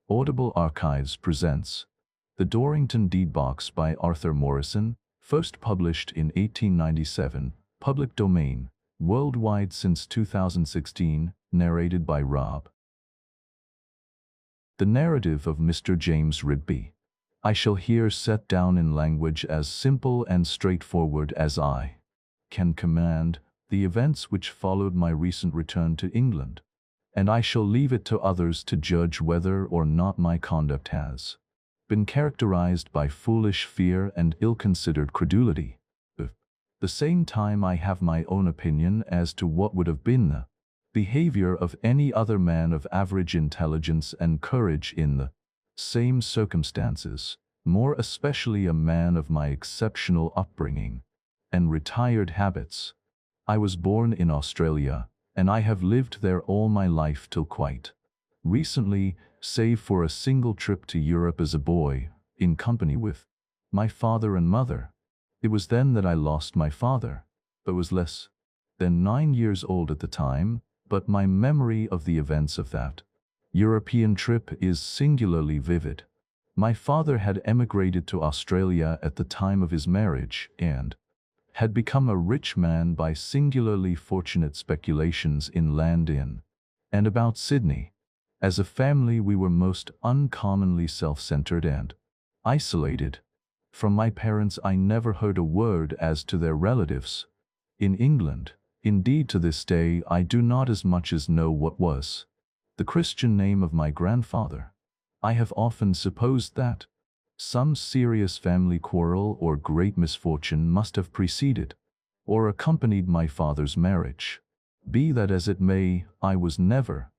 Audible Archives presents The Dorrington Deed-Box by Arthur Morrison, first published in 1897, public domain, worldwide since 2016, narrated by Rob. The narrative of Mr. James Rigby. I shall here set down in language as simple and straightforward as I can command the events which followed my recent return to England, and I shall leave it to others to judge whether or not my conduct has been characterized by foolish fear and ill-considered credulity. At the same time, I have my own opinion as to what would have been the behavior of any other man of average intelligence and courage in the same circumstances, more especially a man of my exceptional upbringing and retired habits. I was born in Australia, and I have lived there all my life till quite recently, save for a single trip to Europe as a boy, in company with my father and mother. It was then that I lost my father, but was less than 9 years old at the time, but my memory of the events of that European trip is singularly vivid. My father had emigrated to Australia at the time of his marriage, and had become a rich man by singularly fortunate speculations in land in and about Sydney. As a family, we were most uncommonly self-centered and isolated. From my parents I never heard a word as to their relatives in England. Indeed, to this day I do not as much as know what was the Christian name of my grandfather. I have often supposed that some serious family quarrel or great misfortune must have preceded or accompanied my father's marriage. Be that as it may, I was never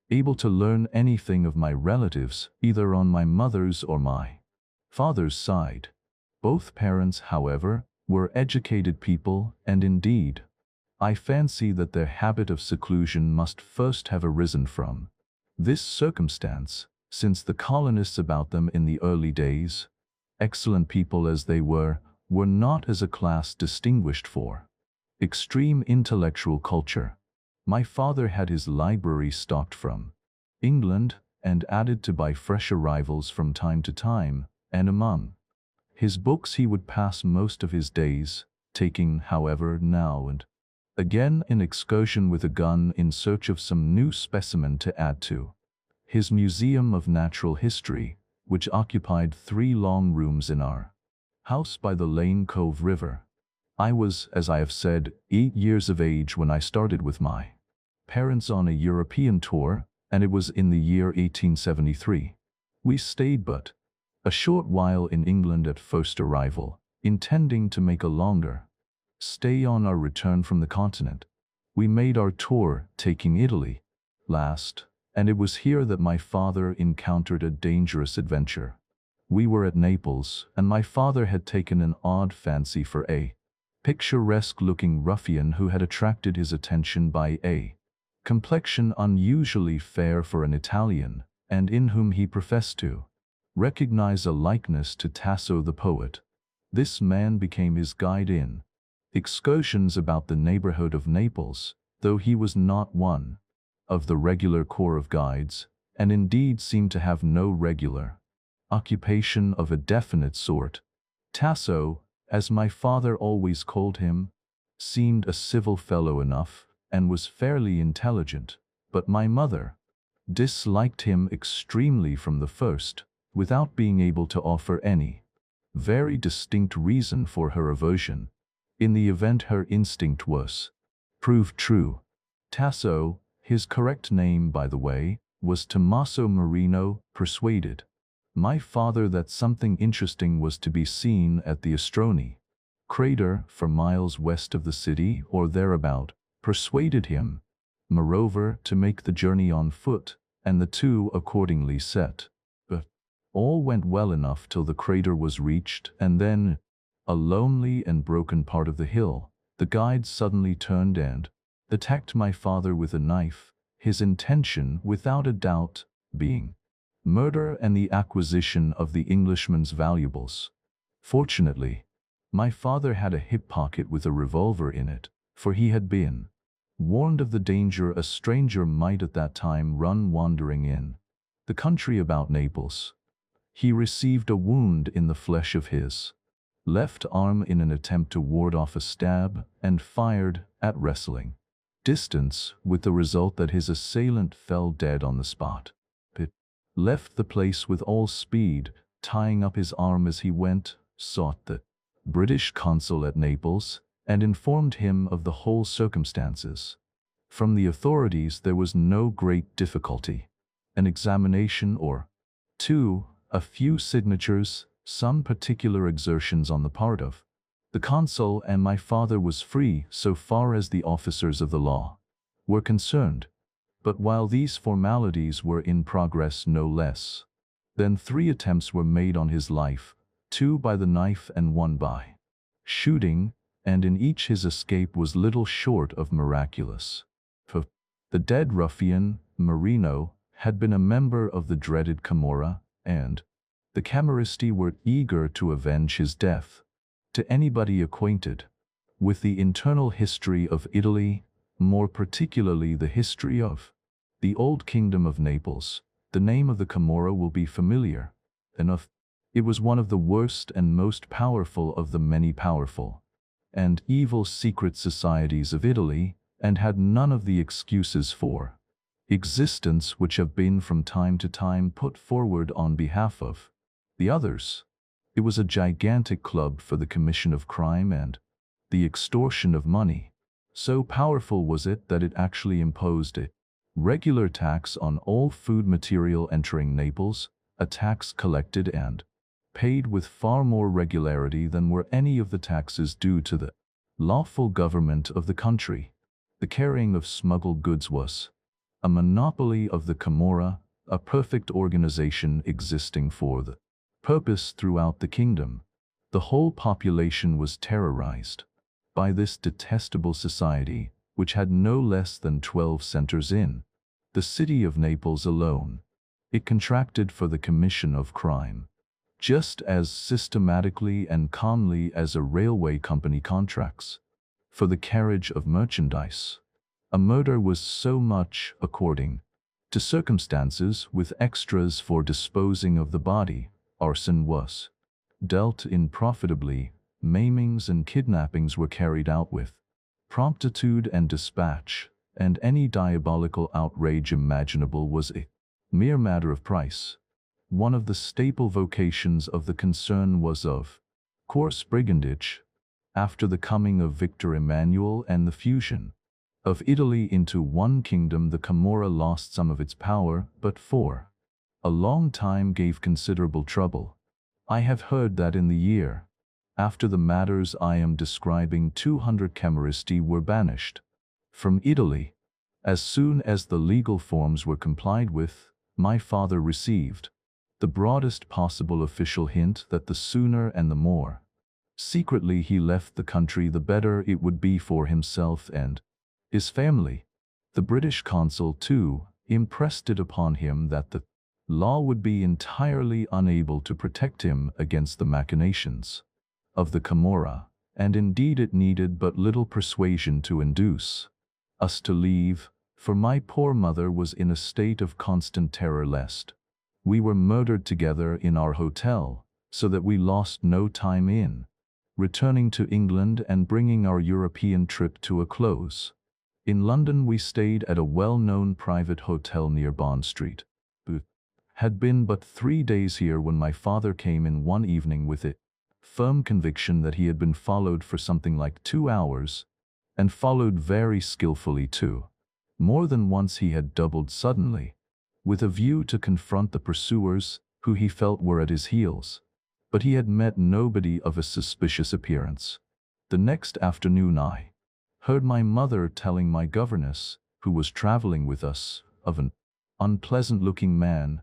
able to learn anything of my relatives, either on my mother's or my father's side. Both parents, however, were educated people, and indeed, I fancy that their habit of seclusion must first have arisen from this circumstance, since the colonists about them in the early days, excellent people as they were not as a class distinguished for extreme intellectual culture. My father had his library stocked from England and added to by fresh arrivals from time to time, and among his books he would pass most of his days, taking, however, now and again an excursion with a gun in search of some new specimen to add to his museum of natural history, which occupied 3 long rooms in our house by the Lane Cove River. I was, as I have said, 8 years of age when I started with my parents on a European tour, and it was in the year 1873. We stayed but a short while in England at first arrival, intending to make a longer stay on our return from the continent. We made our tour, taking Italy last, and it was here that my father encountered a dangerous adventure. We were at Naples, and my father had taken an odd fancy for a picturesque-looking ruffian who had attracted his attention by a complexion unusually fair for an Italian, and in whom he professed to recognize a likeness to Tasso the poet. This man became his guide in excursions about the neighborhood of Naples, though he was not one of the regular corps of guides, and indeed seemed to have no regular occupation of a definite sort. Tasso, as my father always called him, seemed a civil fellow enough, and was fairly intelligent, but my mother disliked him extremely from the first, without being able to offer any very distinct reason for her aversion. In the event her instinct was proved true. Tasso, his correct name, by the way, was Tommaso Marino, persuaded my father that something interesting was to be seen at the Astroni crater for miles west of the city or thereabout, persuaded him, moreover, to make the journey on foot, and the two accordingly set. But all went well enough till the crater was reached, and then, a lonely and broken part of the hill, the guide suddenly turned and attacked my father with a knife, his intention, without a doubt, being murder and the acquisition of the Englishman's valuables. Fortunately, my father had a hip pocket with a revolver in it, for he had been warned of the danger a stranger might at that time run wandering in the country about Naples. He received a wound in the flesh of his left arm in an attempt to ward off a stab and fired at wrestling distance, with the result that his assailant fell dead on the spot. Pitt left the place with all speed, tying up his arm as he went, sought the British consul at Naples, and informed him of the whole circumstances. From the authorities there was no great difficulty. An examination or two, a few signatures, some particular exertions on the part of the consul, and my father was free so far as the officers of the law were concerned. But while these formalities were in progress, no less than 3 attempts were made on his life, 2 by the knife and 1 by shooting, and in each his escape was little short of miraculous. For the dead ruffian, Marino, had been a member of the dreaded Camorra, and the Camorristi were eager to avenge his death. To anybody acquainted with the internal history of Italy, more particularly the history of the old kingdom of Naples, the name of the Camorra will be familiar enough. It was one of the worst and most powerful of the many powerful and evil secret societies of Italy, and had none of the excuses for existence which have been from time to time put forward on behalf of the others. It was a gigantic club for the commission of crime and the extortion of money. So powerful was it that it actually imposed a regular tax on all food material entering Naples, a tax collected and paid with far more regularity than were any of the taxes due to the lawful government of the country. The carrying of smuggled goods was a monopoly of the Camorra, a perfect organization existing for the purpose throughout the kingdom. The whole population was terrorized by this detestable society, which had no less than 12 centers in the city of Naples alone. It contracted for the commission of crime just as systematically and calmly as a railway company contracts for the carriage of merchandise. A murder was so much, according to circumstances, with extras for disposing of the body. Arson was dealt in profitably, maimings and kidnappings were carried out with promptitude and dispatch, and any diabolical outrage imaginable was a mere matter of price. One of the staple vocations of the concern was of course brigandage. After the coming of Victor Emmanuel and the fusion of Italy into one kingdom, the Camorra lost some of its power, but for a long time gave considerable trouble. I have heard that in the year after the matters I am describing, 200 Camorristi were banished from Italy. As soon as the legal forms were complied with, my father received the broadest possible official hint that the sooner and the more secretly he left the country, the better it would be for himself and his family. The British consul, too, impressed it upon him that the law would be entirely unable to protect him against the machinations of the Camorra, and indeed it needed but little persuasion to induce us to leave, for my poor mother was in a state of constant terror lest we were murdered together in our hotel, so that we lost no time in returning to England and bringing our European trip to a close. In London we stayed at a well-known private hotel near Bond Street. Had been but 3 days here when my father came in one evening with a firm conviction that he had been followed for something like 2 hours, and followed very skillfully too. More than once he had doubled suddenly, with a view to confront the pursuers, who he felt were at his heels. But he had met nobody of a suspicious appearance. The next afternoon I heard my mother telling my governess, who was traveling with us, of an unpleasant-looking man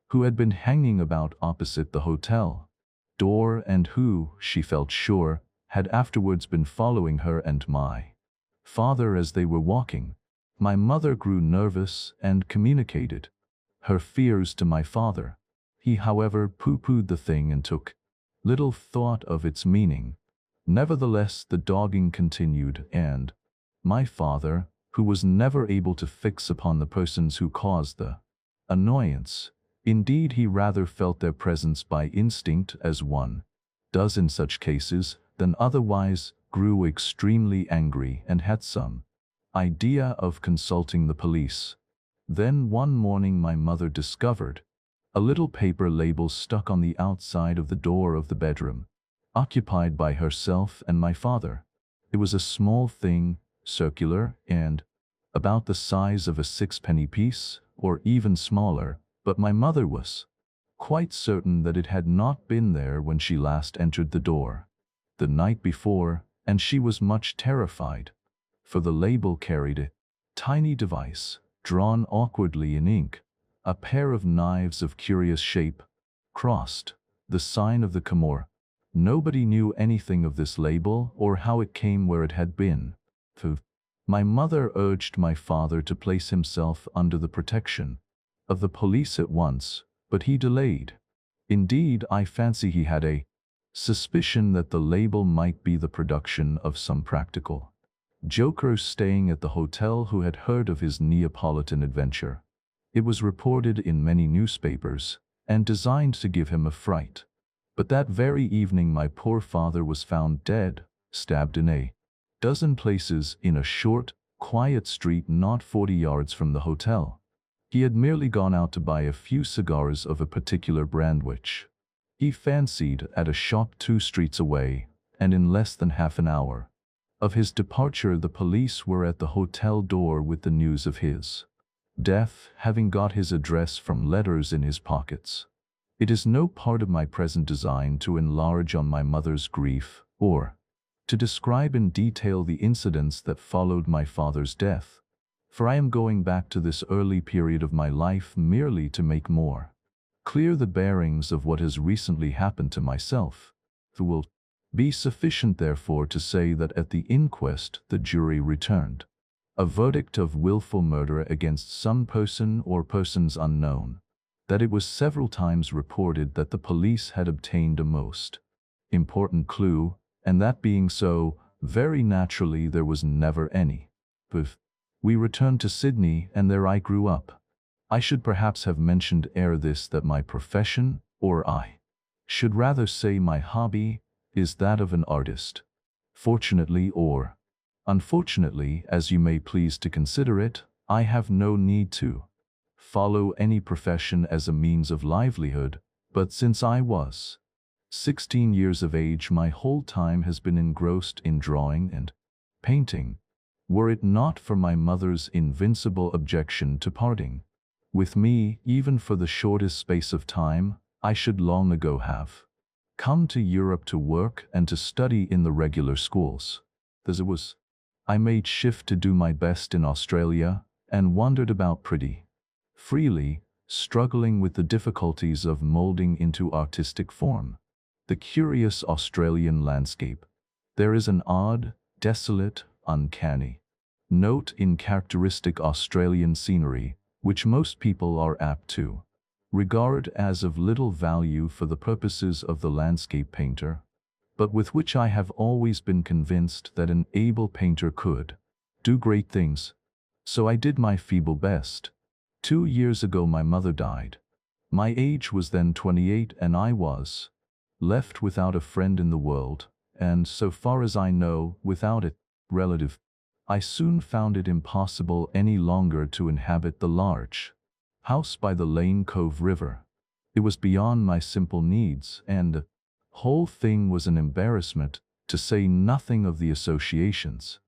who had been hanging about opposite the hotel door, and who, she felt sure, had afterwards been following her and my father as they were walking. My mother grew nervous and communicated her fears to my father. He, however, pooh-poohed the thing and took little thought of its meaning. Nevertheless, the dogging continued, and my father, who was never able to fix upon the persons who caused the annoyance, Indeed, he rather felt their presence by instinct, as one does in such cases, than otherwise, grew extremely angry and had some idea of consulting the police. Then one morning my mother discovered a little paper label stuck on the outside of the door of the bedroom, occupied by herself and my father. It was a small thing, circular, and about the size of a sixpenny piece, or even smaller, but my mother was quite certain that it had not been there when she last entered the door the night before, and she was much terrified, for the label carried a tiny device, drawn awkwardly in ink, a pair of knives of curious shape, crossed, the sign of the Camorra. Nobody knew anything of this label or how it came where it had been. My mother urged my father to place himself under the protection of the police at once, but he delayed. Indeed, I fancy he had a suspicion that the label might be the production of some practical joker staying at the hotel who had heard of his Neapolitan adventure. It was reported in many newspapers, and designed to give him a fright. But that very evening my poor father was found dead, stabbed in a dozen places in a short, quiet street not 40 yards from the hotel. He had merely gone out to buy a few cigars of a particular brand which he fancied at a shop 2 streets away, and in less than half an hour of his departure the police were at the hotel door with the news of his death, having got his address from letters in his pockets. It is no part of my present design to enlarge on my mother's grief, or to describe in detail the incidents that followed my father's death, for I am going back to this early period of my life merely to make more clear the bearings of what has recently happened to myself. It will be sufficient, therefore, to say that at the inquest the jury returned a verdict of willful murder against some person or persons unknown, that it was several times reported that the police had obtained a most important clue, and that being so, very naturally there was never any. But we returned to Sydney, and there I grew up. I should perhaps have mentioned ere this that my profession, or I should rather say my hobby, is that of an artist. Fortunately, or unfortunately, as you may please to consider it, I have no need to follow any profession as a means of livelihood, but since I was 16 years of age my whole time has been engrossed in drawing and painting. Were it not for my mother's invincible objection to parting with me, even for the shortest space of time, I should long ago have come to Europe to work and to study in the regular schools. As it was, I made shift to do my best in Australia, and wandered about pretty freely, struggling with the difficulties of molding into artistic form the curious Australian landscape. There is an odd, desolate, uncanny note in characteristic Australian scenery, which most people are apt to regard as of little value for the purposes of the landscape painter, but with which I have always been convinced that an able painter could do great things. So I did my feeble best. 2 years ago my mother died. My age was then 28, and I was left without a friend in the world, and so far as I know, without a relative. I soon found it impossible any longer to inhabit the large house by the Lane Cove River. It was beyond my simple needs, and the whole thing was an embarrassment, to say nothing of the associations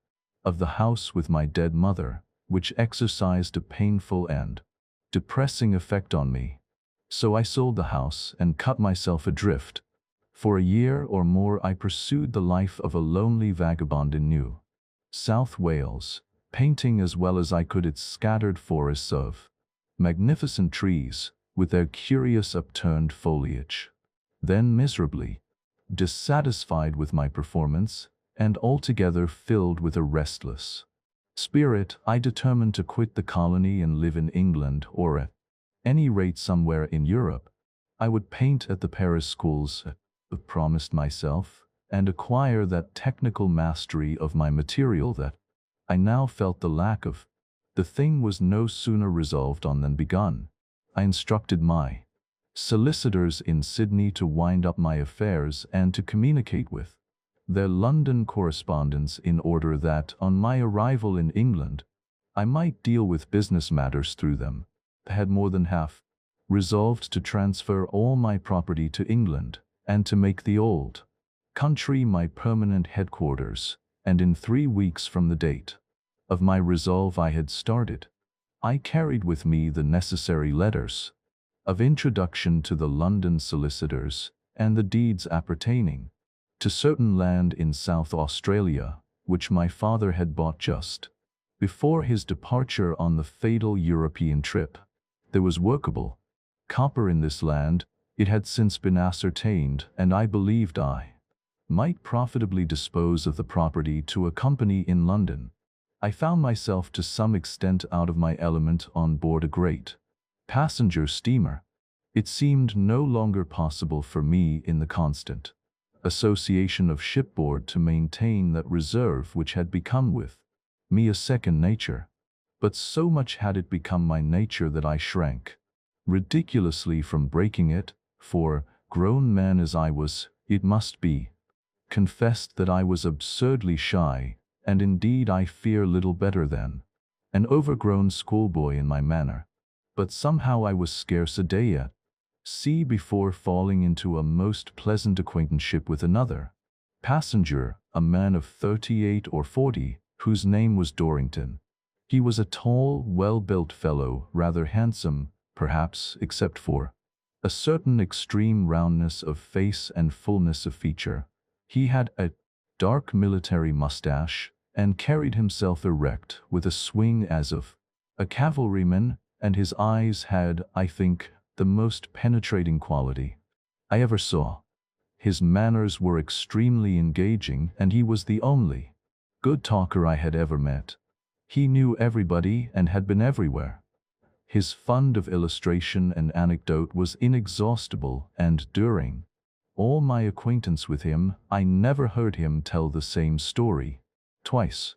of the house with my dead mother, which exercised a painful and depressing effect on me. So I sold the house and cut myself adrift. For a year or more I pursued the life of a lonely vagabond in New South Wales, painting as well as I could its scattered forests of magnificent trees, with their curious upturned foliage. Then, miserably dissatisfied with my performance, and altogether filled with a restless spirit, I determined to quit the colony and live in England, or at any rate somewhere in Europe. I would paint at the Paris schools, promised myself, and acquire that technical mastery of my material that I now felt the lack of. The thing was no sooner resolved on than begun. I instructed my solicitors in Sydney to wind up my affairs and to communicate with their London correspondents in order that, on my arrival in England, I might deal with business matters through them. I had more than half resolved to transfer all my property to England and to make the old country my permanent headquarters, and in 3 weeks from the date of my resolve I had started. I carried with me the necessary letters of introduction to the London solicitors and the deeds appertaining to certain land in South Australia, which my father had bought just before his departure on the fatal European trip. There was workable copper in this land, it had since been ascertained, and I believed I might profitably dispose of the property to a company in London. I found myself to some extent out of my element on board a great passenger steamer. It seemed no longer possible for me in the constant association of shipboard to maintain that reserve which had become with me a second nature. But so much had it become my nature that I shrank ridiculously from breaking it, for, grown man as I was, it must be confessed that I was absurdly shy, and indeed I fear little better than an overgrown schoolboy in my manner. But somehow I was scarce a day at sea before falling into a most pleasant acquaintanceship with another passenger, a man of 38 or 40, whose name was Dorrington. He was a tall, well-built fellow, rather handsome, perhaps, except for a certain extreme roundness of face and fullness of feature. He had a dark military mustache, and carried himself erect with a swing as of a cavalryman, and his eyes had, I think, the most penetrating quality I ever saw. His manners were extremely engaging, and he was the only good talker I had ever met. He knew everybody and had been everywhere. His fund of illustration and anecdote was inexhaustible, and during all my acquaintance with him, I never heard him tell the same story twice.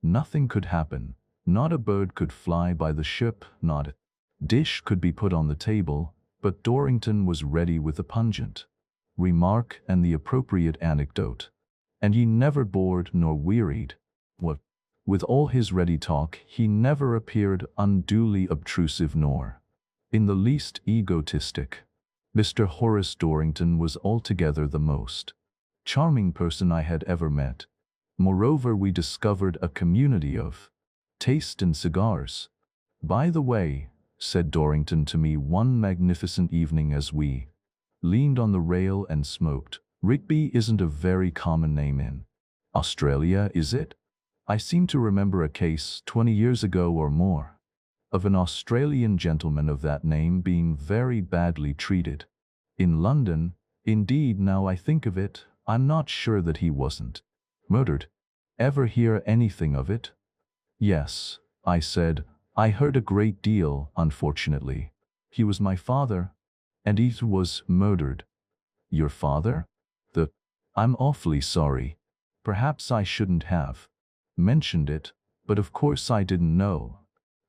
Nothing could happen. Not a bird could fly by the ship, not a dish could be put on the table, but Dorrington was ready with a pungent remark and the appropriate anecdote, and he never bored nor wearied. With all his ready talk, he never appeared unduly obtrusive nor in the least egotistic. Mr. Horace Dorrington was altogether the most charming person I had ever met. Moreover, we discovered a community of taste in cigars. "By the way," said Dorrington to me one magnificent evening as we leaned on the rail and smoked, "Rigby isn't a very common name in Australia, is it? I seem to remember a case 20 years ago or more of an Australian gentleman of that name being very badly treated in London. Indeed, now I think of it, I'm not sure that he wasn't murdered. Ever hear anything of it?" "Yes," I said, "I heard a great deal, unfortunately. He was my father, and he was murdered." "Your father? I'm awfully sorry. Perhaps I shouldn't have mentioned it, but of course I didn't know."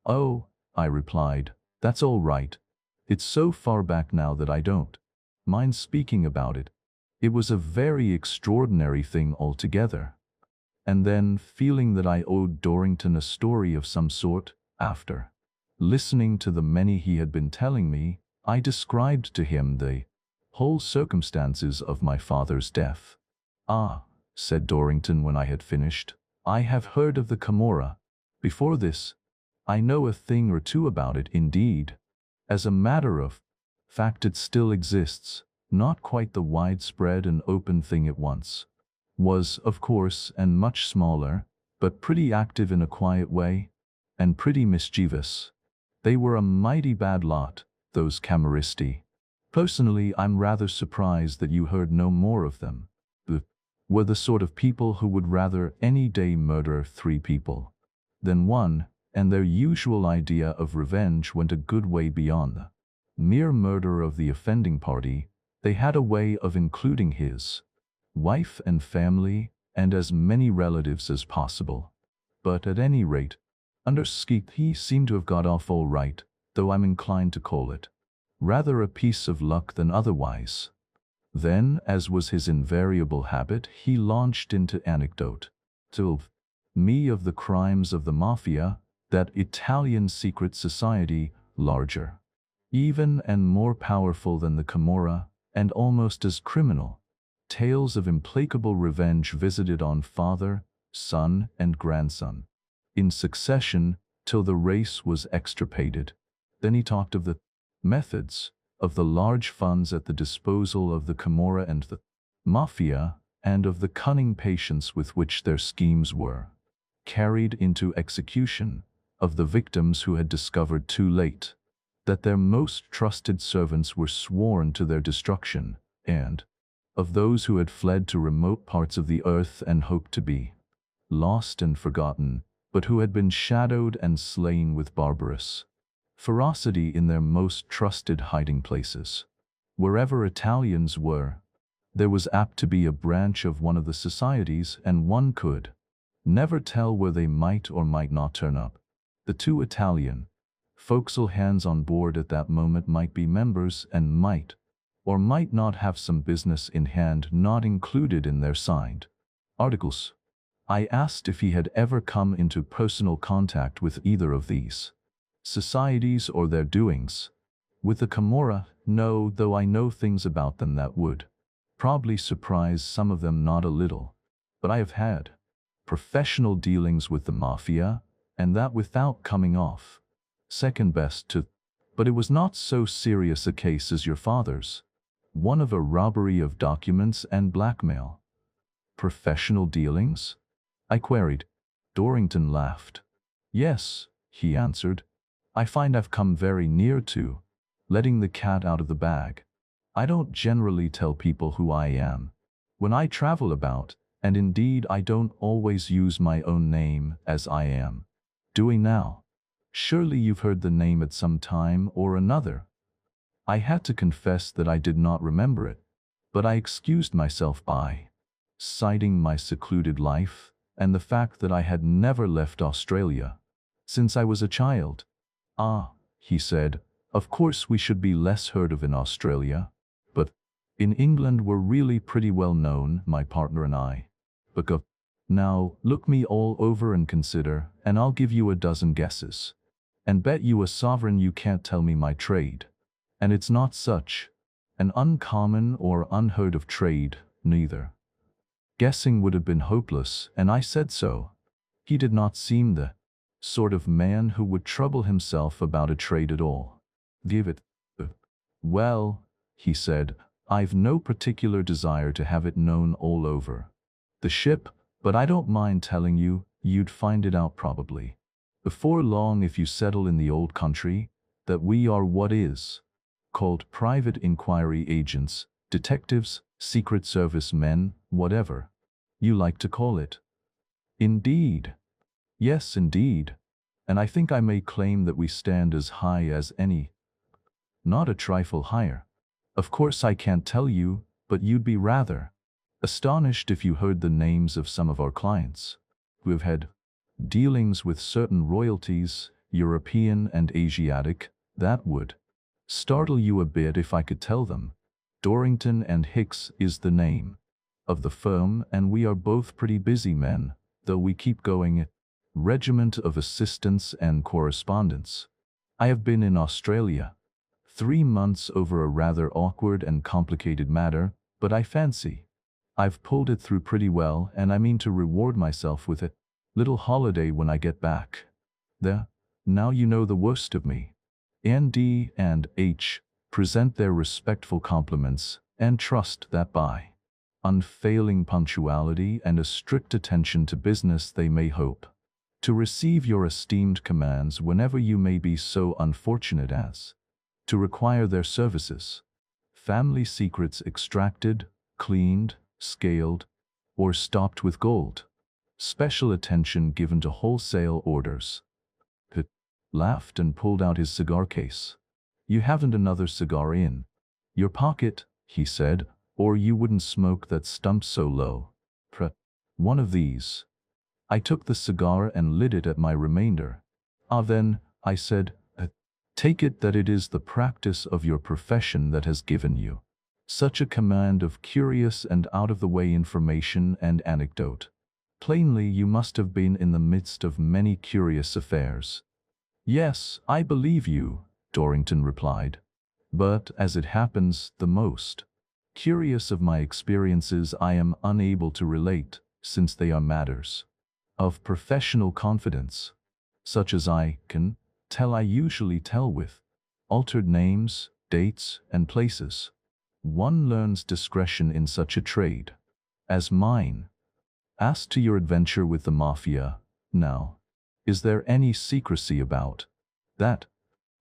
"Oh," I replied, "that's all right. It's so far back now that I don't mind speaking about it. It was a very extraordinary thing altogether." And then, feeling that I owed Dorrington a story of some sort, after listening to the many he had been telling me, I described to him the whole circumstances of my father's death. "Ah," said Dorrington when I had finished, "I have heard of the Camorra before this. I know a thing or two about it indeed. As a matter of fact, it still exists, not quite the widespread and open thing it once was, of course, and much smaller, but pretty active in a quiet way, and pretty mischievous. They were a mighty bad lot, those Camorristi. Personally, I'm rather surprised that you heard no more of them. They were the sort of people who would rather any day murder 3 people than one, and their usual idea of revenge went a good way beyond the mere murder of the offending party. They had a way of including his wife and family, and as many relatives as possible. But at any rate, under Skeet he seemed to have got off all right, though I'm inclined to call it Rather a piece of luck than otherwise. Then, as was his invariable habit, he launched into anecdote. Told me of the crimes of the Mafia, that Italian secret society, larger, even and more powerful than the Camorra, and almost as criminal. Tales of implacable revenge visited on father, son, and grandson, in succession, till the race was extirpated. Then he talked of the methods, of the large funds at the disposal of the Camorra and the Mafia, and of the cunning patience with which their schemes were carried into execution, of the victims who had discovered too late that their most trusted servants were sworn to their destruction, and of those who had fled to remote parts of the earth and hoped to be lost and forgotten, but who had been shadowed and slain with barbarous ferocity in their most trusted hiding places. Wherever Italians were, there was apt to be a branch of one of the societies, and one could never tell where they might or might not turn up. The two Italian forecastle hands on board at that moment might be members and might or might not have some business in hand not included in their signed articles. I asked if he had ever come into personal contact with either of these societies or their doings. With the Camorra, no, though I know things about them that would probably surprise some of them not a little. But I have had professional dealings with the Mafia, and that without coming off second best to, but it was not so serious a case as your father's, one of a robbery of documents and blackmail. Professional dealings? I queried. Dorrington laughed. Yes, he answered. I find I've come very near to letting the cat out of the bag. I don't generally tell people who I am when I travel about, and indeed I don't always use my own name as I am doing now. Surely you've heard the name at some time or another. I had to confess that I did not remember it, but I excused myself by citing my secluded life and the fact that I had never left Australia since I was a child. Ah, he said, of course we should be less heard of in Australia, but in England we're really pretty well known, my partner and I. But now, look me all over and consider, and I'll give you a dozen guesses, and bet you a sovereign you can't tell me my trade. And it's not such an uncommon or unheard of trade, neither. Guessing would have been hopeless, and I said so. He did not seem the sort of man who would trouble himself about a trade at all. Give it. Well, he said, I've no particular desire to have it known all over the ship, but I don't mind telling you, you'd find it out probably before long if you settle in the old country, that we are what is called private inquiry agents, detectives, secret service men, whatever you like to call it. Indeed. Yes, indeed. And I think I may claim that we stand as high as any. Not a trifle higher. Of course I can't tell you, but you'd be rather astonished if you heard the names of some of our clients who have had dealings with certain royalties, European and Asiatic. That would startle you a bit if I could tell them. Dorrington and Hicks is the name of the firm, and we are both pretty busy men, though we keep going. Regiment of assistants and correspondence. I have been in Australia 3 months over a rather awkward and complicated matter, but I fancy I've pulled it through pretty well, and I mean to reward myself with a little holiday when I get back. There, now you know the worst of me. N.D. and H. present their respectful compliments, and trust that by unfailing punctuality and a strict attention to business they may hope to receive your esteemed commands whenever you may be so unfortunate as to require their services. Family secrets extracted, cleaned, scaled, or stopped with gold. Special attention given to wholesale orders. Pitt laughed and pulled out his cigar case. You haven't another cigar in your pocket, he said, or you wouldn't smoke that stump so low. One of these. I took the cigar and lit it at my remainder. Ah then, I said, Take it that it is the practice of your profession that has given you such a command of curious and out-of-the-way information and anecdote. Plainly, you must have been in the midst of many curious affairs. Yes, I believe you, Dorrington replied. But, as it happens, the most curious of my experiences I am unable to relate, since they are matters of professional confidence, such as I can tell. I usually tell with altered names, dates, and places. One learns discretion in such a trade as mine. As to your adventure with the mafia, now, is there any secrecy about that?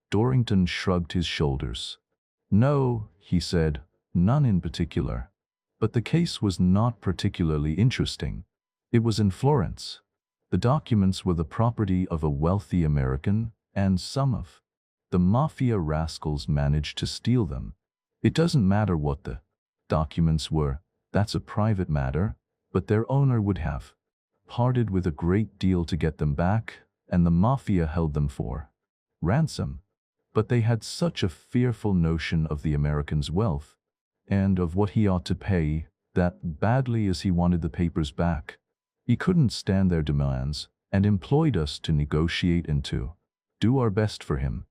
Dorrington shrugged his shoulders. No, he said, none in particular. But the case was not particularly interesting. It was in Florence. The documents were the property of a wealthy American, and some of the mafia rascals managed to steal them. It doesn't matter what the documents were, that's a private matter, but their owner would have parted with a great deal to get them back, and the mafia held them for ransom. But they had such a fearful notion of the American's wealth, and of what he ought to pay, that, badly as he wanted the papers back, he couldn't stand their demands, and employed us to negotiate and to do our best for him.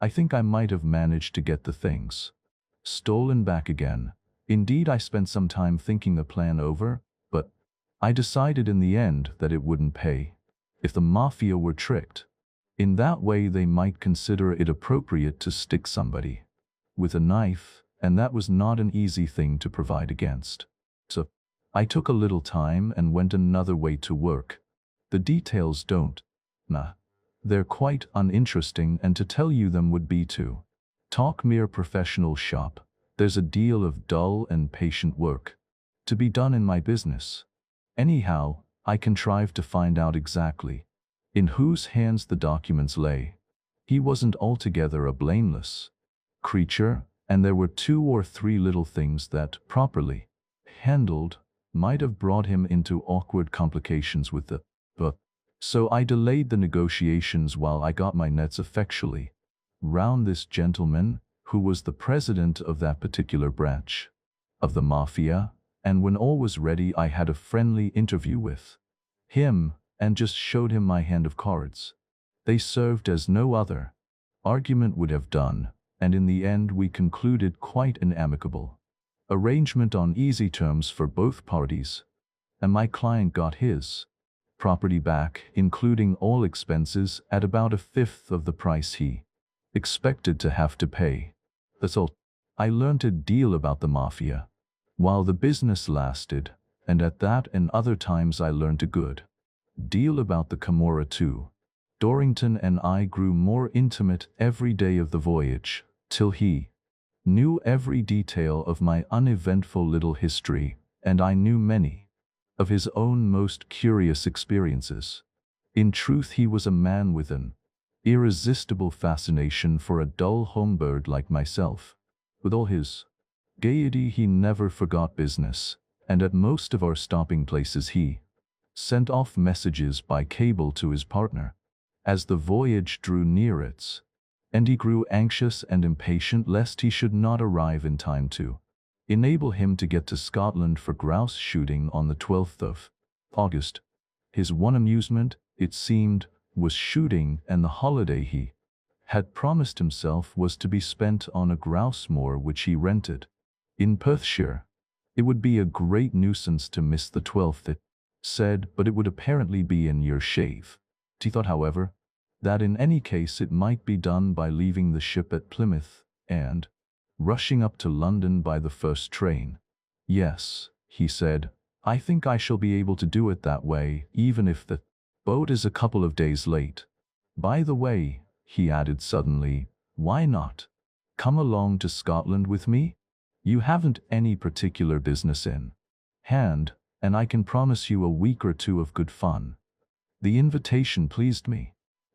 I think I might have managed to get the things stolen back again. Indeed, I spent some time thinking the plan over, but I decided in the end that it wouldn't pay. If the mafia were tricked in that way, they might consider it appropriate to stick somebody with a knife, and that was not an easy thing to provide against. So I took a little time and went another way to work. The details they're quite uninteresting, and to tell you them would be to talk mere professional shop. There's a deal of dull and patient work to be done in my business. Anyhow, I contrived to find out exactly in whose hands the documents lay. He wasn't altogether a blameless creature, and there were 2 or 3 little things that, properly handled, might have brought him into awkward complications with the so I delayed the negotiations while I got my nets effectually round this gentleman, who was the president of that particular branch of the mafia, and when all was ready I had a friendly interview with him, and just showed him my hand of cards. They served as no other argument would have done, and in the end we concluded quite an amicable arrangement on easy terms for both parties, and my client got his property back, including all expenses, at about 1/5 of the price he expected to have to pay. That's all. I learnt a deal about the mafia while the business lasted, and at that and other times I learnt a good deal about the Camorra too. Dorrington and I grew more intimate every day of the voyage, till he knew every detail of my uneventful little history, and I knew many of his own most curious experiences. In truth, he was a man with an irresistible fascination for a dull homebird like myself. With all his gaiety, he never forgot business, and at most of our stopping places he sent off messages by cable to his partner. As the voyage drew near its end, he grew anxious and impatient lest he should not arrive in time to enable him to get to Scotland for grouse shooting on the 12th of August. His one amusement, it seemed, was shooting, and the holiday he had promised himself was to be spent on a grouse moor which he rented in Perthshire. It would be a great nuisance to miss the 12th, it said, but it would apparently be in year shave. He thought, however, that in any case it might be done by leaving the ship at Plymouth and rushing up to London by the first train. Yes, he said, I think I shall be able to do it that way, even if the boat is a couple of days late. By the way, he added suddenly, why not come along to Scotland with me? You haven't any particular business in hand, and I can promise you a week or 2 of good fun. The invitation pleased me.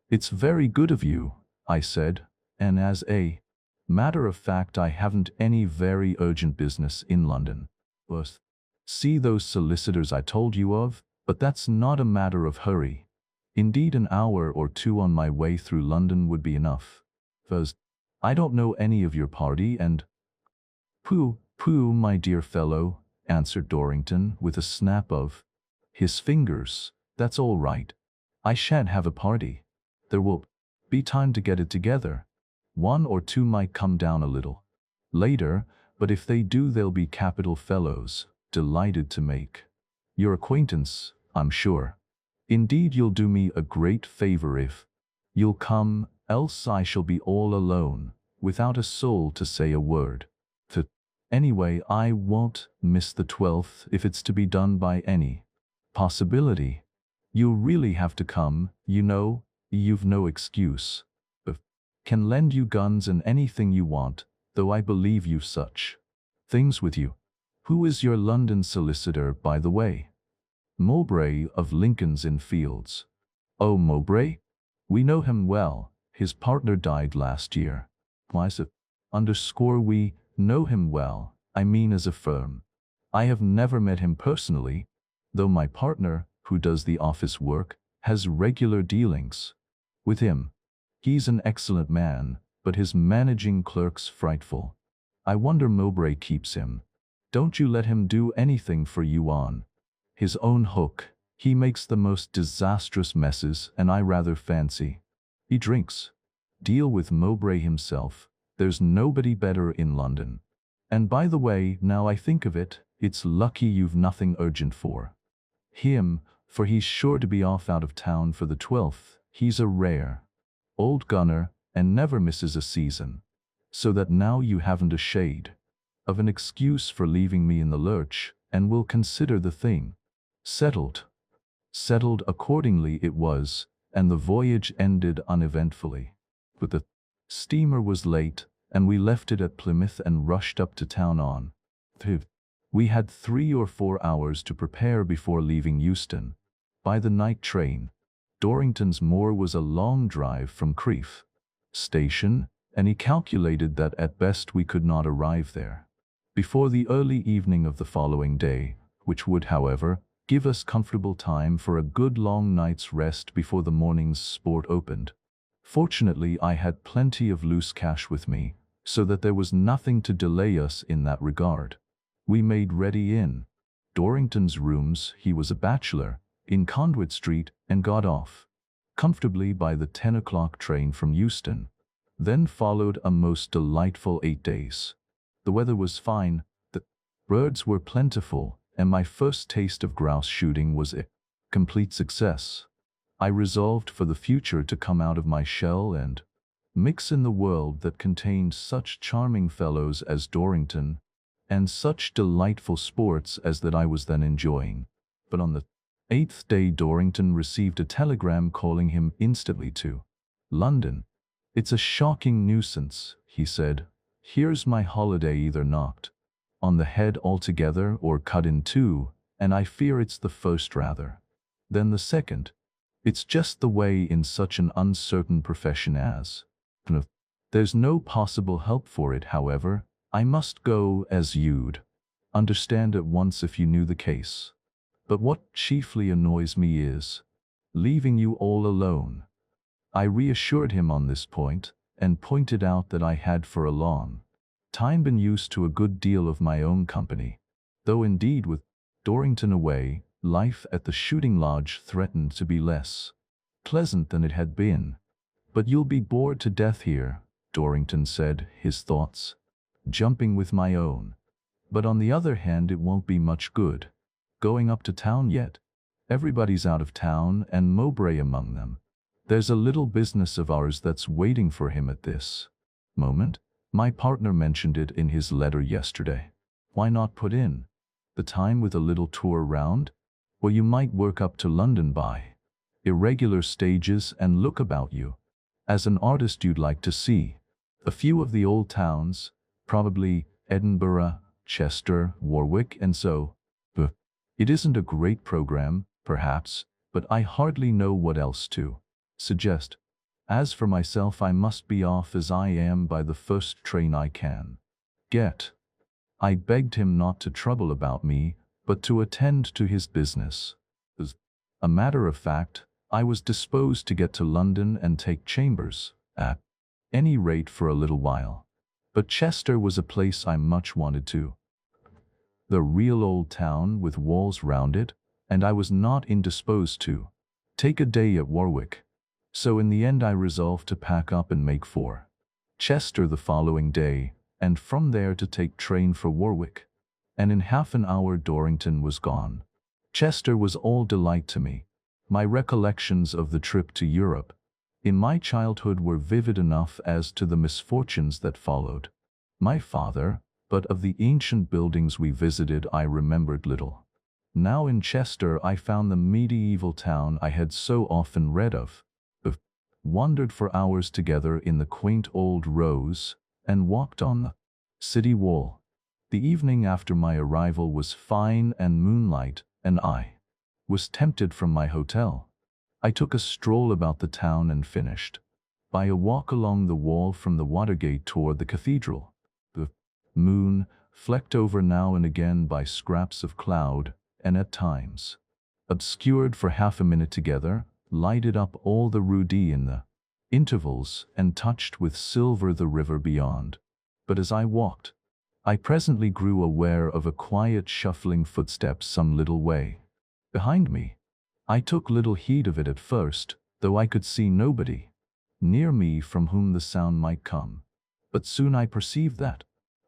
It's very good of you, I said, and as a matter of fact I haven't any very urgent business in London. See those solicitors I told you of? But that's not a matter of hurry. Indeed, an hour or 2 on my way through London would be enough. First, I don't know any of your party and— Pooh, pooh, my dear fellow, answered Dorrington with a snap of his fingers. That's all right. I shan't have a party. There will be time to get it together. One or two might come down a little later, but if they do, they'll be capital fellows, delighted to make your acquaintance, I'm sure. Indeed, you'll do me a great favor if you'll come, else I shall be all alone, without a soul to say a word. Anyway, I won't miss the 12th if it's to be done by any possibility. You'll really have to come, you know, you've no excuse. Can lend you guns and anything you want, though I believe you've such things with you. Who is your London solicitor, by the way? Mowbray of Lincoln's Inn Fields. Oh, Mowbray? We know him well. His partner died last year. We know him well, I mean as a firm. I have never met him personally, though my partner, who does the office work, has regular dealings with him. He's an excellent man, but his managing clerk's frightful. I wonder Mowbray keeps him. Don't you let him do anything for you on his own hook. He makes the most disastrous messes, and I rather fancy he drinks. Deal with Mowbray himself. There's nobody better in London. And by the way, now I think of it, it's lucky you've nothing urgent for him, for he's sure to be off out of town for the 12th. He's a rare old gunner and never misses a season. So that now you haven't a shade of an excuse for leaving me in the lurch, and will consider the thing settled. Settled accordingly it was, and the voyage ended uneventfully. But the steamer was late, and we left it at Plymouth and rushed up to town on. We had 3 or 4 hours to prepare before leaving Euston by the night train. Dorrington's Moor was a long drive from Crieff station, and he calculated that at best we could not arrive there before the early evening of the following day, which would, however, give us comfortable time for a good long night's rest before the morning's sport opened. Fortunately, I had plenty of loose cash with me, so that there was nothing to delay us in that regard. We made ready in Dorrington's rooms, he was a bachelor, in Conduit Street, and got off comfortably by the 10 o'clock train from Euston. Then followed a most delightful 8 days. The weather was fine, the birds were plentiful, and my first taste of grouse shooting was a complete success. I resolved for the future to come out of my shell and mix in the world that contained such charming fellows as Dorrington, and such delightful sports as that I was then enjoying. But on the 8th day Dorrington received a telegram calling him instantly to London. It's a shocking nuisance, he said. Here's my holiday either knocked on the head altogether or cut in two, and I fear it's the first rather than the second. It's just the way in such an uncertain profession as. There's no possible help for it, however. I must go, as you'd understand at once if you knew the case. But what chiefly annoys me is leaving you all alone. I reassured him on this point, and pointed out that I had for a long time been used to a good deal of my own company, though indeed with Dorrington away, life at the shooting lodge threatened to be less pleasant than it had been. But you'll be bored to death here, Dorrington said, his thoughts jumping with my own. But on the other hand, it won't be much good going up to town yet. Everybody's out of town, and Mowbray among them. There's a little business of ours that's waiting for him at this moment. My partner mentioned it in his letter yesterday. Why not put in the time with a little tour round? Well, you might work up to London by irregular stages and look about you. As an artist, you'd like to see a few of the old towns, probably Edinburgh, Chester, Warwick, and so. It isn't a great program, perhaps, but I hardly know what else to suggest. As for myself, I must be off as I am by the first train I can get. I begged him not to trouble about me, but to attend to his business. As a matter of fact, I was disposed to get to London and take chambers at any rate for a little while. But Chester was a place I much wanted to. The real old town with walls round it, and I was not indisposed to take a day at Warwick. So in the end I resolved to pack up and make for Chester the following day, and from there to take train for Warwick. And in half an hour Dorrington was gone. Chester was all delight to me. My recollections of the trip to Europe in my childhood were vivid enough as to the misfortunes that followed my father, but of the ancient buildings we visited I remembered little. Now in Chester I found the medieval town I had so often read of, wandered for hours together in the quaint old rows, and walked on the city wall. The evening after my arrival was fine and moonlight, and I was tempted from my hotel. I took a stroll about the town and finished by a walk along the wall from the Watergate toward the cathedral. The moon, flecked over now and again by scraps of cloud, and at times obscured for half a minute together, lighted up all the Rue D in the intervals and touched with silver the river beyond. But as I walked, I presently grew aware of a quiet shuffling footstep some little way behind me. I took little heed of it at first, though I could see nobody near me from whom the sound might come. But soon I perceived that,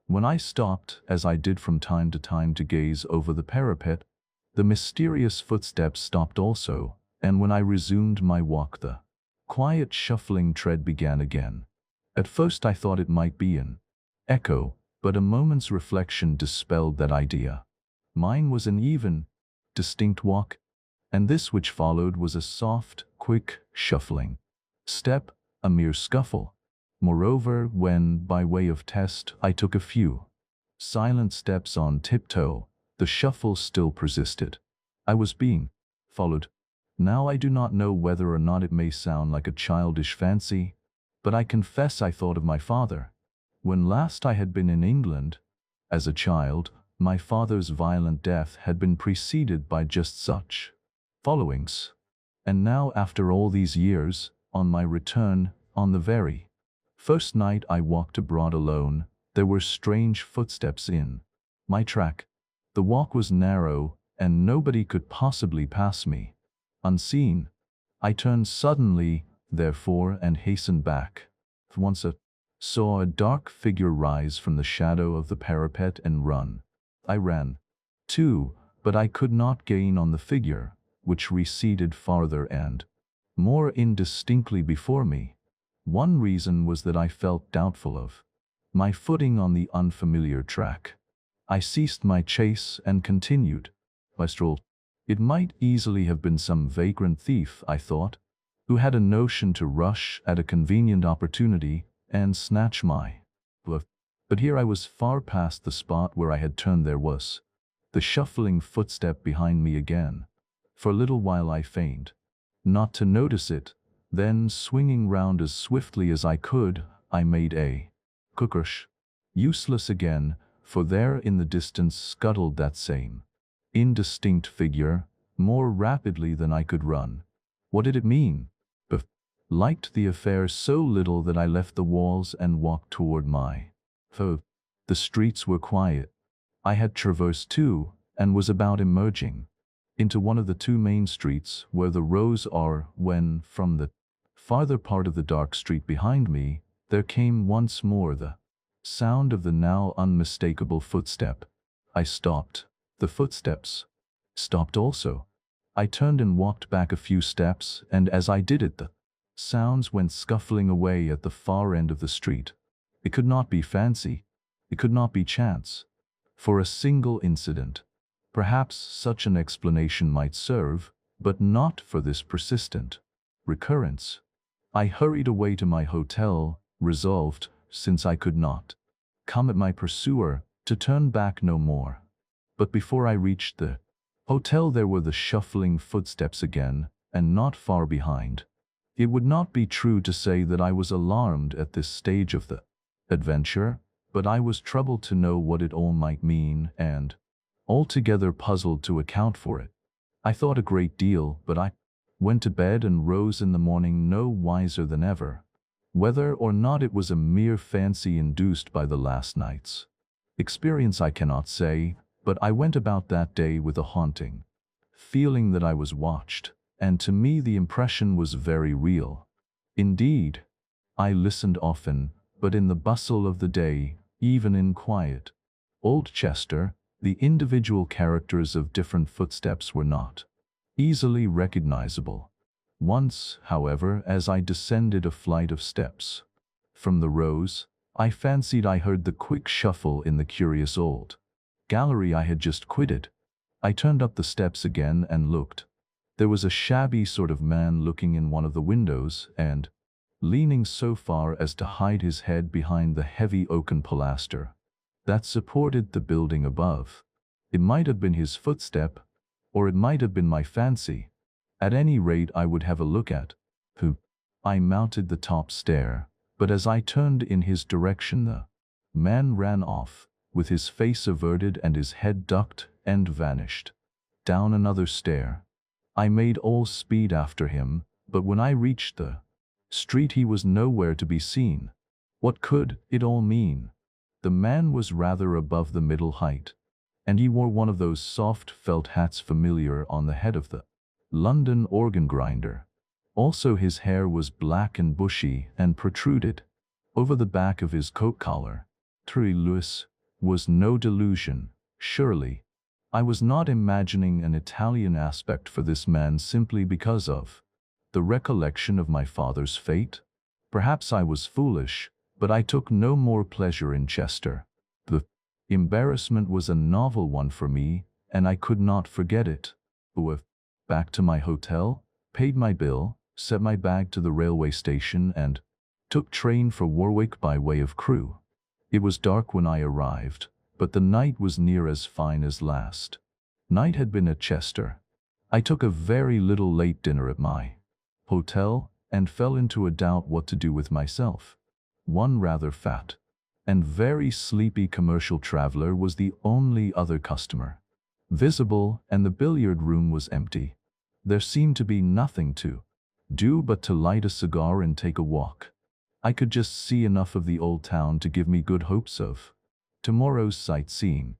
when I stopped, as I did from time to time to gaze over the parapet, the mysterious footsteps stopped also, and when I resumed my walk the quiet shuffling tread began again. At first I thought it might be an echo, but a moment's reflection dispelled that idea. Mine was an even, distinct walk, and this which followed was a soft, quick shuffling step, a mere scuffle. Moreover, when, by way of test, I took a few silent steps on tiptoe, the shuffle still persisted. I was being followed. Now I do not know whether or not it may sound like a childish fancy, but I confess I thought of my father. When last I had been in England, as a child, my father's violent death had been preceded by just such followings. And now, after all these years, on my return, on the very first night I walked abroad alone, there were strange footsteps in my track. The walk was narrow, and nobody could possibly pass me unseen. I turned suddenly, therefore, and hastened back. Once I saw a dark figure rise from the shadow of the parapet and run. I ran, too, but I could not gain on the figure, which receded farther and more indistinctly before me. One reason was that I felt doubtful of my footing on the unfamiliar track. I ceased my chase and continued my stroll. It might easily have been some vagrant thief, I thought, who had a notion to rush at a convenient opportunity and snatch my life. But here I was far past the spot where I had turned. There was the shuffling footstep behind me again. For a little while I feigned not to notice it, then swinging round as swiftly as I could, I made a quick rush. Useless again, for there in the distance scuttled that same indistinct figure, more rapidly than I could run. What did it mean? Liked the affair so little that I left the walls and walked toward my home. The streets were quiet. I had traversed two, and was about emerging into one of the two main streets where the rows are, when, from the farther part of the dark street behind me, there came once more the sound of the now unmistakable footstep. I stopped. The footsteps stopped also. I turned and walked back a few steps, and as I did it, the sounds went scuffling away at the far end of the street. It could not be fancy. It could not be chance. For a single incident, perhaps such an explanation might serve, but not for this persistent recurrence. I hurried away to my hotel, resolved, since I could not come at my pursuer, to turn back no more. But before I reached the hotel there were the shuffling footsteps again, and not far behind. It would not be true to say that I was alarmed at this stage of the adventure, but I was troubled to know what it all might mean, and altogether puzzled to account for it. I thought a great deal, but I went to bed and rose in the morning no wiser than ever. Whether or not it was a mere fancy induced by the last night's experience I cannot say, but I went about that day with a haunting feeling that I was watched, and to me the impression was very real. Indeed, I listened often, but in the bustle of the day, even in quiet, Old Chester, the individual characters of different footsteps were not easily recognizable. Once, however, as I descended a flight of steps from the rows, I fancied I heard the quick shuffle in the curious old gallery I had just quitted. I turned up the steps again and looked. There was a shabby sort of man looking in one of the windows and leaning so far as to hide his head behind the heavy oaken pilaster that supported the building above. It might have been his footstep, or it might have been my fancy. At any rate, I would have a look at who. I mounted the top stair, but as I turned in his direction the man ran off, with his face averted and his head ducked, and vanished down another stair. I made all speed after him, but when I reached the street he was nowhere to be seen. What could it all mean? The man was rather above the middle height, and he wore one of those soft felt hats familiar on the head of the London organ grinder. Also his hair was black and bushy and protruded over the back of his coat collar. Lewis was no delusion, surely. I was not imagining an Italian aspect for this man simply because of the recollection of my father's fate. Perhaps I was foolish, but I took no more pleasure in Chester. The embarrassment was a novel one for me, and I could not forget it. Back to my hotel, paid my bill, set my bag to the railway station, and took train for Warwick by way of Crewe. It was dark when I arrived, but the night was near as fine as last night had been at Chester. I took a very little late dinner at my hotel, and fell into a doubt what to do with myself. One rather fat and very sleepy commercial traveler was the only other customer visible, and the billiard room was empty. There seemed to be nothing to do but to light a cigar and take a walk. I could just see enough of the old town to give me good hopes of tomorrow's sightseeing.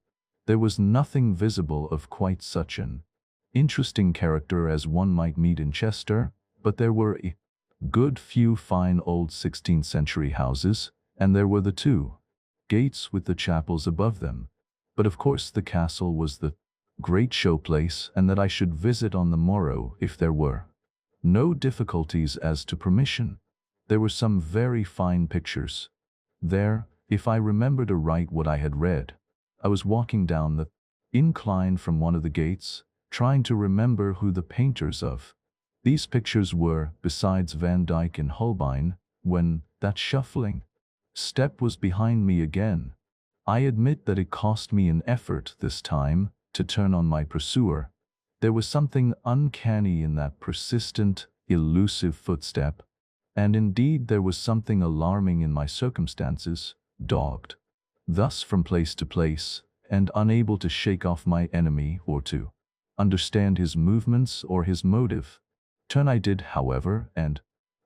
There was nothing visible of quite such an interesting character as one might meet in Chester, but there were a good few fine old 16th century houses, and there were the two gates with the chapels above them. But of course the castle was the great showplace, and that I should visit on the morrow if there were no difficulties as to permission. There were some very fine pictures there, if I remembered aright what I had read. I was walking down the incline from one of the gates, trying to remember who the painters of these pictures were, besides Van Dyck and Holbein, when that shuffling step was behind me again. I admit that it cost me an effort this time to turn on my pursuer. There was something uncanny in that persistent, elusive footstep, and indeed there was something alarming in my circumstances, dogged thus from place to place, and unable to shake off my enemy or to understand his movements or his motive. Turn I did, however, and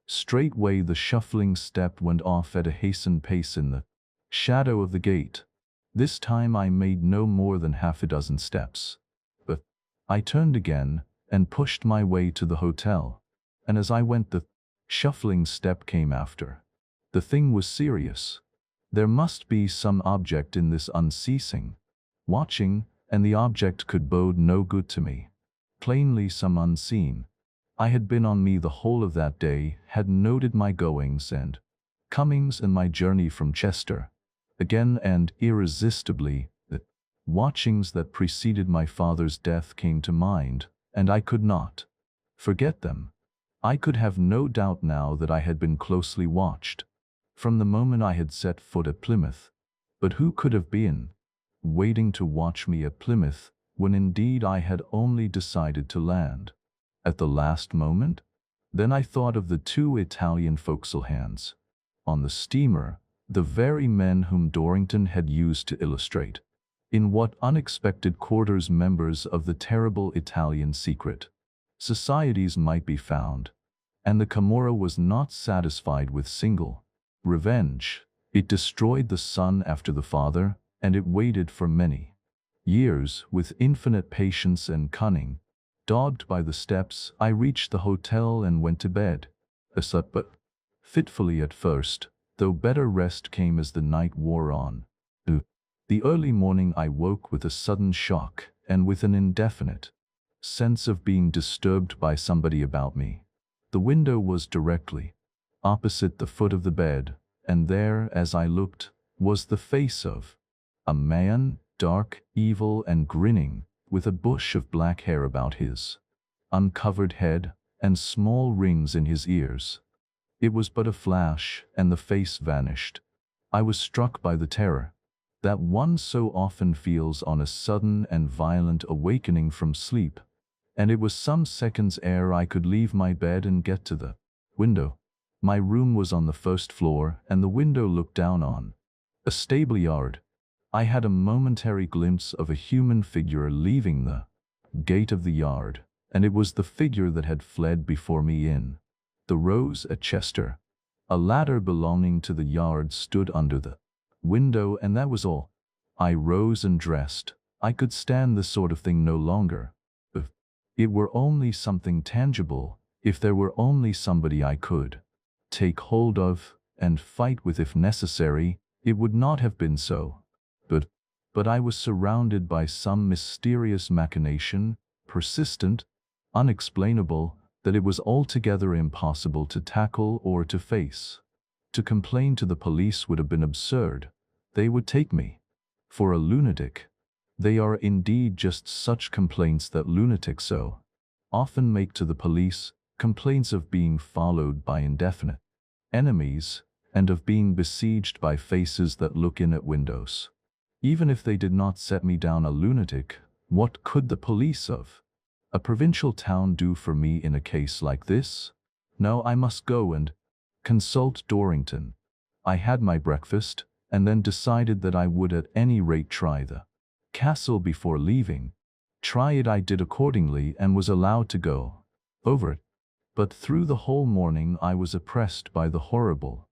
straightway the shuffling step went off at a hastened pace in the shadow of the gate. This time I made no more than half a dozen steps. But I turned again and pushed my way to the hotel, and as I went the shuffling step came after. The thing was serious. There must be some object in this unceasing watching, and the object could bode no good to me. Plainly some unseen I had been on me the whole of that day, had noted my goings and comings and my journey from Chester. Again and irresistibly, the watchings that preceded my father's death came to mind, and I could not forget them. I could have no doubt now that I had been closely watched from the moment I had set foot at Plymouth. But who could have been waiting to watch me at Plymouth, when indeed I had only decided to land at the last moment? Then I thought of the two Italian forecastle hands on the steamer, the very men whom Dorrington had used to illustrate in what unexpected quarters members of the terrible Italian secret societies might be found. And the Camorra was not satisfied with single revenge. It destroyed the son after the father, and it waited for many years with infinite patience and cunning. Dogged by the steps, I reached the hotel and went to bed. I slept but fitfully at first, though better rest came as the night wore on. The early morning I woke with a sudden shock and with an indefinite sense of being disturbed by somebody about me. The window was directly opposite the foot of the bed, and there, as I looked, was the face of a man, dark, evil, and grinning, with a bush of black hair about his uncovered head and small rings in his ears. It was but a flash, and the face vanished. I was struck by the terror that one so often feels on a sudden and violent awakening from sleep, and it was some seconds ere I could leave my bed and get to the window. My room was on the first floor, and the window looked down on a stable yard. I had a momentary glimpse of a human figure leaving the gate of the yard, and it was the figure that had fled before me in the Rose at Chester. A ladder belonging to the yard stood under the window, and that was all. I rose and dressed. I could stand this sort of thing no longer. If it were only something tangible, if there were only somebody I could take hold of and fight with if necessary, it would not have been so. But I was surrounded by some mysterious machination, persistent, unexplainable, that it was altogether impossible to tackle or to face. To complain to the police would have been absurd. They would take me for a lunatic. They are indeed just such complaints that lunatics so often make to the police, complaints of being followed by indefinite enemies, and of being besieged by faces that look in at windows. Even if they did not set me down a lunatic, what could the police of a provincial town do for me in a case like this? No, I must go and consult Dorrington. I had my breakfast, and then decided that I would at any rate try the castle before leaving. Try it I did accordingly, and was allowed to go over it. But through the whole morning I was oppressed by the horrible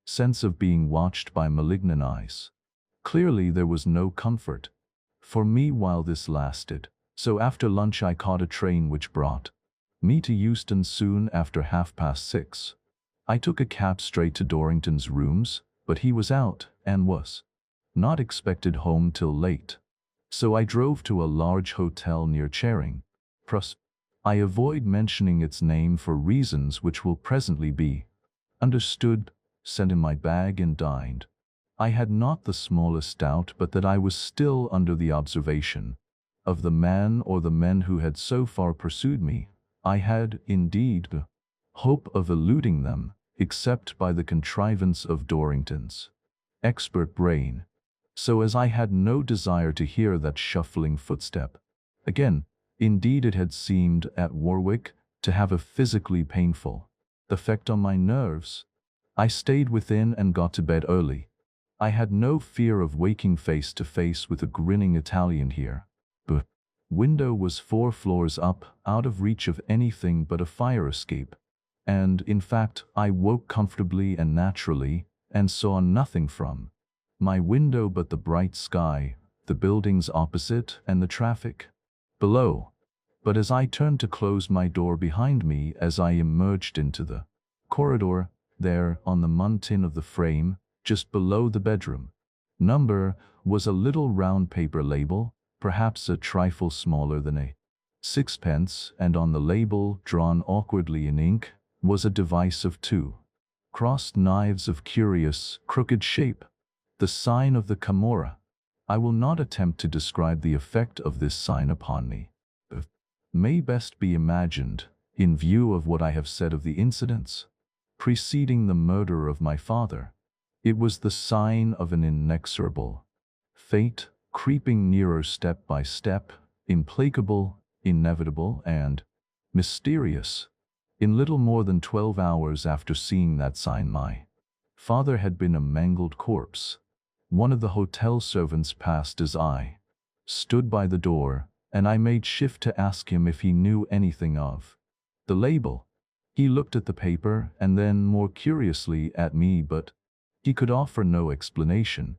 sense of being watched by malignant eyes. Clearly there was no comfort for me while this lasted, so after lunch I caught a train which brought me to Euston soon after 6:30. I took a cab straight to Dorrington's rooms, but he was out, and was not expected home till late. So I drove to a large hotel near Charing Cross. I avoid mentioning its name for reasons which will presently be understood, sent in my bag and dined. I had not the smallest doubt but that I was still under the observation of the man or the men who had so far pursued me. I had, indeed, the hope of eluding them, except by the contrivance of Dorrington's expert brain. So as I had no desire to hear that shuffling footstep again, indeed it had seemed at Warwick to have a physically painful effect on my nerves, I stayed within and got to bed early. I had no fear of waking face to face with a grinning Italian here. The window was 4 floors up, out of reach of anything but a fire escape, and, in fact, I woke comfortably and naturally, and saw nothing from my window but the bright sky, the buildings opposite, and the traffic below. But as I turned to close my door behind me as I emerged into the corridor, there, on the muntin of the frame, just below the bedroom number, was a little round paper label, perhaps a trifle smaller than a sixpence, and on the label, drawn awkwardly in ink, was a device of 2 crossed knives of curious, crooked shape, the sign of the Camorra. I will not attempt to describe the effect of this sign upon me. It may best be imagined, in view of what I have said of the incidents preceding the murder of my father. It was the sign of an inexorable fate, creeping nearer step by step, implacable, inevitable, and mysterious. In little more than 12 hours after seeing that sign, my father had been a mangled corpse. One of the hotel servants passed as I stood by the door, and I made shift to ask him if he knew anything of the label. He looked at the paper and then more curiously at me, but he could offer no explanation.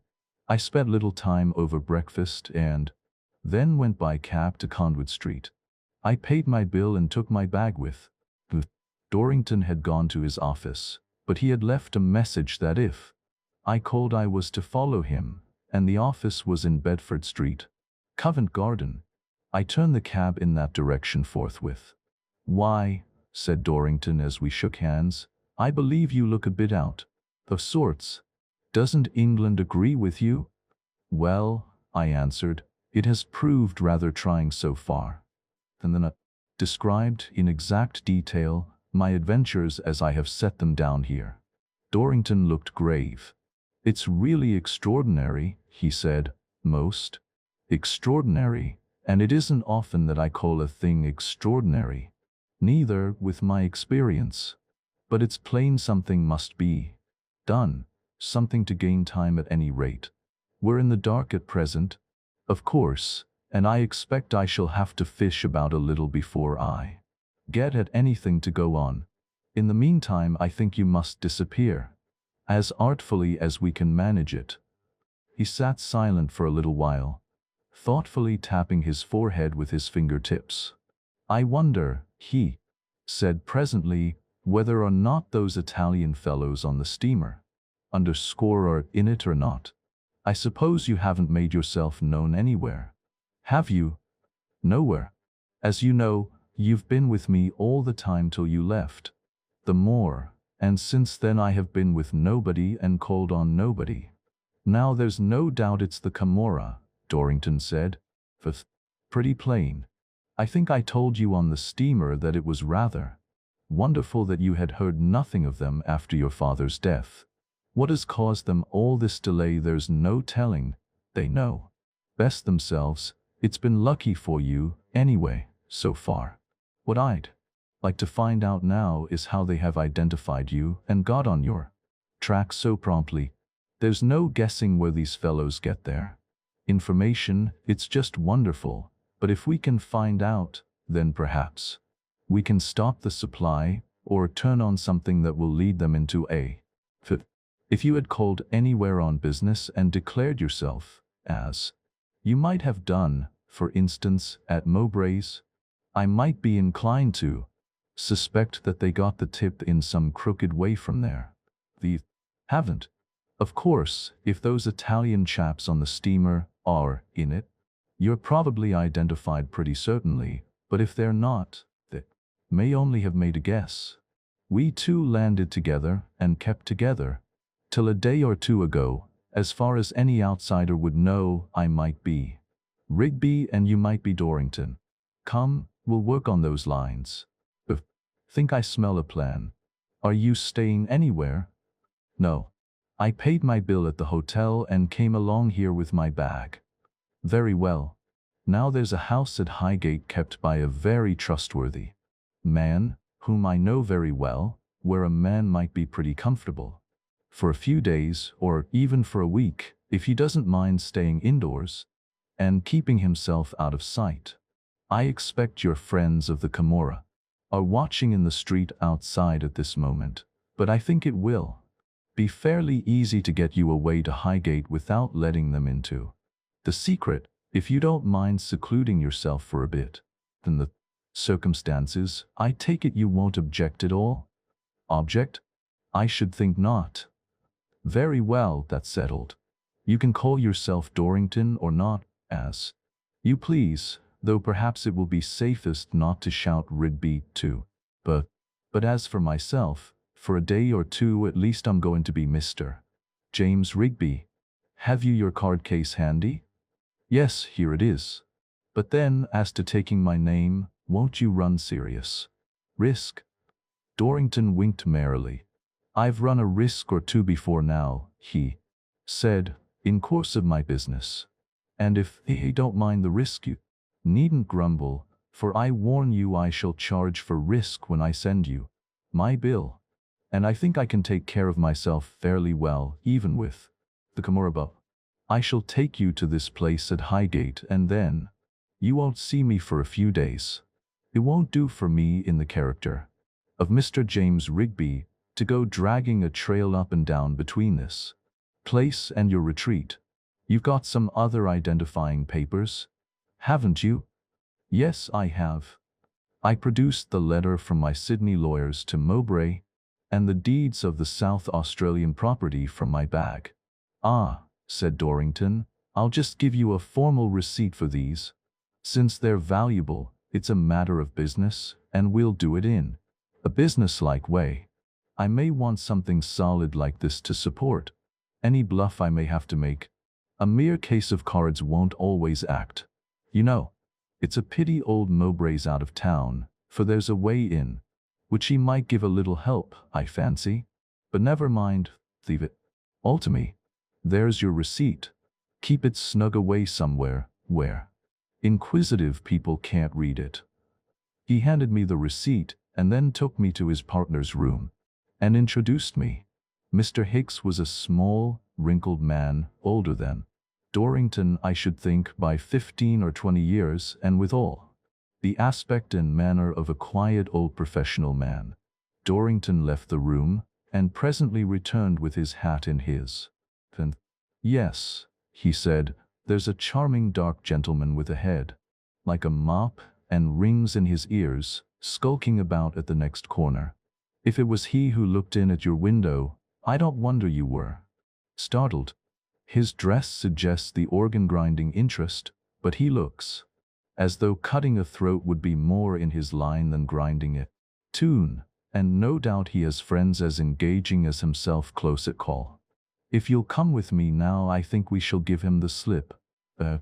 I spent little time over breakfast and then went by cab to Conduit Street. I paid my bill and took my bag with. Dorrington had gone to his office, but he had left a message that if I called I was to follow him, and the office was in Bedford Street, Covent Garden. I turned the cab in that direction forthwith. "Why," said Dorrington as we shook hands, "I believe you look a bit out of sorts. Doesn't England agree with you?" "Well," I answered, "it has proved rather trying so far." And then I described in exact detail my adventures as I have set them down here. Dorrington looked grave. "It's really extraordinary," he said, "most extraordinary, and it isn't often that I call a thing extraordinary. Neither with my experience. But it's plain something must be done, something to gain time at any rate. We're in the dark at present, of course, and I expect I shall have to fish about a little before I get at anything to go on. In the meantime, I think you must disappear, as artfully as we can manage it." He sat silent for a little while, thoughtfully tapping his forehead with his fingertips. "I wonder," he said presently, "whether or not those Italian fellows on the steamer are in it or not. I suppose you haven't made yourself known anywhere, have you?" "Nowhere. As you know, you've been with me all the time till you left the moor, and since then I have been with nobody and called on nobody." "Now there's no doubt it's the Camorra," Dorrington said. "It's pretty plain. I think I told you on the steamer that it was rather wonderful that you had heard nothing of them after your father's death. What has caused them all this delay there's no telling. They know best themselves. It's been lucky for you, anyway, so far. What I'd like to find out now is how they have identified you and got on your track so promptly. There's no guessing where these fellows get their information. It's just wonderful. But if we can find out, then perhaps we can stop the supply or turn on something that will lead them into a fit. If you had called anywhere on business and declared yourself, as you might have done, for instance, at Mowbray's, I might be inclined to suspect that they got the tip in some crooked way from there. They haven't. Of course, if those Italian chaps on the steamer are in it, you're probably identified pretty certainly, but if they're not, they may only have made a guess. We two landed together and kept together till a day or two ago. As far as any outsider would know, I might be Rigby and you might be Dorrington. Come, we'll work on those lines. Think I smell a plan. Are you staying anywhere?" "No. I paid my bill at the hotel and came along here with my bag." "Very well. Now there's a house at Highgate kept by a very trustworthy man, whom I know very well, where a man might be pretty comfortable for a few days, or even for a week, if he doesn't mind staying indoors and keeping himself out of sight. I expect your friends of the Camorra are watching in the street outside at this moment, but I think it will be fairly easy to get you away to Highgate without letting them into the secret, if you don't mind secluding yourself for a bit. In the circumstances, I take it you won't object at all?" "Object? I should think not." "Very well, that's settled. You can call yourself Dorrington or not, as you please, though perhaps it will be safest not to shout Rigby too. But as for myself, for a day or two at least I'm going to be Mr. James Rigby. Have you your card case handy?" "Yes, here it is. But then, as to taking my name, won't you run serious risk?" Dorrington winked merrily. "I've run a risk or two before now," he said, "in course of my business. And if they don't mind the risk, you needn't grumble, for I warn you I shall charge for risk when I send you my bill. And I think I can take care of myself fairly well, even with the Camorra. I shall take you to this place at Highgate, and then you won't see me for a few days. It won't do for me in the character of Mr. James Rigby, to go dragging a trail up and down between this place and your retreat. You've got some other identifying papers, haven't you? Yes, I have. I produced the letter from my Sydney lawyers to Mowbray, and the deeds of the South Australian property from my bag. Ah, said Dorrington, I'll just give you a formal receipt for these. Since they're valuable, it's a matter of business, and we'll do it in a business-like way. I may want something solid like this to support any bluff I may have to make. A mere case of cards won't always act. You know, it's a pity old Mowbray's out of town, for there's a way in which he might give a little help, I fancy. But never mind, leave it all to me. There's your receipt. Keep it snug away somewhere, where inquisitive people can't read it. He handed me the receipt and then took me to his partner's room and introduced me. Mr. Hicks was a small, wrinkled man, older than Dorrington, I should think, by 15 or 20 years, and withal the aspect and manner of a quiet old professional man. Dorrington left the room and presently returned with his hat in his hand. Yes, he said, there's a charming dark gentleman with a head like a mop and rings in his ears, skulking about at the next corner. If it was he who looked in at your window, I don't wonder you were startled. His dress suggests the organ-grinding interest, but he looks as though cutting a throat would be more in his line than grinding a tune, and no doubt he has friends as engaging as himself close at call. If you'll come with me now, I think we shall give him the slip. A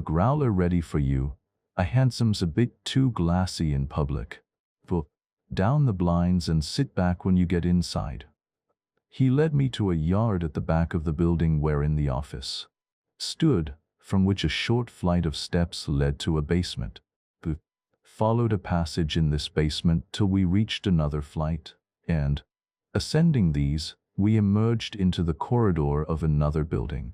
growler ready for you. A handsome's a bit too glassy in public. Pull down the blinds and sit back when you get inside. He led me to a yard at the back of the building wherein the office stood, from which a short flight of steps led to a basement. We followed a passage in this basement till we reached another flight, and, ascending these, we emerged into the corridor of another building.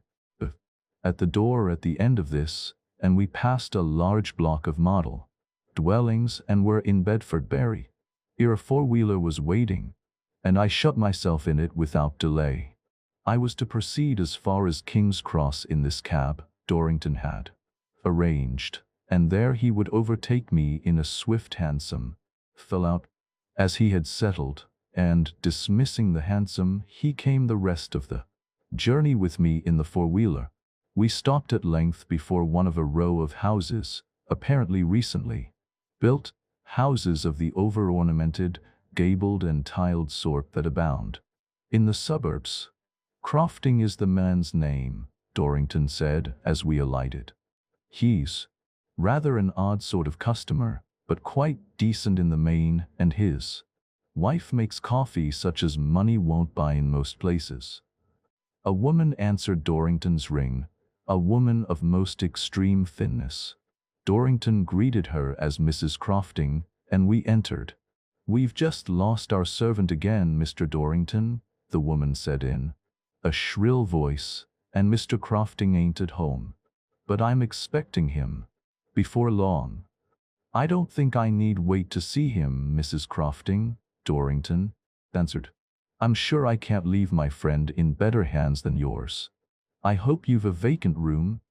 At the door at the end of this, and we passed a large block of model dwellings and were in Bedford-bury. Here a four-wheeler was waiting, and I shut myself in it without delay. I was to proceed as far as King's Cross in this cab Dorrington had arranged, and there he would overtake me in a swift hansom. Fell out as he had settled, and, dismissing the hansom, he came the rest of the journey with me in the four-wheeler. We stopped at length before one of a row of houses, apparently recently built, houses of the over-ornamented, gabled and tiled sort that abound in the suburbs. Crofting is the man's name, Dorrington said as we alighted. He's rather an odd sort of customer, but quite decent in the main, and his wife makes coffee such as money won't buy in most places. A woman answered Dorrington's ring, a woman of most extreme thinness. Dorrington greeted her as Mrs. Crofting, and we entered. We've just lost our servant again, Mr. Dorrington, the woman said in a shrill voice, and Mr. Crofting ain't at home. But I'm expecting him before long. I don't think I need wait to see him, Mrs. Crofting, Dorrington answered. I'm sure I can't leave my friend in better hands than yours. I hope you've a vacant room.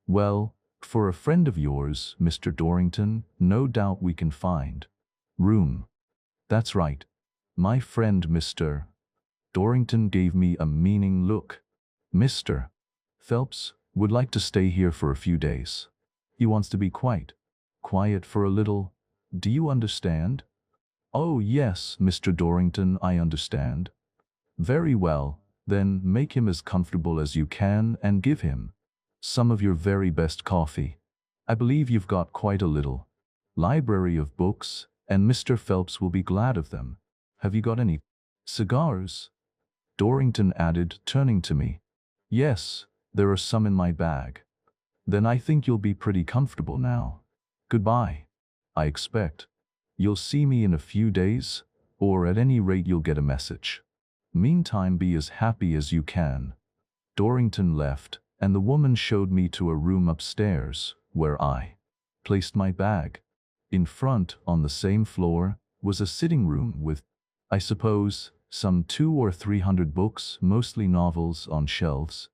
Well, for a friend of yours, Mr. Dorrington, no doubt we can find room. That's right. My friend Mr. Dorrington gave me a meaning look. Mr. Phelps would like to stay here for a few days. He wants to be quiet for a little. Do you understand? Oh yes, Mr. Dorrington, I understand. Very well, then make him as comfortable as you can and give him some of your very best coffee. I believe you've got quite a little library of books, and Mr. Phelps will be glad of them. Have you got any cigars? Dorrington added, turning to me. Yes, there are some in my bag. Then I think you'll be pretty comfortable now. Goodbye. I expect you'll see me in a few days, or at any rate you'll get a message. Meantime, be as happy as you can. Dorrington left, and the woman showed me to a room upstairs, where I placed my bag. In front, on the same floor, was a sitting room with, I suppose, some 200 or 300 books, mostly novels, on shelves.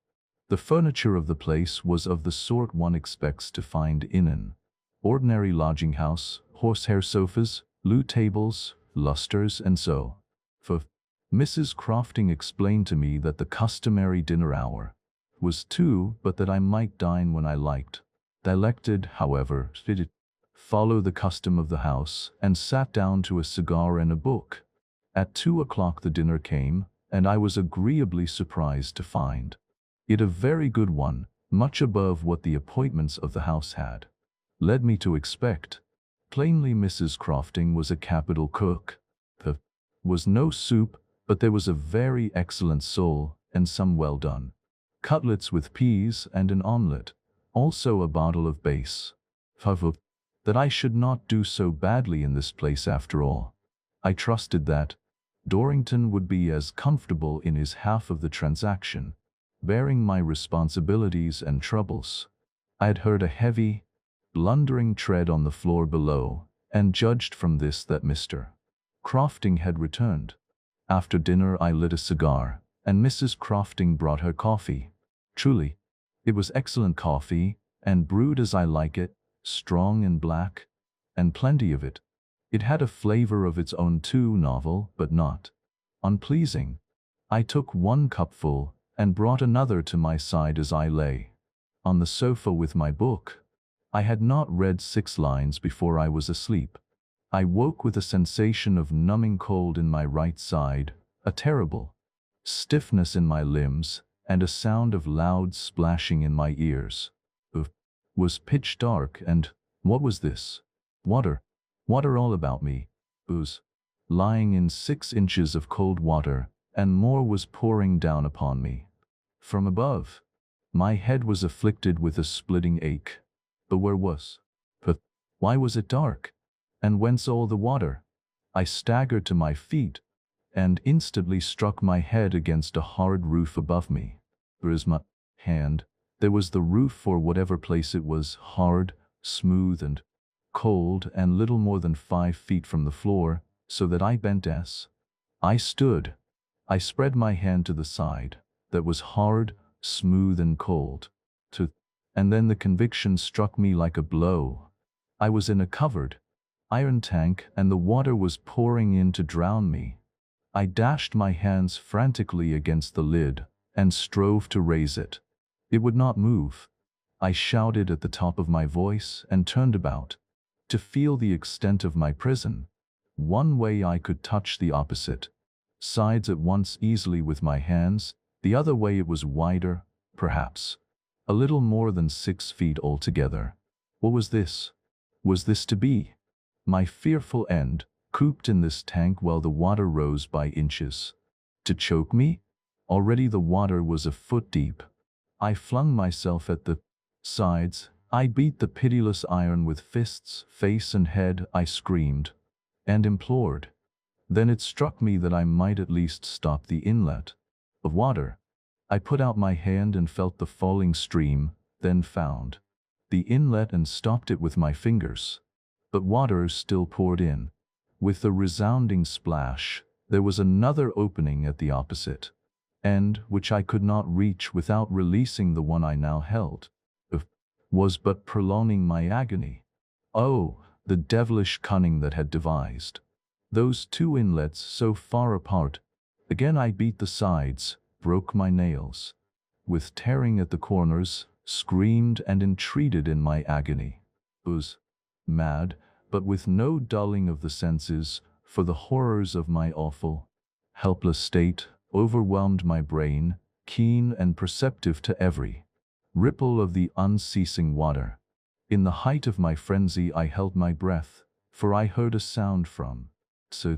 The furniture of the place was of the sort one expects to find in an ordinary lodging house: horsehair sofas, loo tables, lustres, and so forth. Mrs. Crofting explained to me that the customary dinner hour was 2, but that I might dine when I liked. I elected, however, to follow the custom of the house, and sat down to a cigar and a book. At 2 o'clock the dinner came, and I was agreeably surprised to find it a very good one, much above what the appointments of the house had led me to expect. Plainly, Mrs. Crofting was a capital cook. There was no soup, but there was a very excellent sole, and some well done cutlets with peas, and an omelette, also a bottle of base. That I should not do so badly in this place after all. I trusted that Dorrington would be as comfortable in his half of the transaction, bearing my responsibilities and troubles. I had heard a heavy, blundering tread on the floor below, and judged from this that Mr. Crofting had returned. After dinner I lit a cigar, and Mrs. Crofting brought her coffee. Truly, it was excellent coffee, and brewed as I like it, strong and black, and plenty of it. It had a flavor of its own too, novel, but not unpleasing. I took 1 cupful, and brought another to my side as I lay on the sofa with my book. I had not read 6 lines before I was asleep. I woke with a sensation of numbing cold in my right side, a terrible stiffness in my limbs, and a sound of loud splashing in my ears. It was pitch dark, and what was this? Water all about me. I was lying in 6 inches of cold water, and more was pouring down upon me from above. My head was afflicted with a splitting ache. But where was? But why was it dark? And whence all the water? I staggered to my feet, and instantly struck my head against a hard roof above me. Whereas my hand, there was the roof, or whatever place it was, hard, smooth, and cold, and little more than 5 feet from the floor, so that I bent as I stood. I spread my hand to the side, that was hard, smooth, and cold, and then the conviction struck me like a blow. I was in a covered iron tank, and the water was pouring in to drown me. I dashed my hands frantically against the lid, and strove to raise it. It would not move. I shouted at the top of my voice, and turned about to feel the extent of my prison. One way I could touch the opposite sides at once easily with my hands, the other way it was wider, perhaps a little more than 6 feet altogether. What was this? Was this to be my fearful end, cooped in this tank while the water rose by inches to choke me? Already the water was a foot deep. I flung myself at the sides. I beat the pitiless iron with fists, face and head. I screamed and implored. Then it struck me that I might at least stop the inlet of water. I put out my hand and felt the falling stream, then found the inlet and stopped it with my fingers. But water still poured in. With a resounding splash, there was another opening at the opposite end, which I could not reach without releasing the one I now held. It was but prolonging my agony. Oh, the devilish cunning that had devised those 2 inlets so far apart. Again I beat the sides, broke my nails, with tearing at the corners, screamed and entreated in my agony. Was mad, but with no dulling of the senses, for the horrors of my awful, helpless state overwhelmed my brain, keen and perceptive to every ripple of the unceasing water. In the height of my frenzy I held my breath, for I heard a sound from. So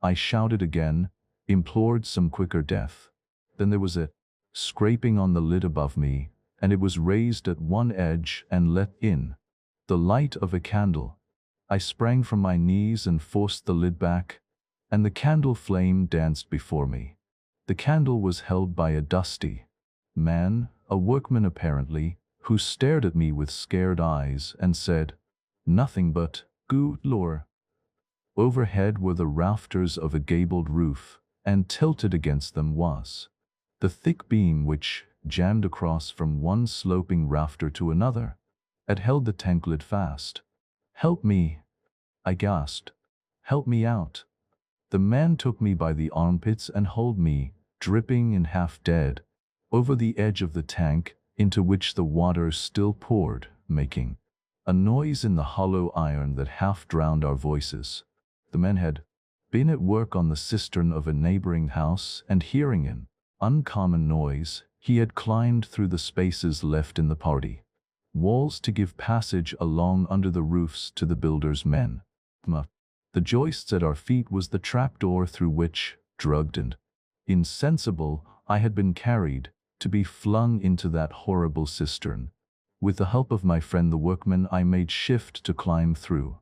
I shouted again, implored some quicker death. Then there was a scraping on the lid above me, and it was raised at one edge and let in the light of a candle. I sprang from my knees and forced the lid back, and the candle flame danced before me. The candle was held by a dusty man, a workman apparently, who stared at me with scared eyes and said, "Nothing but, good Lord." Overhead were the rafters of a gabled roof, and tilted against them was the thick beam which, jammed across from one sloping rafter to another, had held the tank lid fast. "Help me," I gasped. "Help me out." The man took me by the armpits and hauled me, dripping and half dead, over the edge of the tank, into which the water still poured, making a noise in the hollow iron that half drowned our voices. The men had been at work on the cistern of a neighboring house, and hearing an uncommon noise, he had climbed through the spaces left in the party walls to give passage along under the roofs to the builder's men. The joists at our feet was the trapdoor through which, drugged and insensible, I had been carried, to be flung into that horrible cistern. With the help of my friend the workman, I made shift to climb through.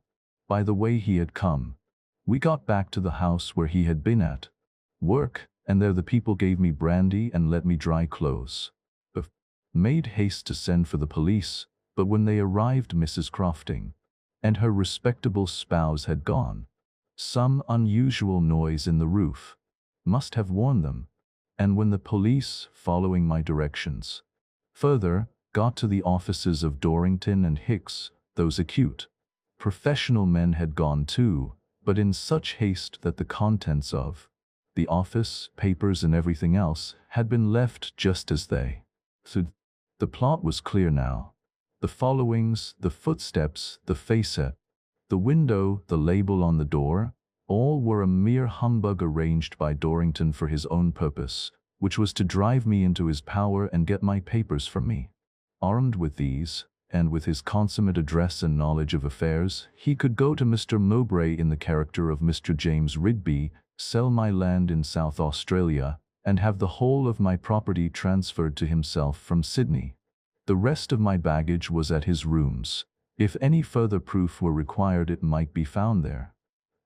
By the way he had come, we got back to the house where he had been at work, and there the people gave me brandy and let me dry clothes. I made haste to send for the police, but when they arrived, Mrs. Crofting and her respectable spouse had gone. Some unusual noise in the roof must have warned them, and when the police, following my directions, further got to the offices of Dorrington and Hicks, those acute, professional men had gone too, but in such haste that the contents of the office, papers and everything else had been left just as they stood. The plot was clear now. The followings, the footsteps, the facet, the window, the label on the door, all were a mere humbug arranged by Dorrington for his own purpose, which was to drive me into his power and get my papers from me. Armed with these, and with his consummate address and knowledge of affairs, he could go to Mr. Mowbray in the character of Mr. James Rigby, sell my land in South Australia, and have the whole of my property transferred to himself from Sydney. The rest of my baggage was at his rooms. If any further proof were required, it might be found there.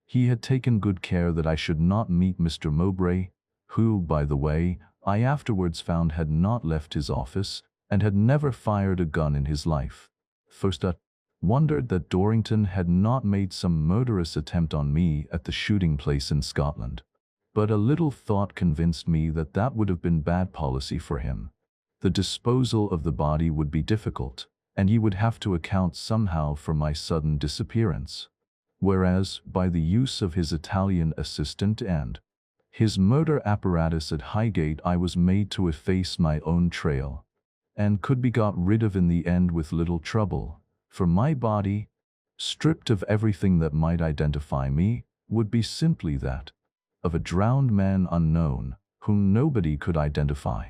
He had taken good care that I should not meet Mr. Mowbray, who, by the way, I afterwards found had not left his office, and had never fired a gun in his life. First I wondered that Dorrington had not made some murderous attempt on me at the shooting place in Scotland. But a little thought convinced me that that would have been bad policy for him. The disposal of the body would be difficult, and he would have to account somehow for my sudden disappearance. Whereas, by the use of his Italian assistant and his murder apparatus at Highgate, I was made to efface my own trail, and could be got rid of in the end with little trouble, for my body, stripped of everything that might identify me, would be simply that of a drowned man unknown, whom nobody could identify.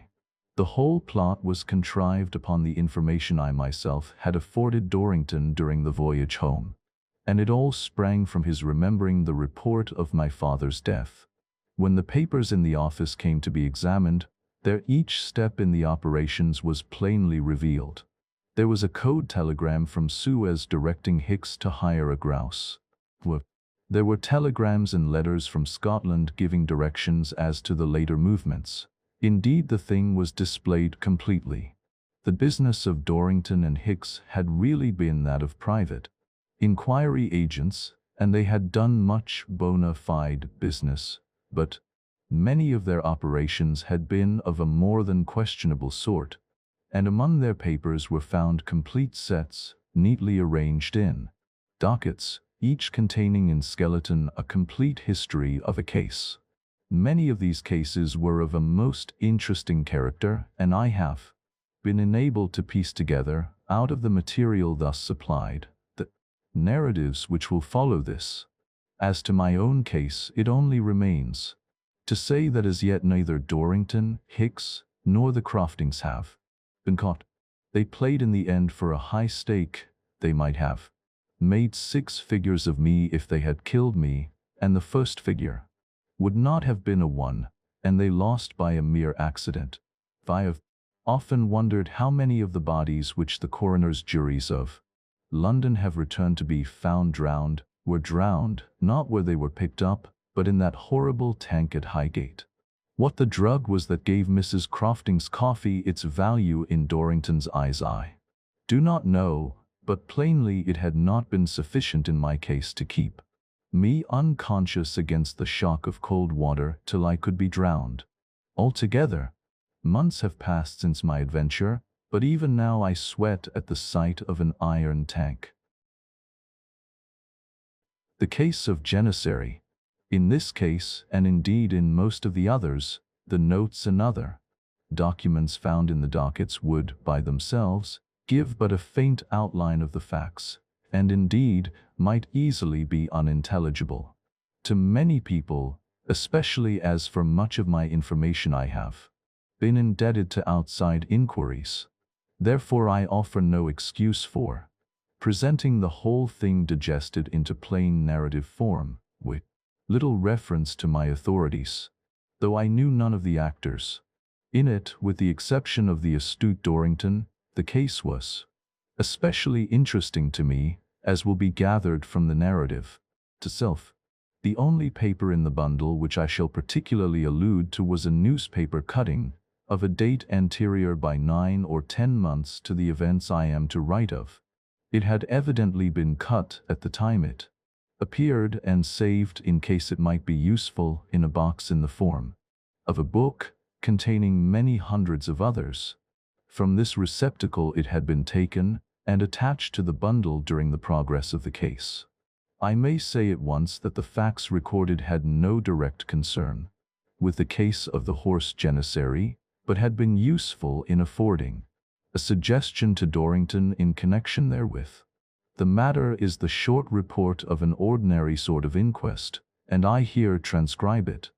The whole plot was contrived upon the information I myself had afforded Dorrington during the voyage home, and it all sprang from his remembering the report of my father's death. When the papers in the office came to be examined, their each step in the operations was plainly revealed. There was a code telegram from Suez directing Hicks to hire a grouse. There were telegrams and letters from Scotland giving directions as to the later movements. Indeed, the thing was displayed completely. The business of Dorrington and Hicks had really been that of private inquiry agents, and they had done much bona fide business, but many of their operations had been of a more than questionable sort, and among their papers were found complete sets, neatly arranged in dockets, each containing in skeleton a complete history of a case. Many of these cases were of a most interesting character, and I have been enabled to piece together, out of the material thus supplied, the narratives which will follow this. As to my own case, it only remains to say that as yet neither Dorrington, Hicks, nor the Croftings have been caught. They played in the end for a high stake. They might have made 6 figures of me if they had killed me, and the first figure would not have been a 1, and they lost by a mere accident. I have often wondered how many of the bodies which the coroner's juries of London have returned to be found drowned, were drowned, not where they were picked up, but in that horrible tank at Highgate. What the drug was that gave Mrs. Crofting's coffee its value in Dorrington's eyes, I do not know, but plainly it had not been sufficient in my case to keep me unconscious against the shock of cold water till I could be drowned. Altogether, months have passed since my adventure, but even now I sweat at the sight of an iron tank. The Case of Janissary. In this case, and indeed in most of the others, the notes and other documents found in the dockets would, by themselves, give but a faint outline of the facts, and indeed might easily be unintelligible to many people, especially as for much of my information I have been indebted to outside inquiries. Therefore I offer no excuse for presenting the whole thing digested into plain narrative form, with little reference to my authorities, though I knew none of the actors in it. With the exception of the astute Dorrington, the case was especially interesting to me, as will be gathered from the narrative itself. The only paper in the bundle which I shall particularly allude to was a newspaper cutting of a date anterior by 9 or 10 months to the events I am to write of. It had evidently been cut at the time it appeared and saved in case it might be useful in a box in the form of a book containing many hundreds of others. From this receptacle it had been taken and attached to the bundle during the progress of the case. I may say at once that the facts recorded had no direct concern with the case of the Horace Janissary, but had been useful in affording a suggestion to Dorrington in connection therewith. The matter is the short report of an ordinary sort of inquest, and I here transcribe it.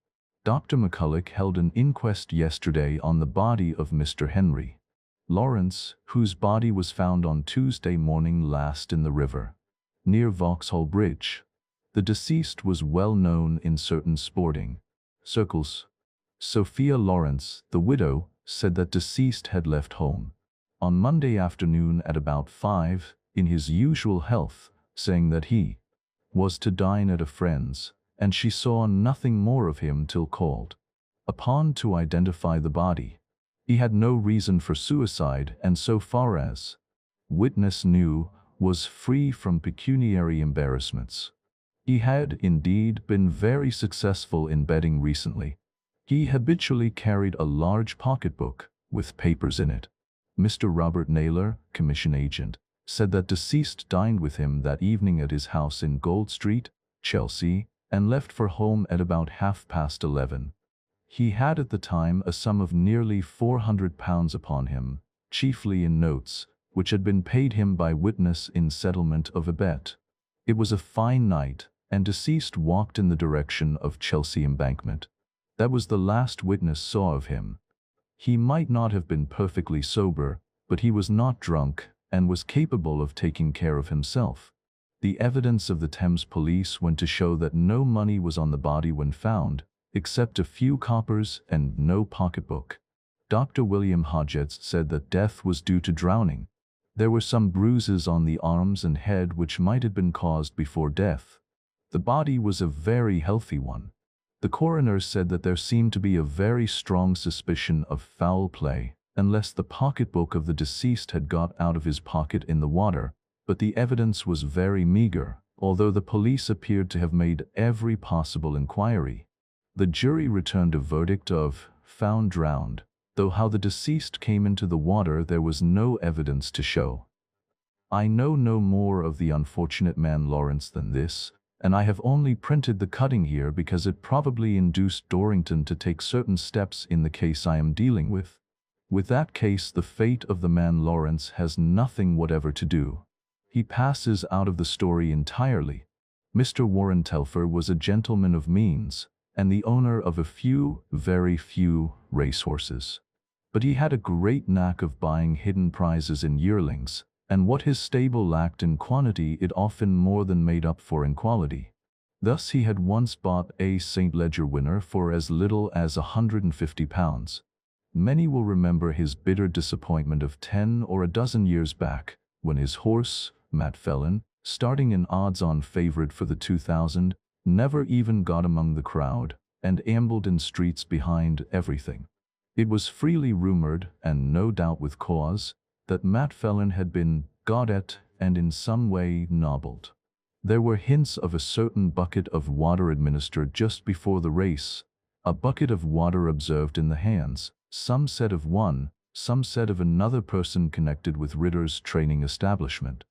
Dr. McCulloch held an inquest yesterday on the body of Mr. Henry Lawrence, whose body was found on Tuesday morning last in the river, near Vauxhall Bridge. The deceased was well known in certain sporting circles. Sophia Lawrence, the widow, said that deceased had left home on Monday afternoon at about 5, in his usual health, saying that he was to dine at a friend's, and she saw nothing more of him till called upon to identify the body. He had no reason for suicide, and so far as witness knew, was free from pecuniary embarrassments. He had, indeed, been very successful in betting recently. He habitually carried a large pocketbook with papers in it. Mr. Robert Naylor, commission agent, said that deceased dined with him that evening at his house in Gold Street, Chelsea, and left for home at about 11:30. He had at the time a sum of nearly £400 upon him, chiefly in notes, which had been paid him by witness in settlement of a bet. It was a fine night, and deceased walked in the direction of Chelsea Embankment. That was the last witness saw of him. He might not have been perfectly sober, but he was not drunk and was capable of taking care of himself. The evidence of the Thames police went to show that no money was on the body when found, except a few coppers and no pocketbook. Dr. William Hodgetts said that death was due to drowning. There were some bruises on the arms and head which might have been caused before death. The body was a very healthy one. The coroner said that there seemed to be a very strong suspicion of foul play, unless the pocketbook of the deceased had got out of his pocket in the water, but the evidence was very meager, although the police appeared to have made every possible inquiry. The jury returned a verdict of found drowned, though how the deceased came into the water there was no evidence to show. I know no more of the unfortunate man Lawrence than this, and I have only printed the cutting here because it probably induced Dorrington to take certain steps in the case I am dealing with. With that case, the fate of the man Lawrence has nothing whatever to do. He passes out of the story entirely. Mr. Warren Telfer was a gentleman of means, and the owner of a few, very few, racehorses. But he had a great knack of buying hidden prizes in yearlings, and what his stable lacked in quantity it often more than made up for in quality. Thus he had once bought a St. Leger winner for as little as £150. Many will remember his bitter disappointment of 10 or a dozen years back, when his horse, Matt Fellon, starting an odds-on favorite for the 2000, never even got among the crowd, and ambled in streets behind everything. It was freely rumored, and no doubt with cause, that Matt Fellon had been got at and in some way nobbled. There were hints of a certain bucket of water administered just before the race, a bucket of water observed in the hands, some said of one, some said of another person connected with Ritter's training establishment.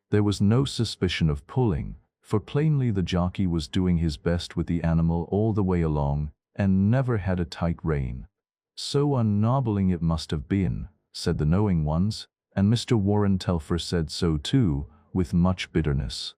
There was no suspicion of pulling, for plainly the jockey was doing his best with the animal all the way along, and never had a tight rein. So unnobbling it must have been, said the knowing ones, and Mr. Warren Telfer said so too, with much bitterness.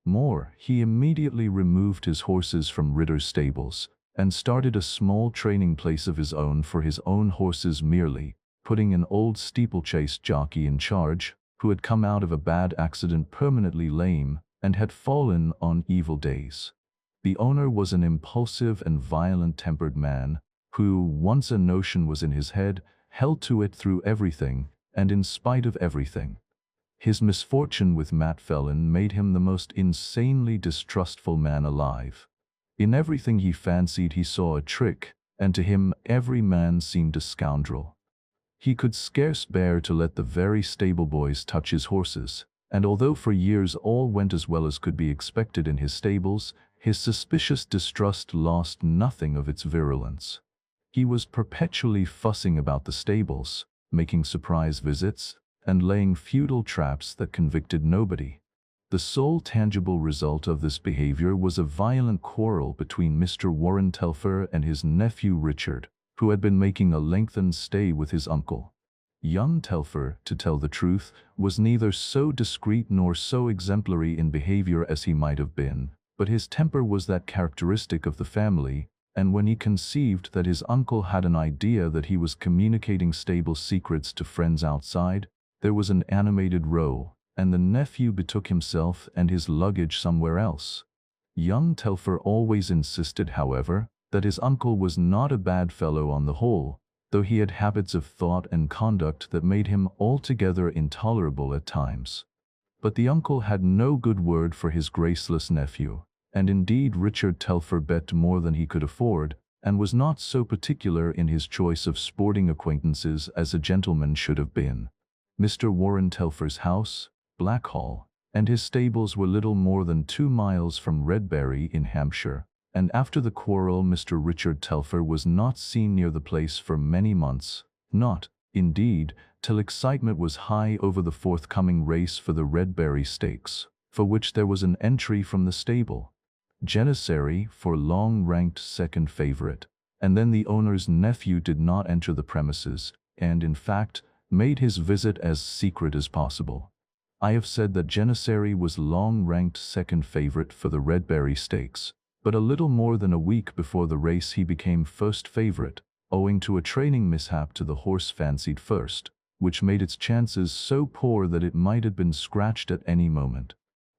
More, he immediately removed his horses from Ritter's stables, and started a small training place of his own for his own horses merely, putting an old steeplechase jockey in charge, who had come out of a bad accident permanently lame, and had fallen on evil days. The owner was an impulsive and violent-tempered man, who, once a notion was in his head, held to it through everything, and in spite of everything. His misfortune with Matt Phelan made him the most insanely distrustful man alive. In everything he fancied he saw a trick, and to him every man seemed a scoundrel. He could scarce bear to let the very stable boys touch his horses, and although for years all went as well as could be expected in his stables, his suspicious distrust lost nothing of its virulence. He was perpetually fussing about the stables, making surprise visits, and laying futile traps that convicted nobody. The sole tangible result of this behavior was a violent quarrel between Mr. Warren Telfer and his nephew Richard, who had been making a lengthened stay with his uncle. Young Telfer, to tell the truth, was neither so discreet nor so exemplary in behavior as he might have been, but his temper was that characteristic of the family, and when he conceived that his uncle had an idea that he was communicating stable secrets to friends outside, there was an animated row, and the nephew betook himself and his luggage somewhere else. Young Telfer always insisted, however, that his uncle was not a bad fellow on the whole, though he had habits of thought and conduct that made him altogether intolerable at times. But the uncle had no good word for his graceless nephew, and indeed Richard Telfer bet more than he could afford, and was not so particular in his choice of sporting acquaintances as a gentleman should have been. Mr. Warren Telfer's house, Blackhall, and his stables were little more than 2 miles from Redbury in Hampshire, and after the quarrel Mr. Richard Telfer was not seen near the place for many months, not, indeed, till excitement was high over the forthcoming race for the Redbury Stakes, for which there was an entry from the stable. Janissary for long ranked second favorite, and then the owner's nephew did not enter the premises, and in fact, made his visit as secret as possible. I have said that Janissary was long-ranked second favorite for the Redbury Stakes, but a little more than a week before the race he became first favorite, owing to a training mishap to the horse fancied first, which made its chances so poor that it might have been scratched at any moment.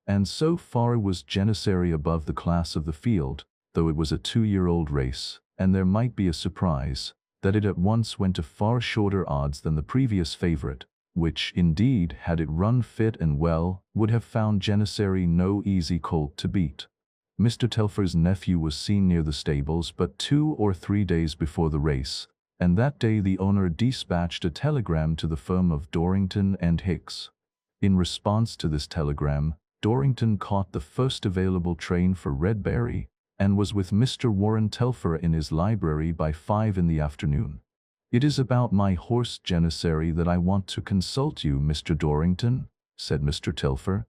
And so far was Janissary above the class of the field, though it was a 2-year-old race, and there might be a surprise, that it at once went to far shorter odds than the previous favorite, which, indeed, had it run fit and well, would have found Janissary no easy colt to beat. Mr. Telfer's nephew was seen near the stables but 2 or 3 days before the race, and that day the owner dispatched a telegram to the firm of Dorrington and Hicks. In response to this telegram, Dorrington caught the first available train for Redbury, and was with Mr. Warren Telfer in his library by 5 in the afternoon. "It is about my horse Janissary that I want to consult you, Mr. Dorrington," said Mr. Telfer.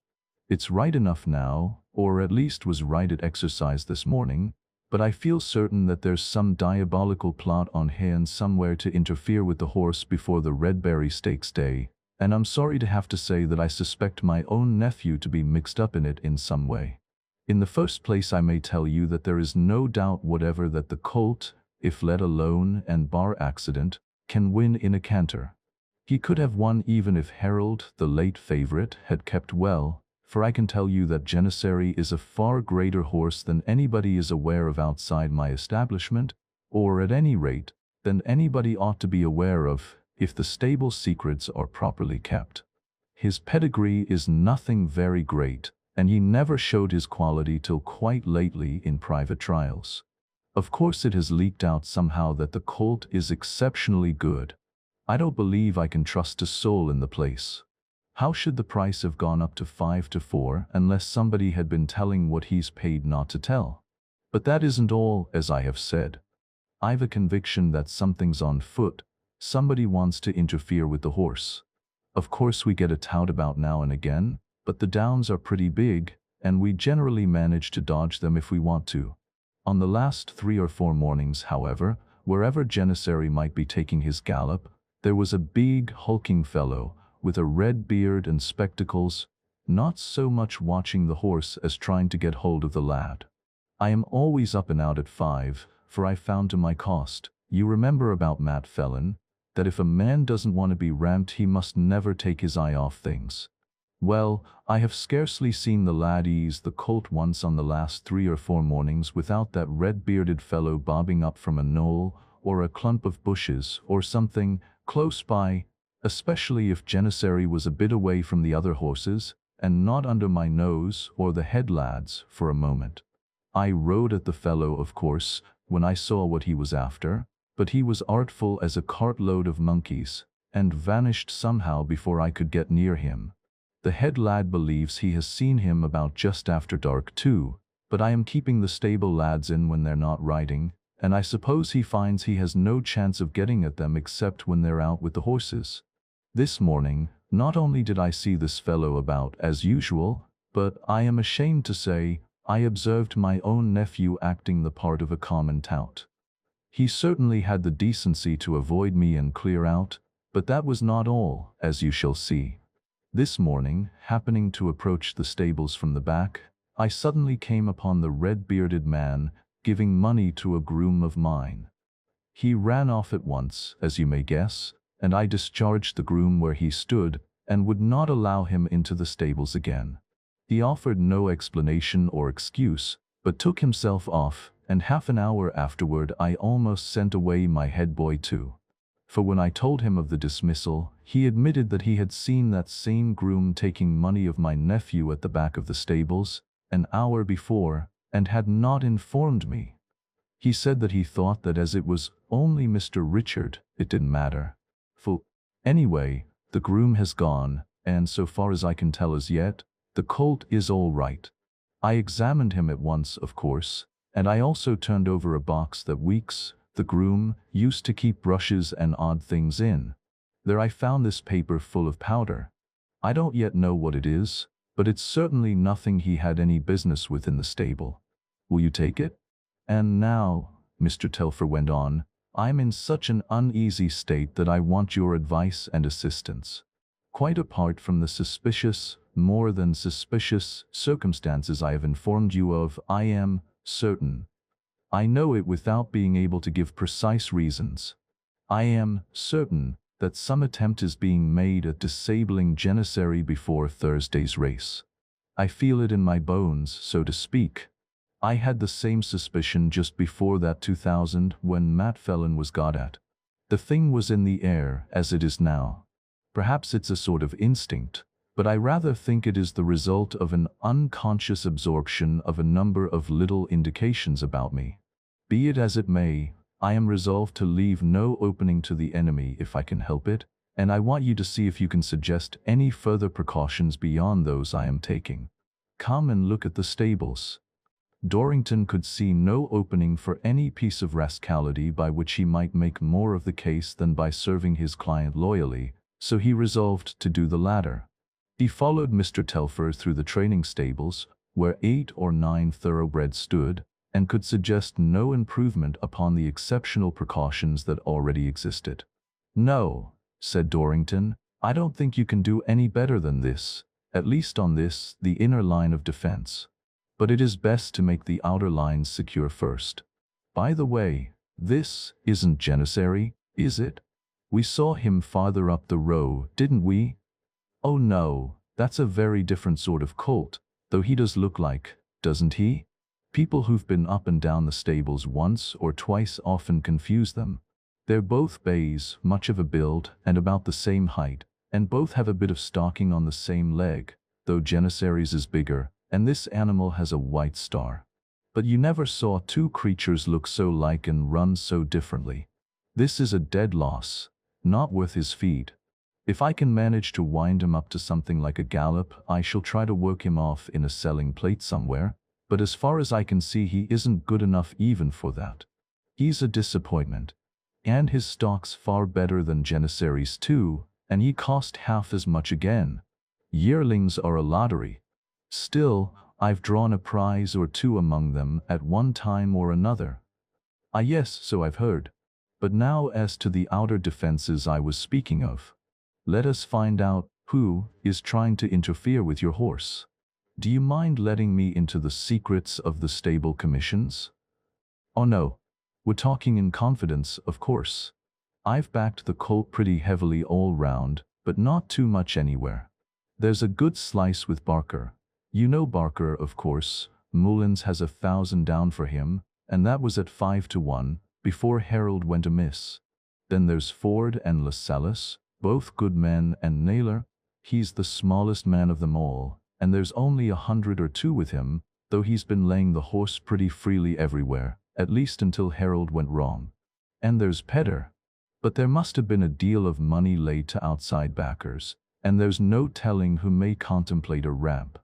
"It's right enough now, or at least was right at exercise this morning, but I feel certain that there's some diabolical plot on hand somewhere to interfere with the horse before the Redbury Stakes Day, and I'm sorry to have to say that I suspect my own nephew to be mixed up in it in some way. In the first place, I may tell you that there is no doubt whatever that the colt, if let alone and bar accident, can win in a canter. He could have won even if Harold, the late favorite, had kept well, for I can tell you that Janissary is a far greater horse than anybody is aware of outside my establishment, or at any rate, than anybody ought to be aware of, if the stable secrets are properly kept. His pedigree is nothing very great, and he never showed his quality till quite lately in private trials. Of course it has leaked out somehow that the colt is exceptionally good. I don't believe I can trust a soul in the place. How should the price have gone up to 5 to 4 unless somebody had been telling what he's paid not to tell? But that isn't all, as I have said. I've a conviction that something's on foot. Somebody wants to interfere with the horse. Of course we get a tout about now and again, but the downs are pretty big, and we generally manage to dodge them if we want to. On the last 3 or 4 mornings, however, wherever Janissary might be taking his gallop, there was a big, hulking fellow, with a red beard and spectacles, not so much watching the horse as trying to get hold of the lad. I am always up and out at 5, for I found to my cost, you remember about Matt Phelan, that if a man doesn't want to be ramped he must never take his eye off things. Well, I have scarcely seen the lad ease the colt once on the last 3 or 4 mornings without that red-bearded fellow bobbing up from a knoll or a clump of bushes or something close by, especially if Janissary was a bit away from the other horses and not under my nose or the head lad's for a moment. I rode at the fellow, of course, when I saw what he was after, but he was artful as a cartload of monkeys, and vanished somehow before I could get near him. The head lad believes he has seen him about just after dark too, but I am keeping the stable lads in when they're not riding, and I suppose he finds he has no chance of getting at them except when they're out with the horses. This morning, not only did I see this fellow about as usual, but I am ashamed to say, I observed my own nephew acting the part of a common tout. He certainly had the decency to avoid me and clear out, but that was not all, as you shall see. This morning, happening to approach the stables from the back, I suddenly came upon the red-bearded man giving money to a groom of mine. He ran off at once, as you may guess, and I discharged the groom where he stood and would not allow him into the stables again. He offered no explanation or excuse, but took himself off, and half an hour afterward I almost sent away my head boy too. For when I told him of the dismissal, he admitted that he had seen that same groom taking money of my nephew at the back of the stables an hour before, and had not informed me. He said that he thought that as it was only Mr. Richard, it didn't matter. Anyway, the groom has gone, and so far as I can tell as yet, the colt is all right. I examined him at once, of course, and I also turned over a box that Weeks, the groom, used to keep brushes and odd things in. There I found this paper full of powder. I don't yet know what it is, but it's certainly nothing he had any business with in the stable. Will you take it? And now, Mr. Telfer went on, I'm in such an uneasy state that I want your advice and assistance. Quite apart from the suspicious, more than suspicious, circumstances I have informed you of, I am certain. I know it without being able to give precise reasons. I am certain that some attempt is being made at disabling Janissary before Thursday's race. I feel it in my bones, so to speak. I had the same suspicion just before that 2000 when Matt Phelan was got at. The thing was in the air, as it is now. Perhaps it's a sort of instinct, but I rather think it is the result of an unconscious absorption of a number of little indications about me. Be it as it may, I am resolved to leave no opening to the enemy if I can help it, and I want you to see if you can suggest any further precautions beyond those I am taking. Come and look at the stables. Dorrington could see no opening for any piece of rascality by which he might make more of the case than by serving his client loyally, so he resolved to do the latter. He followed Mr. Telfer through the training stables, where 8 or 9 thoroughbreds stood, and could suggest no improvement upon the exceptional precautions that already existed. No, said Dorrington, I don't think you can do any better than this, at least on this, the inner line of defense. But it is best to make the outer lines secure first. By the way, this isn't Janissary, is it? We saw him farther up the row, didn't we? Oh no, that's a very different sort of colt, though he does look like, doesn't he? People who've been up and down the stables once or twice often confuse them. They're both bays, much of a build, and about the same height, and both have a bit of stocking on the same leg, though Janissary's is bigger, and this animal has a white star. But you never saw 2 creatures look so like and run so differently. This is a dead loss, not worth his feed. If I can manage to wind him up to something like a gallop, I shall try to work him off in a selling plate somewhere, but as far as I can see he isn't good enough even for that. He's a disappointment. And his stock's far better than Janissary's too, and he cost half as much again. Yearlings are a lottery. Still, I've drawn a prize or two among them at one time or another. Ah yes, so I've heard. But now as to the outer defenses I was speaking of. Let us find out who is trying to interfere with your horse. Do you mind letting me into the secrets of the stable commissions? Oh no. We're talking in confidence, of course. I've backed the colt pretty heavily all round, but not too much anywhere. There's a good slice with Barker. You know Barker, of course. Mullins has 1,000 down for him, and that was at 5-1, before Harold went amiss. Then there's Ford and Lascelles, both good men, and Naylor. He's the smallest man of them all, and there's only 100 or 2 with him, though he's been laying the horse pretty freely everywhere, at least until Harold went wrong. And there's Pedder. But there must have been a deal of money laid to outside backers, and there's no telling who may contemplate a ramp.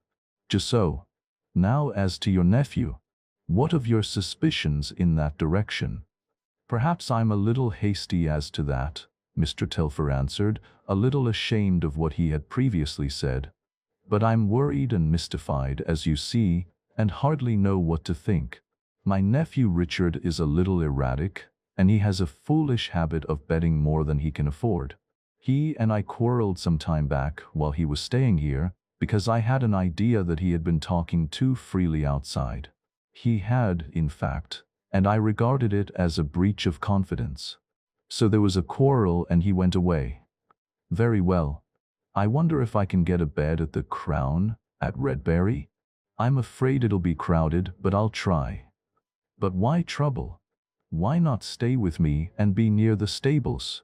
Just so. Now as to your nephew. What of your suspicions in that direction? Perhaps I'm a little hasty as to that, Mr. Telfer answered, a little ashamed of what he had previously said. But I'm worried and mystified, as you see, and hardly know what to think. My nephew Richard is a little erratic, and he has a foolish habit of betting more than he can afford. He and I quarreled some time back while he was staying here, because I had an idea that he had been talking too freely outside. He had, in fact, and I regarded it as a breach of confidence. So there was a quarrel and he went away. Very well. I wonder if I can get a bed at the Crown, at Redbury? I'm afraid it'll be crowded, but I'll try. But why trouble? Why not stay with me and be near the stables?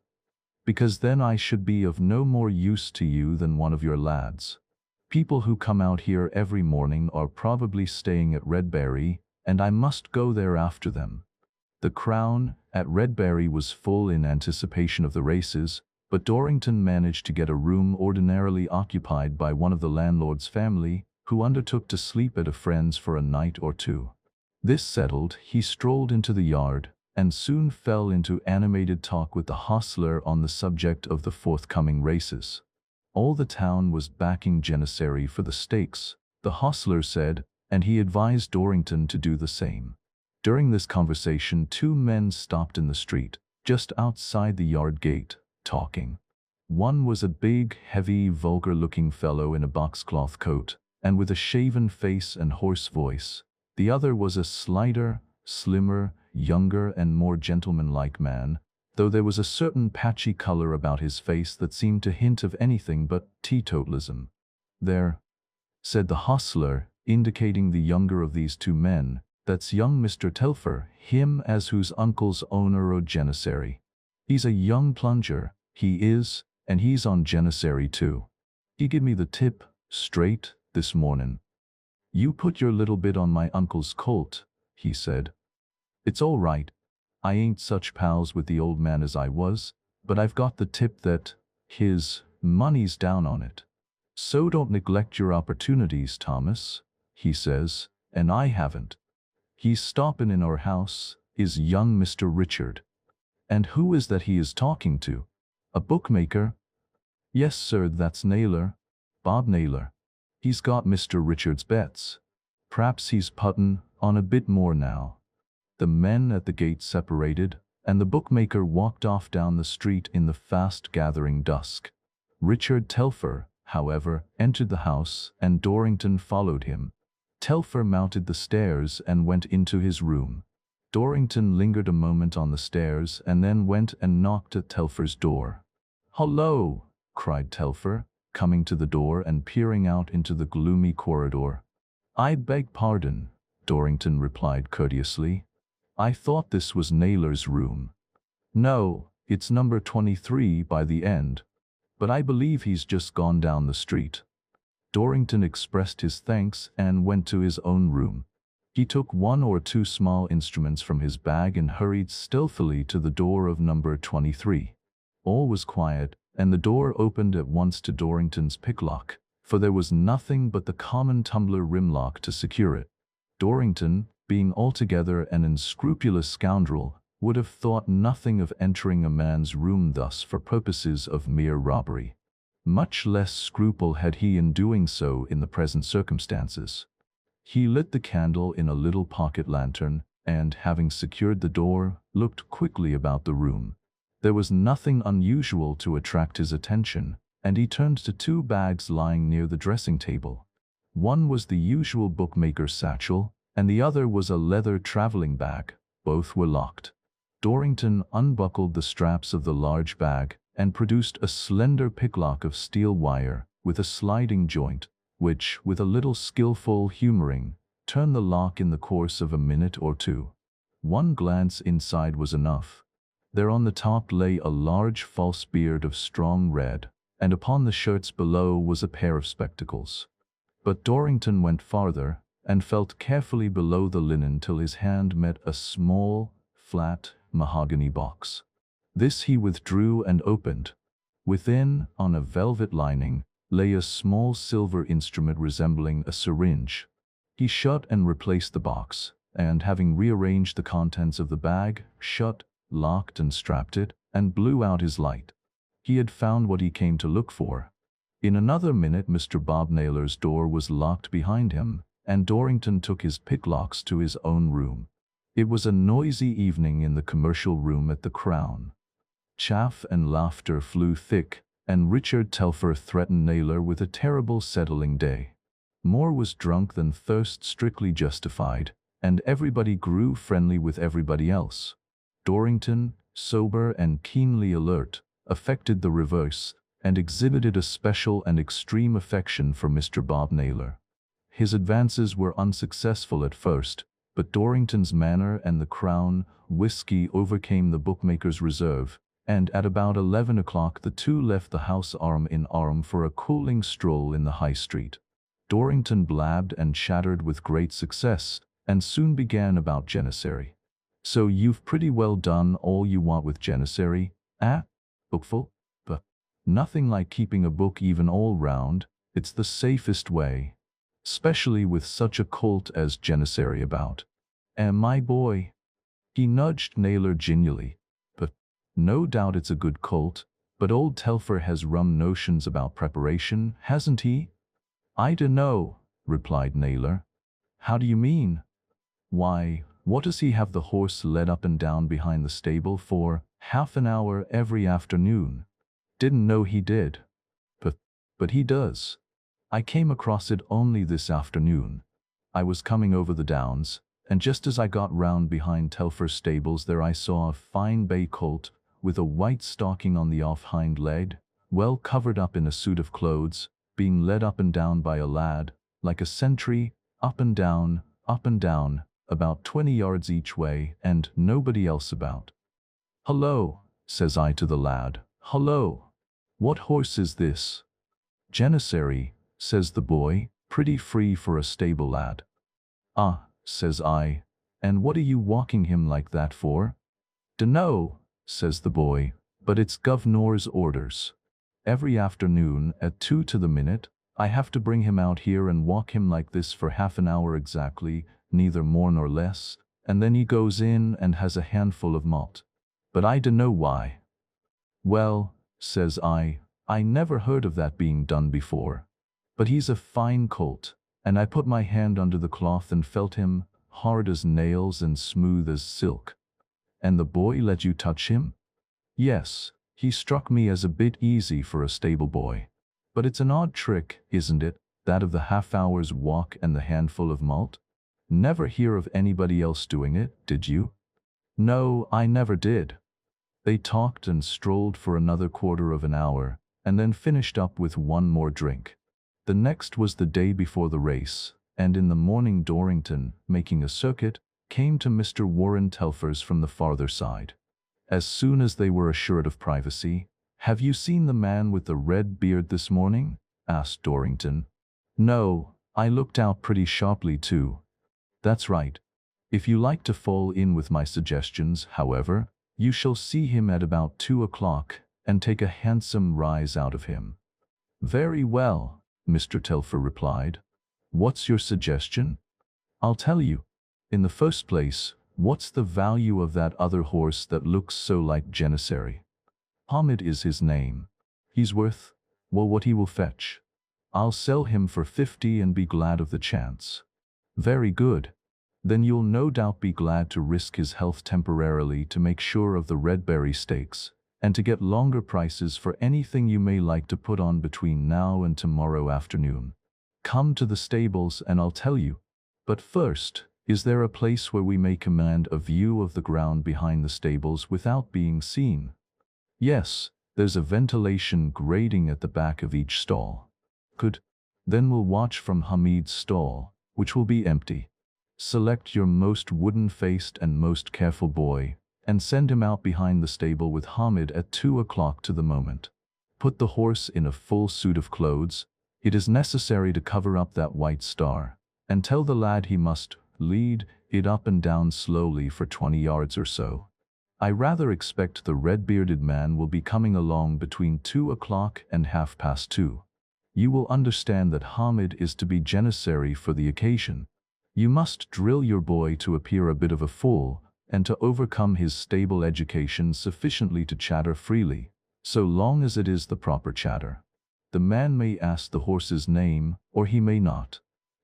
Because then I should be of no more use to you than one of your lads. People who come out here every morning are probably staying at Redbury, and I must go there after them. The Crown at Redbury was full in anticipation of the races, but Dorrington managed to get a room ordinarily occupied by one of the landlord's family, who undertook to sleep at a friend's for a night or two. This settled, he strolled into the yard, and soon fell into animated talk with the hostler on the subject of the forthcoming races. All the town was backing Janissary for the stakes, the hostler said, and he advised Dorrington to do the same. During this conversation 2 men stopped in the street, just outside the yard gate, talking. One was a big, heavy, vulgar-looking fellow in a boxcloth coat, and with a shaven face and hoarse voice. The other was a slighter, slimmer, younger and more gentlemanlike man, though there was a certain patchy color about his face that seemed to hint of anything but teetotalism. "There," said the hostler, indicating the younger of these 2 men, "that's young Mr. Telfer, him as whose uncle's owner o' Janissary. He's a young plunger, he is, and he's on Janissary too. He give me the tip, straight, this mornin'. 'You put your little bit on my uncle's colt,' he said. 'It's all right. I ain't such pals with the old man as I was, but I've got the tip that his money's down on it. So don't neglect your opportunities, Thomas,' he says, and I haven't. He's stoppin' in our house, is young Mr. Richard." "And who is that he is talking to? A bookmaker?" "Yes, sir, that's Naylor, Bob Naylor. He's got Mr. Richard's bets. P'raps he's puttin' on a bit more now." The men at the gate separated, and the bookmaker walked off down the street in the fast-gathering dusk. Richard Telfer, however, entered the house, and Dorrington followed him. Telfer mounted the stairs and went into his room. Dorrington lingered a moment on the stairs and then went and knocked at Telfer's door. "Hullo!" cried Telfer, coming to the door and peering out into the gloomy corridor. "I beg pardon," Dorrington replied courteously. "I thought this was Naylor's room." "No, it's number 23 by the end, but I believe he's just gone down the street." Dorrington expressed his thanks and went to his own room. He took 1 or 2 small instruments from his bag and hurried stealthily to the door of number 23. All was quiet, and the door opened at once to Dorrington's picklock, for there was nothing but the common tumbler rim lock to secure it. Dorrington, being altogether an unscrupulous scoundrel, would have thought nothing of entering a man's room thus for purposes of mere robbery. Much less scruple had he in doing so in the present circumstances. He lit the candle in a little pocket lantern, and, having secured the door, looked quickly about the room. There was nothing unusual to attract his attention, and he turned to two bags lying near the dressing table. One was the usual bookmaker's satchel, and the other was a leather traveling bag. Both were locked. Dorrington unbuckled the straps of the large bag and produced a slender picklock of steel wire with a sliding joint, which, with a little skillful humoring, turned the lock in the course of a minute or two. One glance inside was enough. There on the top lay a large false beard of strong red, and upon the shirts below was a pair of spectacles. But Dorrington went farther, and felt carefully below the linen till his hand met a small, flat, mahogany box. This he withdrew and opened. Within, on a velvet lining, lay a small silver instrument resembling a syringe. He shut and replaced the box, and having rearranged the contents of the bag, shut, locked and strapped it, and blew out his light. He had found what he came to look for. In another minute Mr. Bob Naylor's door was locked behind him, and Dorrington took his picklocks to his own room. It was a noisy evening in the commercial room at the Crown. Chaff and laughter flew thick, and Richard Telfer threatened Naylor with a terrible settling day. More was drunk than thirst strictly justified, and everybody grew friendly with everybody else. Dorrington, sober and keenly alert, affected the reverse, and exhibited a special and extreme affection for Mr. Bob Naylor. His advances were unsuccessful at first, but Dorrington's manner and the Crown whiskey overcame the bookmaker's reserve, and at about 11 o'clock the two left the house arm in arm for a cooling stroll in the High Street. Dorrington blabbed and chattered with great success, and soon began about Janissary. "So you've pretty well done all you want with Janissary, eh? Bookful? But nothing like keeping a book even all round. It's the safest way. Especially with such a colt as Janissary about. And my boy." He nudged Naylor genially. "But no doubt it's a good colt, but old Telfer has rum notions about preparation, hasn't he?" "I dunno," replied Naylor. "How do you mean?" "Why, what does he have the horse led up and down behind the stable for half an hour every afternoon? Didn't know he did. But he does. I came across it only this afternoon. I was coming over the downs, and just as I got round behind Telfer's stables there I saw a fine bay colt, with a white stocking on the off hind leg, well covered up in a suit of clothes, being led up and down by a lad, like a sentry, up and down, about 20 yards each way, and nobody else about. 'Hullo,' says I to the lad, 'hullo. What horse is this?' 'Janissary,' says the boy, pretty free for a stable lad. 'Ah,' says I, 'and what are you walking him like that for?' 'Dunno,' says the boy, 'but it's Guv'nor's orders. Every afternoon, at 2 to the minute, I have to bring him out here and walk him like this for half an hour exactly, neither more nor less, and then he goes in and has a handful of malt. But I dunno why.' 'Well,' says I never heard of that being done before. But he's a fine colt, and I put my hand under the cloth and felt him, hard as nails and smooth as silk.' 'And the boy let you touch him?' 'Yes, he struck me as a bit easy for a stable boy. But it's an odd trick, isn't it, that of the half-hour's walk and the handful of malt? Never hear of anybody else doing it, did you?' 'No, I never did.' They talked and strolled for another quarter of an hour, and then finished up with one more drink. The next was the day before the race, and in the morning Dorrington, making a circuit, came to Mr. Warren Telfer's from the farther side. As soon as they were assured of privacy, "Have you seen the man with the red beard this morning?" asked Dorrington. "No, I looked out pretty sharply too." "That's right. If you like to fall in with my suggestions, however, you shall see him at about 2 o'clock, and take a handsome rise out of him. "Very well," Mr. Telfer replied. "What's your suggestion?" "I'll tell you. In the first place, what's the value of that other horse that looks so like Janissary?" "Hamid is his name. He's worth, well, what he will fetch. I'll sell him for 50 and be glad of the chance." "Very good. Then you'll no doubt be glad to risk his health temporarily to make sure of the Redberry Stakes, and to get longer prices for anything you may like to put on between now and tomorrow afternoon. Come to the stables and I'll tell you. But first, is there a place where we may command a view of the ground behind the stables without being seen?" "Yes, there's a ventilation grating at the back of each stall." "Good. Then we'll watch from Hamid's stall, which will be empty. Select your most wooden-faced and most careful boy, and send him out behind the stable with Hamid at 2 o'clock to the moment. Put the horse in a full suit of clothes. It is necessary to cover up that white star, and tell the lad he must lead it up and down slowly for 20 yards or so. I rather expect the red-bearded man will be coming along between 2 o'clock and 2:30. You will understand that Hamid is to be Janissary for the occasion. You must drill your boy to appear a bit of a fool, and to overcome his stable education sufficiently to chatter freely, so long as it is the proper chatter. The man may ask the horse's name, or he may not.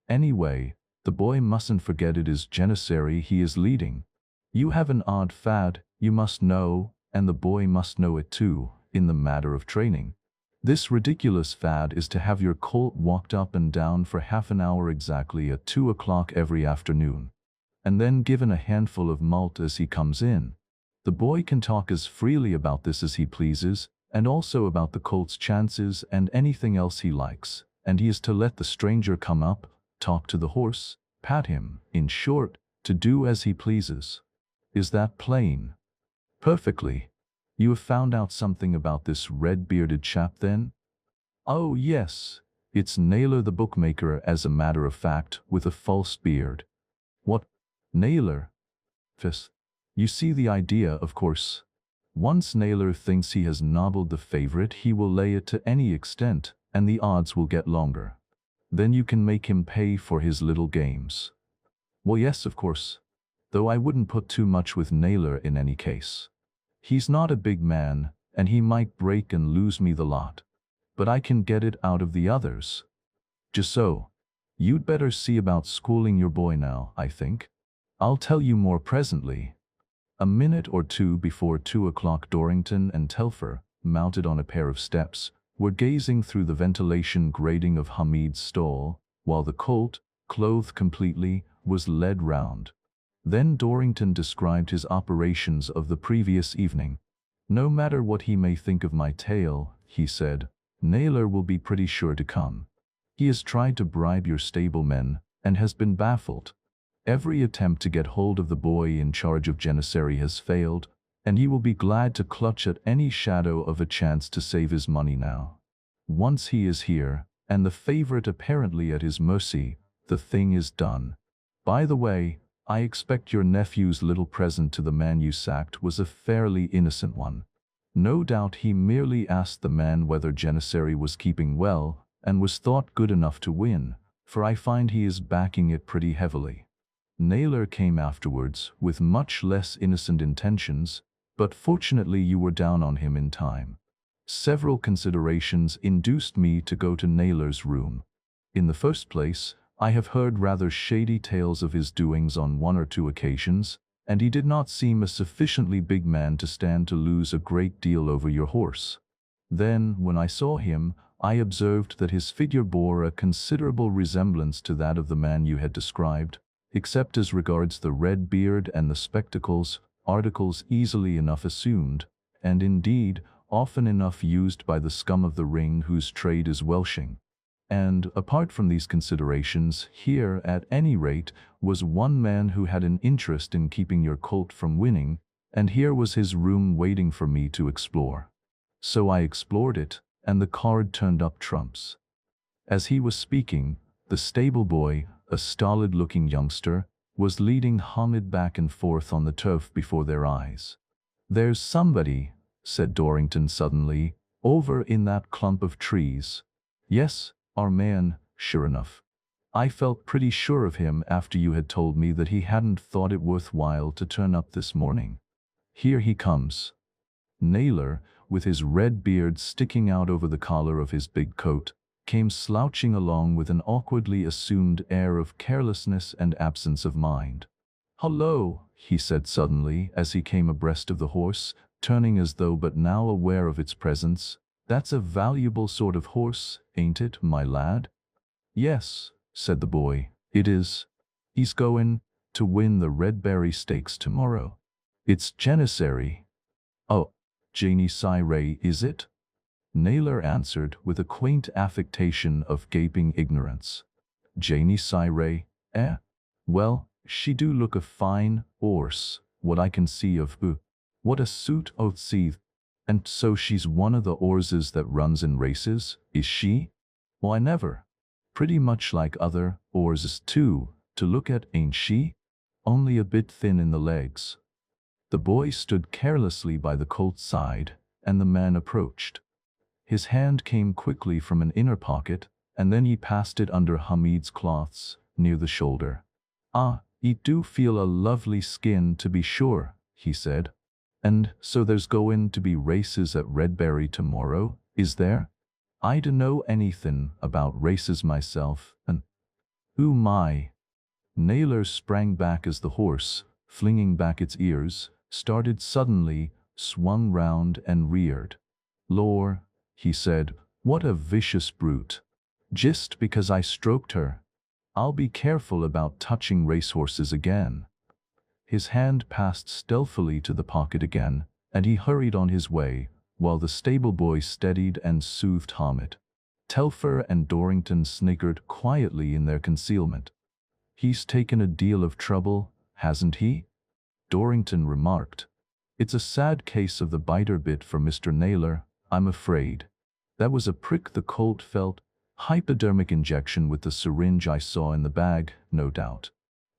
Anyway, the boy mustn't forget it is Janissary he is leading. You have an odd fad, you must know, and the boy must know it too, in the matter of training. This ridiculous fad is to have your colt walked up and down for half an hour exactly at 2 o'clock every afternoon, and then given a handful of malt as he comes in. The boy can talk as freely about this as he pleases, and also about the colt's chances and anything else he likes, and he is to let the stranger come up, talk to the horse, pat him, in short, to do as he pleases. Is that plain?" "Perfectly. You have found out something about this red-bearded chap then?" "Oh yes, it's Naylor the bookmaker, as a matter of fact, with a false beard." "What? Naylor?" "Fis. You see the idea, of course. Once Naylor thinks he has nobbled the favorite, he will lay it to any extent, and the odds will get longer. Then you can make him pay for his little games." "Well, yes, of course. Though I wouldn't put too much with Naylor in any case. He's not a big man, and he might break and lose me the lot. But I can get it out of the others. Just so. You'd better see about schooling your boy now, I think. I'll tell you more presently." A minute or two before 2 o'clock, Dorrington and Telfer, mounted on a pair of steps, were gazing through the ventilation grating of Hamid's stall, while the colt, clothed completely, was led round. Then Dorrington described his operations of the previous evening. "No matter what he may think of my tale," he said, "Naylor will be pretty sure to come. He has tried to bribe your stablemen, and has been baffled. Every attempt to get hold of the boy in charge of Janissary has failed, and he will be glad to clutch at any shadow of a chance to save his money now. Once he is here, and the favorite apparently at his mercy, the thing is done. By the way, I expect your nephew's little present to the man you sacked was a fairly innocent one. No doubt he merely asked the man whether Janissary was keeping well, and was thought good enough to win, for I find he is backing it pretty heavily. Naylor came afterwards, with much less innocent intentions, but fortunately you were down on him in time. Several considerations induced me to go to Naylor's room. In the first place, I have heard rather shady tales of his doings on 1 or 2 occasions, and he did not seem a sufficiently big man to stand to lose a great deal over your horse. Then, when I saw him, I observed that his figure bore a considerable resemblance to that of the man you had described, except as regards the red beard and the spectacles, articles easily enough assumed, and indeed often enough used by the scum of the ring whose trade is welshing. And, apart from these considerations, here, at any rate, was one man who had an interest in keeping your colt from winning, and here was his room waiting for me to explore. So I explored it, and the card turned up trumps." As he was speaking, the stable boy, a stolid-looking youngster, was leading Hamid back and forth on the turf before their eyes. "There's somebody," said Dorrington suddenly, "over in that clump of trees." "Yes, our man, sure enough. I felt pretty sure of him after you had told me that he hadn't thought it worthwhile to turn up this morning. Here he comes." Naylor, with his red beard sticking out over the collar of his big coat, came slouching along with an awkwardly assumed air of carelessness and absence of mind. "Hullo," he said suddenly as he came abreast of the horse, turning as though but now aware of its presence. "That's a valuable sort of horse, ain't it, my lad?" "Yes," said the boy, "it is. He's going to win the Redberry Stakes tomorrow. It's Janissary." "Oh, Janissary, is it?" Naylor answered with a quaint affectation of gaping ignorance. "Janissary, eh? Well, she do look a fine 'orse, what I can see of her. What a suit o' teeth. And so she's one of the 'orses that runs in races, is she? Why, never. Pretty much like other 'orses too, to look at, ain't she? Only a bit thin in the legs." The boy stood carelessly by the colt's side, and the man approached. His hand came quickly from an inner pocket, and then he passed it under Hamid's cloths, near the shoulder. "Ah, ye do feel a lovely skin, to be sure," he said. "And so there's going to be races at Redberry tomorrow, is there? I dunno anything about races myself, and—" "Ooh my!" Naylor sprang back as the horse, flinging back its ears, started suddenly, swung round and reared. "Lor," he said, "what a vicious brute. Just because I stroked her. I'll be careful about touching racehorses again." His hand passed stealthily to the pocket again, and he hurried on his way, while the stable boy steadied and soothed Hamid. Telfer and Dorrington snickered quietly in their concealment. "He's taken a deal of trouble, hasn't he?" Dorrington remarked. "It's a sad case of the biter bit for Mr. Naylor, I'm afraid. That was a prick the colt felt, hypodermic injection with the syringe I saw in the bag, no doubt.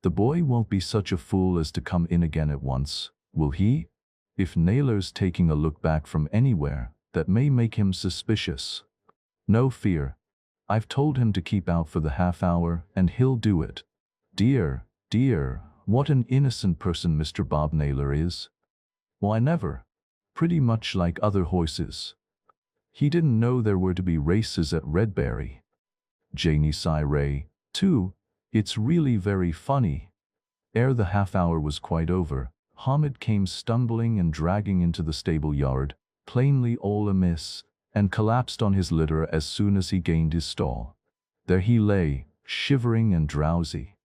The boy won't be such a fool as to come in again at once, will he? If Naylor's taking a look back from anywhere, that may make him suspicious. No fear. I've told him to keep out for the half hour, and he'll do it. Dear, dear, what an innocent person Mr. Bob Naylor is. Why, never. Pretty much like other horses. He didn't know there were to be races at Redberry. Janissary, too. It's really very funny." Ere the half-hour was quite over, Hamid came stumbling and dragging into the stable yard, plainly all amiss, and collapsed on his litter as soon as he gained his stall. There he lay, shivering and drowsy.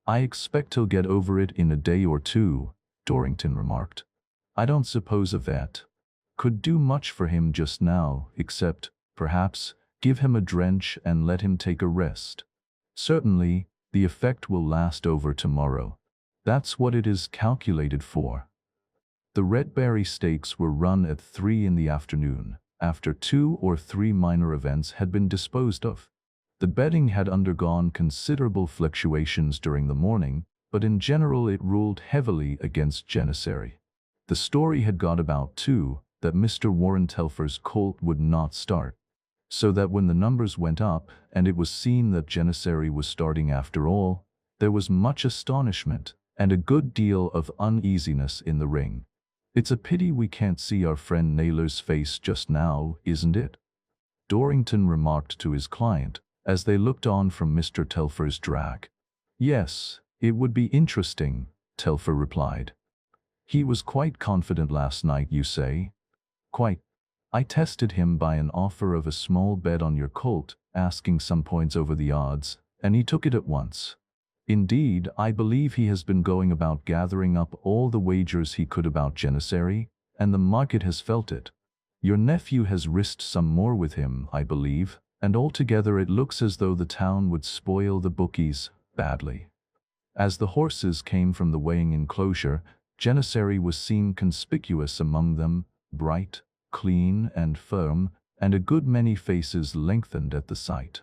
"I expect he'll get over it in a day or two," Dorrington remarked. "I don't suppose a vet could do much for him just now, except, perhaps, give him a drench and let him take a rest. Certainly, the effect will last over tomorrow. That's what it is calculated for." The Redberry Stakes were run at 3 in the afternoon, after 2 or 3 minor events had been disposed of. The betting had undergone considerable fluctuations during the morning, but in general it ruled heavily against Janissary. The story had got about, too, that Mr. Warren Telfer's colt would not start, so that when the numbers went up and it was seen that Janissary was starting after all, there was much astonishment and a good deal of uneasiness in the ring. "It's a pity we can't see our friend Naylor's face just now, isn't it?" Dorrington remarked to his client, as they looked on from Mr. Telfer's drag. "Yes, it would be interesting," Telfer replied. "He was quite confident last night, you say?" "Quite. I tested him by an offer of a small bet on your colt, asking some points over the odds, and he took it at once. Indeed, I believe he has been going about gathering up all the wagers he could about Janissary, and the market has felt it. Your nephew has risked some more with him, I believe, and altogether it looks as though the town would spoil the bookies badly." As the horses came from the weighing enclosure, Janissary was seen conspicuous among them, bright, clean and firm, and a good many faces lengthened at the sight.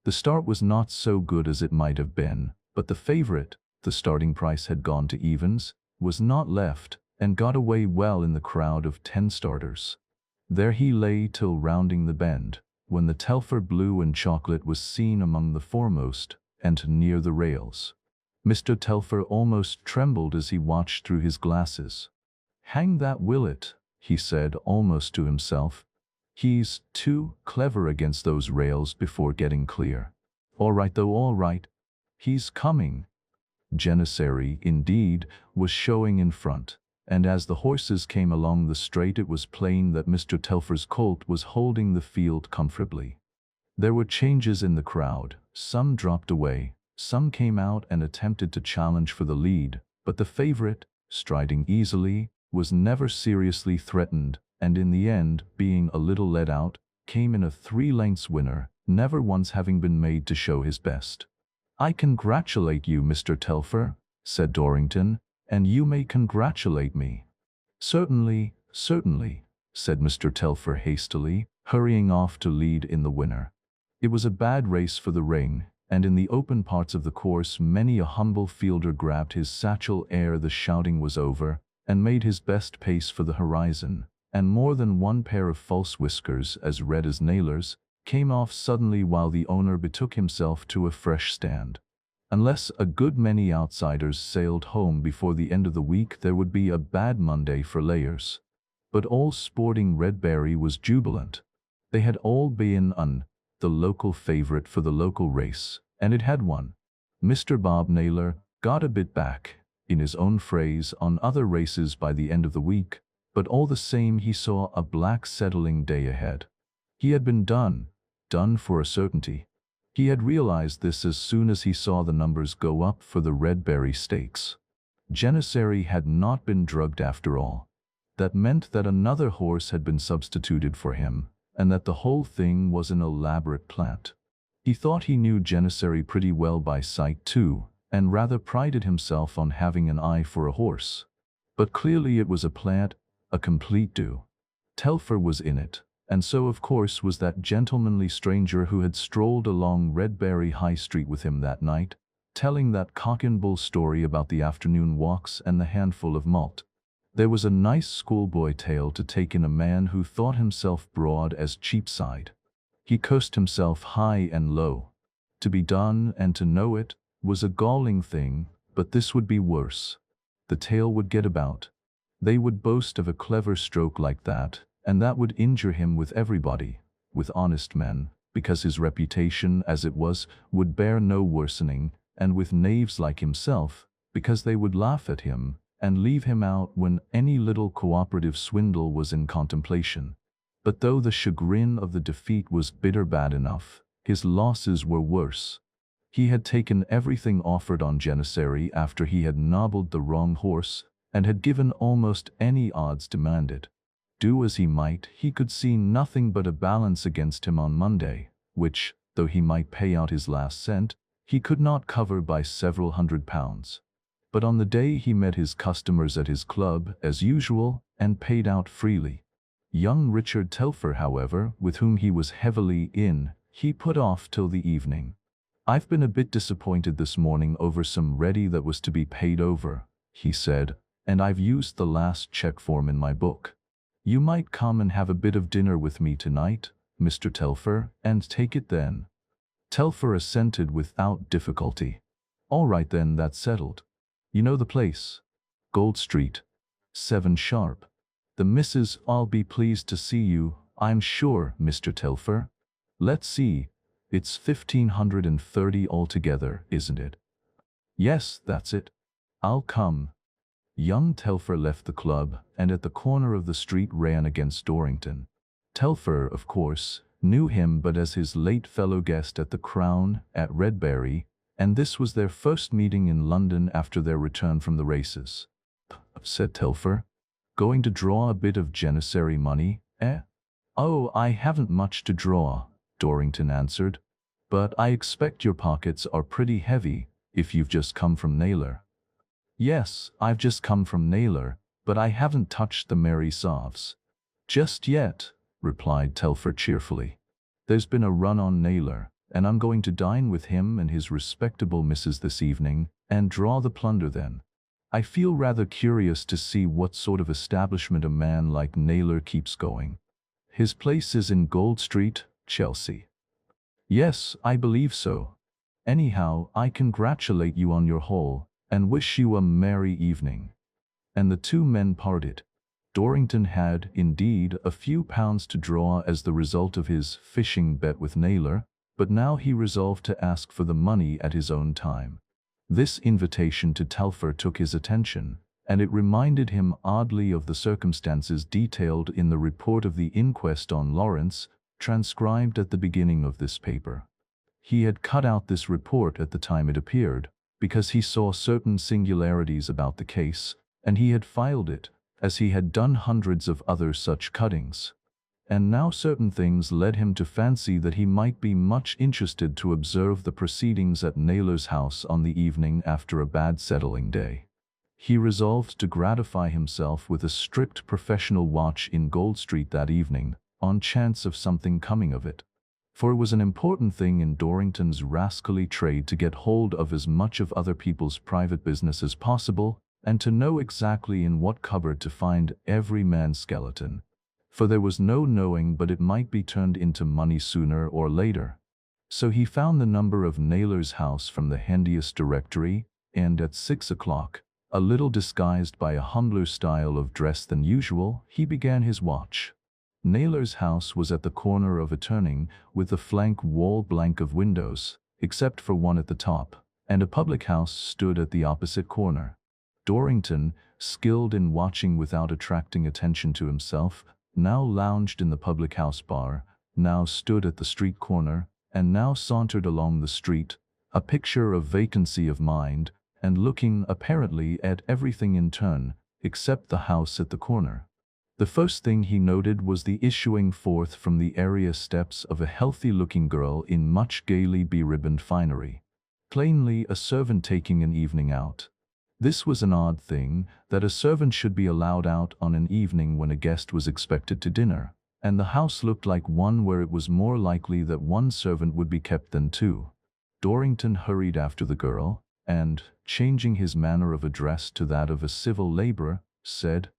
The start was not so good as it might have been, but the favorite, the starting price had gone to evens, was not left, and got away well in the crowd of 10 starters. There he lay till rounding the bend, when the Telfer blue and chocolate was seen among the foremost, and near the rails. Mr. Telfer almost trembled as he watched through his glasses. "Hang that Willet," he said almost to himself. "He's too clever against those rails before getting clear. All right though, all right. He's coming." Janissary, indeed, was showing in front, and as the horses came along the straight it was plain that Mr. Telfer's colt was holding the field comfortably. There were changes in the crowd. Some dropped away, some came out and attempted to challenge for the lead, but the favorite, striding easily, was never seriously threatened, and in the end, being a little led out, came in a 3 lengths winner, never once having been made to show his best. "I congratulate you, Mr. Telfer," said Dorrington, "and you may congratulate me." "Certainly, certainly," said Mr. Telfer hastily, hurrying off to lead in the winner. It was a bad race for the ring, and in the open parts of the course many a humble fielder grabbed his satchel ere the shouting was over, and made his best pace for the horizon, and more than one pair of false whiskers, as red as nailers, came off suddenly while the owner betook himself to a fresh stand. Unless a good many outsiders sailed home before the end of the week, there would be a bad Monday for layers. But all sporting Redberry was jubilant. They had all been on the local favorite for the local race, and it had won. Mr. Bob Naylor got a bit back, in his own phrase, on other races by the end of the week, but all the same he saw a black settling day ahead. He had been done for a certainty. He had realized this as soon as he saw the numbers go up for the Redberry Stakes. Janissary had not been drugged after all. That meant that another horse had been substituted for him, and that the whole thing was an elaborate plant. He thought he knew Janissary pretty well by sight too, and rather prided himself on having an eye for a horse. But clearly it was a plant, a complete do. Telfer was in it, and so of course was that gentlemanly stranger who had strolled along Redberry High Street with him that night, telling that cock-and-bull story about the afternoon walks and the handful of malt. There was a nice schoolboy tale to take in a man who thought himself broad as Cheapside. He cursed himself high and low. To be done and to know it was a galling thing, but this would be worse. The tale would get about. They would boast of a clever stroke like that, and that would injure him with everybody, with honest men, because his reputation, as it was, would bear no worsening, and with knaves like himself, because they would laugh at him and leave him out when any little cooperative swindle was in contemplation. But though the chagrin of the defeat was bitter bad enough, his losses were worse. He had taken everything offered on Janissary after he had nobbled the wrong horse, and had given almost any odds demanded. Do as he might, he could see nothing but a balance against him on Monday, which, though he might pay out his last cent, he could not cover by several £100s. But on the day he met his customers at his club, as usual, and paid out freely. Young Richard Telfer, however, with whom he was heavily in, he put off till the evening. "I've been a bit disappointed this morning over some ready that was to be paid over," he said, "and I've used the last check form in my book. You might come and have a bit of dinner with me tonight, Mr. Telfer, and take it then." Telfer assented without difficulty. "All right then, that's settled. You know the place? Gold Street. 7 sharp. The missus 'll be pleased to see you, I'm sure, Mr. Telfer. Let's see, it's 1,530 altogether, isn't it?" "Yes, that's it. I'll come." Young Telfer left the club, and at the corner of the street ran against Dorrington. Telfer, of course, knew him but as his late fellow guest at the Crown at Redberry, and this was their first meeting in London after their return from the races. Said Telfer. "Going to draw a bit of Janissary money, eh?" "Oh, I haven't much to draw," Dorrington answered. "But I expect your pockets are pretty heavy, if you've just come from Naylor." "Yes, I've just come from Naylor, but I haven't touched the Mary Sovs just yet," replied Telfer cheerfully. "There's been a run on Naylor, and I'm going to dine with him and his respectable missus this evening, and draw the plunder then. I feel rather curious to see what sort of establishment a man like Naylor keeps going." His place is in Gold Street, Chelsea. Yes, I believe so. Anyhow, I congratulate you on your haul, and wish you a merry evening. And the two men parted. Dorrington had, indeed, a few pounds to draw as the result of his fishing bet with Naylor, but now he resolved to ask for the money at his own time. This invitation to Telfer took his attention, and it reminded him oddly of the circumstances detailed in the report of the inquest on Lawrence, transcribed at the beginning of this paper. He had cut out this report at the time it appeared, because he saw certain singularities about the case, and he had filed it, as he had done hundreds of other such cuttings. And now certain things led him to fancy that he might be much interested to observe the proceedings at Naylor's house on the evening after a bad settling day. He resolved to gratify himself with a strict professional watch in Gold Street that evening, on chance of something coming of it. For it was an important thing in Dorrington's rascally trade to get hold of as much of other people's private business as possible, and to know exactly in what cupboard to find every man's skeleton. For there was no knowing but it might be turned into money sooner or later. So he found the number of Naylor's house from the handiest directory, and at 6 o'clock, a little disguised by a humbler style of dress than usual, he began his watch. Naylor's house was at the corner of a turning, with the flank wall blank of windows, except for one at the top, and a public house stood at the opposite corner. Dorrington, skilled in watching without attracting attention to himself, now lounged in the public house bar, now stood at the street corner, and now sauntered along the street, a picture of vacancy of mind, and looking apparently at everything in turn, except the house at the corner. The first thing he noted was the issuing forth from the area steps of a healthy-looking girl in much gaily beribboned finery. Plainly a servant taking an evening out. This was an odd thing, that a servant should be allowed out on an evening when a guest was expected to dinner, and the house looked like one where it was more likely that one servant would be kept than two. Dorrington hurried after the girl, and, changing his manner of address to that of a civil labourer, said,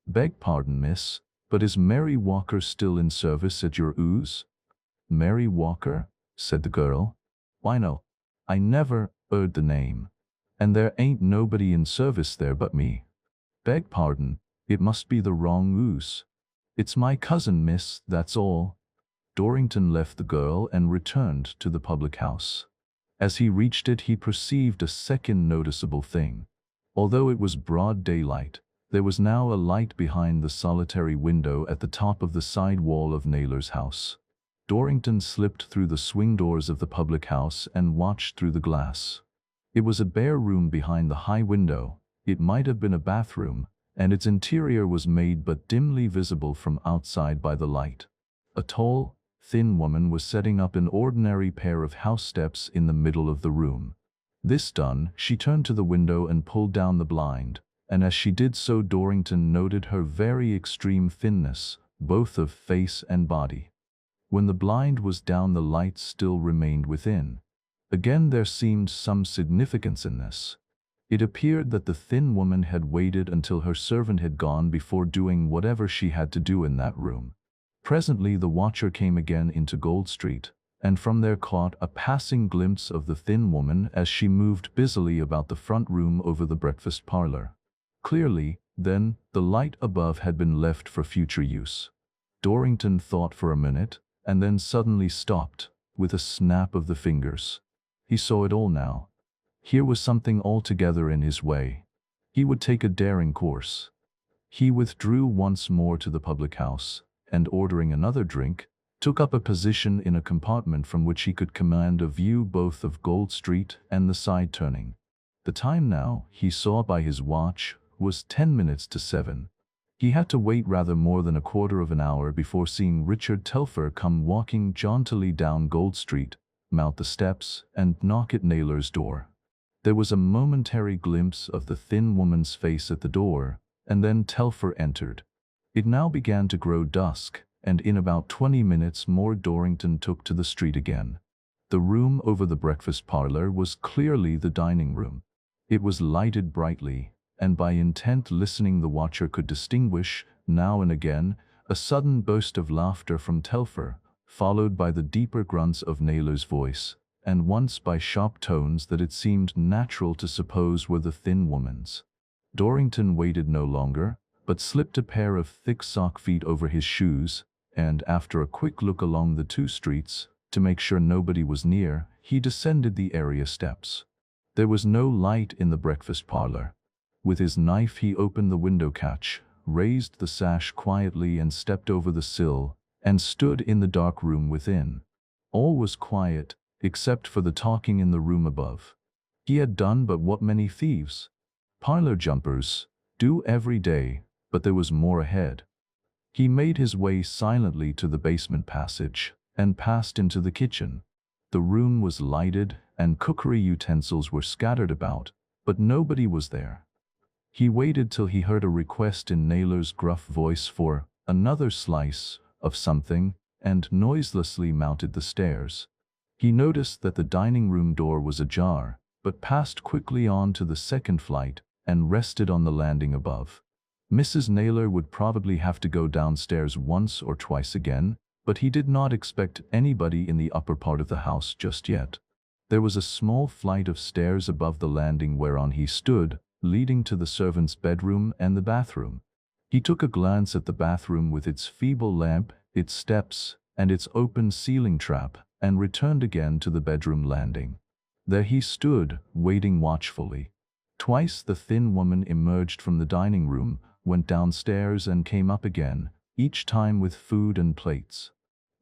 "Beg pardon, miss, but is Mary Walker still in service at your ooze?" "Mary Walker?" said the girl. "Why no, I never 'eard the name. And there ain't nobody in service there but me." "Beg pardon, it must be the wrong ooze. It's my cousin, miss, that's all." Dorrington left the girl and returned to the public house. As he reached it, he perceived a second noticeable thing. Although it was broad daylight, there was now a light behind the solitary window at the top of the side wall of Naylor's house. Dorrington slipped through the swing doors of the public house and watched through the glass. It was a bare room behind the high window. It might have been a bathroom, and its interior was made but dimly visible from outside by the light. A tall, thin woman was setting up an ordinary pair of house steps in the middle of the room. This done, she turned to the window and pulled down the blind, and as she did so Dorrington noted her very extreme thinness, both of face and body. When the blind was down, the light still remained within. Again there seemed some significance in this. It appeared that the thin woman had waited until her servant had gone before doing whatever she had to do in that room. Presently the watcher came again into Gold Street, and from there caught a passing glimpse of the thin woman as she moved busily about the front room over the breakfast parlor. Clearly, then, the light above had been left for future use. Dorrington thought for a minute, and then suddenly stopped, with a snap of the fingers. He saw it all now. Here was something altogether in his way. He would take a daring course. He withdrew once more to the public house, and ordering another drink, took up a position in a compartment from which he could command a view both of Gold Street and the side turning. The time now, he saw by his watch, was 10 minutes to 7. He had to wait rather more than a quarter of an hour before seeing Richard Telfer come walking jauntily down Gold Street, mount the steps, and knock at Naylor's door. There was a momentary glimpse of the thin woman's face at the door, and then Telfer entered. It now began to grow dusk, and in about 20 minutes more Dorrington took to the street again. The room over the breakfast parlor was clearly the dining room. It was lighted brightly, and by intent listening the watcher could distinguish, now and again, A sudden burst of laughter from Telfer, followed by the deeper grunts of Naylor's voice, and once by sharp tones that it seemed natural to suppose were the thin woman's. Dorrington waited no longer, but slipped a pair of thick sock feet over his shoes, and after a quick look along the 2 streets, to make sure nobody was near, he descended the area steps. There was no light in the breakfast parlor. With his knife he opened the window catch, raised the sash quietly and stepped over the sill, and stood in the dark room within. All was quiet, except for the talking in the room above. He had done but what many thieves, parlor jumpers, do every day, but there was more ahead. He made his way silently to the basement passage, and passed into the kitchen. The room was lighted, and cookery utensils were scattered about, but nobody was there. He waited till he heard a request in Naylor's gruff voice for another slice of something, and noiselessly mounted the stairs. He noticed that the dining room door was ajar, but passed quickly on to the 2nd flight and rested on the landing above. Mrs. Naylor would probably have to go downstairs once or twice again, but he did not expect anybody in the upper part of the house just yet. There was a small flight of stairs above the landing whereon he stood, leading to the servant's bedroom and the bathroom. He took a glance at the bathroom with its feeble lamp, its steps, and its open ceiling trap, and returned again to the bedroom landing. There he stood, waiting watchfully. Twice the thin woman emerged from the dining room, went downstairs and came up again, each time with food and plates.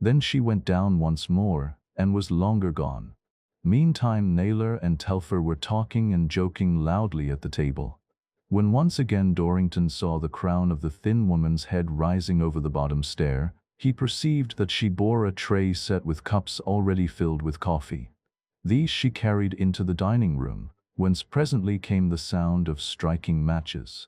Then she went down once more, and was longer gone. Meantime Naylor and Telfer were talking and joking loudly at the table. When once again Dorrington saw the crown of the thin woman's head rising over the bottom stair, he perceived that she bore a tray set with cups already filled with coffee. These she carried into the dining room, whence presently came the sound of striking matches.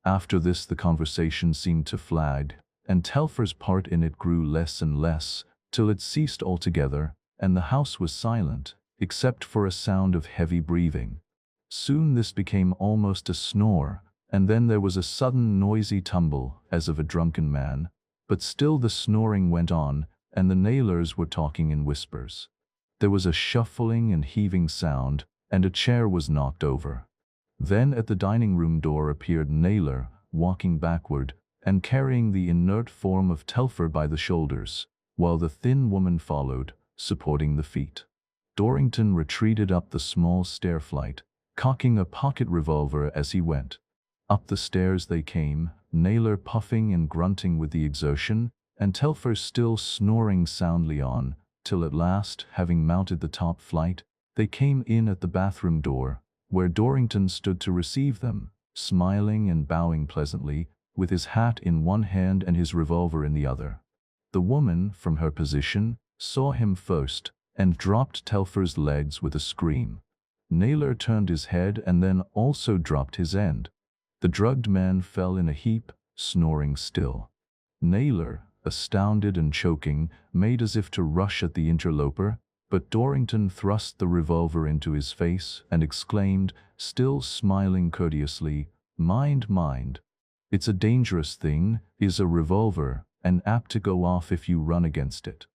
After this the conversation seemed to flag, and Telfer's part in it grew less and less, till it ceased altogether, and the house was silent, except for a sound of heavy breathing. Soon this became almost a snore, and then there was a sudden noisy tumble, as of a drunken man, but still the snoring went on, and the Naylors were talking in whispers. There was a shuffling and heaving sound, and a chair was knocked over. Then at the dining room door appeared Naylor, walking backward, and carrying the inert form of Telfer by the shoulders, while the thin woman followed, supporting the feet. Dorrington retreated up the small stair flight, cocking a pocket revolver as he went. Up the stairs they came, Naylor puffing and grunting with the exertion, and Telfer still snoring soundly on, till at last, having mounted the top flight, they came in at the bathroom door, where Dorrington stood to receive them, smiling and bowing pleasantly, with his hat in one hand and his revolver in the other. The woman, from her position, saw him first, and dropped Telfer's legs with a scream. Naylor turned his head and then also dropped his end. The drugged man fell in a heap, snoring still. Naylor, astounded and choking, made as if to rush at the interloper, but Dorrington thrust the revolver into his face and exclaimed, still smiling courteously, "Mind, mind. It's a dangerous thing, is a revolver, and apt to go off if you run against it."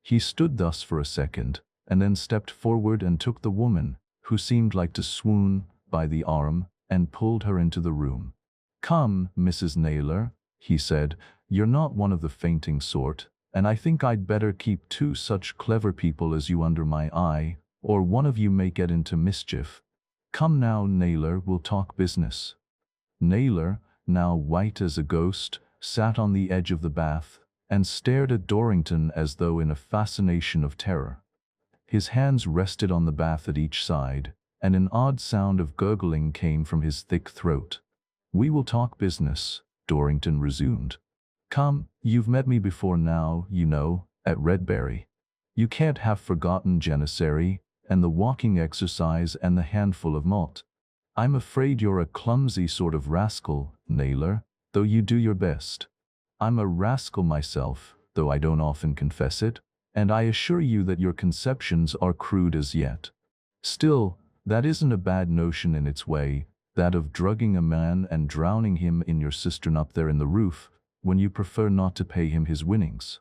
He stood thus for a second, and then stepped forward and took the woman, who seemed like to swoon, by the arm, and pulled her into the room. "Come, Mrs. Naylor," he said, "you're not one of the fainting sort, and I think I'd better keep 2 such clever people as you under my eye, or one of you may get into mischief. Come now, Naylor, we'll talk business." Naylor, now white as a ghost, sat on the edge of the bath, and stared at Dorrington as though in a fascination of terror. His hands rested on the bath at each side, and an odd sound of gurgling came from his thick throat. "We will talk business," Dorrington resumed. "Come, you've met me before now, you know, at Redbury. You can't have forgotten Janissary, and the walking exercise and the handful of malt. I'm afraid you're a clumsy sort of rascal, Naylor, though you do your best. I'm a rascal myself, though I don't often confess it, and I assure you that your conceptions are crude as yet. Still, that isn't a bad notion in its way, that of drugging a man and drowning him in your cistern up there in the roof, when you prefer not to pay him his winnings.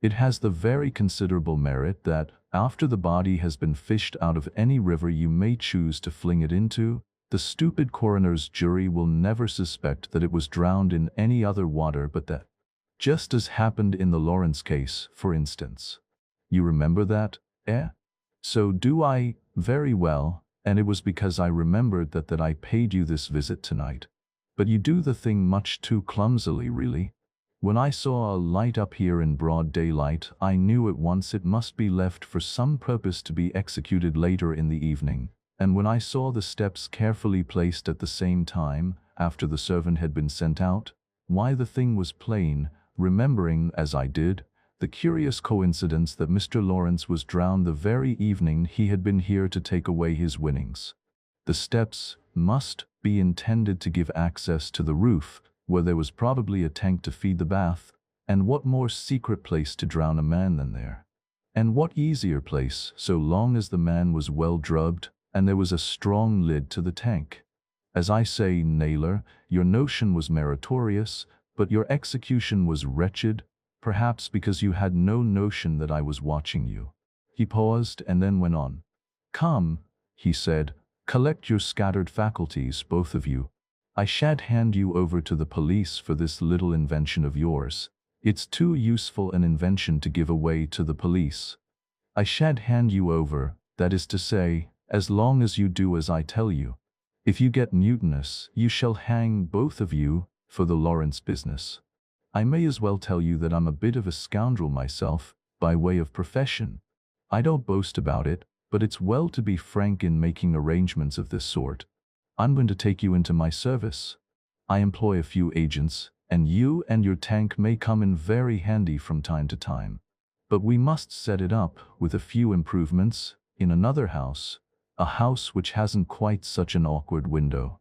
It has the very considerable merit that, after the body has been fished out of any river you may choose to fling it into, the stupid coroner's jury will never suspect that it was drowned in any other water but that. Just as happened in the Lawrence case, for instance. You remember that, eh? So do I. Very well, and it was because I remembered that I paid you this visit tonight. But you do the thing much too clumsily, really. When I saw a light up here in broad daylight, I knew at once it must be left for some purpose to be executed later in the evening, and when I saw the steps carefully placed at the same time, after the servant had been sent out, why, the thing was plain, remembering, as I did, the curious coincidence that Mr. Lawrence was drowned the very evening he had been here to take away his winnings. The steps must be intended to give access to the roof, where there was probably a tank to feed the bath, and what more secret place to drown a man than there? And what easier place, so long as the man was well drugged, and there was a strong lid to the tank? As I say, Naylor, your notion was meritorious, but your execution was wretched, perhaps because you had no notion that I was watching you. He paused and then went on. Come, he said, collect your scattered faculties, both of you. I shan't hand you over to the police for this little invention of yours. It's too useful an invention to give away to the police. I shan't hand you over, that is to say, as long as you do as I tell you. If you get mutinous, you shall hang, both of you, for the Lawrence business. I may as well tell you that I'm a bit of a scoundrel myself, by way of profession. I don't boast about it, but it's well to be frank in making arrangements of this sort. I'm going to take you into my service. I employ a few agents, and you and your tank may come in very handy from time to time. But we must set it up, with a few improvements, in another house, a house which hasn't quite such an awkward window.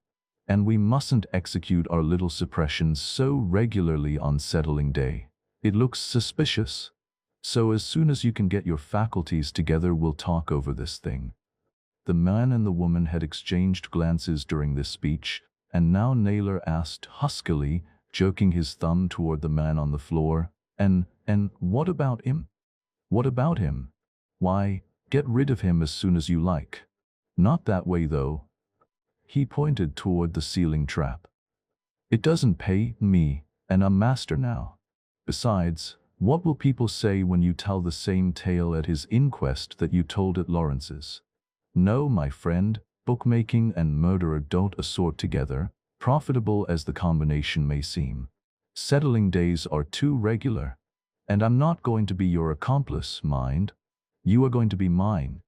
And we mustn't execute our little suppressions so regularly on settling day. It looks suspicious. So as soon as you can get your faculties together, we'll talk over this thing. The man and the woman had exchanged glances during this speech, and now Naylor asked huskily, jerking his thumb toward the man on the floor, And what about him? What about him? Why, get rid of him as soon as you like. Not that way, though. He pointed toward the ceiling trap. It doesn't pay me, and I'm master now. Besides, what will people say when you tell the same tale at his inquest that you told at Lawrence's? No, my friend, bookmaking and murderer don't assort together, profitable as the combination may seem. Settling days are too regular. And I'm not going to be your accomplice, mind. You are going to be mine.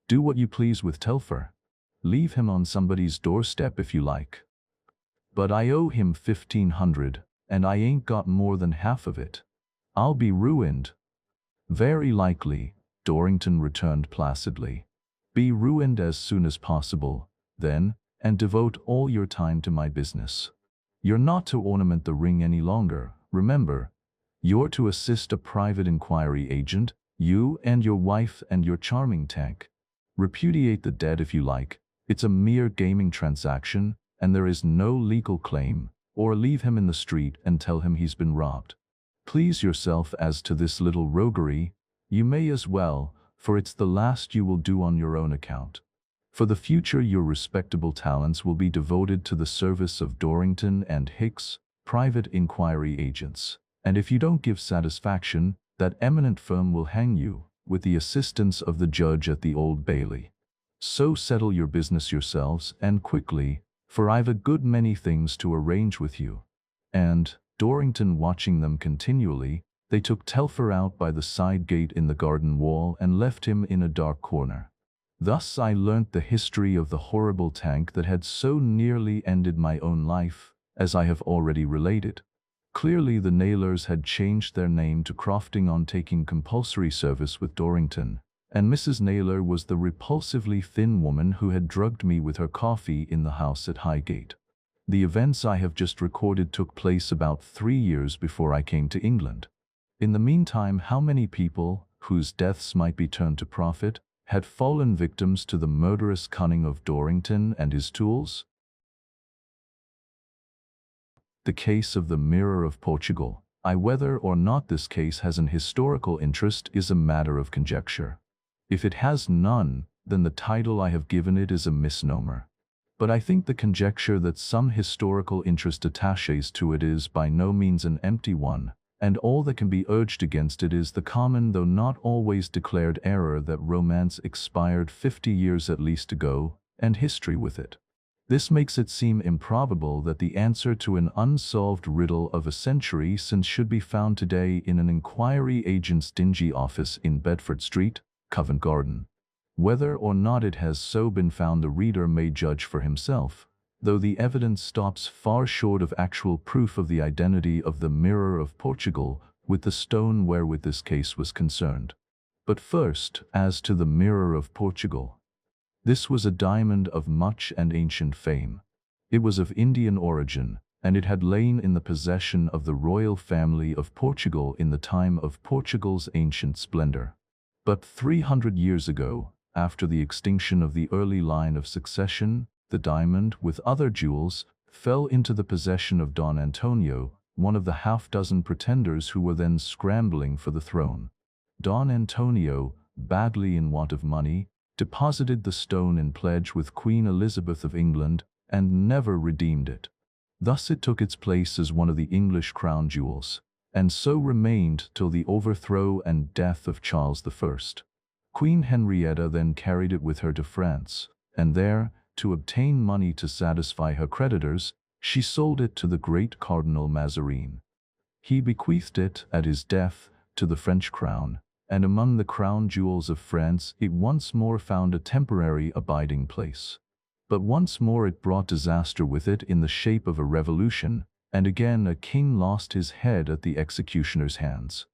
Do what you please with Telfer. Leave him on somebody's doorstep if you like. But I owe him 1,500, and I ain't got more than half of it. I'll be ruined. Very likely, Dorrington returned placidly. Be ruined as soon as possible, then, and devote all your time to my business. You're not to ornament the ring any longer, remember. You're to assist a private inquiry agent, you and your wife and your charming tank. Repudiate the dead if you like. It's a mere gaming transaction, and there is no legal claim, or leave him in the street and tell him he's been robbed. Please yourself as to this little roguery. You may as well, for it's the last you will do on your own account. For the future your respectable talents will be devoted to the service of Dorrington and Hicks, private inquiry agents, and if you don't give satisfaction, that eminent firm will hang you, with the assistance of the judge at the Old Bailey. So settle your business yourselves, and quickly, for I've a good many things to arrange with you. And, Dorrington watching them continually, they took Telfer out by the side gate in the garden wall and left him in a dark corner. Thus I learnt the history of the horrible tank that had so nearly ended my own life, as I have already related. Clearly the Naylors had changed their name to Crofting on taking compulsory service with Dorrington, and Mrs. Naylor was the repulsively thin woman who had drugged me with her coffee in the house at Highgate. The events I have just recorded took place about 3 years before I came to England. In the meantime, how many people, whose deaths might be turned to profit, had fallen victims to the murderous cunning of Dorrington and his tools? The Case of the Mirror of Portugal. Whether or not this case has an historical interest is a matter of conjecture. If it has none, then the title I have given it is a misnomer. But I think the conjecture that some historical interest attaches to it is by no means an empty one, and all that can be urged against it is the common though not always declared error that romance expired 50 years at least ago, and history with it. This makes it seem improbable that the answer to an unsolved riddle of a century since should be found today in an inquiry agent's dingy office in Bedford Street, Covent Garden. Whether or not it has so been found the reader may judge for himself, though the evidence stops far short of actual proof of the identity of the Mirror of Portugal with the stone wherewith this case was concerned. But first, as to the Mirror of Portugal. This was a diamond of much and ancient fame. It was of Indian origin, and it had lain in the possession of the royal family of Portugal in the time of Portugal's ancient splendor. But 300 years ago, after the extinction of the early line of succession, the diamond, with other jewels, fell into the possession of Don Antonio, one of the half-dozen pretenders who were then scrambling for the throne. Don Antonio, badly in want of money, deposited the stone in pledge with Queen Elizabeth of England and never redeemed it. Thus it took its place as one of the English crown jewels, and so remained till the overthrow and death of Charles I. Queen Henrietta then carried it with her to France, and there, to obtain money to satisfy her creditors, she sold it to the great Cardinal Mazarin. He bequeathed it, at his death, to the French crown, and among the crown jewels of France it once more found a temporary abiding place. But once more it brought disaster with it in the shape of a revolution, and again a king lost his head at the executioner's hands.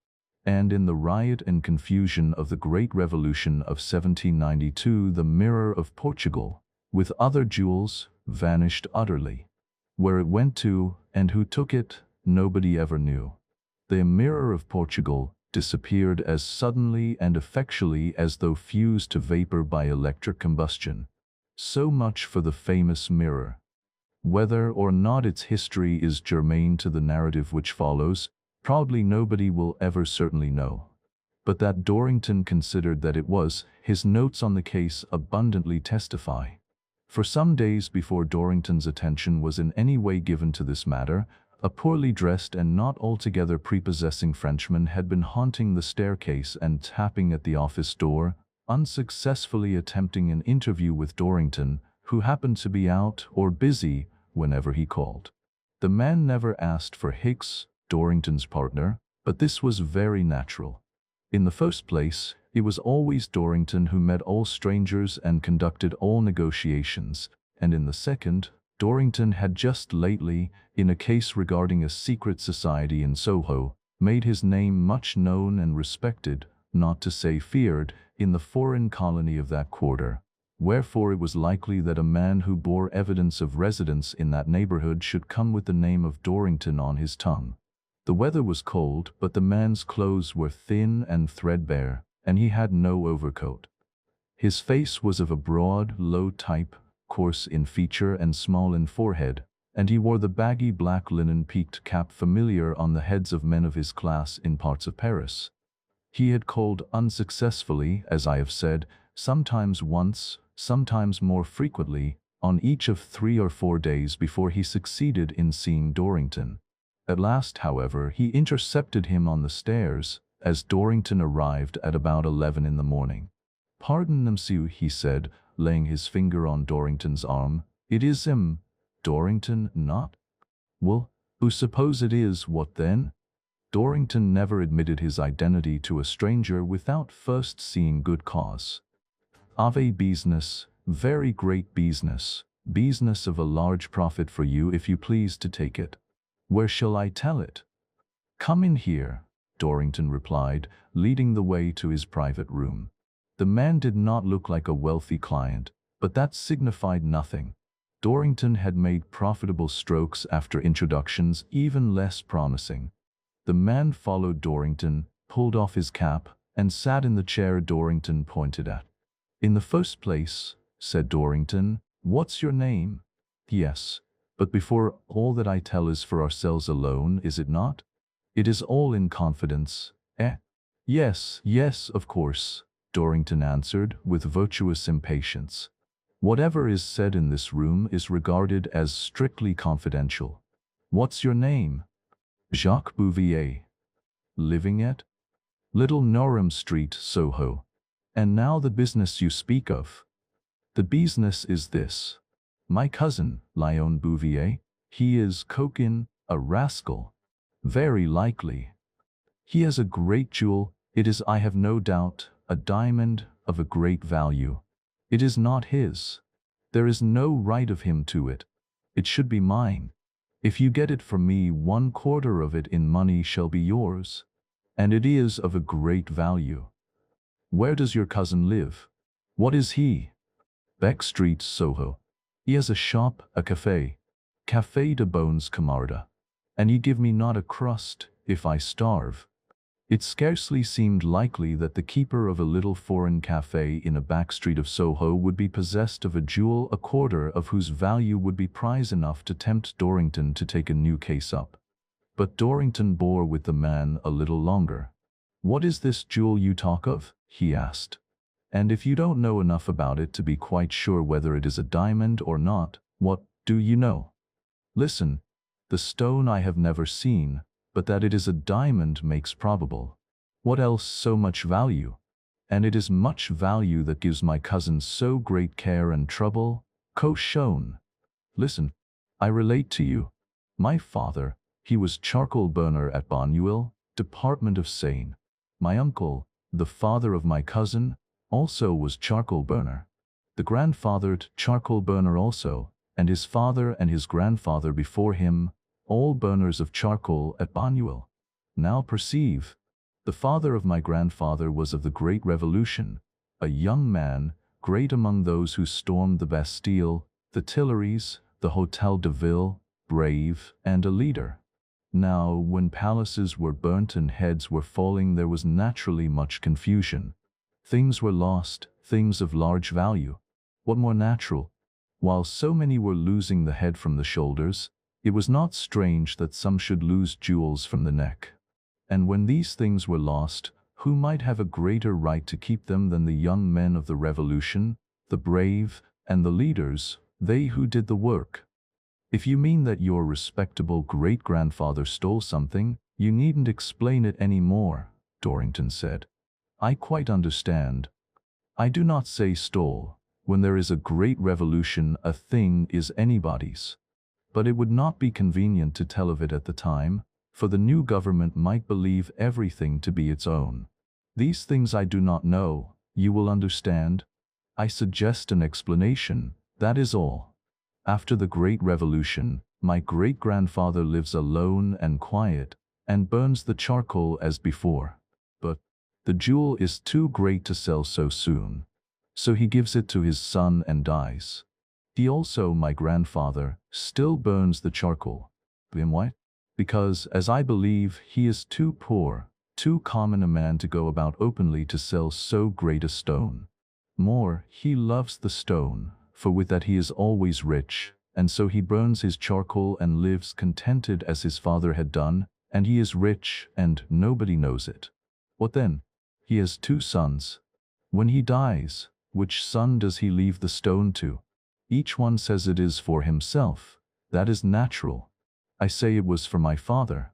And in the riot and confusion of the Great Revolution of 1792 the Mirror of Portugal, with other jewels, vanished utterly. Where it went to, and who took it, nobody ever knew. The Mirror of Portugal disappeared as suddenly and effectually as though fused to vapor by electric combustion. So much for the famous mirror. Whether or not its history is germane to the narrative which follows, probably nobody will ever certainly know. But that Dorrington considered that it was, his notes on the case abundantly testify. For some days before Dorrington's attention was in any way given to this matter, a poorly dressed and not altogether prepossessing Frenchman had been haunting the staircase and tapping at the office door, unsuccessfully attempting an interview with Dorrington, who happened to be out or busy whenever he called. The man never asked for Hicks, Dorrington's partner, but this was very natural. In the first place, it was always Dorrington who met all strangers and conducted all negotiations, and in the second, Dorrington had just lately, in a case regarding a secret society in Soho, made his name much known and respected, not to say feared, in the foreign colony of that quarter. Wherefore it was likely that a man who bore evidence of residence in that neighborhood should come with the name of Dorrington on his tongue. The weather was cold, but the man's clothes were thin and threadbare, and he had no overcoat. His face was of a broad, low type, coarse in feature and small in forehead, and he wore the baggy black linen peaked cap familiar on the heads of men of his class in parts of Paris. He had called unsuccessfully, as I have said, sometimes once, sometimes more frequently, on each of 3 or 4 days before he succeeded in seeing Dorrington. At last, however, he intercepted him on the stairs, as Dorrington arrived at about 11 in the morning. "Pardon, monsieur," he said, laying his finger on Dorrington's arm. "It is him, Dorrington, not?" "Well, who suppose it is, what then?" Dorrington never admitted his identity to a stranger without first seeing good cause. "Ave business, very great business, business of a large profit for you if you please to take it." "Where shall I tell it?" "Come in here," Dorrington replied, leading the way to his private room. The man did not look like a wealthy client, but that signified nothing. Dorrington had made profitable strokes after introductions even less promising. The man followed Dorrington, pulled off his cap, and sat in the chair Dorrington pointed at. "In the first place," said Dorrington, "what's your name?" "Yes, but before all that I tell is for ourselves alone, is it not?" It is all in confidence, eh? Yes, yes, of course, Dorrington answered with virtuous impatience. Whatever is said in this room is regarded as strictly confidential. What's your name? Jacques Bouvier. Living at? Little Norham Street, Soho. And now the business you speak of. The business is this. My cousin, Léon Bouvier, he is coquin, a rascal. Very likely. He has a great jewel. It is, I have no doubt, a diamond of a great value. It is not his. There is no right of him to it. It should be mine. If you get it from me, 1/4 of it in money shall be yours. And it is of a great value. Where does your cousin live? What is he? Beck Street, Soho. He has a shop, a café. Café de Bones Camarda. And he give me not a crust, if I starve. It scarcely seemed likely that the keeper of a little foreign café in a back street of Soho would be possessed of a jewel 1/4 of whose value would be prize enough to tempt Dorrington to take a new case up. But Dorrington bore with the man a little longer. What is this jewel you talk of? He asked. And if you don't know enough about it to be quite sure whether it is a diamond or not, what do you know? Listen, the stone I have never seen, but that it is a diamond makes probable. What else so much value? And it is much value that gives my cousin so great care and trouble, shown. Listen, I relate to you. My father, he was charcoal burner at Bonnuil, Department of Seine. My uncle, the father of my cousin, also was charcoal burner. The grandfather charcoal burner also, and his father and his grandfather before him, all burners of charcoal at Bonnuil. Now perceive, the father of my grandfather was of the Great Revolution, a young man, great among those who stormed the Bastille, the Tuileries, the Hôtel de Ville, brave, and a leader. Now, when palaces were burnt and heads were falling, there was naturally much confusion. Things were lost, things of large value. What more natural? While so many were losing the head from the shoulders, it was not strange that some should lose jewels from the neck. And when these things were lost, who might have a greater right to keep them than the young men of the Revolution, the brave, and the leaders, they who did the work? If you mean that your respectable great-grandfather stole something, you needn't explain it any more, Dorrington said. I quite understand. I do not say stole. When there is a great revolution, a thing is anybody's. But it would not be convenient to tell of it at the time, for the new government might believe everything to be its own. These things I do not know, you will understand. I suggest an explanation, that is all. After the Great Revolution, my great-grandfather lives alone and quiet, and burns the charcoal as before. But the jewel is too great to sell so soon, so he gives it to his son and dies. He also, my grandfather, still burns the charcoal. Why? Because, as I believe, he is too poor, too common a man to go about openly to sell so great a stone. More, he loves the stone, for with that he is always rich, and so he burns his charcoal and lives contented as his father had done, and he is rich, and nobody knows it. What then? He has 2 sons. When he dies, which son does he leave the stone to? Each one says it is for himself. That is natural. I say it was for my father.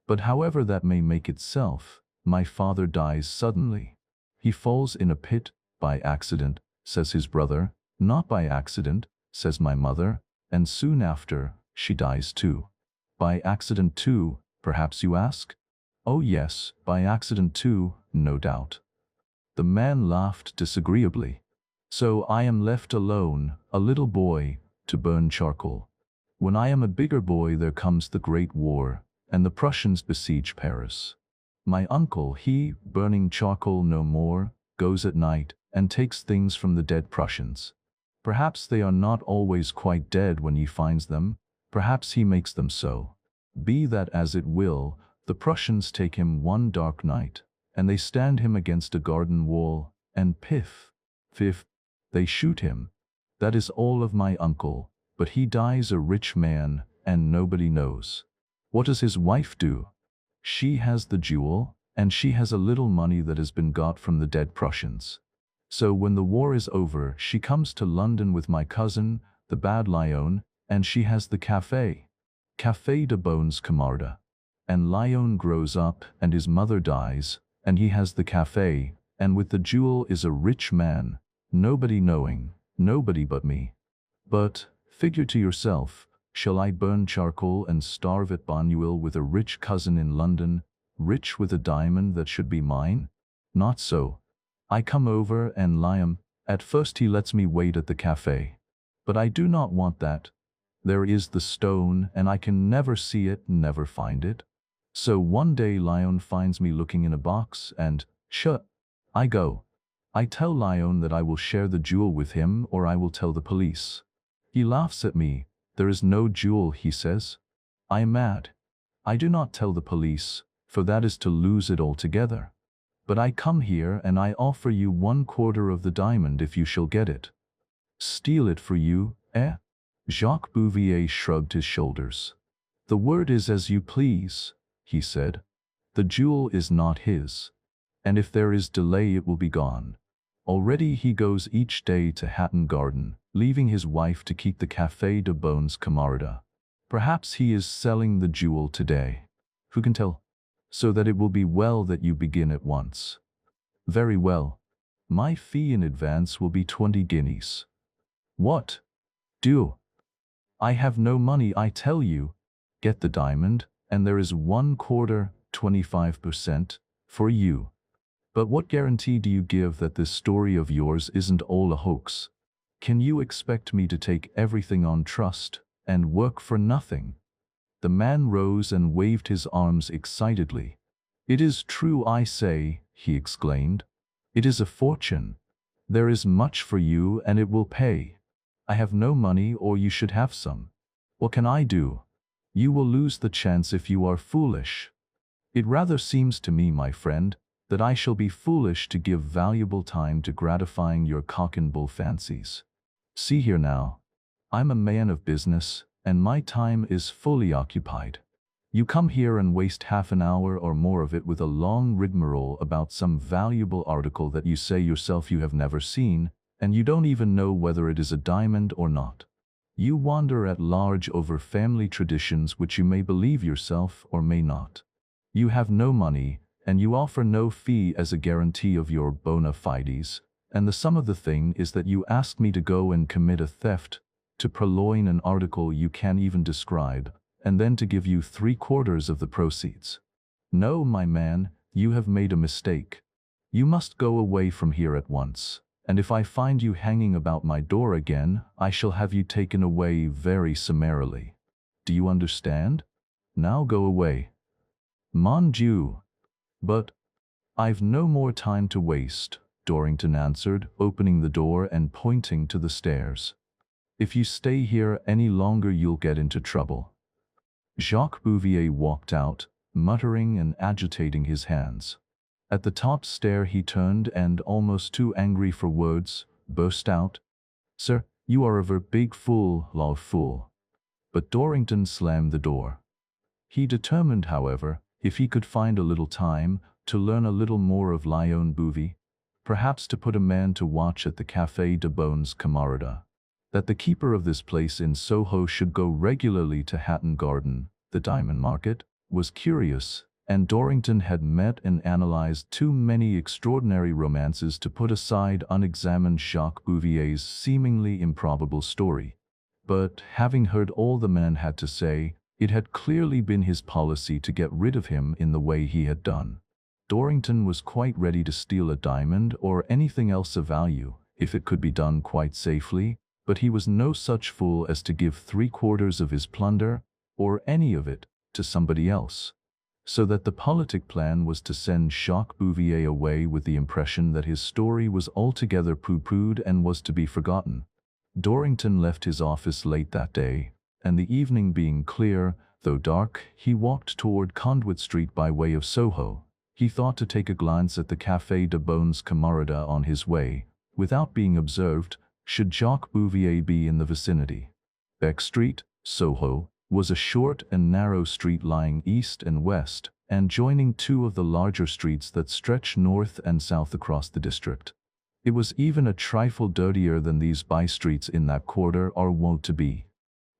But however that may make itself, my father dies suddenly. He falls in a pit, by accident, says his brother. Not by accident, says my mother, and soon after, she dies too. By accident too, perhaps you ask? Oh yes, by accident too, no doubt. The man laughed disagreeably. So I am left alone, a little boy, to burn charcoal. When I am a bigger boy there comes the Great War, and the Prussians besiege Paris. My uncle, he, burning charcoal no more, goes at night, and takes things from the dead Prussians. Perhaps they are not always quite dead when he finds them, perhaps he makes them so. Be that as it will, the Prussians take him one dark night, and they stand him against a garden wall, and piff, piff, they shoot him. That is all of my uncle, but he dies a rich man, and nobody knows. What does his wife do? She has the jewel, and she has a little money that has been got from the dead Prussians. So when the war is over, she comes to London with my cousin, the bad Lyon, and she has the Café de Bones Camarda. And Lyon grows up, and his mother dies, and he has the café, and with the jewel is a rich man, nobody knowing, nobody but me. But, figure to yourself, shall I burn charcoal and starve at Bonneuil with a rich cousin in London, rich with a diamond that should be mine? Not so. I come over and Lyon, at first he lets me wait at the café. But I do not want that. There is the stone, and I can never see it, never find it. So one day Lyon finds me looking in a box, and, I go. I tell Lyon that I will share the jewel with him or I will tell the police. He laughs at me. There is no jewel, he says. I am mad. I do not tell the police, for that is to lose it altogether. But I come here and I offer you 1/4 of the diamond if you shall get it. Steal it for you, eh? Jacques Bouvier shrugged his shoulders. The word is as you please, he said. The jewel is not his. And if there is delay it will be gone. Already he goes each day to Hatton Garden, leaving his wife to keep the Café de Bones Camarda. Perhaps he is selling the jewel today. Who can tell? So that it will be well that you begin at once. Very well. My fee in advance will be 20 guineas. What? Do? I have no money, I tell you. Get the diamond, and there is 1/4, 25%, for you. But what guarantee do you give that this story of yours isn't all a hoax? Can you expect me to take everything on trust, and work for nothing? The man rose and waved his arms excitedly. It is true, I say, he exclaimed. It is a fortune. There is much for you, and it will pay. I have no money, or you should have some. What can I do? You will lose the chance if you are foolish. It rather seems to me, my friend, that I shall be foolish to give valuable time to gratifying your cock and bull fancies. See here now. I'm a man of business, and my time is fully occupied. You come here and waste half an hour or more of it with a long rigmarole about some valuable article that you say yourself you have never seen, and you don't even know whether it is a diamond or not. You wander at large over family traditions which you may believe yourself or may not. You have no money, and you offer no fee as a guarantee of your bona fides, and the sum of the thing is that you ask me to go and commit a theft, to purloin an article you can't even describe, and then to give you 3/4 of the proceeds. No, my man, you have made a mistake. You must go away from here at once, and if I find you hanging about my door again, I shall have you taken away very summarily. Do you understand? Now go away. Mon Dieu! But I've no more time to waste, Dorrington answered, opening the door and pointing to the stairs. If you stay here any longer you'll get into trouble. Jacques Bouvier walked out, muttering and agitating his hands. At the top stair he turned and, almost too angry for words, burst out, "Sir, you are a big fool, law fool." But Dorrington slammed the door. He determined, however, if he could find a little time, to learn a little more of Lyon Bouvier, perhaps to put a man to watch at the Café de Bones Camarada. That the keeper of this place in Soho should go regularly to Hatton Garden, the diamond market, was curious, and Dorrington had met and analyzed too many extraordinary romances to put aside unexamined Jacques Bouvier's seemingly improbable story. But, having heard all the man had to say, it had clearly been his policy to get rid of him in the way he had done. Dorrington was quite ready to steal a diamond or anything else of value, if it could be done quite safely, but he was no such fool as to give 3/4 of his plunder, or any of it, to somebody else. So that the politic plan was to send Jacques Bouvier away with the impression that his story was altogether pooh-poohed and was to be forgotten. Dorrington left his office late that day, and the evening being clear, though dark, he walked toward Conduit Street by way of Soho. He thought to take a glance at the Café de Bones Camarada on his way, without being observed, should Jacques Bouvier be in the vicinity. Beck Street, Soho, was a short and narrow street lying east and west, and joining two of the larger streets that stretch north and south across the district. It was even a trifle dirtier than these by-streets in that quarter are wont to be.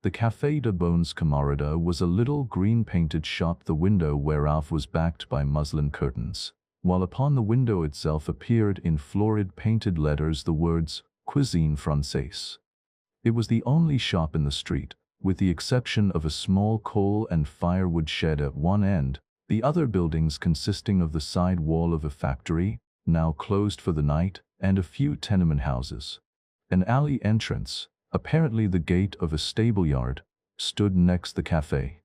The Café de Bones Camarada was a little green-painted shop, the window whereof was backed by muslin curtains, while upon the window itself appeared in florid painted letters the words Cuisine Française. It was the only shop in the street, with the exception of a small coal and firewood shed at one end, the other buildings consisting of the side wall of a factory, now closed for the night, and a few tenement houses. An alley entrance, apparently the gate of a stable-yard, stood next the café.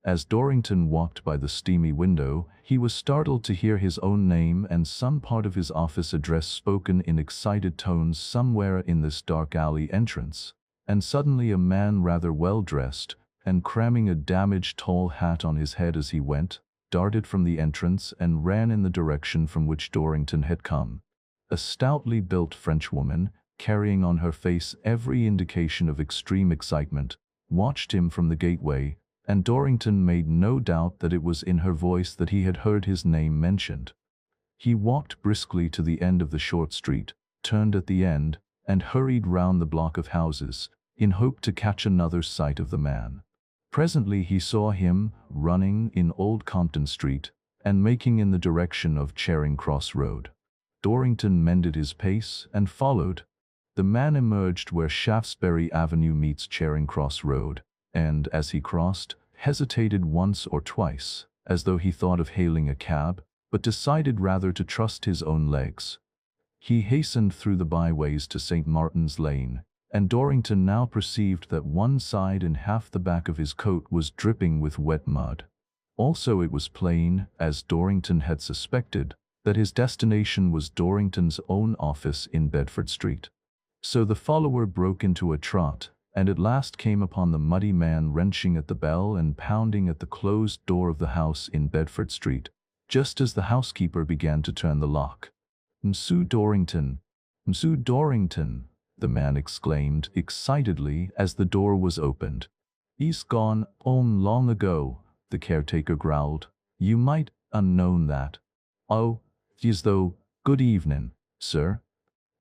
As Dorrington walked by the steamy window, he was startled to hear his own name and some part of his office address spoken in excited tones somewhere in this dark alley entrance, and suddenly a man rather well-dressed, and cramming a damaged tall hat on his head as he went, darted from the entrance and ran in the direction from which Dorrington had come. A stoutly built Frenchwoman, carrying on her face every indication of extreme excitement, watched him from the gateway, and Dorrington made no doubt that it was in her voice that he had heard his name mentioned. He walked briskly to the end of the short street, turned at the end, and hurried round the block of houses, in hope to catch another sight of the man. Presently he saw him running in Old Compton Street, and making in the direction of Charing Cross Road. Dorrington mended his pace and followed. The man emerged where Shaftesbury Avenue meets Charing Cross Road, and, as he crossed, hesitated once or twice, as though he thought of hailing a cab, but decided rather to trust his own legs. He hastened through the byways to St. Martin's Lane, and Dorrington now perceived that one side and half the back of his coat was dripping with wet mud. Also it was plain, as Dorrington had suspected, that his destination was Dorrington's own office in Bedford Street. So the follower broke into a trot, and at last came upon the muddy man wrenching at the bell and pounding at the closed door of the house in Bedford Street, just as the housekeeper began to turn the lock. "M'sieu Dorrington, M'sieu Dorrington," the man exclaimed excitedly as the door was opened. "He's gone home long ago," the caretaker growled. "You might unknown that." "Oh, as though. Good evening, sir."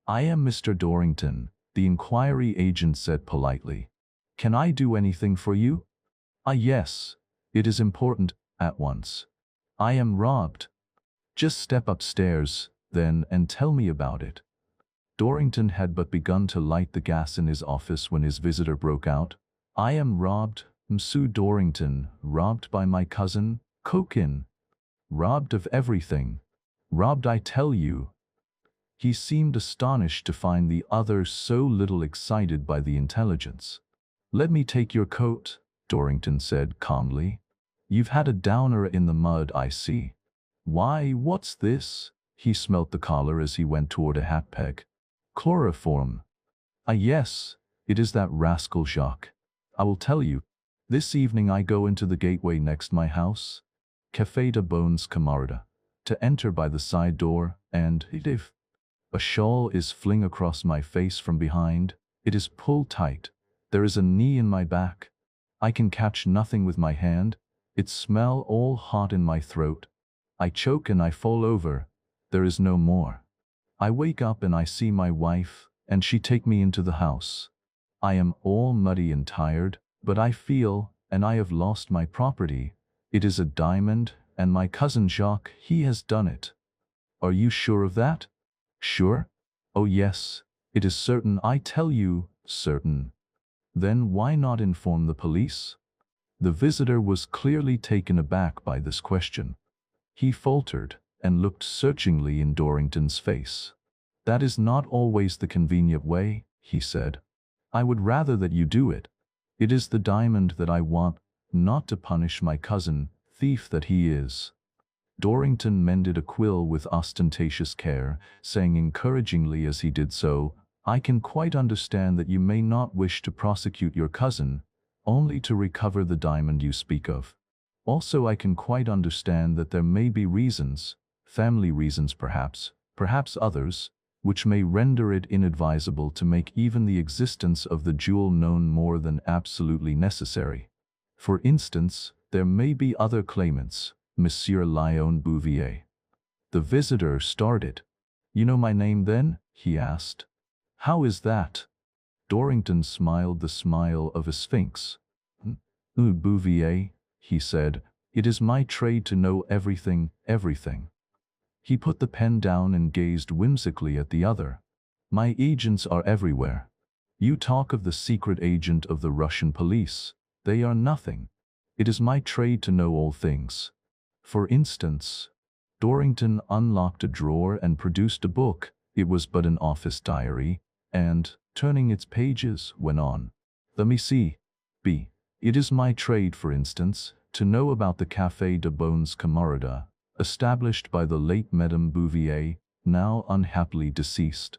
"I am Mr. Dorrington," the inquiry agent said politely. "Can I do anything for you?" "Ah, yes. It is important, at once. I am robbed." "Just step upstairs, then, and tell me about it." Dorrington had but begun to light the gas in his office when his visitor broke out. "I am robbed, M'sieu Dorrington, robbed by my cousin, Coquin. Robbed of everything. Robbed, I tell you." He seemed astonished to find the other so little excited by the intelligence. "Let me take your coat," Dorrington said calmly. "You've had a downer in the mud, I see. Why, what's this?" He smelt the collar as he went toward a hat peg. "Chloroform." "Ah, yes, it is that rascal Jacques. I will tell you. This evening I go into the gateway next my house, Café de Bones Camarada, to enter by the side door, and if a shawl is fling across my face from behind, it is pulled tight, there is a knee in my back, I can catch nothing with my hand, it smell all hot in my throat, I choke and I fall over, there is no more. I wake up and I see my wife, and she take me into the house. I am all muddy and tired, but I feel, and I have lost my property. It is a diamond, and my cousin Jacques, he has done it." "Are you sure of that?" "Sure? Oh yes, it is certain, I tell you, certain." "Then why not inform the police?" The visitor was clearly taken aback by this question. He faltered and looked searchingly in Dorrington's face. "That is not always the convenient way," he said. "I would rather that you do it. It is the diamond that I want, not to punish my cousin, thief that he is." Dorrington mended a quill with ostentatious care, saying encouragingly as he did so, "I can quite understand that you may not wish to prosecute your cousin, only to recover the diamond you speak of. Also I can quite understand that there may be reasons, family reasons perhaps others, which may render it inadvisable to make even the existence of the jewel known more than absolutely necessary. For instance, there may be other claimants, Monsieur Léon Bouvier. The visitor started. You know my name then? He asked. How is that? Dorrington smiled the smile of a sphinx. Bouvier, he said, it is my trade to know everything, everything. He put the pen down and gazed whimsically at the other. My agents are everywhere. You talk of the secret agent of the Russian police. They are nothing. It is my trade to know all things. For instance, Dorrington unlocked a drawer and produced a book. It was but an office diary, and, turning its pages, went on. Let me see. B. It is my trade, for instance, to know about the Café de Bons Camarades, established by the late Madame Bouvier, now unhappily deceased.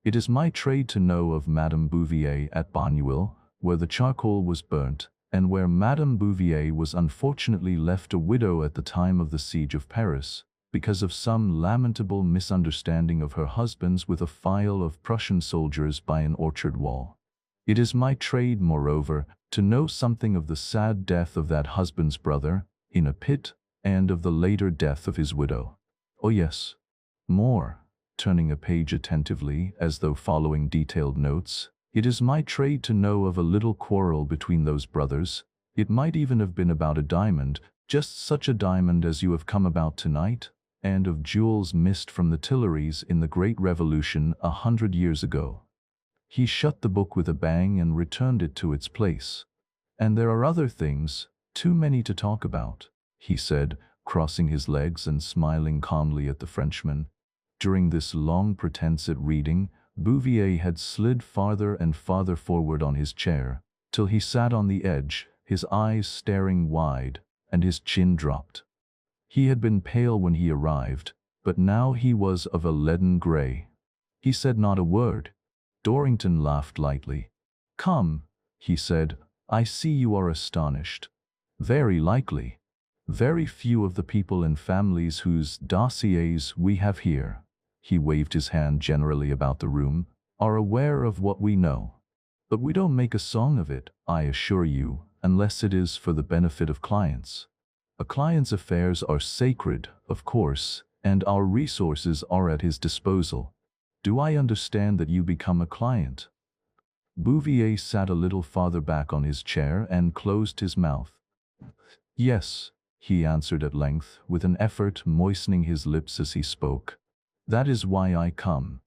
It is my trade to know of Madame Bouvier at Bonneuil, where the charcoal was burnt, and where Madame Bouvier was unfortunately left a widow at the time of the siege of Paris, because of some lamentable misunderstanding of her husband's with a file of Prussian soldiers by an orchard wall. It is my trade, moreover, to know something of the sad death of that husband's brother, in a pit, and of the later death of his widow. Oh yes. More. Turning a page attentively, as though following detailed notes, it is my trade to know of a little quarrel between those brothers. It might even have been about a diamond, just such a diamond as you have come about tonight, and of jewels missed from the Tuileries in the Great Revolution 100 years ago. He shut the book with a bang and returned it to its place. And there are other things, too many to talk about, he said, crossing his legs and smiling calmly at the Frenchman. During this long pretense at reading, Bouvier had slid farther and farther forward on his chair, till he sat on the edge, his eyes staring wide, and his chin dropped. He had been pale when he arrived, but now he was of a leaden grey. He said not a word. Dorrington laughed lightly. Come, he said, I see you are astonished. Very likely. Very few of the people and families whose dossiers we have here, he waved his hand generally about the room, are aware of what we know. But we don't make a song of it, I assure you, unless it is for the benefit of clients. A client's affairs are sacred, of course, and our resources are at his disposal. Do I understand that you become a client? Bouvier sat a little farther back on his chair and closed his mouth. Yes, he answered at length, with an effort moistening his lips as he spoke. That is why I come.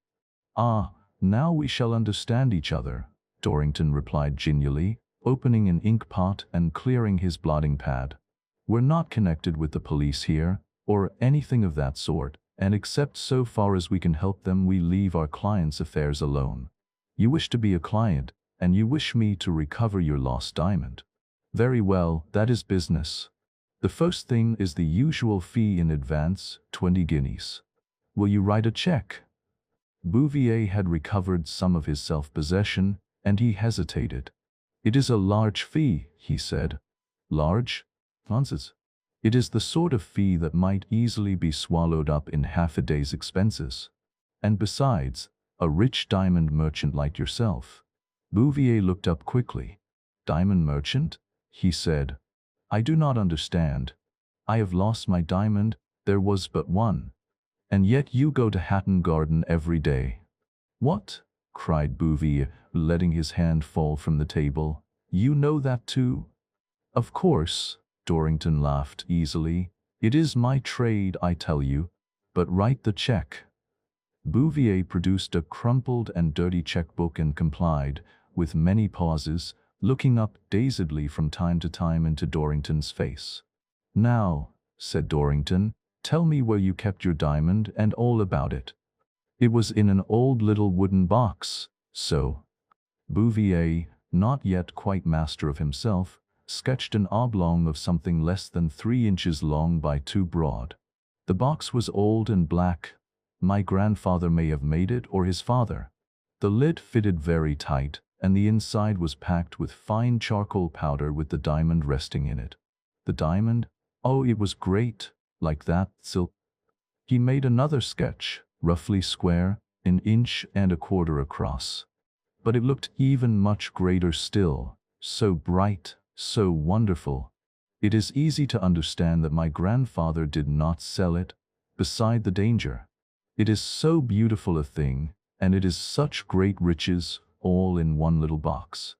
Ah, now we shall understand each other, Dorrington replied genially, opening an ink pot and clearing his blotting pad. We're not connected with the police here, or anything of that sort, and except so far as we can help them, we leave our clients' affairs alone. You wish to be a client, and you wish me to recover your lost diamond. Very well, that is business. The first thing is the usual fee in advance, 20 guineas. Will you write a check? Bouvier had recovered some of his self-possession, and he hesitated. It is a large fee, he said. Large? Nonsense. It is the sort of fee that might easily be swallowed up in half a day's expenses. And besides, a rich diamond merchant like yourself. Bouvier looked up quickly. Diamond merchant? He said. I do not understand. I have lost my diamond, there was but one. And yet you go to Hatton Garden every day. What? Cried Bouvier, letting his hand fall from the table. You know that too? Of course, Dorrington laughed easily. It is my trade, I tell you. But write the check. Bouvier produced a crumpled and dirty checkbook and complied, with many pauses, looking up dazedly from time to time into Dorrington's face. Now, said Dorrington, tell me where you kept your diamond and all about it. It was in an old little wooden box, so. Bouvier, not yet quite master of himself, sketched an oblong of something less than 3 inches long by 2 broad. The box was old and black. My grandfather may have made it, or his father. The lid fitted very tight, and the inside was packed with fine charcoal powder with the diamond resting in it. The diamond? Oh, it was great, like that silk. He made another sketch, roughly square, 1.25 inches across. But it looked even much greater still, so bright, so wonderful. It is easy to understand that my grandfather did not sell it, beside the danger. It is so beautiful a thing, and it is such great riches, all in one little box.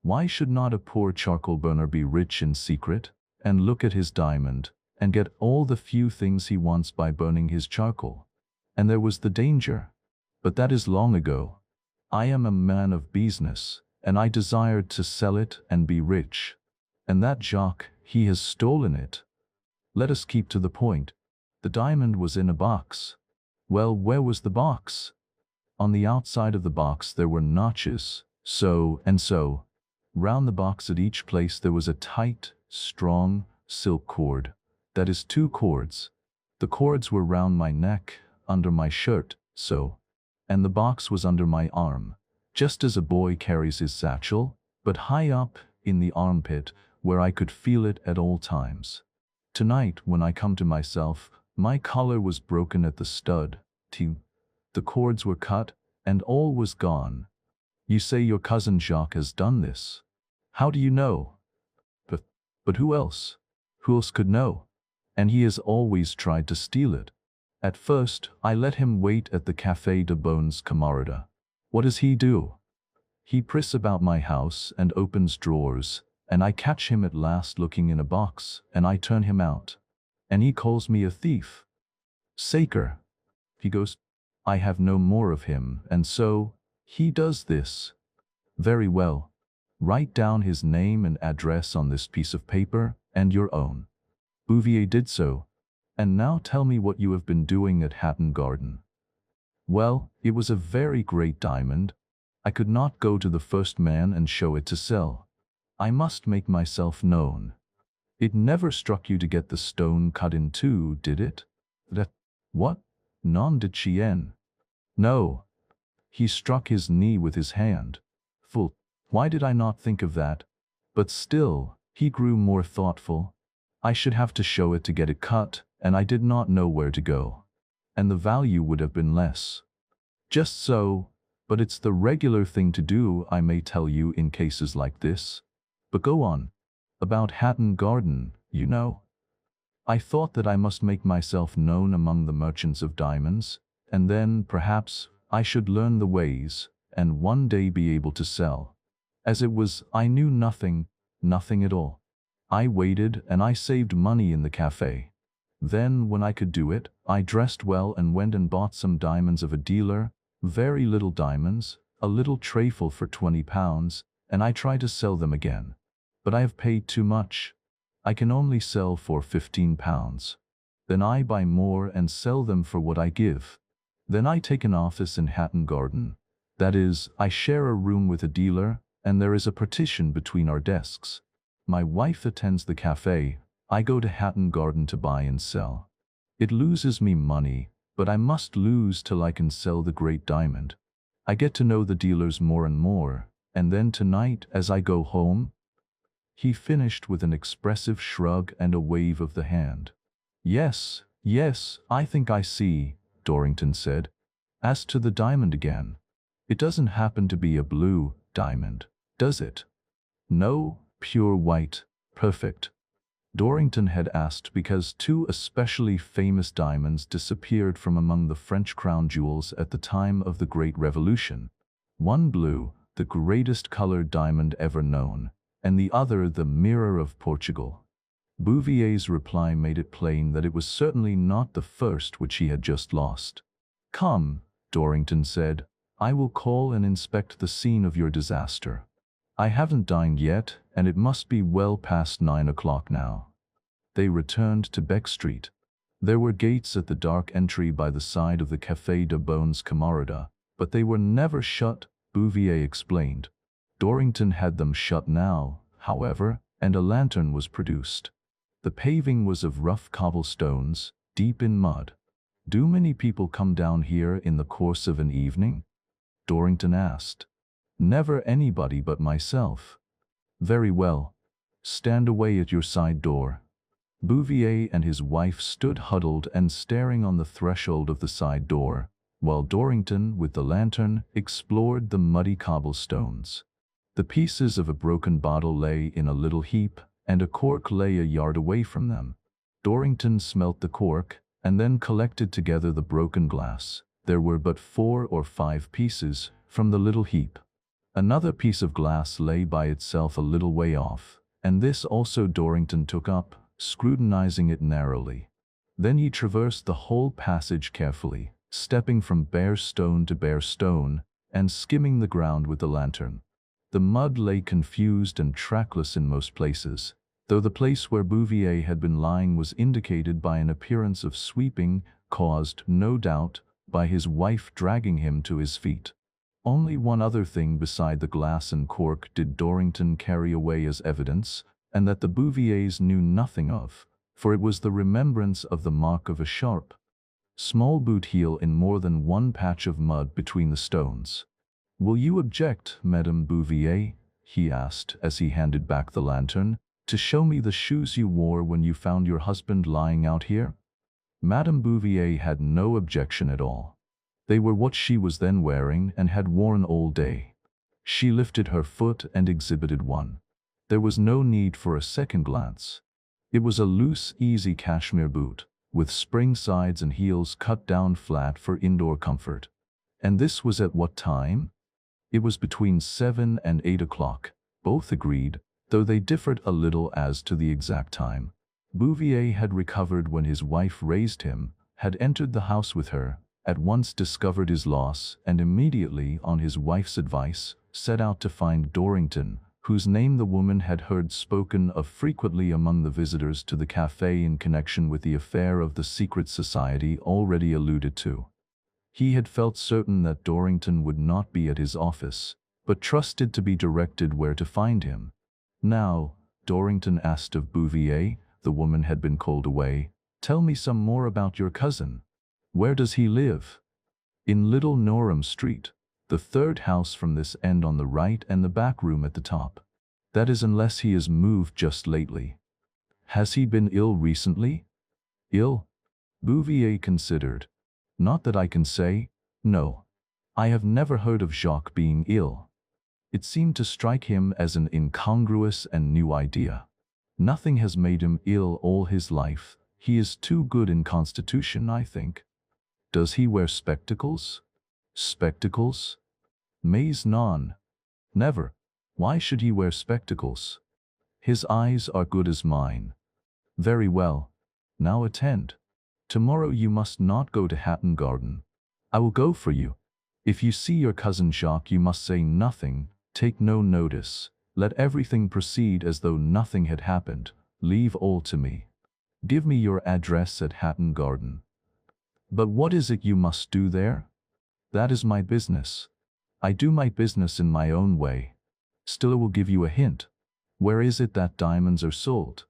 Why should not a poor charcoal burner be rich in secret, and look at his diamond, and get all the few things he wants by burning his charcoal? And there was the danger. But that is long ago. I am a man of business, and I desired to sell it and be rich. And that Jacques, he has stolen it. Let us keep to the point. The diamond was in a box. Well, where was the box? On the outside of the box there were notches, so and so. Round the box at each place there was a tight, strong, silk cord. That is 2 cords. The cords were round my neck, under my shirt, so. And the box was under my arm, just as a boy carries his satchel, but high up in the armpit, where I could feel it at all times. Tonight, when I come to myself, my collar was broken at the stud. The cords were cut, and all was gone. You say your cousin Jacques has done this. How do you know? But who else? Who else could know? And he has always tried to steal it. At first, I let him wait at the Café de Bonnes Camarades. What does he do? He pricks about my house and opens drawers, and I catch him at last looking in a box, and I turn him out. And he calls me a thief. Saker. He goes, I have no more of him, and so, he does this. Very well. Write down his name and address on this piece of paper, and your own. Bouvier did so. And now tell me what you have been doing at Hatton Garden. Well, it was a very great diamond. I could not go to the first man and show it to sell. I must make myself known. It never struck you to get the stone cut in 2, did it? What? Non de chien. No. He struck his knee with his hand. Fool. Why did I not think of that? But still, he grew more thoughtful. I should have to show it to get it cut, and I did not know where to go. And the value would have been less. Just so, but it's the regular thing to do, I may tell you, in cases like this. But go on. About Hatton Garden, you know. I thought that I must make myself known among the merchants of diamonds, and then, perhaps, I should learn the ways, and one day be able to sell. As it was, I knew nothing at all. I waited, and I saved money in the cafe. Then, when I could do it, I dressed well and went and bought some diamonds of a dealer, very little diamonds, a little trifle for £20, and I tried to sell them again. But I have paid too much. I can only sell for £15. Then I buy more and sell them for what I give. Then I take an office in Hatton Garden. That is, I share a room with a dealer, and there is a partition between our desks. My wife attends the cafe. I go to Hatton Garden to buy and sell. It loses me money, but I must lose till I can sell the great diamond. I get to know the dealers more and more, and then tonight, as I go home. He finished with an expressive shrug and a wave of the hand. Yes, I think I see, Dorrington said. As to the diamond again. It doesn't happen to be a blue diamond, does it? No, pure white, perfect. Dorrington had asked because 2 especially famous diamonds disappeared from among the French crown jewels at the time of the Great Revolution. One blue, the greatest colored diamond ever known, and the other the mirror of Portugal. Bouvier's reply made it plain that it was certainly not the first which he had just lost. Come, Dorrington said, I will call and inspect the scene of your disaster. I haven't dined yet, and it must be well past 9 o'clock now. They returned to Beck Street. There were gates at the dark entry by the side of the Café de Bonnes Camarades, but they were never shut, Bouvier explained. Dorrington had them shut now, however, and a lantern was produced. The paving was of rough cobblestones, deep in mud. Do many people come down here in the course of an evening? Dorrington asked. Never anybody but myself. Very well. Stand away at your side door. Bouvier and his wife stood huddled and staring on the threshold of the side door, while Dorrington, with the lantern, explored the muddy cobblestones. The pieces of a broken bottle lay in a little heap, and a cork lay a yard away from them. Dorrington smelt the cork, and then collected together the broken glass. There were but 4 or 5 pieces from the little heap. Another piece of glass lay by itself a little way off, and this also Dorrington took up, scrutinizing it narrowly. Then he traversed the whole passage carefully, stepping from bare stone to bare stone, and skimming the ground with the lantern. The mud lay confused and trackless in most places, though the place where Bouvier had been lying was indicated by an appearance of sweeping, caused, no doubt, by his wife dragging him to his feet. Only one other thing beside the glass and cork did Dorrington carry away as evidence, and that the Bouviers knew nothing of, for it was the remembrance of the mark of a sharp, small boot heel in more than one patch of mud between the stones. "Will you object, Madame Bouvier," he asked as he handed back the lantern, "to show me the shoes you wore when you found your husband lying out here?" Madame Bouvier had no objection at all. They were what she was then wearing and had worn all day. She lifted her foot and exhibited one. There was no need for a second glance. It was a loose, easy cashmere boot, with spring sides and heels cut down flat for indoor comfort. And this was at what time? It was between 7 and 8 o'clock, both agreed, though they differed a little as to the exact time. Bouvier had recovered when his wife raised him, had entered the house with her, at once discovered his loss, and immediately, on his wife's advice, set out to find Dorrington, whose name the woman had heard spoken of frequently among the visitors to the café in connection with the affair of the secret society already alluded to. He had felt certain that Dorrington would not be at his office, but trusted to be directed where to find him. "Now," Dorrington asked of Bouvier, the woman had been called away, "tell me some more about your cousin. Where does he live?" "In Little Norham Street, the 3rd house from this end on the right and the back room at the top. That is, unless he has moved just lately." "Has he been ill recently?" "Ill?" Bouvier considered. "Not that I can say. No. I have never heard of Jacques being ill." It seemed to strike him as an incongruous and new idea. "Nothing has made him ill all his life. He is too good in constitution, I think." "Does he wear spectacles?" "Spectacles? Mais non. Never. Why should he wear spectacles? His eyes are good as mine." "Very well. Now attend. Tomorrow you must not go to Hatton Garden. I will go for you. If you see your cousin Jacques, you must say nothing, take no notice. Let everything proceed as though nothing had happened. Leave all to me. Give me your address at Hatton Garden." "But what is it you must do there?" "That is my business. I do my business in my own way. Still, I will give you a hint. Where is it that diamonds are sold?"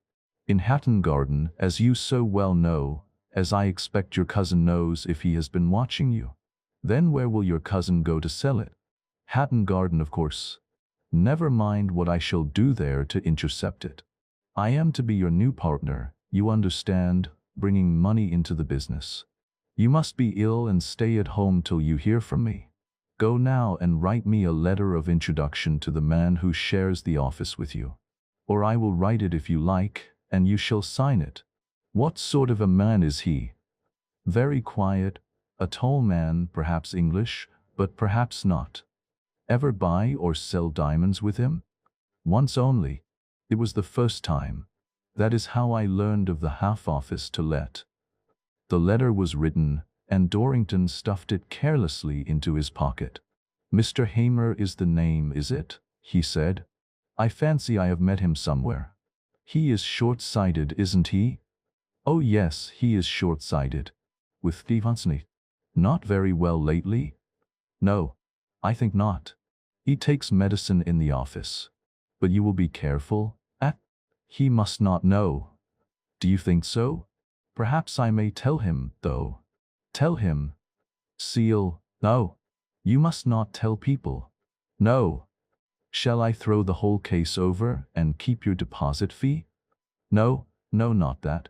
"In Hatton Garden, as you so well know, as I expect your cousin knows if he has been watching you." "Then where will your cousin go to sell it?" "Hatton Garden, of course. Never mind what I shall do there to intercept it. I am to be your new partner, you understand, bringing money into the business. You must be ill and stay at home till you hear from me. Go now and write me a letter of introduction to the man who shares the office with you. Or I will write it if you like, and you shall sign it." "What sort of a man is he?" "Very quiet, a tall man, perhaps English, but perhaps not." "Ever buy or sell diamonds with him?" "Once only. It was the first time. That is how I learned of the half office to let." The letter was written, and Dorrington stuffed it carelessly into his pocket. "Mr. Hamer is the name, is it?" he said. "I fancy I have met him somewhere. He is short-sighted, isn't he?" "Oh yes, he is short-sighted." "With Stevenson? Not very well lately?" "No, I think not. He takes medicine in the office. But you will be careful, eh? He must not know." "Do you think so? Perhaps I may tell him, though." "Tell him? Seal? No. You must not tell people." "No." "Shall I throw the whole case over and keep your deposit fee?" "No, no, not that.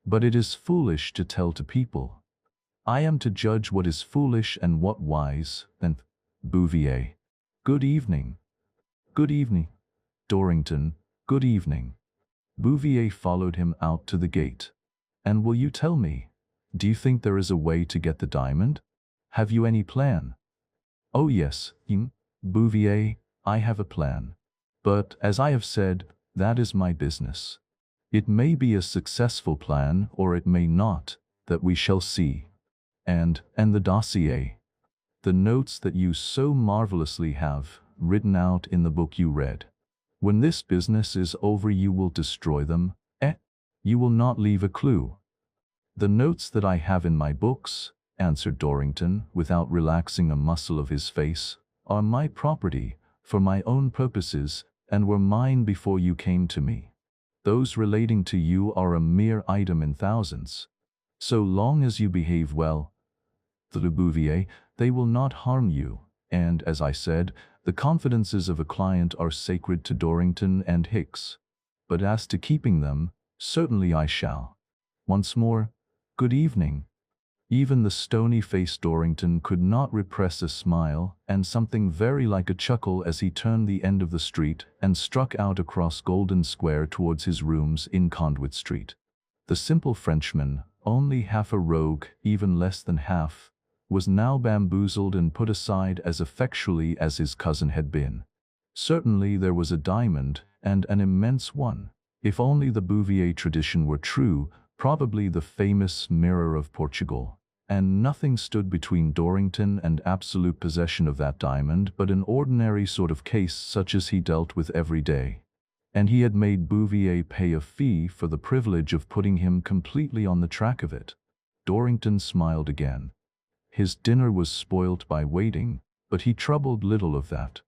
But it is foolish to tell to people. I am to judge what is foolish and what wise, and Bouvier. Good evening." "Good evening, Dorrington. Good evening." Bouvier followed him out to the gate. "And will you tell me, do you think there is a way to get the diamond? Have you any plan?" "Oh yes, Bouvier, I have a plan. But, as I have said, that is my business. It may be a successful plan, or it may not, that we shall see. And the dossier. The notes that you so marvelously have written out in the book you read. When this business is over you will destroy them, eh? You will not leave a clue." "The notes that I have in my books," answered Dorrington, without relaxing a muscle of his face, "are my property, for my own purposes, and were mine before you came to me. Those relating to you are a mere item in thousands. So long as you behave well, the Bouvier, they will not harm you, and, as I said, the confidences of a client are sacred to Dorrington and Hicks. But as to keeping them, certainly I shall. Once more, good evening." Even the stony-faced Dorrington could not repress a smile and something very like a chuckle as he turned the end of the street and struck out across Golden Square towards his rooms in Conduit Street. The simple Frenchman, only half a rogue, even less than half, was now bamboozled and put aside as effectually as his cousin had been. Certainly there was a diamond, and an immense one. If only the Bouvier tradition were true, probably the famous mirror of Portugal. And nothing stood between Dorrington and absolute possession of that diamond but an ordinary sort of case such as he dealt with every day. And he had made Bouvier pay a fee for the privilege of putting him completely on the track of it. Dorrington smiled again. His dinner was spoilt by waiting, but he troubled little of that.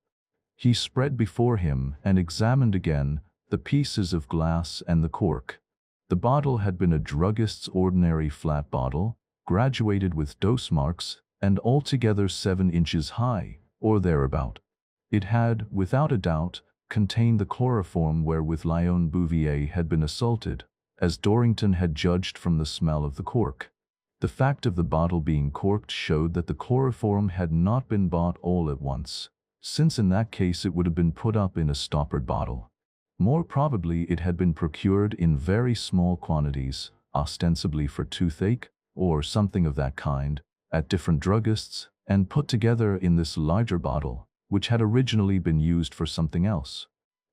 He spread before him and examined again the pieces of glass and the cork. The bottle had been a druggist's ordinary flat bottle, graduated with dose marks, and altogether 7 inches high, or thereabout. It had, without a doubt, contained the chloroform wherewith Léon Bouvier had been assaulted, as Dorrington had judged from the smell of the cork. The fact of the bottle being corked showed that the chloroform had not been bought all at once, since in that case it would have been put up in a stoppered bottle. More probably it had been procured in very small quantities, ostensibly for toothache, or something of that kind, at different druggists, and put together in this larger bottle, which had originally been used for something else.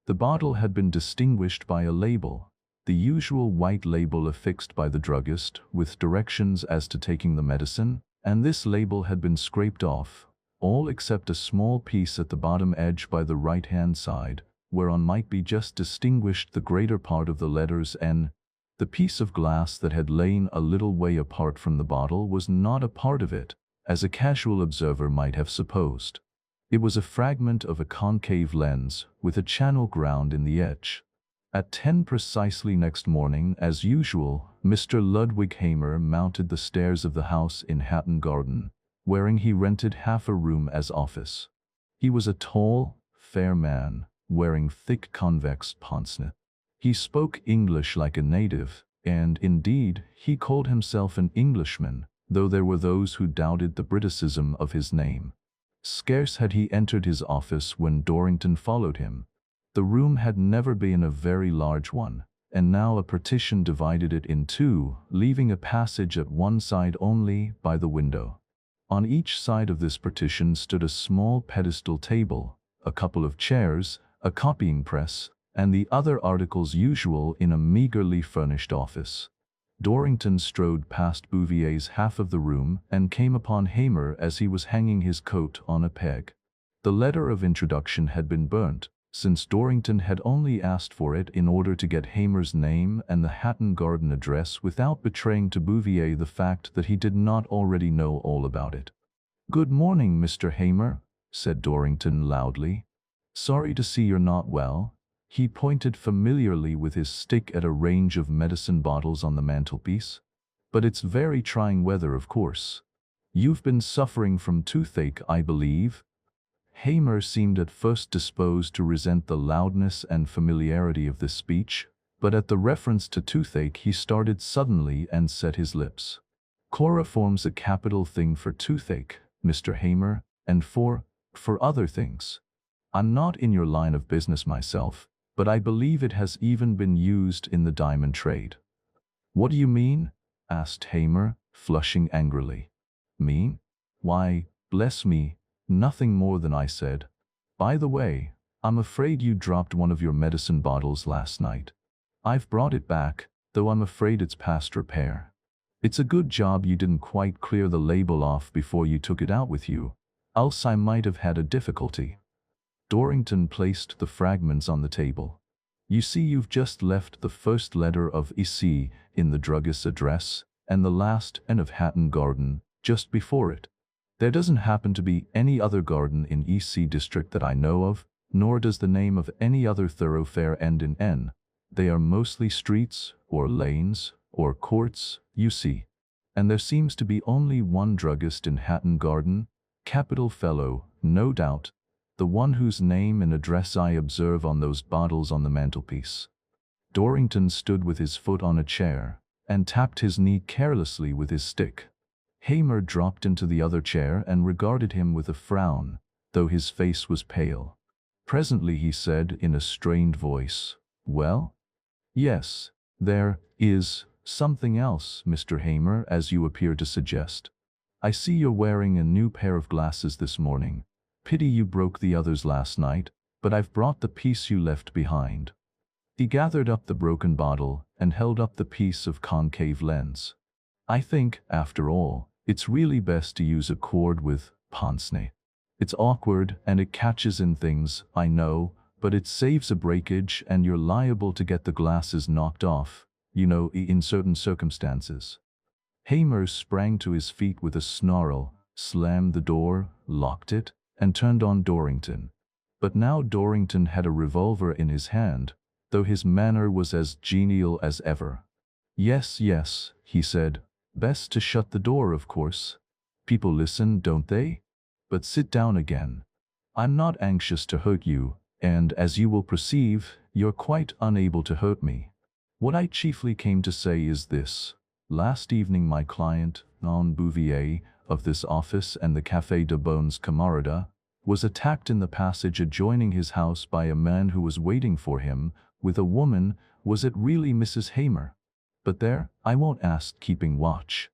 The bottle had been distinguished by a label, the usual white label affixed by the druggist, with directions as to taking the medicine, and this label had been scraped off, all except a small piece at the bottom edge by the right-hand side, whereon might be just distinguished the greater part of the letters N. The piece of glass that had lain a little way apart from the bottle was not a part of it, as a casual observer might have supposed. It was a fragment of a concave lens, with a channel ground in the edge. At 10 precisely next morning, as usual, Mr. Ludwig Hamer mounted the stairs of the house in Hatton Garden, wherein he rented half a room as office. He was a tall, fair man, wearing thick convex pince-nez. He spoke English like a native, and, indeed, he called himself an Englishman, though there were those who doubted the Briticism of his name. Scarce had he entered his office when Dorrington followed him. The room had never been a very large one, and now a partition divided it in two, leaving a passage at one side only by the window. On each side of this partition stood a small pedestal table, a couple of chairs, a copying press, and the other articles usual in a meagerly furnished office. Dorrington strode past Bouvier's half of the room and came upon Hamer as he was hanging his coat on a peg. The letter of introduction had been burnt, since Dorrington had only asked for it in order to get Hamer's name and the Hatton Garden address without betraying to Bouvier the fact that he did not already know all about it. "Good morning, Mr. Hamer," said Dorrington loudly. "Sorry to see you're not well." He pointed familiarly with his stick at a range of medicine bottles on the mantelpiece. "But it's very trying weather, of course. You've been suffering from toothache, I believe?" Hamer seemed at first disposed to resent the loudness and familiarity of this speech, but at the reference to toothache he started suddenly and set his lips. "Chloroform's a capital thing for toothache, Mr. Hamer, and for other things. I'm not in your line of business myself, but I believe it has even been used in the diamond trade." "What do you mean?" asked Hamer, flushing angrily. "Mean? Why, bless me, nothing more than I said. By the way, I'm afraid you dropped one of your medicine bottles last night. I've brought it back, though I'm afraid it's past repair. It's a good job you didn't quite clear the label off before you took it out with you, else I might have had a difficulty." Dorrington placed the fragments on the table. "You see, you've just left the first letter of EC in the druggist's address, and the last N of Hatton Garden just before it. There doesn't happen to be any other garden in EC district that I know of, nor does the name of any other thoroughfare end in N. They are mostly streets, or lanes, or courts, you see. And there seems to be only one druggist in Hatton Garden, capital fellow, no doubt, the one whose name and address I observe on those bottles on the mantelpiece." Dorrington stood with his foot on a chair, and tapped his knee carelessly with his stick. Hamer dropped into the other chair and regarded him with a frown, though his face was pale. Presently he said in a strained voice, "Well? Yes, there is something else, Mr. Hamer, as you appear to suggest. I see you're wearing a new pair of glasses this morning. Pity you broke the others last night, but I've brought the piece you left behind." He gathered up the broken bottle and held up the piece of concave lens. "I think, after all, it's really best to use a cord with pince-nez. It's awkward and it catches in things, I know, but it saves a breakage and you're liable to get the glasses knocked off, you know, in certain circumstances." Hamer sprang to his feet with a snarl, slammed the door, locked it, and turned on Dorrington. But now Dorrington had a revolver in his hand, though his manner was as genial as ever. "Yes, yes," he said. "Best to shut the door, of course. People listen, don't they? But sit down again. I'm not anxious to hurt you, and as you will perceive, you're quite unable to hurt me. What I chiefly came to say is this. Last evening my client, non Bouvier, of this office and the Café de Bons Camarades, was attacked in the passage adjoining his house by a man who was waiting for him, with a woman. Was it really Mrs. Hamer? But there, I won't ask keeping watch.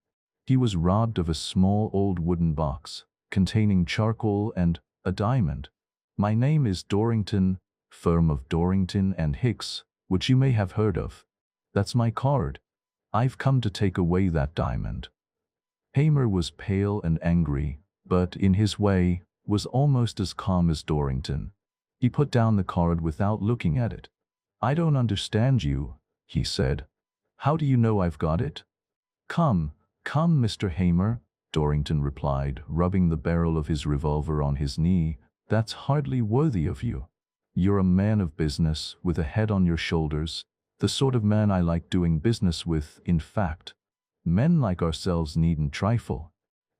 He was robbed of a small old wooden box, containing charcoal and a diamond. My name is Dorrington, firm of Dorrington and Hicks, which you may have heard of. That's my card. I've come to take away that diamond." Hamer was pale and angry, but in his way, was almost as calm as Dorrington. He put down the card without looking at it. "I don't understand you," he said. "How do you know I've got it?" Come, Mr. Hamer," Dorrington replied, rubbing the barrel of his revolver on his knee. "That's hardly worthy of you. You're a man of business, with a head on your shoulders, the sort of man I like doing business with, in fact. Men like ourselves needn't trifle.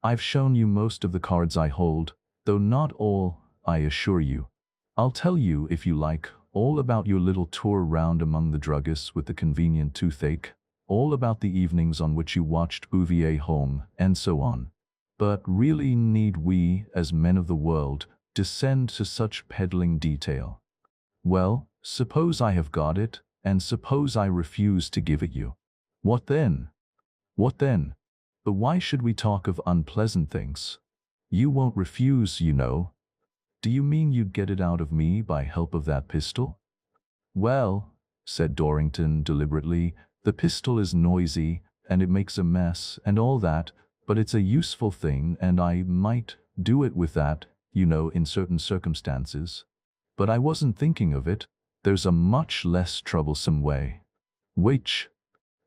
I've shown you most of the cards I hold, though not all, I assure you. I'll tell you, if you like, all about your little tour round among the druggists with the convenient toothache, all about the evenings on which you watched Bouvier home, and so on. But really need we, as men of the world, descend to such peddling detail? Well, suppose I have got it, and suppose I refuse to give it you. What then? What then? But why should we talk of unpleasant things? You won't refuse, you know. Do you mean you'd get it out of me by help of that pistol?" "Well," said Dorrington deliberately, "the pistol is noisy, and it makes a mess, and all that, but it's a useful thing, and I might do it with that, you know, in certain circumstances. But I wasn't thinking of it. There's a much less troublesome way." "Which?"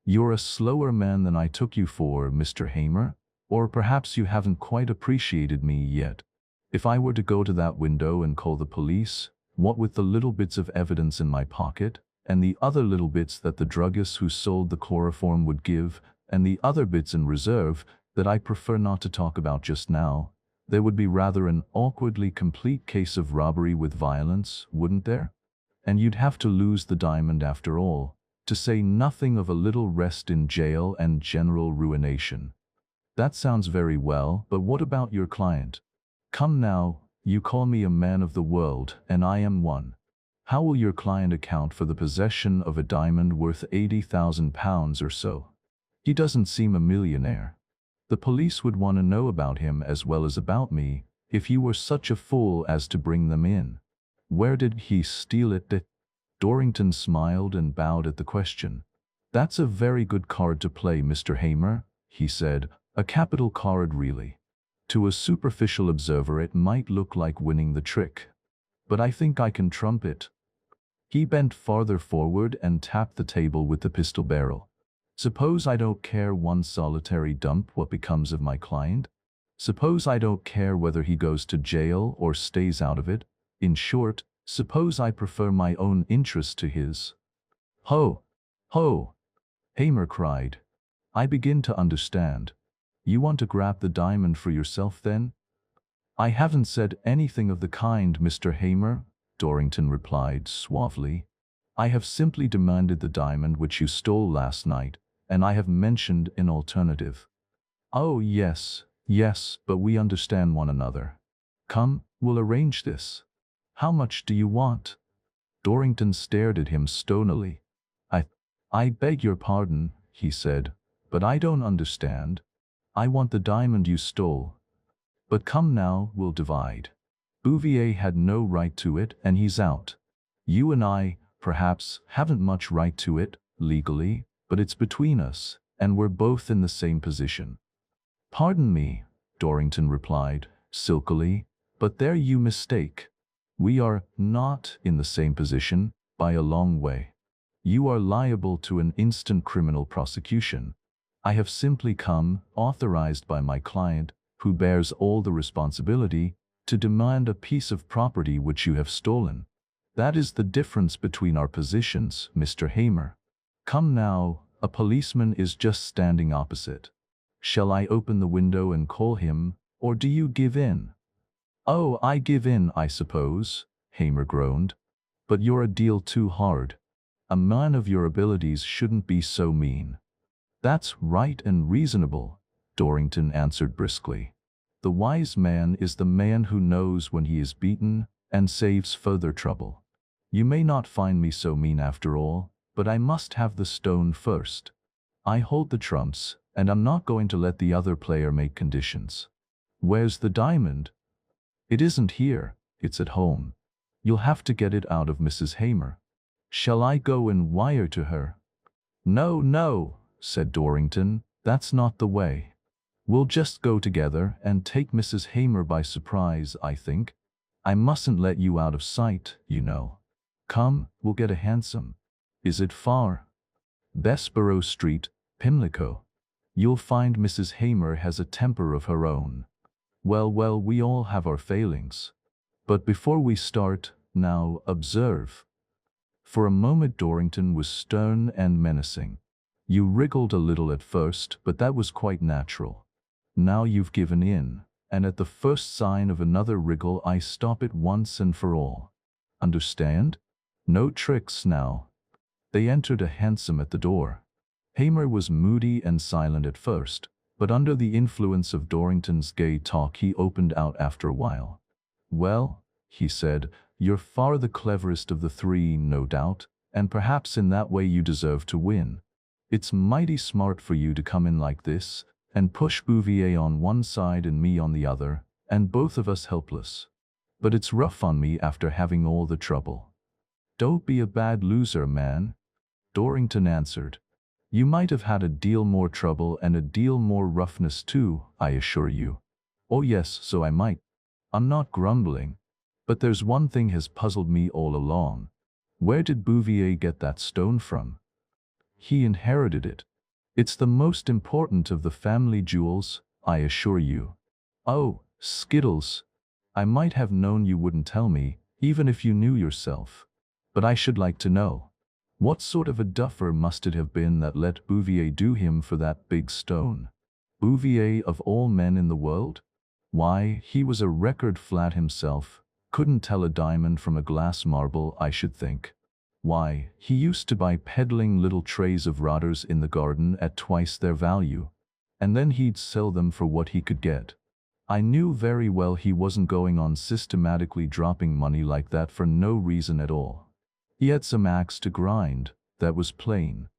"You're a slower man than I took you for, Mr. Hamer, or perhaps you haven't quite appreciated me yet. If I were to go to that window and call the police, what with the little bits of evidence in my pocket, and the other little bits that the druggist who sold the chloroform would give, and the other bits in reserve that I prefer not to talk about just now, there would be rather an awkwardly complete case of robbery with violence, wouldn't there? And you'd have to lose the diamond after all, to say nothing of a little rest in jail and general ruination. That sounds very well, but what about your client? Come now, you call me a man of the world, and I am one. How will your client account for the possession of a diamond worth £80,000 or so? He doesn't seem a millionaire. The police would want to know about him as well as about me, if he were such a fool as to bring them in. Where did he steal it? Dorrington smiled and bowed at the question. That's a very good card to play, Mr. Hamer, he said. A capital card, really. To a superficial observer it might look like winning the trick. But I think I can trump it. He bent farther forward and tapped the table with the pistol barrel. Suppose I don't care one solitary dump what becomes of my client? Suppose I don't care whether he goes to jail or stays out of it? In short, suppose I prefer my own interest to his? Ho! Ho! Hamer cried. I begin to understand. You want to grab the diamond for yourself then? I haven't said anything of the kind, Mr. Hamer, Dorrington replied suavely. I have simply demanded the diamond which you stole last night, and I have mentioned an alternative. Oh, yes, yes, but we understand one another. Come, we'll arrange this. How much do you want? Dorrington stared at him stonily. I beg your pardon, he said, but I don't understand. I want the diamond you stole. But come now, we'll divide. Bouvier had no right to it, and he's out. You and I, perhaps, haven't much right to it, legally, but it's between us, and we're both in the same position. Pardon me, Dorrington replied, silkily, but there you mistake. We are not in the same position, by a long way. You are liable to an instant criminal prosecution. I have simply come, authorized by my client, who bears all the responsibility, to demand a piece of property which you have stolen. That is the difference between our positions, Mr. Hamer. Come now, a policeman is just standing opposite. Shall I open the window and call him, or do you give in? Oh, I give in, I suppose, Hamer groaned. But you're a deal too hard. A man of your abilities shouldn't be so mean. That's right and reasonable, Dorrington answered briskly. The wise man is the man who knows when he is beaten and saves further trouble. You may not find me so mean after all, but I must have the stone first. I hold the trumps, and I'm not going to let the other player make conditions. Where's the diamond? It isn't here, it's at home. You'll have to get it out of Mrs. Hamer. Shall I go and wire to her? No, no, said Dorrington, that's not the way. We'll just go together and take Mrs. Hamer by surprise, I think. I mustn't let you out of sight, you know. Come, we'll get a hansom. Is it far? Bessborough Street, Pimlico. You'll find Mrs. Hamer has a temper of her own. Well, we all have our failings. But before we start, now, observe. For a moment Dorrington was stern and menacing. You wriggled a little at first, but that was quite natural. Now you've given in, and at the first sign of another wriggle I stop it once and for all. Understand? No tricks now. They entered a hansom at the door. Hamer was moody and silent at first, but under the influence of Dorrington's gay talk he opened out after a while. Well, he said, you're far the cleverest of the three, no doubt, and perhaps in that way you deserve to win. It's mighty smart for you to come in like this, and push Bouvier on one side and me on the other, and both of us helpless. But it's rough on me after having all the trouble. Don't be a bad loser, man, Dorrington answered. You might have had a deal more trouble and a deal more roughness too, I assure you. Oh yes, so I might. I'm not grumbling. But there's one thing has puzzled me all along. Where did Bouvier get that stone from? He inherited it. It's the most important of the family jewels, I assure you. Oh, Skittles. I might have known you wouldn't tell me, even if you knew yourself. But I should like to know. What sort of a duffer must it have been that let Bouvier do him for that big stone? Bouvier of all men in the world? Why, he was a record flat himself. Couldn't tell a diamond from a glass marble, I should think. Why, he used to buy peddling little trays of rotters in the garden at twice their value, and then he'd sell them for what he could get. I knew very well he wasn't going on systematically dropping money like that for no reason at all. He had some axe to grind, that was plain.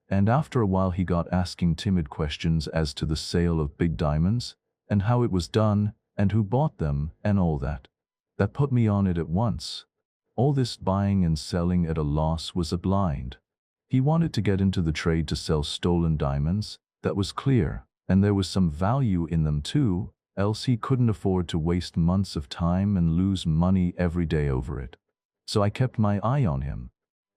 And after a while he got asking timid questions as to the sale of big diamonds, and how it was done, and who bought them, and all that. That put me on it at once. All this buying and selling at a loss was a blind. He wanted to get into the trade to sell stolen diamonds, that was clear, and there was some value in them too, else he couldn't afford to waste months of time and lose money every day over it. So I kept my eye on him.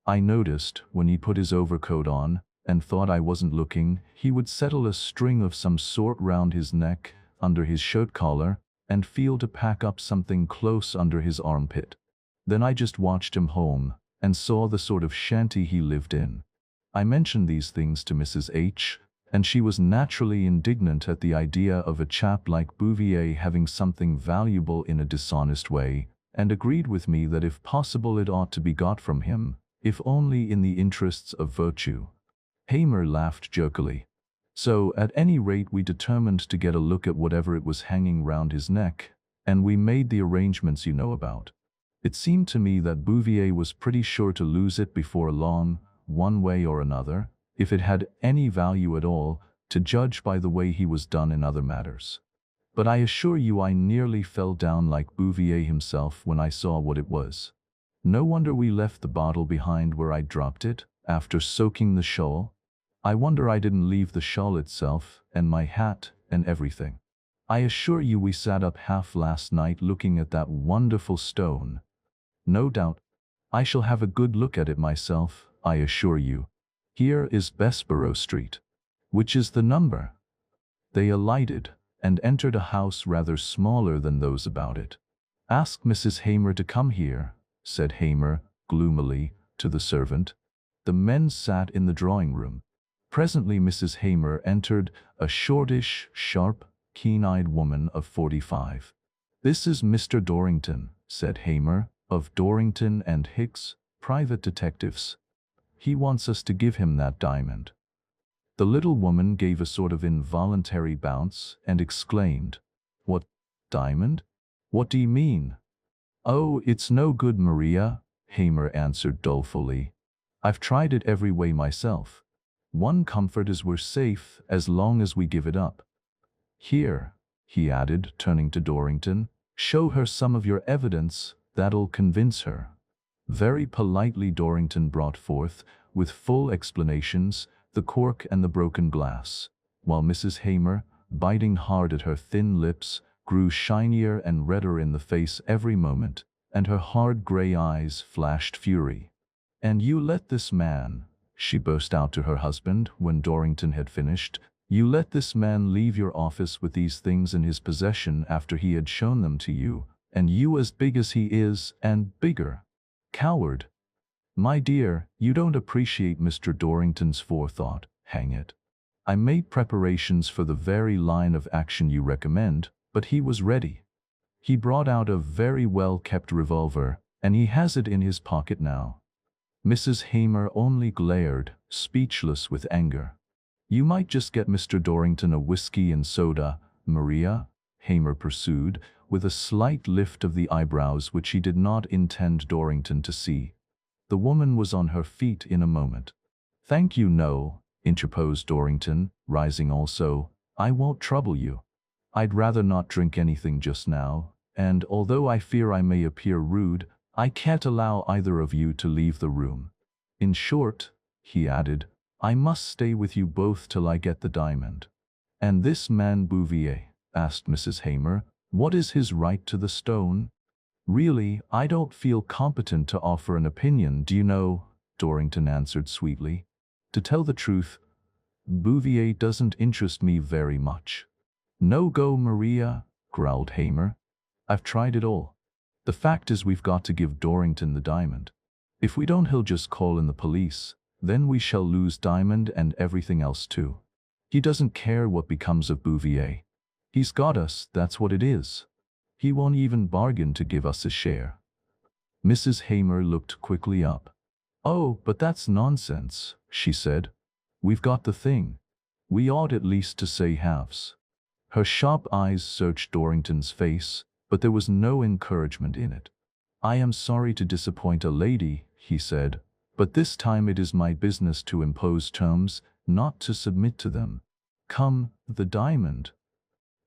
I noticed, when he put his overcoat on, and thought I wasn't looking, he would settle a string of some sort round his neck, under his shirt collar, and feel to pack up something close under his armpit. Then I just watched him home, and saw the sort of shanty he lived in. I mentioned these things to Mrs. H., and she was naturally indignant at the idea of a chap like Bouvier having something valuable in a dishonest way, and agreed with me that if possible it ought to be got from him, if only in the interests of virtue. Hamer laughed jerkily. So, at any rate, we determined to get a look at whatever it was hanging round his neck, and we made the arrangements you know about. It seemed to me that Bouvier was pretty sure to lose it before long, one way or another, if it had any value at all, to judge by the way he was done in other matters. But I assure you I nearly fell down like Bouvier himself when I saw what it was. No wonder we left the bottle behind where I dropped it, after soaking the shawl. I wonder I didn't leave the shawl itself, and my hat, and everything. I assure you we sat up half last night looking at that wonderful stone. No doubt. I shall have a good look at it myself, I assure you. Here is Bessborough Street. Which is the number? They alighted, and entered a house rather smaller than those about it. Ask Mrs. Hamer to come here, said Hamer, gloomily, to the servant. The men sat in the drawing-room. Presently Mrs. Hamer entered, a shortish, sharp, keen-eyed woman of 45. This is Mr. Dorrington, said Hamer, of Dorrington and Hicks, private detectives. He wants us to give him that diamond. The little woman gave a sort of involuntary bounce and exclaimed, What diamond? What do you mean? Oh, it's no good, Maria, Hamer answered dolefully. I've tried it every way myself. One comfort is we're safe as long as we give it up. Here, he added, turning to Dorrington, show her some of your evidence, that'll convince her. Very politely Dorrington brought forth, with full explanations, the cork and the broken glass, while Mrs. Hamer, biting hard at her thin lips, grew shinier and redder in the face every moment, and her hard grey eyes flashed fury. And you let this man, she burst out to her husband when Dorrington had finished, you let this man leave your office with these things in his possession after he had shown them to you, and you as big as he is, and bigger. Coward! My dear, you don't appreciate Mr. Dorrington's forethought, hang it. I made preparations for the very line of action you recommend, but he was ready. He brought out a very well-kept revolver, and he has it in his pocket now. Mrs. Hamer only glared, speechless with anger. You might just get Mr. Dorrington a whiskey and soda, Maria, Hamer pursued, with a slight lift of the eyebrows which he did not intend Dorrington to see. The woman was on her feet in a moment. Thank you, no, interposed Dorrington, rising also. I won't trouble you. I'd rather not drink anything just now, and although I fear I may appear rude, I can't allow either of you to leave the room. In short, he added, I must stay with you both till I get the diamond. And this man Bouvier, asked Mrs. Hamer, what is his right to the stone? Really, I don't feel competent to offer an opinion, do you know, Dorrington answered sweetly. To tell the truth, Bouvier doesn't interest me very much. No go, Maria, growled Hamer. I've tried it all. The fact is we've got to give Dorrington the diamond. If we don't he'll just call in the police, then we shall lose diamond and everything else too. He doesn't care what becomes of Bouvier. He's got us, that's what it is. He won't even bargain to give us a share. Mrs. Hamer looked quickly up. Oh, but that's nonsense, she said. We've got the thing. We ought at least to say halves. Her sharp eyes searched Dorrington's face, but there was no encouragement in it. I am sorry to disappoint a lady, he said, but this time it is my business to impose terms, not to submit to them. Come, the diamond.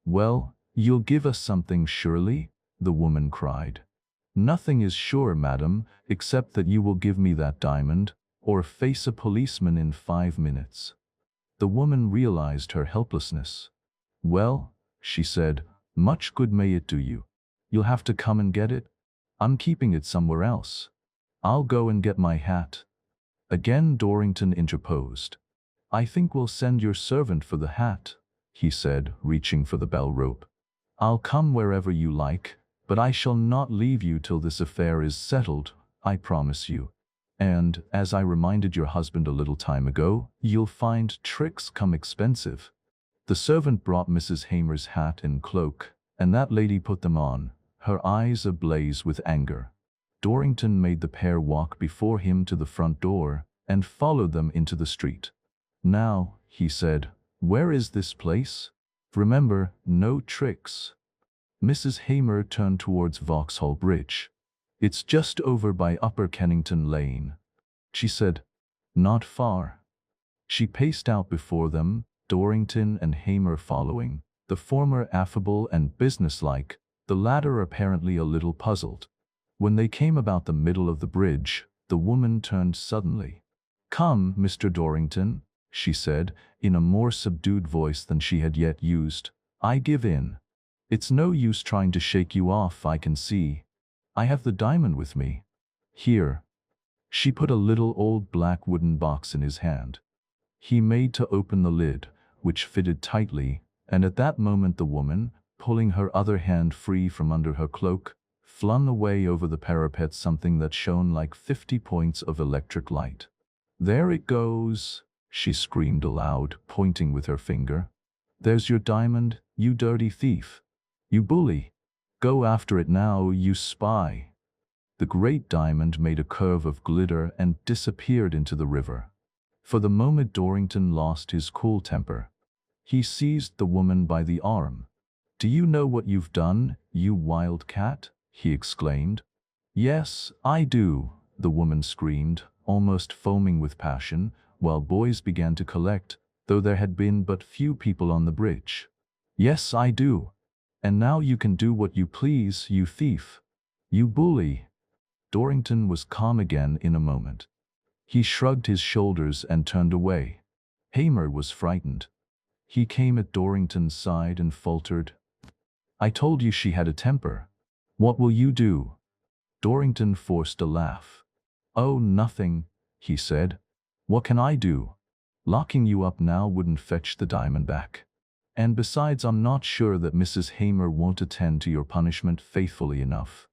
Well, you'll give us something surely? The woman cried. Nothing is sure, madam, except that you will give me that diamond, or face a policeman in 5 minutes. The woman realized her helplessness. Well, she said, much good may it do you. You'll have to come and get it. I'm keeping it somewhere else. I'll go and get my hat. Again Dorrington interposed. I think we'll send your servant for the hat, he said, reaching for the bell rope. I'll come wherever you like, but I shall not leave you till this affair is settled, I promise you. And, as I reminded your husband a little time ago, you'll find tricks come expensive. The servant brought Mrs. Hamer's hat and cloak, and that lady put them on, her eyes ablaze with anger. Dorrington made the pair walk before him to the front door, and followed them into the street. Now, he said, where is this place? Remember, no tricks. Mrs. Hamer turned towards Vauxhall Bridge. It's just over by Upper Kennington Lane, she said. Not far. She paced out before them, Dorrington and Hamer following, the former affable and businesslike, the latter apparently a little puzzled. When they came about the middle of the bridge, the woman turned suddenly. Come, Mr. Dorrington, she said, in a more subdued voice than she had yet used. I give in. It's no use trying to shake you off, I can see. I have the diamond with me. Here. She put a little old black wooden box in his hand. He made to open the lid, which fitted tightly, and at that moment the woman, pulling her other hand free from under her cloak, flung away over the parapet something that shone like 50 points of electric light. There it goes, she screamed aloud, pointing with her finger. There's your diamond, you dirty thief. You bully. Go after it now, you spy. The great diamond made a curve of glitter and disappeared into the river. For the moment Dorrington lost his cool temper. He seized the woman by the arm. Do you know what you've done, you wild cat? He exclaimed. Yes, I do, the woman screamed, almost foaming with passion, while boys began to collect, though there had been but few people on the bridge. Yes, I do. And now you can do what you please, you thief. You bully. Dorrington was calm again in a moment. He shrugged his shoulders and turned away. Hamer was frightened. He came at Dorrington's side and faltered. I told you she had a temper. What will you do? Dorrington forced a laugh. Oh, nothing, he said. What can I do? Locking you up now wouldn't fetch the diamond back. And besides, I'm not sure that Mrs. Hamer won't attend to your punishment faithfully enough.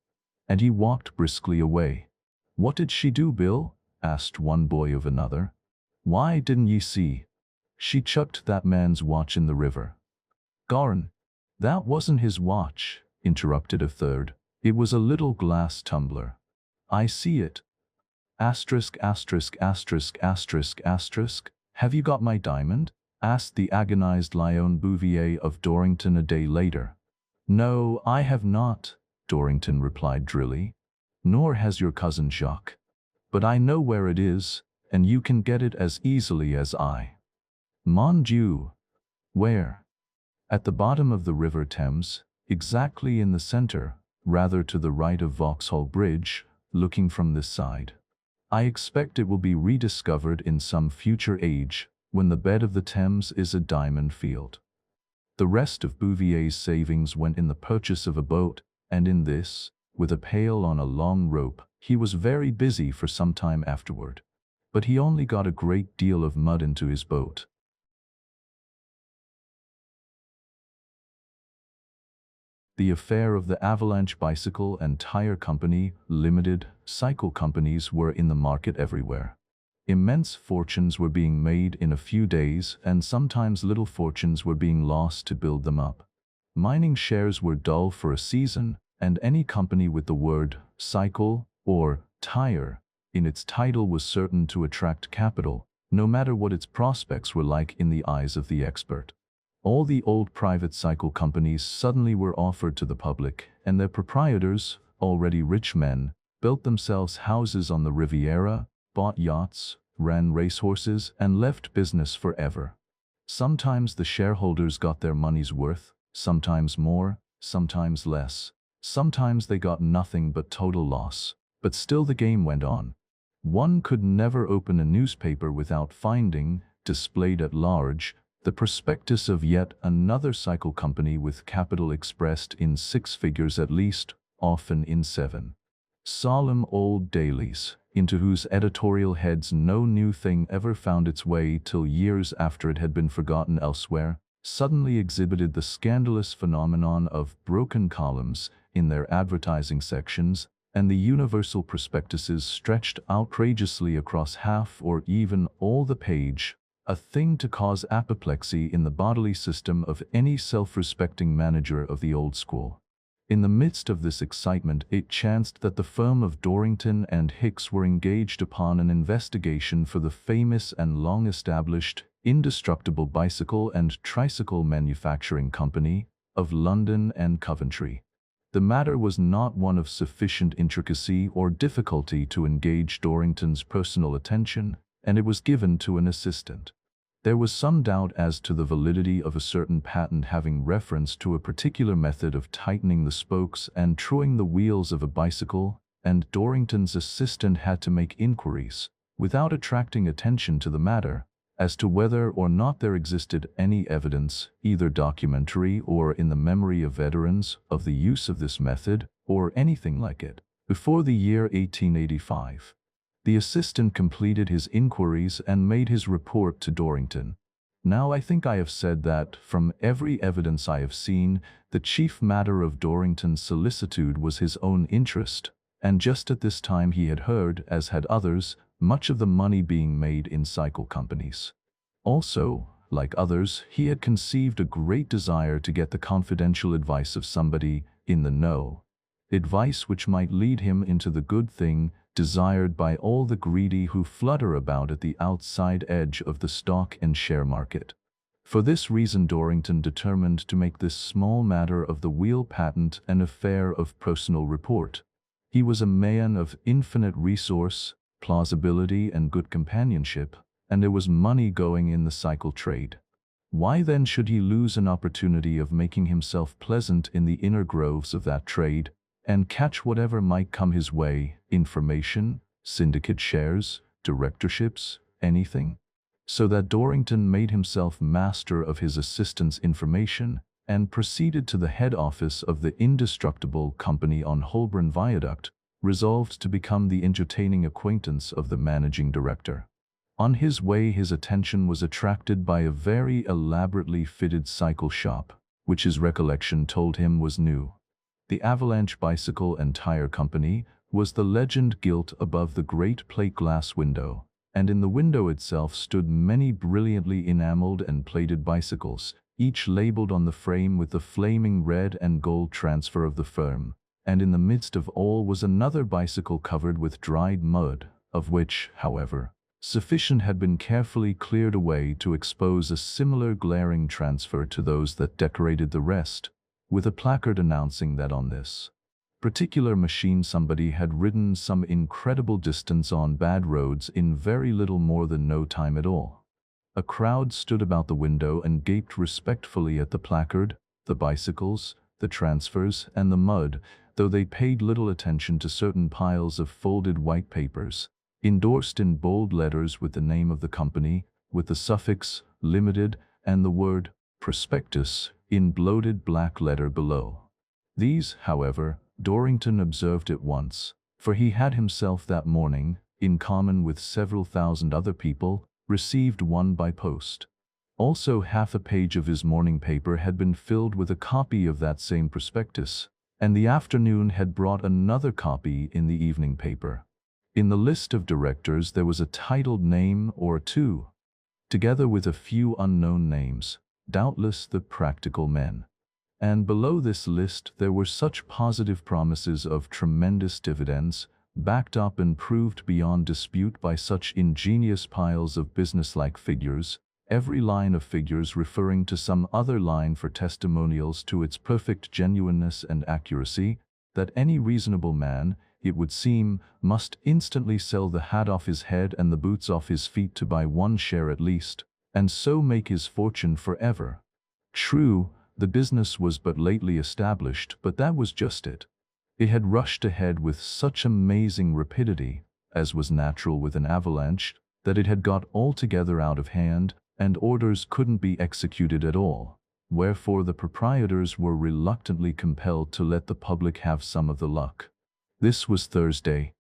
And he walked briskly away. What did she do, Bill? Asked one boy of another. Why, didn't ye see? She chucked that man's watch in the river. Garn, that wasn't his watch, interrupted a third. It was a little glass tumbler. I see it. Asterisk, asterisk, asterisk, asterisk, asterisk. Have you got my diamond? Asked the agonized Lyon Bouvier of Dorrington a day later. No, I have not, Dorrington replied drily. Nor has your cousin Jacques. But I know where it is, and you can get it as easily as I. Mon Dieu! Where? At the bottom of the River Thames, exactly in the center, rather to the right of Vauxhall Bridge, looking from this side. I expect it will be rediscovered in some future age, when the bed of the Thames is a diamond field. The rest of Bouvier's savings went in the purchase of a boat, and in this, with a pail on a long rope, he was very busy for some time afterward. But he only got a great deal of mud into his boat. The affair of the Avalanche Bicycle and Tyre Company, Limited, cycle companies were in the market everywhere. Immense fortunes were being made in a few days, and sometimes little fortunes were being lost to build them up. Mining shares were dull for a season, and any company with the word cycle or tire in its title was certain to attract capital, no matter what its prospects were like in the eyes of the expert. All the old private cycle companies suddenly were offered to the public, and their proprietors, already rich men, built themselves houses on the Riviera, bought yachts, ran racehorses, and left business forever. Sometimes the shareholders got their money's worth, sometimes more, sometimes less. Sometimes they got nothing but total loss. But still the game went on. One could never open a newspaper without finding, displayed at large, the prospectus of yet another cycle company with capital expressed in 6 figures at least, often in 7. Solemn old dailies, into whose editorial heads no new thing ever found its way till years after it had been forgotten elsewhere, suddenly exhibited the scandalous phenomenon of broken columns in their advertising sections, and the universal prospectuses stretched outrageously across half or even all the page, a thing to cause apoplexy in the bodily system of any self-respecting manager of the old school. In the midst of this excitement, it chanced that the firm of Dorrington and Hicks were engaged upon an investigation for the famous and long-established, indestructible bicycle and tricycle manufacturing company of London and Coventry. The matter was not one of sufficient intricacy or difficulty to engage Dorrington's personal attention, and it was given to an assistant. There was some doubt as to the validity of a certain patent having reference to a particular method of tightening the spokes and truing the wheels of a bicycle, and Dorrington's assistant had to make inquiries, without attracting attention to the matter, as to whether or not there existed any evidence, either documentary or in the memory of veterans, of the use of this method, or anything like it, before the year 1885. The assistant completed his inquiries and made his report to Dorrington. Now I think I have said that, from every evidence I have seen, the chief matter of Dorrington's solicitude was his own interest, and just at this time he had heard, as had others, much of the money being made in cycle companies. Also, like others, he had conceived a great desire to get the confidential advice of somebody in the know, advice which might lead him into the good thing desired by all the greedy who flutter about at the outside edge of the stock and share market. For this reason Dorrington determined to make this small matter of the wheel patent an affair of personal report. He was a man of infinite resource, plausibility, and good companionship, and there was money going in the cycle trade. Why then should he lose an opportunity of making himself pleasant in the inner groves of that trade, and catch whatever might come his way, information, syndicate shares, directorships, anything? So that Dorrington made himself master of his assistant's information, and proceeded to the head office of the indestructible company on Holborn Viaduct, resolved to become the entertaining acquaintance of the managing director. On his way his attention was attracted by a very elaborately fitted cycle shop, which his recollection told him was new. The Avalanche Bicycle and Tyre Company was the legend gilt above the great plate glass window, and in the window itself stood many brilliantly enameled and plated bicycles, each labeled on the frame with the flaming red and gold transfer of the firm, and in the midst of all was another bicycle covered with dried mud, of which, however, sufficient had been carefully cleared away to expose a similar glaring transfer to those that decorated the rest, with a placard announcing that on this particular machine somebody had ridden some incredible distance on bad roads in very little more than no time at all. A crowd stood about the window and gaped respectfully at the placard, the bicycles, the transfers, and the mud, though they paid little attention to certain piles of folded white papers, endorsed in bold letters with the name of the company, with the suffix "Limited" and the word "Prospectus" in bloated black letter below. These, however, Dorrington observed at once, for he had himself that morning, in common with several thousand other people, received one by post. Also half a page of his morning paper had been filled with a copy of that same prospectus, and the afternoon had brought another copy in the evening paper. In the list of directors there was a titled name or two, together with a few unknown names, doubtless the practical men. And below this list there were such positive promises of tremendous dividends, backed up and proved beyond dispute by such ingenious piles of businesslike figures, every line of figures referring to some other line for testimonials to its perfect genuineness and accuracy, that any reasonable man, it would seem, must instantly sell the hat off his head and the boots off his feet to buy one share at least, and so make his fortune forever. True, the business was but lately established, but that was just it. It had rushed ahead with such amazing rapidity, as was natural with an avalanche, that it had got altogether out of hand, and orders couldn't be executed at all, wherefore the proprietors were reluctantly compelled to let the public have some of the luck. This was Thursday.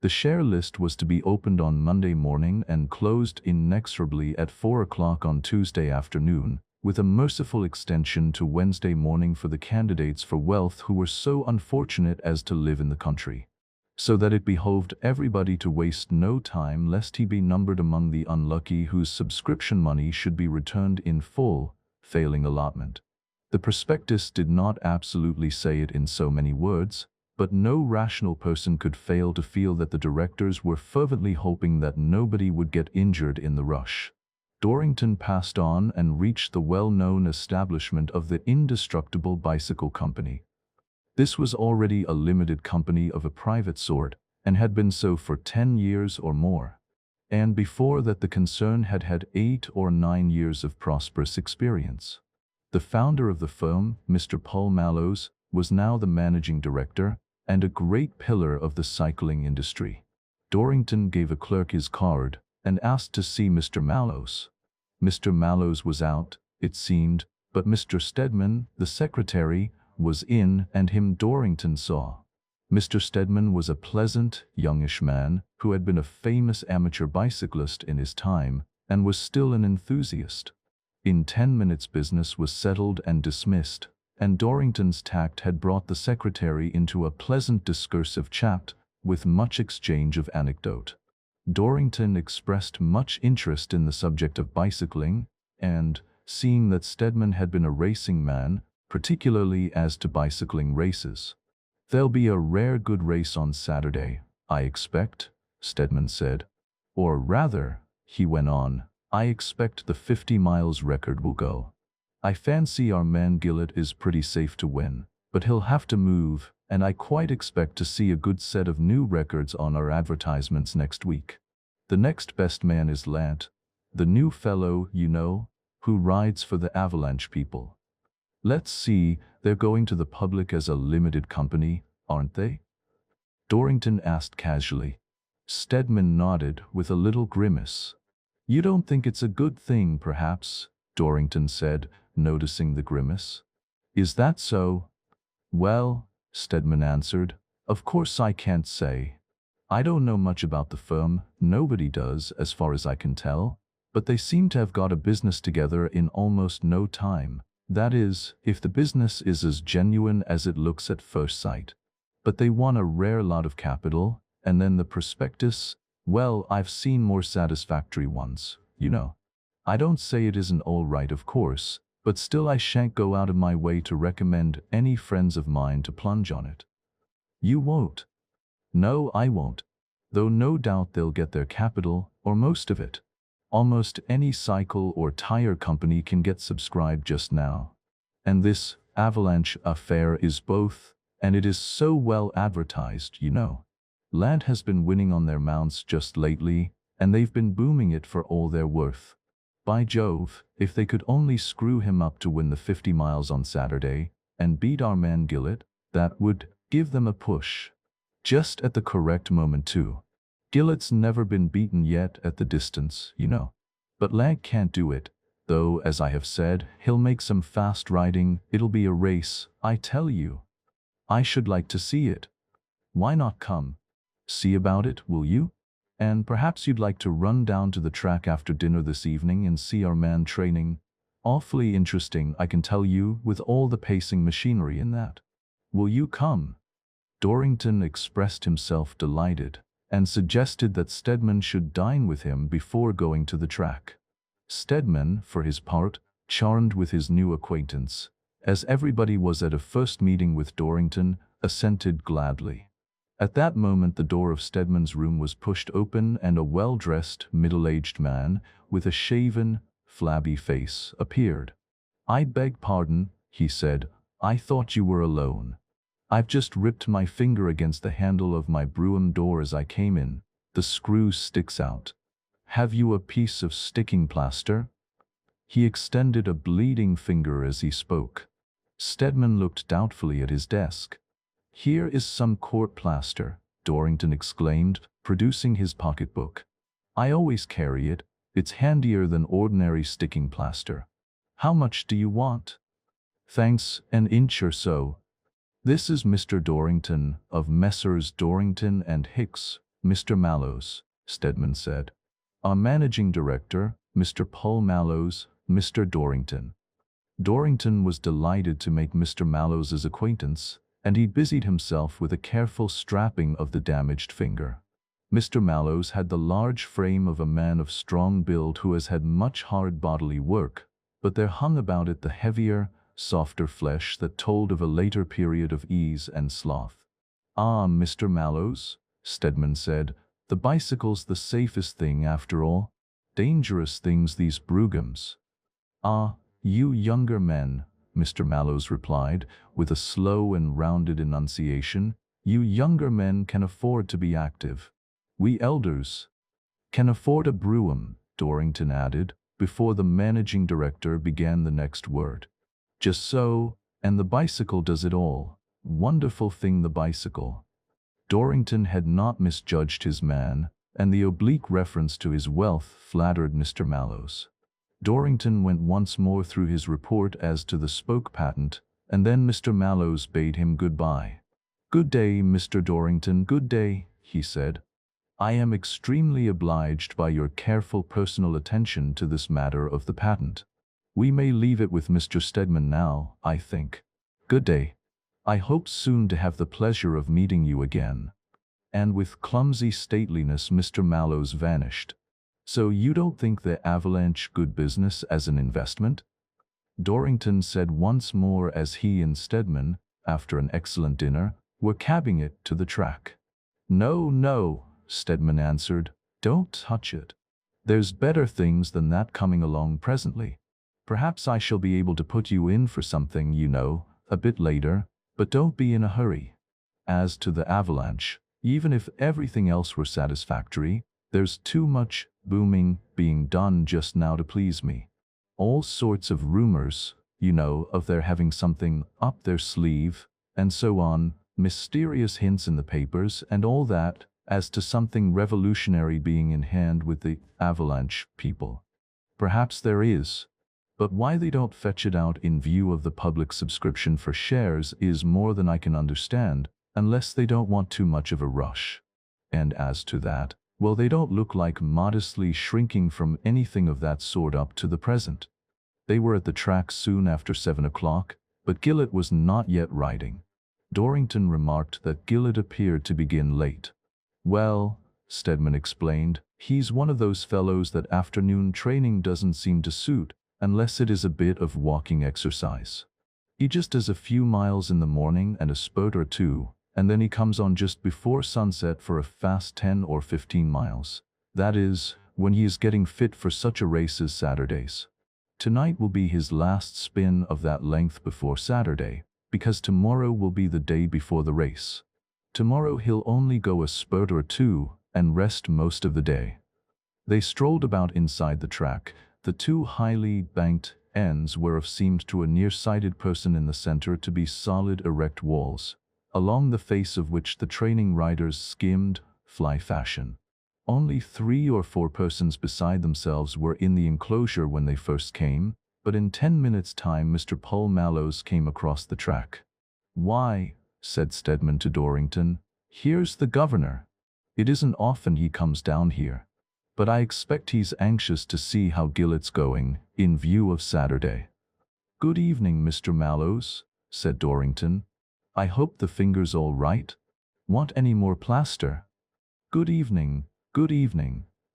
The share list was to be opened on Monday morning and closed inexorably at 4 o'clock on Tuesday afternoon, with a merciful extension to Wednesday morning for the candidates for wealth who were so unfortunate as to live in the country, so that it behoved everybody to waste no time lest he be numbered among the unlucky whose subscription money should be returned in full, failing allotment. The prospectus did not absolutely say it in so many words, but no rational person could fail to feel that the directors were fervently hoping that nobody would get injured in the rush. Dorrington passed on and reached the well-known establishment of the Indestructible Bicycle Company. This was already a limited company of a private sort, and had been so for 10 years or more. And before that the concern had had 8 or 9 years of prosperous experience. The founder of the firm, Mr. Paul Mallows, was now the managing director, and a great pillar of the cycling industry. Dorrington gave a clerk his card, and asked to see Mr. Mallows. Mr. Mallows was out, it seemed, but Mr. Stedman, the secretary, was in, and him Dorrington saw. Mr. Stedman was a pleasant, youngish man, who had been a famous amateur bicyclist in his time, and was still an enthusiast. In 10 minutes business was settled and dismissed, and Dorrington's tact had brought the secretary into a pleasant discursive chat, with much exchange of anecdote. Dorrington expressed much interest in the subject of bicycling, and, seeing that Stedman had been a racing man, particularly as to bicycling races. "There'll be a rare good race on Saturday, I expect," Stedman said. "Or rather," he went on, "I expect the 50 miles record will go. I fancy our man Gillett is pretty safe to win, but he'll have to move, and I quite expect to see a good set of new records on our advertisements next week. The next best man is Lant, the new fellow, you know, who rides for the Avalanche people. Let's see, they're going to the public as a limited company, aren't they?" Dorrington asked casually. Stedman nodded with a little grimace. "You don't think it's a good thing, perhaps?" Dorrington said, noticing the grimace. "Is that so?" "Well," Stedman answered, "of course I can't say. I don't know much about the firm, nobody does as far as I can tell, but they seem to have got a business together in almost no time. That is, if the business is as genuine as it looks at first sight. But they want a rare lot of capital, and then the prospectus, well, I've seen more satisfactory ones, you know. I don't say it isn't all right, of course, but still I shan't go out of my way to recommend any friends of mine to plunge on it." "You won't?" "No, I won't. Though no doubt they'll get their capital, or most of it. Almost any cycle or tire company can get subscribed just now. And this Avalanche affair is both, and it is so well advertised, you know. Lant has been winning on their mounts just lately, and they've been booming it for all they're worth. By Jove, if they could only screw him up to win the 50 miles on Saturday, and beat our man Gillett, that would give them a push. Just at the correct moment, too. Gillett's never been beaten yet at the distance, you know. But Lant can't do it, though, as I have said, he'll make some fast riding. It'll be a race, I tell you. I should like to see it. Why not come? See about it, will you? And perhaps you'd like to run down to the track after dinner this evening and see our man training. Awfully interesting, I can tell you, with all the pacing machinery in that. Will you come?" Dorrington expressed himself delighted, and suggested that Stedman should dine with him before going to the track. Stedman, for his part, charmed with his new acquaintance, as everybody was at a first meeting with Dorrington, assented gladly. At that moment the door of Stedman's room was pushed open, and a well-dressed, middle-aged man, with a shaven, flabby face, appeared. "I beg pardon," he said, "I thought you were alone." I've just ripped my finger against the handle of my brougham door as I came in. The screw sticks out. Have you a piece of sticking plaster? He extended a bleeding finger as he spoke. Stedman looked doubtfully at his desk. Here is some court plaster, Dorrington exclaimed, producing his pocketbook. I always carry it. It's handier than ordinary sticking plaster. How much do you want? Thanks, an inch or so. This is Mr. Dorrington, of Messrs. Dorrington and Hicks, Mr. Mallows, Stedman said. Our managing director, Mr. Paul Mallows, Mr. Dorrington. Dorrington was delighted to make Mr. Mallows's acquaintance, and he busied himself with a careful strapping of the damaged finger. Mr. Mallows had the large frame of a man of strong build who has had much hard bodily work, but there hung about it the heavier, softer flesh that told of a later period of ease and sloth. Ah, Mr. Mallows, Stedman said, the bicycle's the safest thing after all. Dangerous things, these broughams. Ah, you younger men, Mr. Mallows replied, with a slow and rounded enunciation, you younger men can afford to be active. We elders can afford a brougham, Dorrington added, before the managing director began the next word. Just so, and the bicycle does it all. Wonderful thing, the bicycle. Dorrington had not misjudged his man, and the oblique reference to his wealth flattered Mr. Mallows. Dorrington went once more through his report as to the spoke patent, and then Mr. Mallows bade him good-bye. Good day, Mr. Dorrington, good day, he said. I am extremely obliged by your careful personal attention to this matter of the patent. We may leave it with Mr. Stedman now, I think. Good day. I hope soon to have the pleasure of meeting you again. And with clumsy stateliness Mr. Mallows vanished. So you don't think the Avalanche good business as an investment? Dorrington said once more as he and Stedman, after an excellent dinner, were cabbing it to the track. No, no, Stedman answered. Don't touch it. There's better things than that coming along presently. Perhaps I shall be able to put you in for something, you know, a bit later, but don't be in a hurry. As to the Avalanche, even if everything else were satisfactory, there's too much booming being done just now to please me. All sorts of rumors, you know, of their having something up their sleeve, and so on, mysterious hints in the papers and all that, as to something revolutionary being in hand with the Avalanche people. Perhaps there is. But why they don't fetch it out in view of the public subscription for shares is more than I can understand, unless they don't want too much of a rush. And as to that, well, they don't look like modestly shrinking from anything of that sort up to the present. They were at the track soon after 7 o'clock, but Gillett was not yet riding. Dorrington remarked that Gillett appeared to begin late. Well, Stedman explained, he's one of those fellows that afternoon training doesn't seem to suit, unless it is a bit of walking exercise. He just does a few miles in the morning and a spurt or two, and then he comes on just before sunset for a fast 10 or 15 miles. That is, when he is getting fit for such a race as Saturday's. Tonight will be his last spin of that length before Saturday, because tomorrow will be the day before the race. Tomorrow he'll only go a spurt or two and rest most of the day. They strolled about inside the track. The two highly banked ends were seemed to a nearsighted person in the center to be solid erect walls, along the face of which the training riders skimmed, fly fashion. Only 3 or 4 persons beside themselves were in the enclosure when they first came, but in 10 minutes' time Mr. Paul Mallows came across the track. Why, said Stedman to Dorrington, here's the governor. It isn't often he comes down here, but I expect he's anxious to see how Gillett's going, in view of Saturday. Good evening, Mr. Mallows, said Dorrington. I hope the finger's all right. Want any more plaster? Good evening,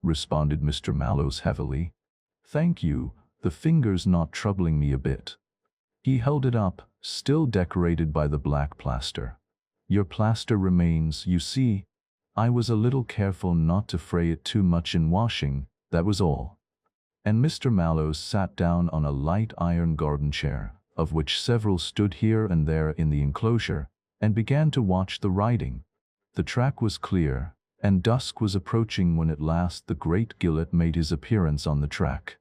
responded Mr. Mallows heavily. Thank you, the finger's not troubling me a bit. He held it up, still decorated by the black plaster. Your plaster remains, you see. I was a little careful not to fray it too much in washing, that was all. And Mr. Mallows sat down on a light iron garden chair, of which several stood here and there in the enclosure, and began to watch the riding. The track was clear, and dusk was approaching when at last the great Gillett made his appearance on the track.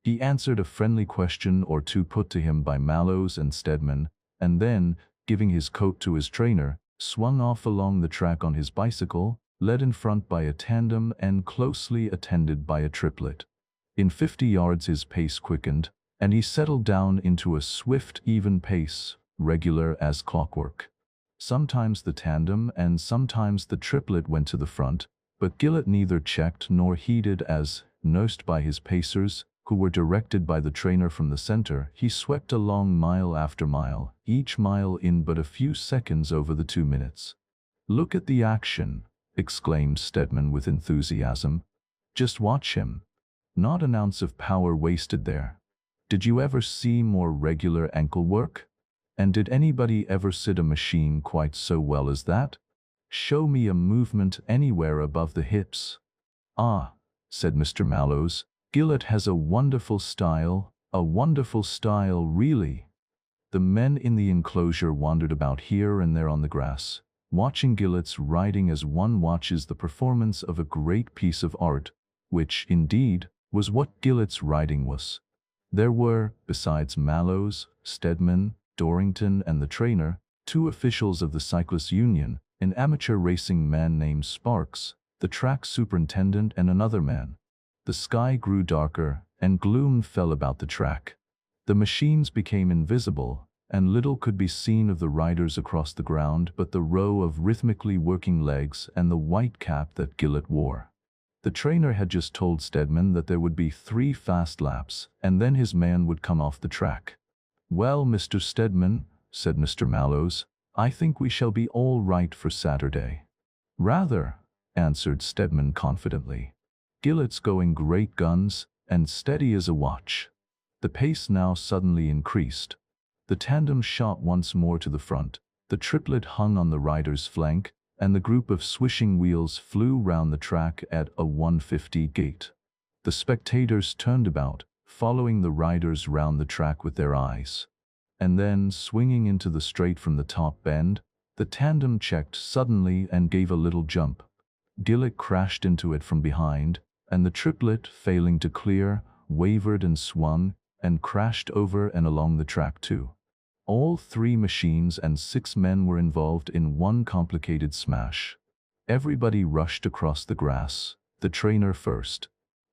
He answered a friendly question or two put to him by Mallows and Stedman, and then, giving his coat to his trainer, swung off along the track on his bicycle, led in front by a tandem and closely attended by a triplet. In 50 yards his pace quickened, and he settled down into a swift, even pace, regular as clockwork. Sometimes the tandem and sometimes the triplet went to the front, but Gillett neither checked nor heeded as, nursed by his pacers, who were directed by the trainer from the center, he swept along mile after mile, each mile in but a few seconds over the 2 minutes. "Look at the action," exclaimed Stedman with enthusiasm. "Just watch him. Not an ounce of power wasted there. Did you ever see more regular ankle work? And did anybody ever sit a machine quite so well as that? Show me a movement anywhere above the hips." "Ah," said Mr. Mallows, "Gillett has a wonderful style really." The men in the enclosure wandered about here and there on the grass, watching Gillett's riding as one watches the performance of a great piece of art, which, indeed, was what Gillett's riding was. There were, besides Mallows, Stedman, Dorrington, and the trainer, 2 officials of the Cyclists' Union, an amateur racing man named Sparks, the track superintendent, and another man. The sky grew darker, and gloom fell about the track. The machines became invisible, and little could be seen of the riders across the ground but the row of rhythmically working legs and the white cap that Gillett wore. The trainer had just told Stedman that there would be 3 fast laps, and then his man would come off the track. "Well, Mr. Stedman," said Mr. Mallows, "I think we shall be all right for Saturday." "Rather," answered Stedman confidently. "Gillett's going great guns, and steady as a watch." The pace now suddenly increased. The tandem shot once more to the front, the triplet hung on the rider's flank, and the group of swishing wheels flew round the track at a 150 gait. The spectators turned about, following the riders round the track with their eyes. And then, swinging into the straight from the top bend, the tandem checked suddenly and gave a little jump. Gillett crashed into it from behind, and the triplet, failing to clear, wavered and swung, and crashed over and along the track too. All 3 machines and 6 men were involved in one complicated smash. Everybody rushed across the grass, the trainer first.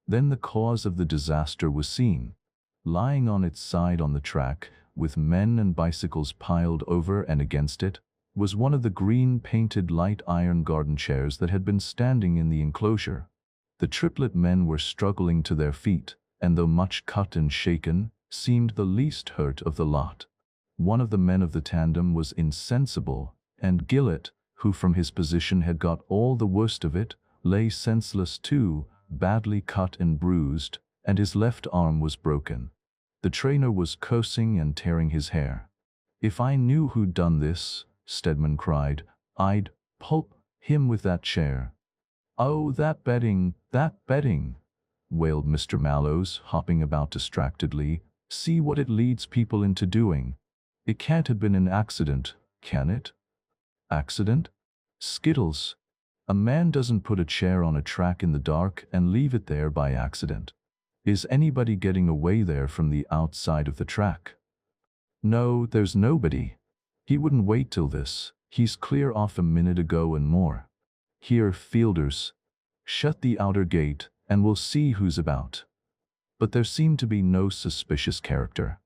Then the cause of the disaster was seen. Lying on its side on the track, with men and bicycles piled over and against it, was one of the green-painted light iron garden chairs that had been standing in the enclosure. The triplet men were struggling to their feet, and though much cut and shaken, seemed the least hurt of the lot. One of the men of the tandem was insensible, and Gillett, who from his position had got all the worst of it, lay senseless too, badly cut and bruised, and his left arm was broken. The trainer was cursing and tearing his hair. "If I knew who'd done this," Stedman cried, "I'd pulp him with that chair." "Oh, that betting," wailed Mr. Mallows, hopping about distractedly. "See what it leads people into doing. It can't have been an accident, can it?" "Accident? Skittles. A man doesn't put a chair on a track in the dark and leave it there by accident. Is anybody getting away there from the outside of the track?" "No, there's nobody. He wouldn't wait till this. He's clear off a minute ago and more. Here, fielders, shut the outer gate, and we'll see who's about." But there seemed to be no suspicious character.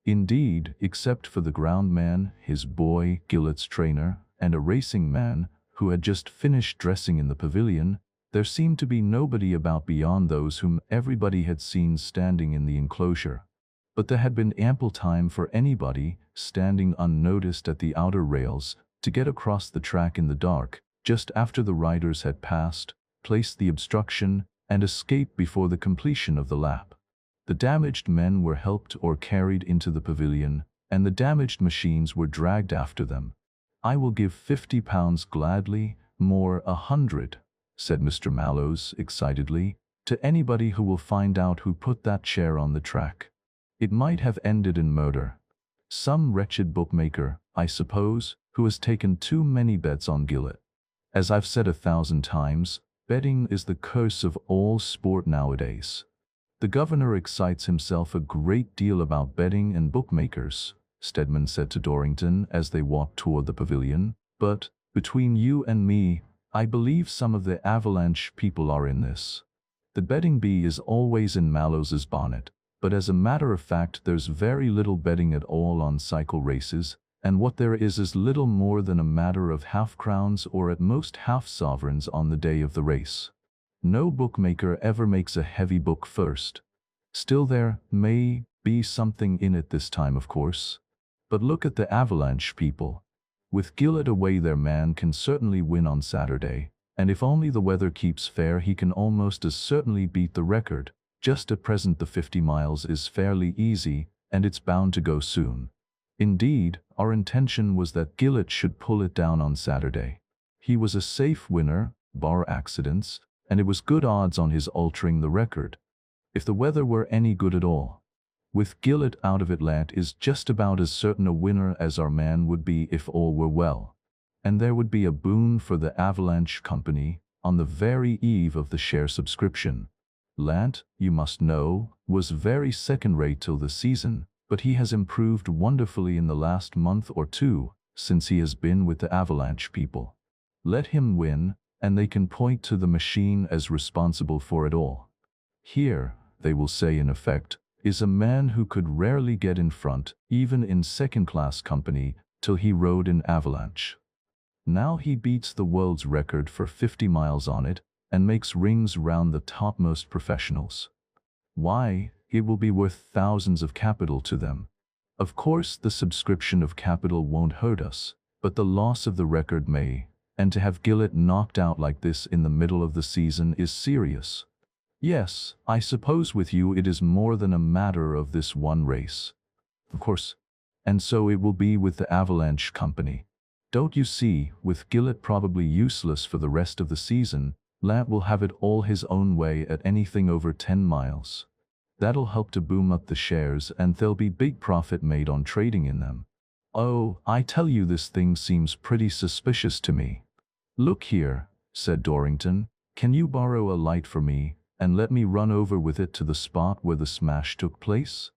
Indeed, except for the ground man, his boy, Gillett's trainer, and a racing man, who had just finished dressing in the pavilion, there seemed to be nobody about beyond those whom everybody had seen standing in the enclosure. But there had been ample time for anybody, standing unnoticed at the outer rails, to get across the track in the dark, just after the riders had passed, placed the obstruction, and escaped before the completion of the lap. The damaged men were helped or carried into the pavilion, and the damaged machines were dragged after them. "I will give £50 gladly, more 100, said Mr. Mallows excitedly, "to anybody who will find out who put that chair on the track. It might have ended in murder." Some wretched bookmaker, I suppose, who has taken too many bets on Gillett. As I've said 1,000 times, betting is the curse of all sport nowadays. The governor excites himself a great deal about betting and bookmakers, Stedman said to Dorrington as they walked toward the pavilion. But, between you and me, I believe some of the Avalanche people are in this. The betting bee is always in Mallows's bonnet, but as a matter of fact there's very little betting at all on cycle races, and what there is little more than a matter of half-crowns or at most half-sovereigns on the day of the race. No bookmaker ever makes a heavy book first. Still, there may be something in it this time, of course. But look at the Avalanche people. With Gillett away, their man can certainly win on Saturday, and if only the weather keeps fair he can almost as certainly beat the record. Just at present the 50 miles is fairly easy, and it's bound to go soon. Indeed, our intention was that Gillett should pull it down on Saturday. He was a safe winner, bar accidents, and it was good odds on his altering the record. If the weather were any good at all. With Gillett out of it, Lant is just about as certain a winner as our man would be if all were well. And there would be a boon for the Avalanche Company on the very eve of the share subscription. Lant, you must know, was very second-rate till the season, but he has improved wonderfully in the last month or two, since he has been with the Avalanche people. Let him win, and they can point to the machine as responsible for it all. Here, they will say in effect, is a man who could rarely get in front, even in second-class company, till he rode in Avalanche. Now he beats the world's record for 50 miles on it, and makes rings round the topmost professionals. Why, it will be worth thousands of capital to them. Of course, the subscription of capital won't hurt us, but the loss of the record may, and to have Gillett knocked out like this in the middle of the season is serious. Yes, I suppose with you it is more than a matter of this one race. Of course. And so it will be with the Avalanche Company. Don't you see, with Gillett probably useless for the rest of the season, Lant will have it all his own way at anything over 10 miles. That'll help to boom up the shares, and there'll be big profit made on trading in them. Oh, I tell you, this thing seems pretty suspicious to me. Look here, said Dorrington, can you borrow a light for me, and let me run over with it to the spot where the smash took place?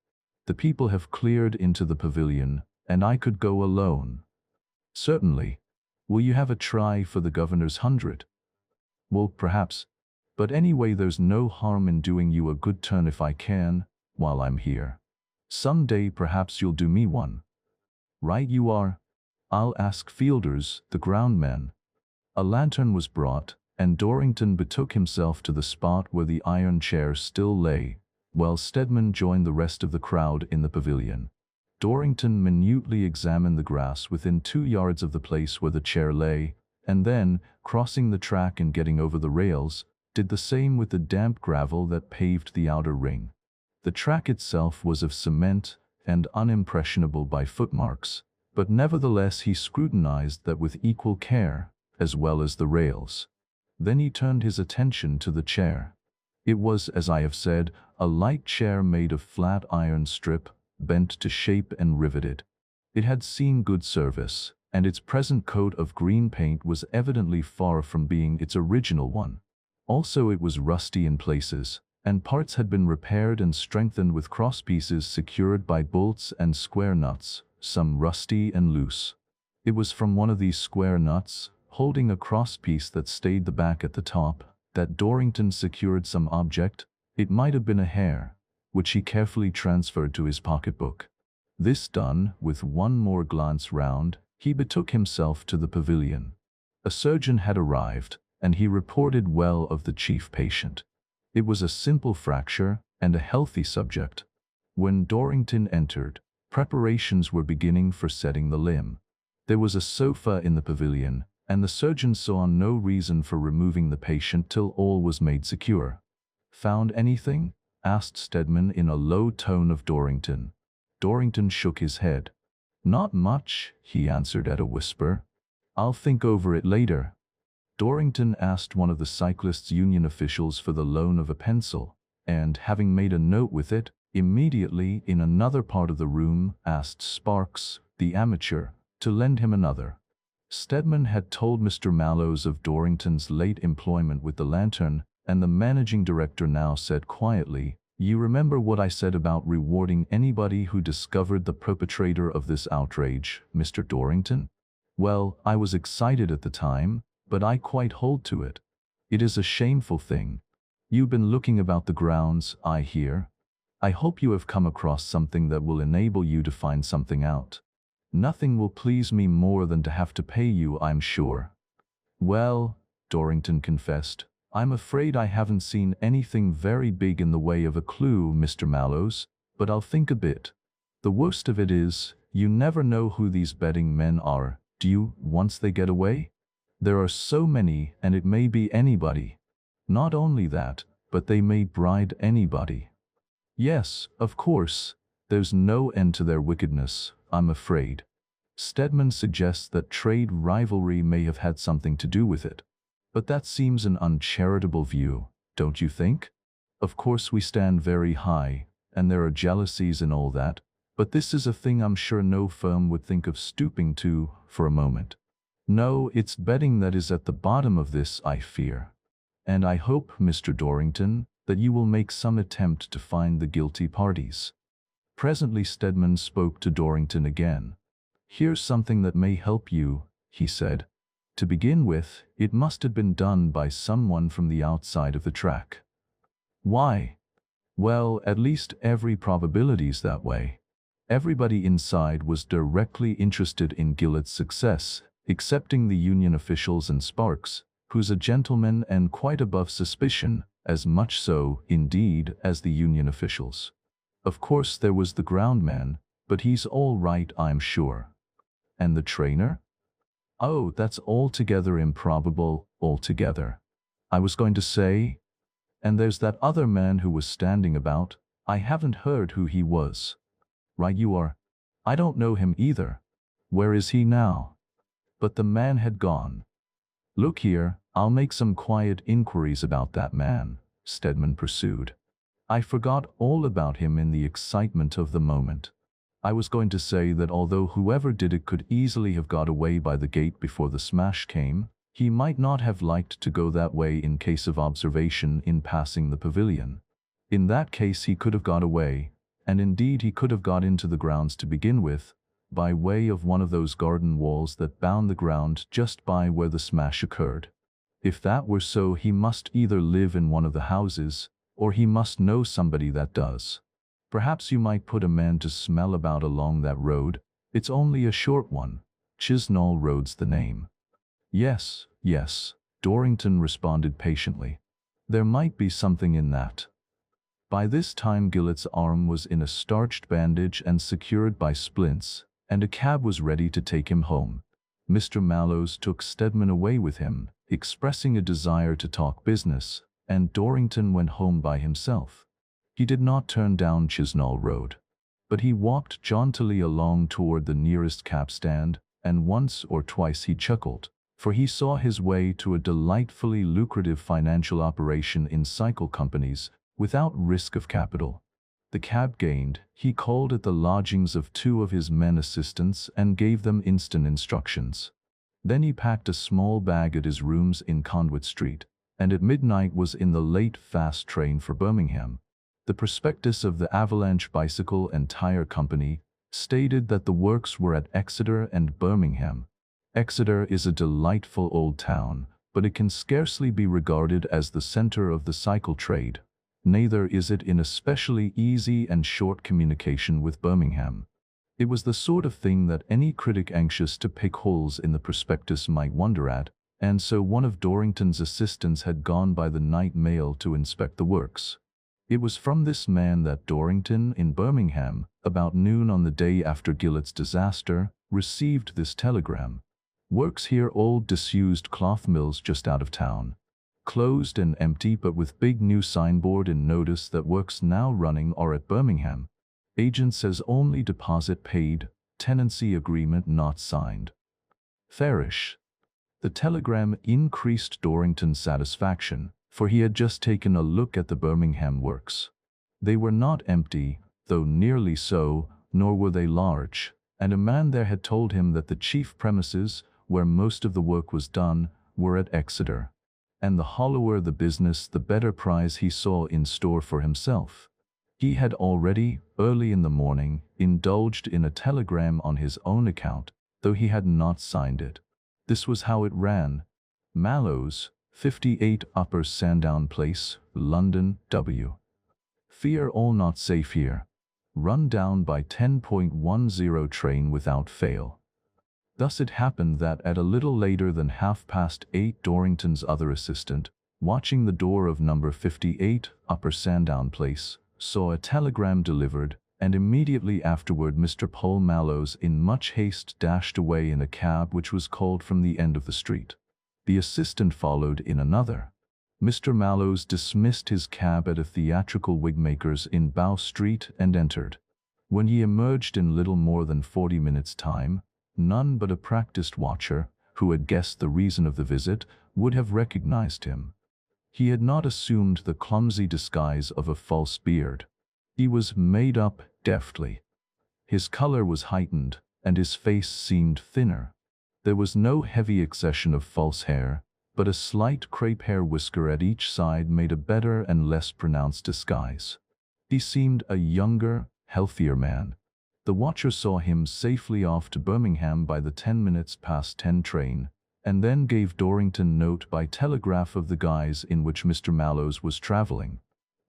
The people have cleared into the pavilion, and I could go alone. Certainly. Will you have a try for the governor's 100? Well, perhaps. But anyway, there's no harm in doing you a good turn if I can, while I'm here. Some day perhaps you'll do me one. Right you are. I'll ask Fielders, the groundmen. A lantern was brought, and Dorrington betook himself to the spot where the iron chair still lay, while Stedman joined the rest of the crowd in the pavilion. Dorrington minutely examined the grass within 2 yards of the place where the chair lay, and then, crossing the track and getting over the rails, did the same with the damp gravel that paved the outer ring. The track itself was of cement and unimpressionable by footmarks, but nevertheless he scrutinized that with equal care, as well as the rails. Then he turned his attention to the chair. It was, as I have said, a light chair made of flat iron strip, bent to shape and riveted. It had seen good service, and its present coat of green paint was evidently far from being its original one. Also it was rusty in places, and parts had been repaired and strengthened with crosspieces secured by bolts and square nuts, some rusty and loose. It was from one of these square nuts, holding a crosspiece that stayed the back at the top, that Dorrington secured some object. It might have been a hair, which he carefully transferred to his pocketbook. This done, with one more glance round, he betook himself to the pavilion. A surgeon had arrived, and he reported well of the chief patient. It was a simple fracture, and a healthy subject. When Dorrington entered, preparations were beginning for setting the limb. There was a sofa in the pavilion, and the surgeon saw no reason for removing the patient till all was made secure. "Found anything?" asked Stedman in a low tone of Dorrington. Dorrington shook his head. "Not much," he answered at a whisper. "I'll think over it later." Dorrington asked one of the cyclists' union officials for the loan of a pencil, and, having made a note with it, Immediately, in another part of the room, asked Sparks, the amateur, to lend him another. Stedman had told Mr. Mallows of Dorrington's late employment with the lantern, and the managing director now said quietly, "You remember what I said about rewarding anybody who discovered the perpetrator of this outrage, Mr. Dorrington? Well, I was excited at the time, but I quite hold to it. It is a shameful thing. You've been looking about the grounds, I hear. I hope you have come across something that will enable you to find something out. Nothing will please me more than to have to pay you, I'm sure." "Well," Dorrington confessed, "I'm afraid I haven't seen anything very big in the way of a clue, Mr. Mallows, but I'll think a bit. The worst of it is, you never know who these betting men are, do you, once they get away? There are so many, and it may be anybody. Not only that, but they may bribe anybody. Yes, of course, there's no end to their wickedness, I'm afraid. Stedman suggests that trade rivalry may have had something to do with it. But that seems an uncharitable view, don't you think? Of course we stand very high, and there are jealousies and all that, but this is a thing I'm sure no firm would think of stooping to for a moment. No, it's betting that is at the bottom of this, I fear. And I hope, Mr. Dorrington, that you will make some attempt to find the guilty parties." Presently Stedman spoke to Dorrington again. "Here's something that may help you," he said. "To begin with, it must have been done by someone from the outside of the track." "Why?" "Well, at least every probability's that way. Everybody inside was directly interested in Gillett's success, excepting the union officials and Sparks, who's a gentleman and quite above suspicion, as much so, indeed, as the union officials. Of course there was the groundman, but he's all right, I'm sure." "And the trainer?" "Oh, that's altogether improbable, altogether. I was going to say, and there's that other man who was standing about. I haven't heard who he was." "Right you are. I don't know him either. Where is he now?" But the man had gone. "Look here, I'll make some quiet inquiries about that man," Stedman pursued. "I forgot all about him in the excitement of the moment. I was going to say that although whoever did it could easily have got away by the gate before the smash came, he might not have liked to go that way in case of observation in passing the pavilion. In that case he could have got away, and indeed he could have got into the grounds to begin with, by way of one of those garden walls that bound the ground just by where the smash occurred. If that were so, he must either live in one of the houses, or he must know somebody that does. Perhaps you might put a man to smell about along that road. It's only a short one. Chisnall Road's the name." Yes, Dorrington responded patiently. "There might be something in that." By this time Gillett's arm was in a starched bandage and secured by splints, and a cab was ready to take him home. Mr. Mallows took Stedman away with him, expressing a desire to talk business, and Dorrington went home by himself. He did not turn down Chisnall Road, but he walked jauntily along toward the nearest cab stand, and once or twice he chuckled, for he saw his way to a delightfully lucrative financial operation in cycle companies without risk of capital. The cab gained, he called at the lodgings of two of his men assistants and gave them instant instructions. Then he packed a small bag at his rooms in Conduit Street, and at midnight was in the late fast train for Birmingham. The prospectus of the Avalanche Bicycle and Tyre Company stated that the works were at Exeter and Birmingham. Exeter is a delightful old town, but it can scarcely be regarded as the center of the cycle trade. Neither is it in especially easy and short communication with Birmingham. It was the sort of thing that any critic anxious to pick holes in the prospectus might wonder at, and so one of Dorrington's assistants had gone by the night mail to inspect the works. It was from this man that Dorrington, in Birmingham, about noon on the day after Gillett's disaster, received this telegram. "Works here, old disused cloth mills just out of town. Closed and empty, but with big new signboard and notice that works now running are at Birmingham. Agent says only deposit paid, tenancy agreement not signed." Fairish. The telegram increased Dorrington's satisfaction, for he had just taken a look at the Birmingham works. They were not empty, though nearly so, nor were they large, and a man there had told him that the chief premises, where most of the work was done, were at Exeter. And the hollower the business, the better prize he saw in store for himself. He had already, early in the morning, indulged in a telegram on his own account, though he had not signed it. This was how it ran: Mallows, 58 Upper Sandown Place, London, W. Fear all not safe here. Run down by 10.10 train without fail. Thus it happened that at a little later than 8:30 Dorrington's other assistant, watching the door of number 58 Upper Sandown Place, saw a telegram delivered, and immediately afterward Mr. Paul Mallows in much haste dashed away in a cab which was called from the end of the street. The assistant followed in another. Mr. Mallows dismissed his cab at a theatrical wigmaker's in Bow Street and entered. When he emerged in little more than 40 minutes' time, none but a practiced watcher, who had guessed the reason of the visit, would have recognized him. He had not assumed the clumsy disguise of a false beard. He was made up deftly. His color was heightened, and his face seemed thinner. There was no heavy accession of false hair, but a slight crepe hair whisker at each side made a better and less pronounced disguise. He seemed a younger, healthier man. The watcher saw him safely off to Birmingham by the 10 train, and then gave Dorrington note by telegraph of the guise in which Mr. Mallows was traveling.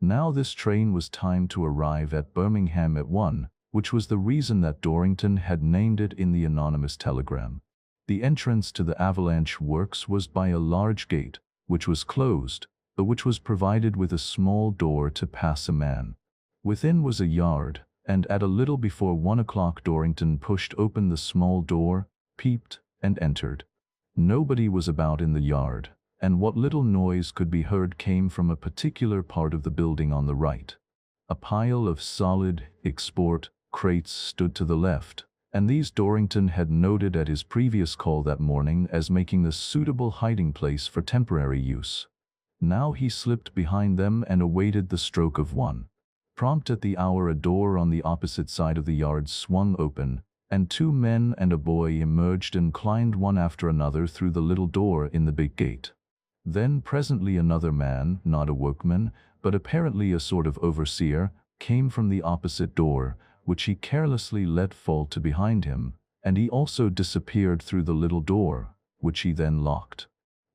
Now this train was timed to arrive at Birmingham at 1, which was the reason that Dorrington had named it in the anonymous telegram. The entrance to the Avalanche works was by a large gate, which was closed, but which was provided with a small door to pass a man. Within was a yard, and at a little before 1 o'clock Dorrington pushed open the small door, peeped, and entered. Nobody was about in the yard, and what little noise could be heard came from a particular part of the building on the right. A pile of solid export crates stood to the left, and these Dorrington had noted at his previous call that morning as making the suitable hiding place for temporary use. Now he slipped behind them and awaited the stroke of 1. Prompt at the hour, a door on the opposite side of the yard swung open, and 2 men and a boy emerged and climbed one after another through the little door in the big gate. Then presently another man, not a workman, but apparently a sort of overseer, came from the opposite door, which he carelessly let fall to behind him, and he also disappeared through the little door, which he then locked.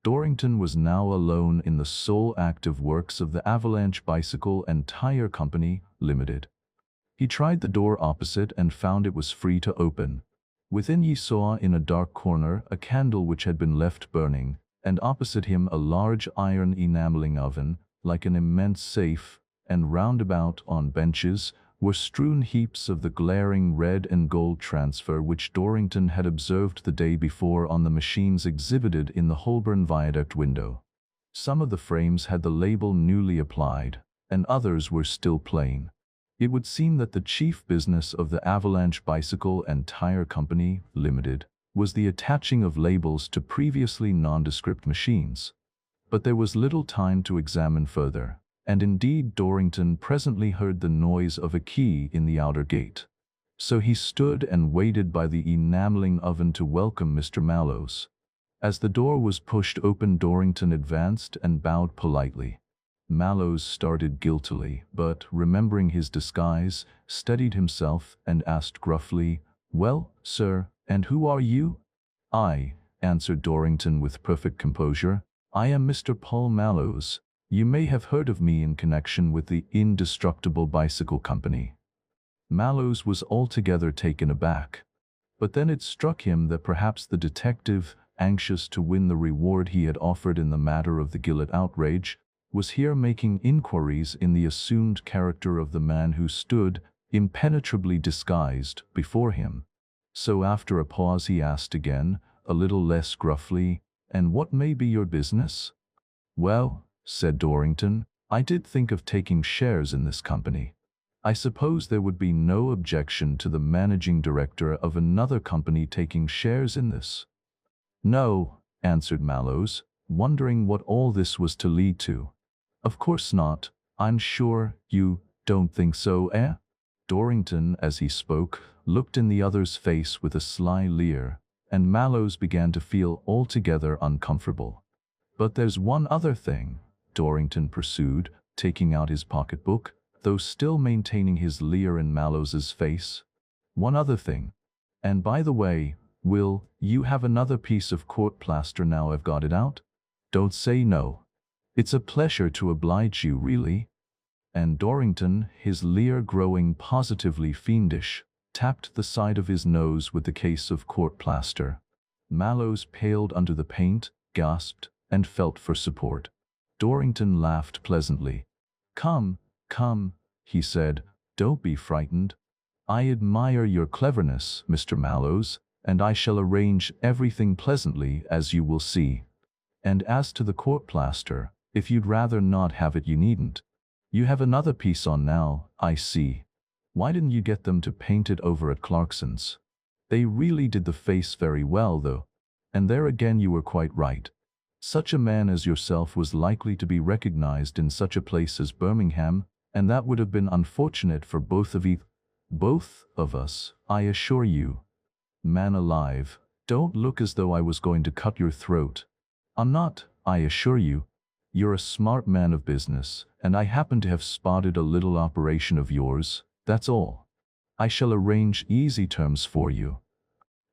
Dorrington was now alone in the sole active works of the Avalanche Bicycle and Tyre Company, Limited. He tried the door opposite and found it was free to open. Within he saw in a dark corner a candle which had been left burning, and opposite him a large iron enameling oven, like an immense safe, and round about, on benches, were strewn heaps of the glaring red and gold transfer which Dorrington had observed the day before on the machines exhibited in the Holborn Viaduct window. Some of the frames had the label newly applied, and others were still plain. It would seem that the chief business of the Avalanche Bicycle and Tyre Company, Limited, was the attaching of labels to previously nondescript machines. But there was little time to examine further, and indeed Dorrington presently heard the noise of a key in the outer gate. So he stood and waited by the enameling oven to welcome Mr. Mallows. As the door was pushed open, Dorrington advanced and bowed politely. Mallows started guiltily, but, remembering his disguise, steadied himself and asked gruffly, "Well, sir, and who are you?" "I," answered Dorrington with perfect composure, "I am Mr. Paul Mallows. You may have heard of me in connection with the Indestructible Bicycle Company." Mallows was altogether taken aback. But then it struck him that perhaps the detective, anxious to win the reward he had offered in the matter of the Gillett outrage, was here making inquiries in the assumed character of the man who stood, impenetrably disguised, before him. So after a pause he asked again, a little less gruffly, "And what may be your business?" "Well," said Dorrington, "I did think of taking shares in this company. I suppose there would be no objection to the managing director of another company taking shares in this?" "No," answered Mallows, wondering what all this was to lead to. "Of course not. I'm sure you Don't think so, eh? Dorrington, as he spoke, looked in the other's face with a sly leer, and Mallows began to feel altogether uncomfortable. But there's one other thing, Dorrington pursued, taking out his pocketbook, though still maintaining his leer in Mallows's face. One other thing. And by the way, will you have another piece of court plaster now I've got it out? Don't say no. It's a pleasure to oblige you, really. And Dorrington, his leer growing positively fiendish, tapped the side of his nose with the case of court plaster. Mallows paled under the paint, gasped, and felt for support. Dorrington laughed pleasantly. Come, he said, don't be frightened. I admire your cleverness, Mr. Mallows, and I shall arrange everything pleasantly, as you will see. And as to the court plaster, if you'd rather not have it, you needn't. You have another piece on now, I see. Why didn't you get them to paint it over at Clarkson's? They really did the face very well, though. And there again you were quite right. Such a man as yourself was likely to be recognized in such a place as Birmingham, and that would have been unfortunate for both of us, I assure you. Man alive, don't look as though I was going to cut your throat. I'm not, I assure you. You're a smart man of business, and I happen to have spotted a little operation of yours, that's all. I shall arrange easy terms for you.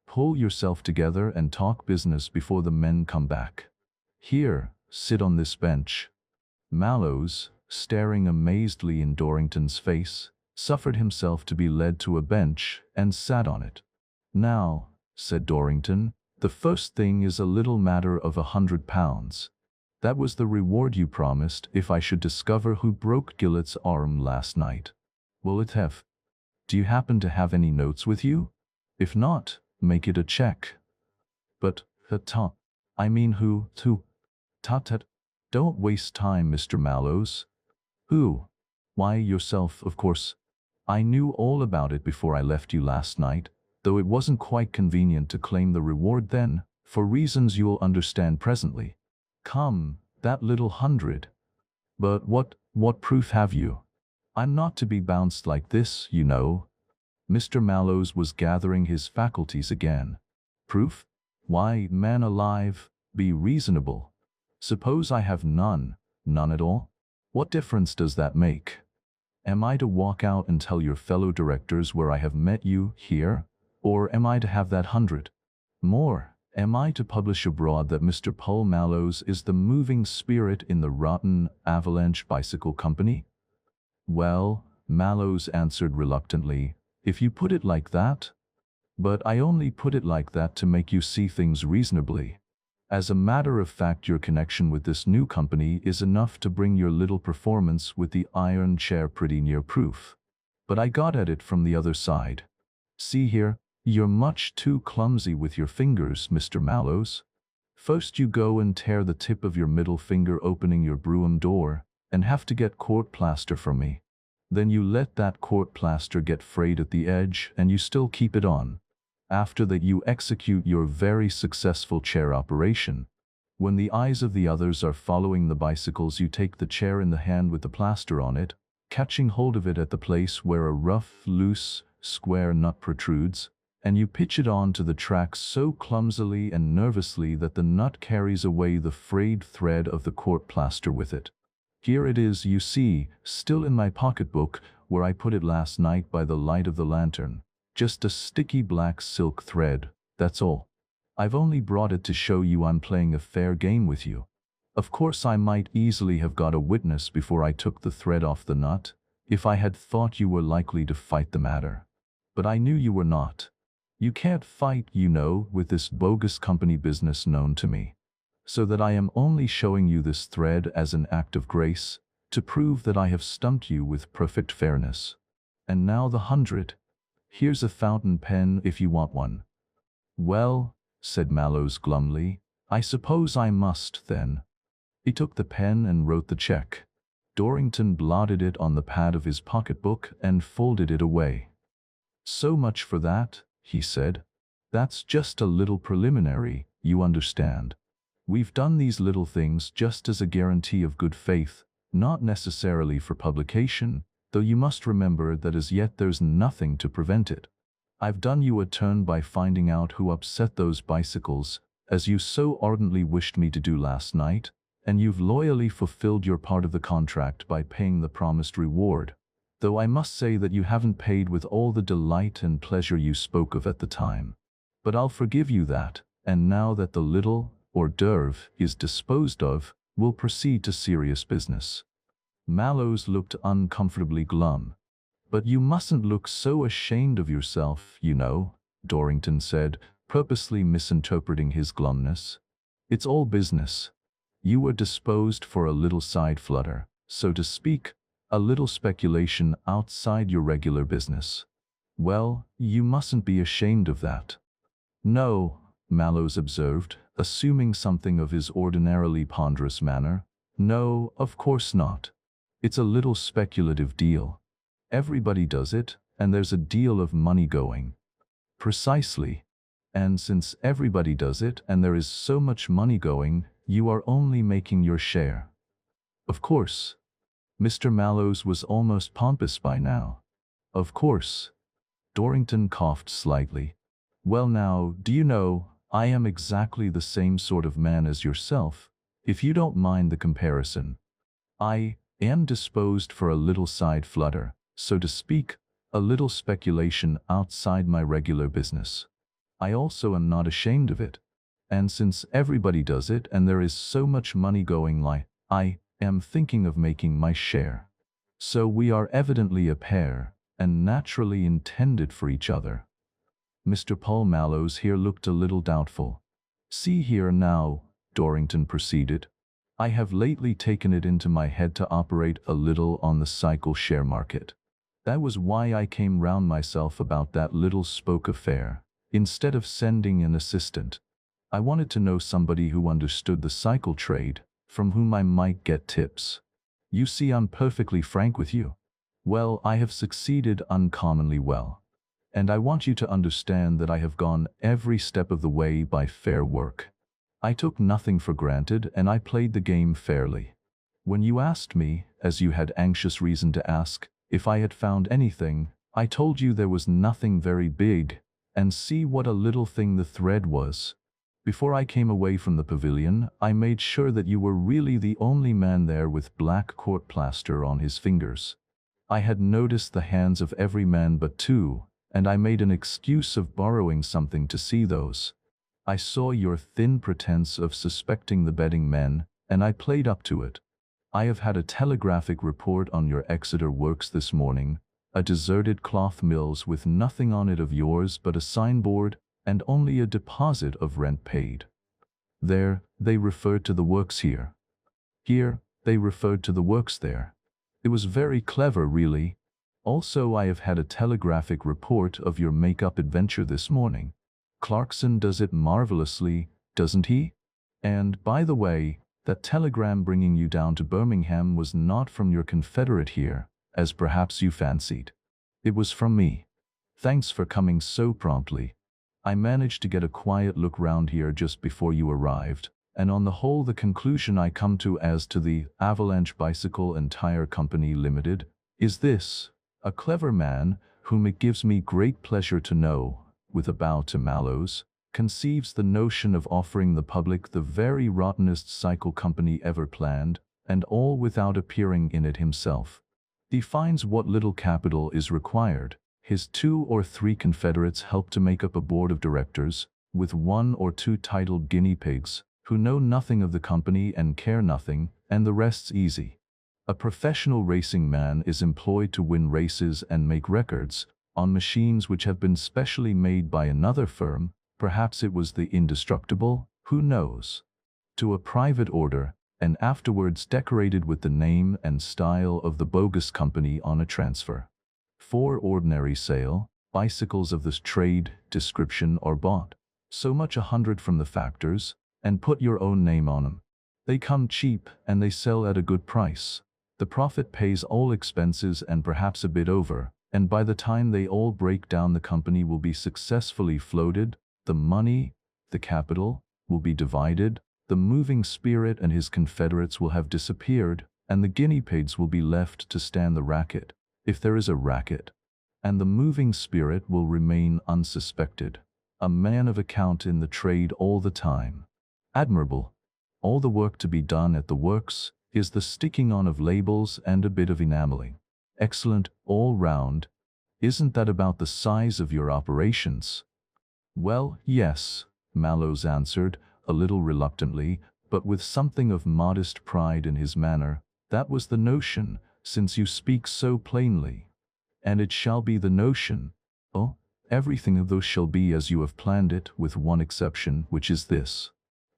Pull yourself together and talk business before the men come back. Here, sit on this bench. Mallows, staring amazedly in Dorrington's face, suffered himself to be led to a bench and sat on it. Now, said Dorrington, the first thing is a little matter of £100. That was the reward you promised if I should discover who broke Gillet's arm last night. Will it have? Do you happen to have any notes with you? If not, make it a check. But, I mean who, tut. Don't waste time, Mr. Mallows. Who? Why, yourself, of course. I knew all about it before I left you last night, though it wasn't quite convenient to claim the reward then, for reasons you'll understand presently. Come, that little 100. But what proof have you? I'm not to be bounced like this, you know. Mr. Mallows was gathering his faculties again. Proof? Why, man alive, be reasonable. Suppose I have none at all? What difference does that make? Am I to walk out and tell your fellow directors where I have met you here? Or am I to have that 100? More, am I to publish abroad that Mr. Paul Mallows is the moving spirit in the rotten Avalanche Bicycle Company? Well, Mallows answered reluctantly, if you put it like that. But I only put it like that to make you see things reasonably. As a matter of fact, your connection with this new company is enough to bring your little performance with the iron chair pretty near proof. But I got at it from the other side. See here, you're much too clumsy with your fingers, Mr. Mallows. First you go and tear the tip of your middle finger opening your brougham door, and have to get court plaster from me. Then you let that court plaster get frayed at the edge, and you still keep it on. After that you execute your very successful chair operation. When the eyes of the others are following the bicycles, you take the chair in the hand with the plaster on it, catching hold of it at the place where a rough, loose, square nut protrudes, and you pitch it on to the track so clumsily and nervously that the nut carries away the frayed thread of the court plaster with it. Here it is, you see, still in my pocketbook, where I put it last night by the light of the lantern. Just a sticky black silk thread, that's all. I've only brought it to show you I'm playing a fair game with you. Of course I might easily have got a witness before I took the thread off the nut, if I had thought you were likely to fight the matter. But I knew you were not. You can't fight, you know, with this bogus company business known to me. So that I am only showing you this thread as an act of grace, to prove that I have stumped you with perfect fairness. And now the 100. Here's a fountain pen if you want one. Well, said Mallows glumly, I suppose I must, then. He took the pen and wrote the check. Dorrington blotted it on the pad of his pocketbook and folded it away. So much for that, he said. That's just a little preliminary, you understand. We've done these little things just as a guarantee of good faith, not necessarily for publication, though you must remember that as yet there's nothing to prevent it. I've done you a turn by finding out who upset those bicycles, as you so ardently wished me to do last night, and you've loyally fulfilled your part of the contract by paying the promised reward, though I must say that you haven't paid with all the delight and pleasure you spoke of at the time. But I'll forgive you that, and now that the little hors d'oeuvre is disposed of, we'll proceed to serious business. Mallows looked uncomfortably glum. But you mustn't look so ashamed of yourself, you know, Dorrington said, purposely misinterpreting his glumness. It's all business. You were disposed for a little side flutter, so to speak, a little speculation outside your regular business. Well, you mustn't be ashamed of that. No, Mallows observed, assuming something of his ordinarily ponderous manner. No, of course not. It's a little speculative deal. Everybody does it, and there's a deal of money going. Precisely. And since everybody does it, and there is so much money going, you are only making your share. Of course. Mr. Mallows was almost pompous by now. Of course. Dorrington coughed slightly. Well now, do you know, I am exactly the same sort of man as yourself, if you don't mind the comparison. I am disposed for a little side flutter, so to speak, a little speculation outside my regular business. I also am not ashamed of it. And since everybody does it and there is so much money going, I am thinking of making my share. So we are evidently a pair, and naturally intended for each other. Mr. Paul Mallows here looked a little doubtful. See here now, Dorrington proceeded. I have lately taken it into my head to operate a little on the cycle share market. That was why I came round myself about that little spoke affair, instead of sending an assistant. I wanted to know somebody who understood the cycle trade, from whom I might get tips. You see, I'm perfectly frank with you. Well, I have succeeded uncommonly well. And I want you to understand that I have gone every step of the way by fair work. I took nothing for granted, and I played the game fairly. When you asked me, as you had anxious reason to ask, if I had found anything, I told you there was nothing very big, and see what a little thing the thread was. Before I came away from the pavilion, I made sure that you were really the only man there with black court plaster on his fingers. I had noticed the hands of every man but two, and I made an excuse of borrowing something to see those. I saw your thin pretense of suspecting the betting men, and I played up to it. I have had a telegraphic report on your Exeter works this morning, a deserted cloth mills with nothing on it of yours but a signboard, and only a deposit of rent paid. There, they referred to the works here. Here, they referred to the works there. It was very clever, really. Also, I have had a telegraphic report of your make-up adventure this morning. Clarkson does it marvelously, doesn't he? And, by the way, that telegram bringing you down to Birmingham was not from your confederate here, as perhaps you fancied. It was from me. Thanks for coming so promptly. I managed to get a quiet look round here just before you arrived, and on the whole the conclusion I come to as to the Avalanche Bicycle and Tyre Company Limited is this: a clever man, whom it gives me great pleasure to know, with a bow to Mallows, conceives the notion of offering the public the very rottenest cycle company ever planned, and all without appearing in it himself. Defines what little capital is required. His 2 or 3 confederates help to make up a board of directors, with 1 or 2 titled guinea pigs, who know nothing of the company and care nothing, and the rest's easy. A professional racing man is employed to win races and make records, on machines which have been specially made by another firm, perhaps it was the Indestructible, who knows, to a private order, and afterwards decorated with the name and style of the bogus company on a transfer. For ordinary sale, bicycles of this trade description are bought, so much 100 from the factors, and put your own name on them. They come cheap, and they sell at a good price. The profit pays all expenses and perhaps a bit over, and by the time they all break down the company will be successfully floated, the money, the capital, will be divided, the moving spirit and his confederates will have disappeared, and the guinea pigs will be left to stand the racket. if there is a racket, and the moving spirit will remain unsuspected, a man of account in the trade all the time. Admirable. All the work to be done at the works is the sticking on of labels and a bit of enameling. Excellent all round. Isn't that about the size of your operations? Well, yes, Mallows answered, a little reluctantly, but with something of modest pride in his manner. That was the notion, since you speak so plainly. And it shall be the notion. Oh, everything of those shall be as you have planned it, with one exception, which is this.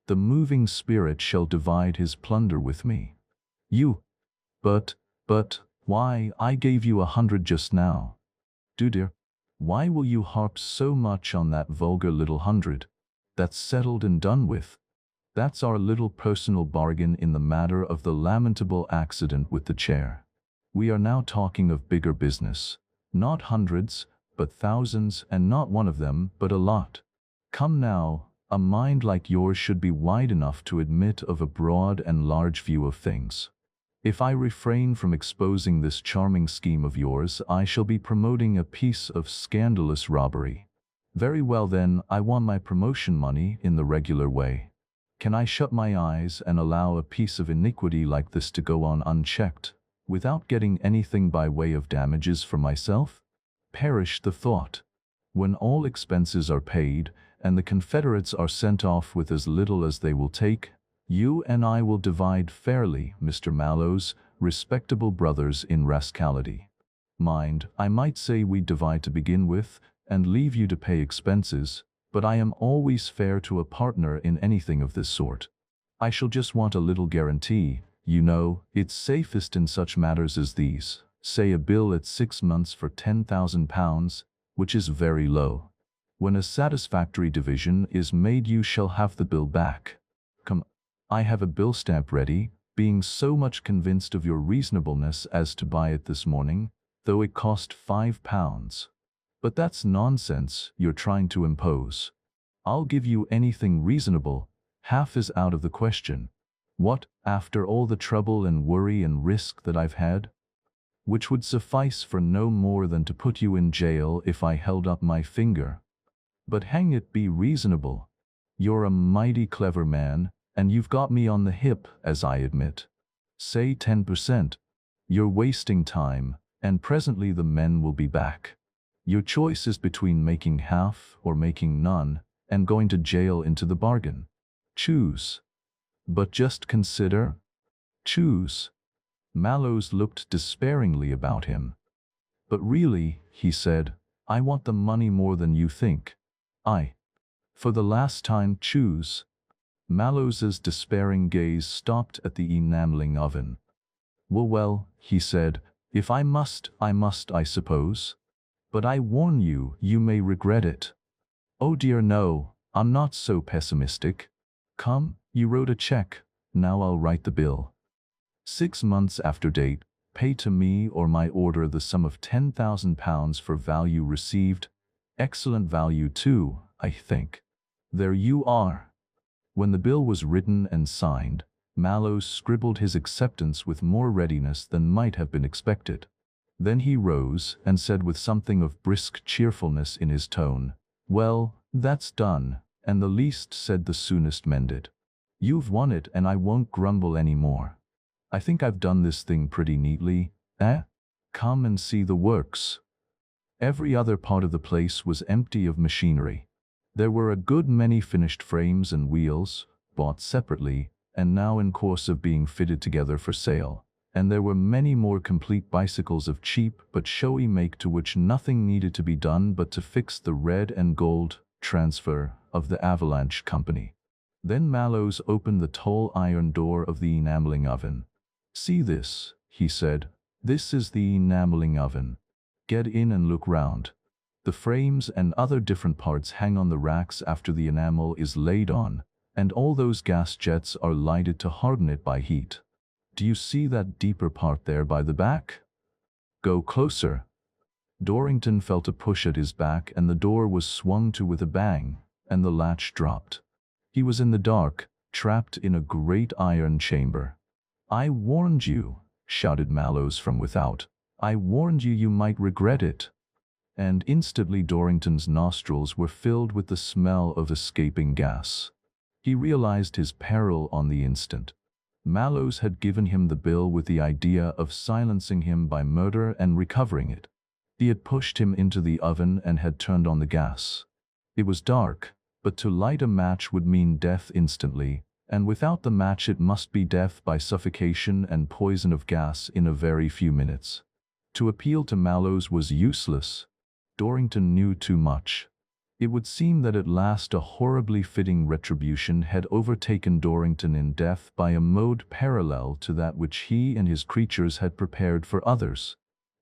The moving spirit shall divide his plunder with me. You. But, why, I gave you 100 just now. Do dear, why will you harp so much on that vulgar little 100? That's settled and done with. That's our little personal bargain in the matter of the lamentable accident with the chair. We are now talking of bigger business. Not hundreds, but thousands, and not one of them, but a lot. Come now, a mind like yours should be wide enough to admit of a broad and large view of things. If I refrain from exposing this charming scheme of yours, I shall be promoting a piece of scandalous robbery. Very well then, I want my promotion money in the regular way. Can I shut my eyes and allow a piece of iniquity like this to go on unchecked, without getting anything by way of damages for myself? Perish the thought. When all expenses are paid, and the Confederates are sent off with as little as they will take, you and I will divide fairly, Mr. Mallows, respectable brothers in rascality. Mind, I might say we divide to begin with, and leave you to pay expenses, but I am always fair to a partner in anything of this sort. I shall just want a little guarantee. You know, it's safest in such matters as these. Say a bill at 6 months for £10,000, which is very low. When a satisfactory division is made, you shall have the bill back. Come, I have a bill stamp ready, being so much convinced of your reasonableness as to buy it this morning, though it cost £5. But that's nonsense you're trying to impose. I'll give you anything reasonable, half is out of the question. What, after all the trouble and worry and risk that I've had? Which would suffice for no more than to put you in jail if I held up my finger. But hang it, be reasonable. You're a mighty clever man, and you've got me on the hip, as I admit. Say 10%. You're wasting time, and presently the men will be back. Your choice is between making half or making none, and going to jail into the bargain. Choose. But just consider. Choose. Mallows looked despairingly about him. But really, he said, I want the money more than you think. For the last time, choose. Mallows's despairing gaze stopped at the enameling oven. Well, he said, if I must, I suppose. But I warn you, you may regret it. Oh dear no, I'm not so pessimistic. Come, you wrote a check, now I'll write the bill. 6 months after date, pay to me or my order the sum of £10,000 for value received. Excellent value too, I think. There you are. When the bill was written and signed, Mallows scribbled his acceptance with more readiness than might have been expected. Then he rose and said with something of brisk cheerfulness in his tone, well, that's done, and the least said the soonest mended. You've won it and I won't grumble any more. I think I've done this thing pretty neatly, eh? Come and see the works. Every other part of the place was empty of machinery. There were a good many finished frames and wheels, bought separately, and now in course of being fitted together for sale, and there were many more complete bicycles of cheap but showy make to which nothing needed to be done but to fix the red and gold transfer of the Avalanche company. Then Mallows opened the tall iron door of the enameling oven. See this, he said, this is the enameling oven. Get in and look round. The frames and other different parts hang on the racks after the enamel is laid on, and all those gas jets are lighted to harden it by heat. Do you see that deeper part there by the back? Go closer. Dorrington felt a push at his back and the door was swung to with a bang, and the latch dropped. He was in the dark, trapped in a great iron chamber. I warned you, shouted Mallows from without. I warned you might regret it." And instantly Dorrington's nostrils were filled with the smell of escaping gas. He realized his peril on the instant. Mallows had given him the bill with the idea of silencing him by murder and recovering it. He had pushed him into the oven and had turned on the gas. It was dark, but to light a match would mean death instantly, and without the match it must be death by suffocation and poison of gas in a very few minutes. To appeal to Mallows was useless. Dorrington knew too much. It would seem that at last a horribly fitting retribution had overtaken Dorrington in death by a mode parallel to that which he and his creatures had prepared for others.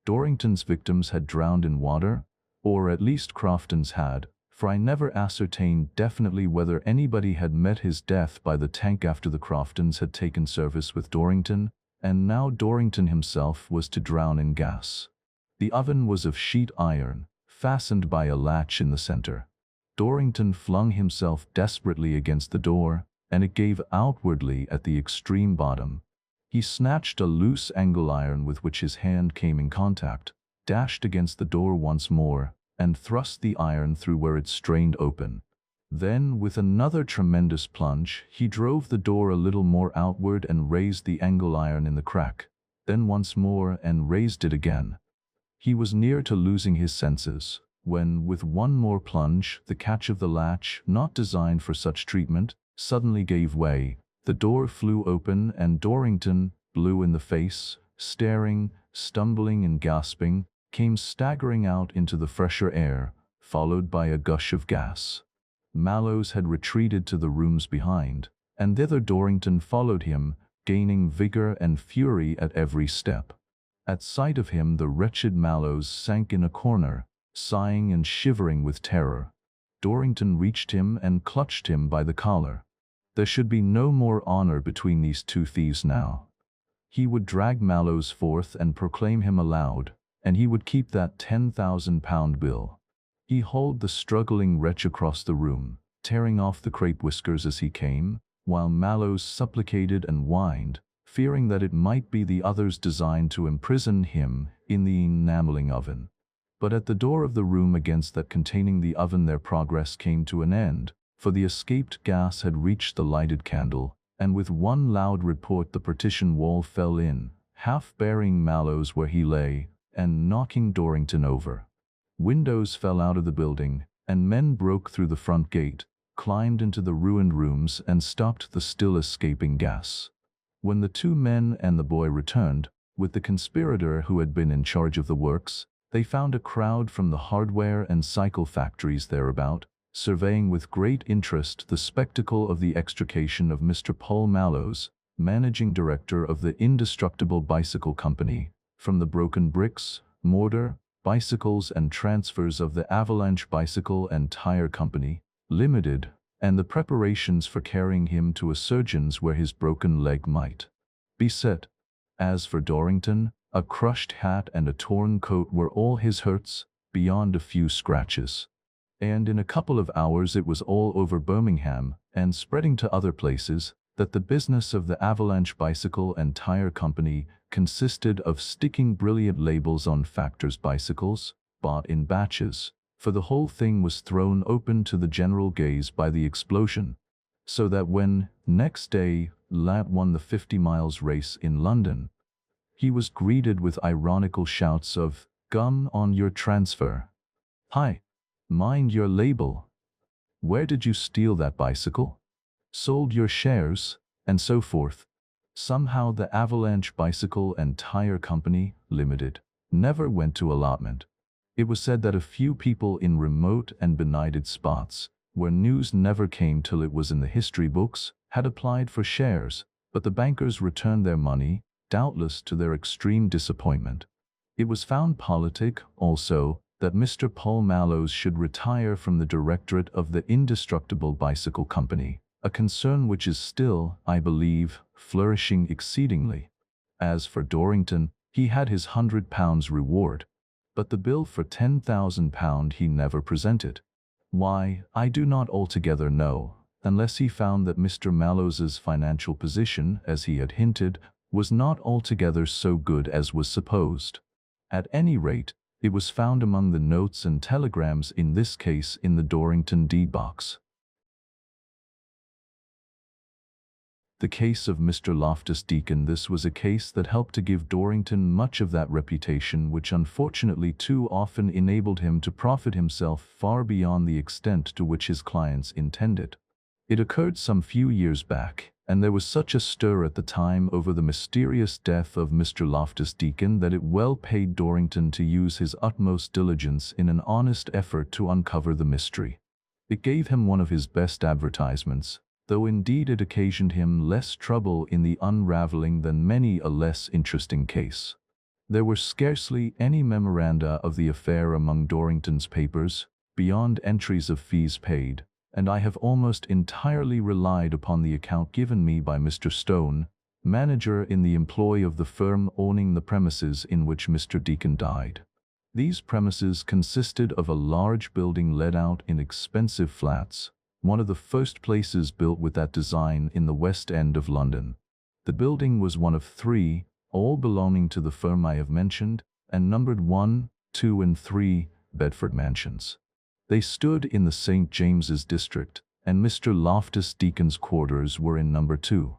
Dorrington's victims had drowned in water, or at least Crofton's had, for I never ascertained definitely whether anybody had met his death by the tank after the Croftons had taken service with Dorrington, and now Dorrington himself was to drown in gas. The oven was of sheet iron, fastened by a latch in the center. Dorrington flung himself desperately against the door, and it gave outwardly at the extreme bottom. He snatched a loose angle iron with which his hand came in contact, dashed against the door once more, and thrust the iron through where it strained open. Then, with another tremendous plunge, he drove the door a little more outward and raised the angle iron in the crack, then once more and raised it again. He was near to losing his senses, when, with one more plunge, the catch of the latch, not designed for such treatment, suddenly gave way. The door flew open and Dorrington, blue in the face, staring, stumbling and gasping, came staggering out into the fresher air, followed by a gush of gas. Mallows had retreated to the rooms behind, and thither Dorrington followed him, gaining vigor and fury at every step. At sight of him the wretched Mallows sank in a corner, sighing and shivering with terror. Dorrington reached him and clutched him by the collar. There should be no more honor between these two thieves now. He would drag Mallows forth and proclaim him aloud, and he would keep that £10,000 bill. He hauled the struggling wretch across the room, tearing off the crepe whiskers as he came, while Mallows supplicated and whined, fearing that it might be the other's design to imprison him in the enameling oven. But at the door of the room against that containing the oven their progress came to an end, for the escaped gas had reached the lighted candle, and with one loud report the partition wall fell in, half burying Mallows where he lay, and knocking Dorrington over. Windows fell out of the building, and men broke through the front gate, climbed into the ruined rooms and stopped the still escaping gas. When the two men and the boy returned, with the conspirator who had been in charge of the works, they found a crowd from the hardware and cycle factories thereabout, surveying with great interest the spectacle of the extrication of Mr. Paul Mallows, managing director of the Indestructible Bicycle Company, from the broken bricks, mortar, bicycles and transfers of the Avalanche Bicycle and Tyre Company, Limited, and the preparations for carrying him to a surgeon's where his broken leg might be set. As for Dorrington, a crushed hat and a torn coat were all his hurts, beyond a few scratches. And in a couple of hours it was all over Birmingham, and spreading to other places, that the business of the Avalanche Bicycle and Tyre Company consisted of sticking brilliant labels on factors' bicycles, bought in batches, for the whole thing was thrown open to the general gaze by the explosion, so that when, next day, Lat won the 50 miles race in London, he was greeted with ironical shouts of, "Gum on your transfer. Hi, mind your label. Where did you steal that bicycle? Sold your shares?" and so forth. Somehow the Avalanche Bicycle and Tyre Company, Limited, never went to allotment. It was said that a few people in remote and benighted spots, where news never came till it was in the history books, had applied for shares, but the bankers returned their money, doubtless to their extreme disappointment. It was found politic, also, that Mr. Paul Mallows should retire from the directorate of the Indestructible Bicycle Company, a concern which is still, I believe, flourishing exceedingly. As for Dorrington, he had his £100 reward, but the bill for £10,000 he never presented. Why, I do not altogether know, unless he found that Mr. Mallows's financial position, as he had hinted, was not altogether so good as was supposed. At any rate, it was found among the notes and telegrams in this case in the Dorrington Deed-Box. The case of Mr. Loftus Deacon. This was a case that helped to give Dorrington much of that reputation which unfortunately too often enabled him to profit himself far beyond the extent to which his clients intended. It occurred some few years back, and there was such a stir at the time over the mysterious death of Mr. Loftus Deacon that it well paid Dorrington to use his utmost diligence in an honest effort to uncover the mystery. It gave him one of his best advertisements, though indeed it occasioned him less trouble in the unraveling than many a less interesting case. There were scarcely any memoranda of the affair among Dorrington's papers, beyond entries of fees paid, and I have almost entirely relied upon the account given me by Mr. Stone, manager in the employ of the firm owning the premises in which Mr. Deacon died. These premises consisted of a large building let out in expensive flats, one of the first places built with that design in the West End of London. The building was one of 3, all belonging to the firm I have mentioned, and numbered 1, 2, and 3 Bedford mansions. They stood in the St. James's district, and Mr. Loftus Deacon's quarters were in number 2.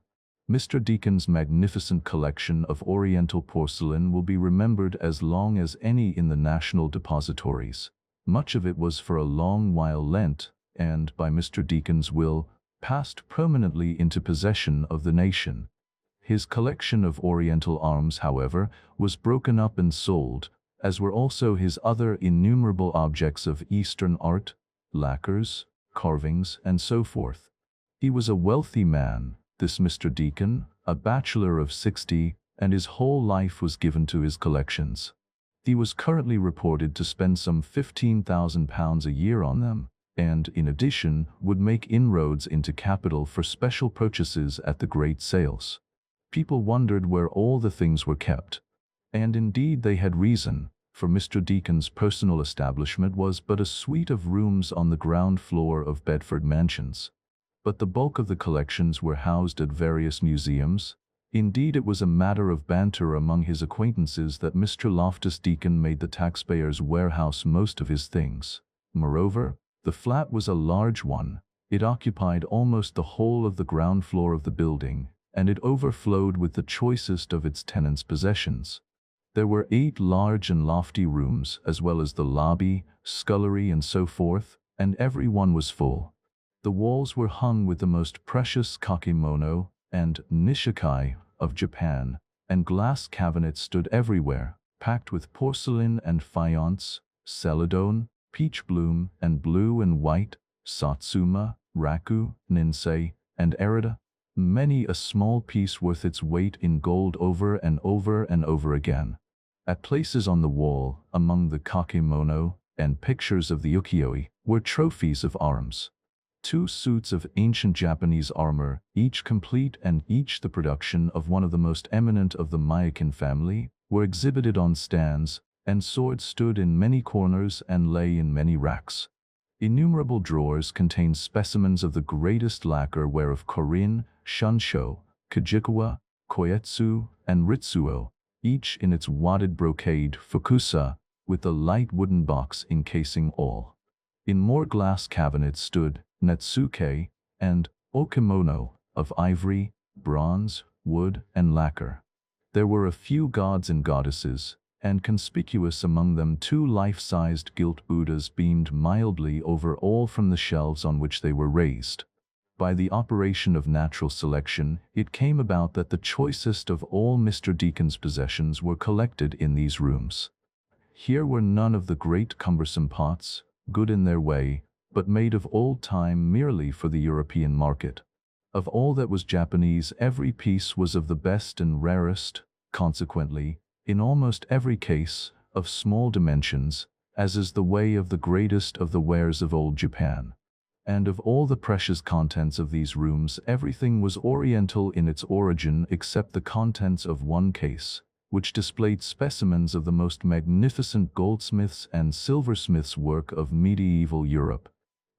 Mr. Deacon's magnificent collection of Oriental porcelain will be remembered as long as any in the national depositories. Much of it was for a long while lent, and, by Mr. Deacon's will, passed permanently into possession of the nation. His collection of Oriental arms, however, was broken up and sold, as were also his other innumerable objects of Eastern art, lacquers, carvings, and so forth. He was a wealthy man, this Mr. Deacon, a bachelor of 60, and his whole life was given to his collections. He was currently reported to spend some £15,000 a year on them, and, in addition, would make inroads into capital for special purchases at the great sales. People wondered where all the things were kept. And indeed they had reason, for Mr. Deacon's personal establishment was but a suite of rooms on the ground floor of Bedford mansions. But the bulk of the collections were housed at various museums. Indeed, it was a matter of banter among his acquaintances that Mr. Loftus Deacon made the taxpayers' warehouse most of his things. Moreover, the flat was a large one. It occupied almost the whole of the ground floor of the building, and it overflowed with the choicest of its tenants' possessions. There were 8 large and lofty rooms, as well as the lobby, scullery, and so forth, and every one was full. The walls were hung with the most precious kakemono and nishikai of Japan, and glass cabinets stood everywhere, packed with porcelain and faience, celadone, peach bloom, and blue and white, satsuma, raku, ninsei, and erida, many a small piece worth its weight in gold over and over and over again. At places on the wall, among the kakemono and pictures of the ukiyo-e, were trophies of arms. 2 suits of ancient Japanese armor, each complete and each the production of one of the most eminent of the Mayakin family, were exhibited on stands, and swords stood in many corners and lay in many racks. Innumerable drawers contained specimens of the greatest lacquer ware of Korin, Shunsho, Kajikawa, Koetsu, and Ritsuo, each in its wadded brocade fukusa, with the light wooden box encasing all. In more glass cabinets stood netsuke and okimono of ivory, bronze, wood, and lacquer. There were a few gods and goddesses, and conspicuous among them 2 life-sized gilt Buddhas beamed mildly over all from the shelves on which they were raised. By the operation of natural selection, it came about that the choicest of all Mr. Deacon's possessions were collected in these rooms. Here were none of the great cumbersome pots, good in their way, but made of old time merely for the European market. Of all that was Japanese, every piece was of the best and rarest, consequently, in almost every case, of small dimensions, as is the way of the greatest of the wares of old Japan. And of all the precious contents of these rooms, everything was Oriental in its origin except the contents of one case, which displayed specimens of the most magnificent goldsmiths' and silversmiths' work of medieval Europe.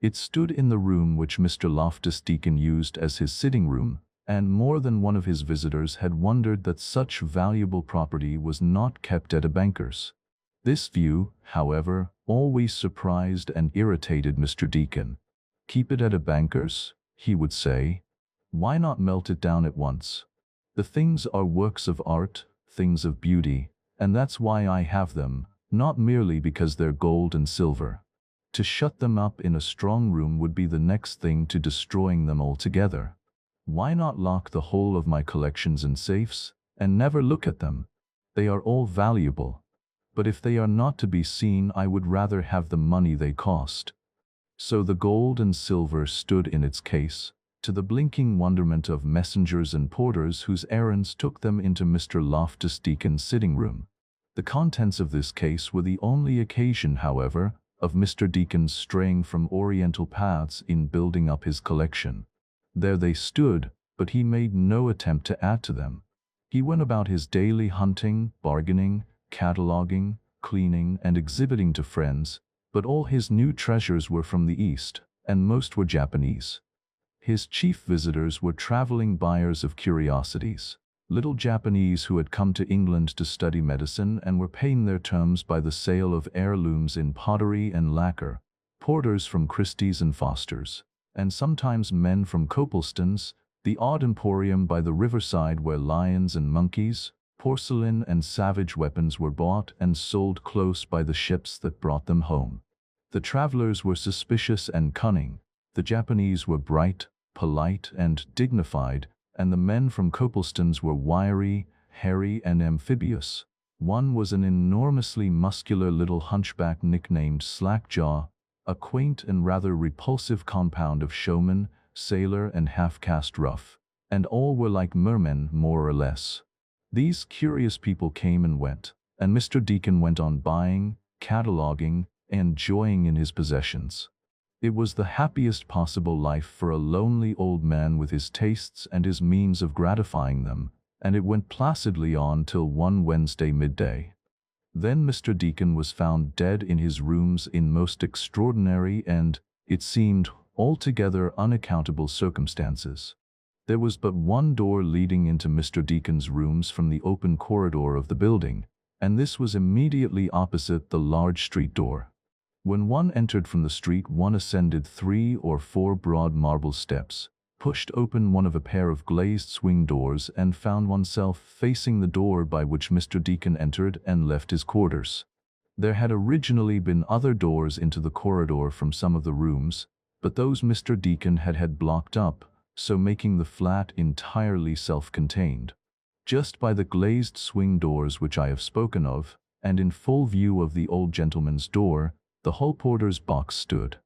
It stood in the room which Mr. Loftus Deacon used as his sitting room, and more than one of his visitors had wondered that such valuable property was not kept at a banker's. This view, however, always surprised and irritated Mr. Deacon. "Keep it at a banker's," he would say. "Why not melt it down at once? The things are works of art, things of beauty, and that's why I have them, not merely because they're gold and silver. To shut them up in a strong room would be the next thing to destroying them altogether. Why not lock the whole of my collections in safes, and never look at them? They are all valuable. But if they are not to be seen, I would rather have the money they cost." So the gold and silver stood in its case, to the blinking wonderment of messengers and porters whose errands took them into Mr. Loftus Deacon's sitting room. The contents of this case were the only occasion, however, of Mr. Deacon's straying from oriental paths in building up his collection. There they stood, but he made no attempt to add to them. He went about his daily hunting, bargaining, cataloguing, cleaning, and exhibiting to friends, but all his new treasures were from the East, and most were Japanese. His chief visitors were traveling buyers of curiosities, little Japanese who had come to England to study medicine and were paying their terms by the sale of heirlooms in pottery and lacquer, porters from Christie's and Foster's, and sometimes men from Copelston's, the odd emporium by the riverside where lions and monkeys, porcelain and savage weapons were bought and sold close by the ships that brought them home. The travelers were suspicious and cunning, the Japanese were bright, polite, and dignified, and the men from Copelston's were wiry, hairy, and amphibious. One was an enormously muscular little hunchback nicknamed Slackjaw, a quaint and rather repulsive compound of showman, sailor, and half-caste rough, and all were like mermen more or less. These curious people came and went, and Mr. Deacon went on buying, cataloguing, and enjoying in his possessions. It was the happiest possible life for a lonely old man with his tastes and his means of gratifying them, and it went placidly on till one Wednesday midday. Then Mr. Deacon was found dead in his rooms in most extraordinary and, it seemed, altogether unaccountable circumstances. There was but one door leading into Mr. Deacon's rooms from the open corridor of the building, and this was immediately opposite the large street door. When one entered from the street, one ascended 3 or 4 broad marble steps, pushed open one of a pair of glazed swing doors, and found oneself facing the door by which Mr. Deacon entered and left his quarters. There had originally been other doors into the corridor from some of the rooms, but those Mr. Deacon had blocked up, so making the flat entirely self-contained. Just by the glazed swing doors which I have spoken of, and in full view of the old gentleman's door, the hall porter's box stood.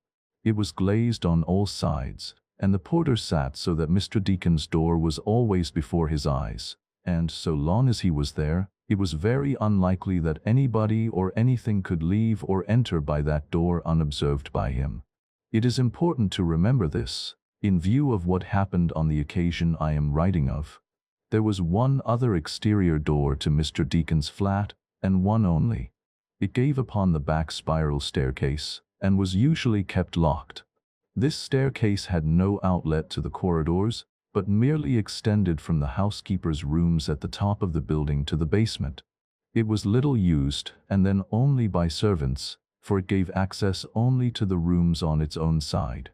It was glazed on all sides, and the porter sat so that Mr. Deacon's door was always before his eyes, and so long as he was there, it was very unlikely that anybody or anything could leave or enter by that door unobserved by him. It is important to remember this, in view of what happened on the occasion I am writing of. There was one other exterior door to Mr. Deacon's flat, and one only. It gave upon the back spiral staircase, and was usually kept locked. This staircase had no outlet to the corridors, but merely extended from the housekeeper's rooms at the top of the building to the basement. It was little used, and then only by servants, for it gave access only to the rooms on its own side.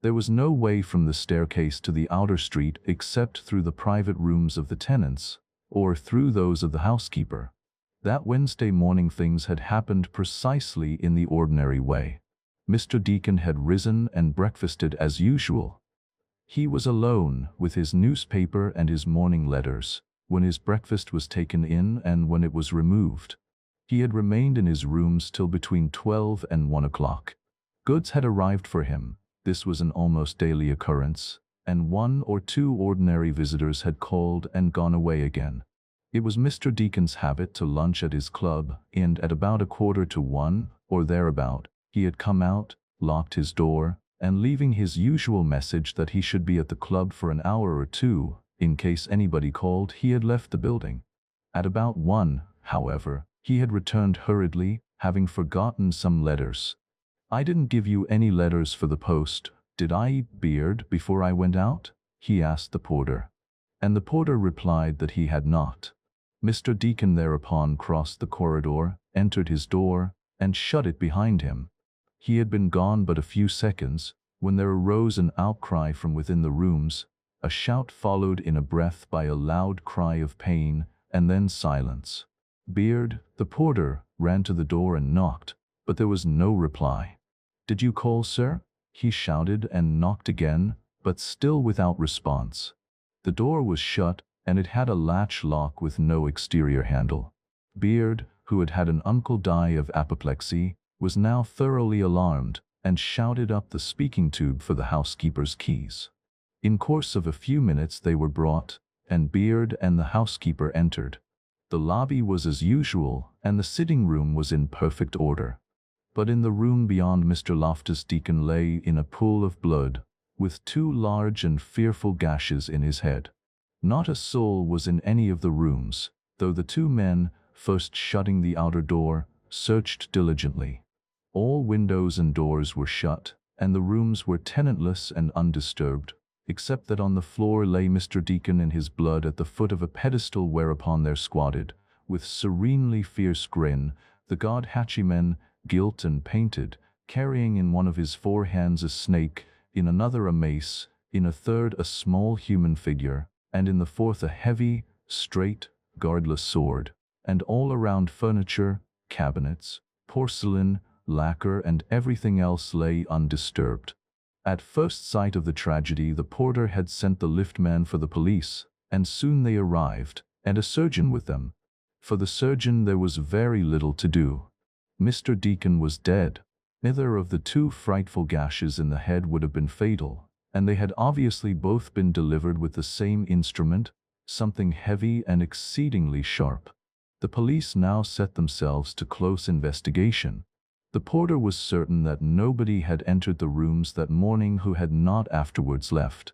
There was no way from the staircase to the outer street except through the private rooms of the tenants, or through those of the housekeeper. That Wednesday morning things had happened precisely in the ordinary way. Mr. Deacon had risen and breakfasted as usual. He was alone, with his newspaper and his morning letters, when his breakfast was taken in and when it was removed. He had remained in his rooms till between 12 and 1 o'clock. Goods had arrived for him. This was an almost daily occurrence, and 1 or 2 ordinary visitors had called and gone away again. It was Mr. Deacon's habit to lunch at his club, and at about 1:45, or thereabout, he had come out, locked his door, and leaving his usual message that he should be at the club for an hour or 2, in case anybody called, he had left the building. At about 1, however, he had returned hurriedly, having forgotten some letters. "I didn't give you any letters for the post, did I, Beard, before I went out?" he asked the porter. And the porter replied that he had not. Mr. Deacon thereupon crossed the corridor, entered his door, and shut it behind him. He had been gone but a few seconds, when there arose an outcry from within the rooms, a shout followed in a breath by a loud cry of pain, and then silence. Beard, the porter, ran to the door and knocked, but there was no reply. "Did you call, sir?" he shouted, and knocked again, but still without response. The door was shut, and it had a latch lock with no exterior handle. Beard, who had had an uncle die of apoplexy, was now thoroughly alarmed, and shouted up the speaking tube for the housekeeper's keys. In course of a few minutes they were brought, and Beard and the housekeeper entered. The lobby was as usual, and the sitting room was in perfect order. But in the room beyond, Mr. Loftus Deacon lay in a pool of blood, with 2 large and fearful gashes in his head. Not a soul was in any of the rooms, though the 2 men, first shutting the outer door, searched diligently. All windows and doors were shut, and the rooms were tenantless and undisturbed, except that on the floor lay Mr. Deacon in his blood at the foot of a pedestal whereupon there squatted, with serenely fierce grin, the god Hatchiman, gilt and painted, carrying in one of his 4 hands a snake, in another a mace, in a third a small human figure, and in the fourth a heavy, straight, guardless sword, and all around furniture, cabinets, porcelain, lacquer, and everything else lay undisturbed. At first sight of the tragedy, the porter had sent the liftman for the police, and soon they arrived, and a surgeon with them. For the surgeon there was very little to do. Mr. Deacon was dead. Neither of the 2 frightful gashes in the head would have been fatal, and they had obviously both been delivered with the same instrument, something heavy and exceedingly sharp. The police now set themselves to close investigation. The porter was certain that nobody had entered the rooms that morning who had not afterwards left.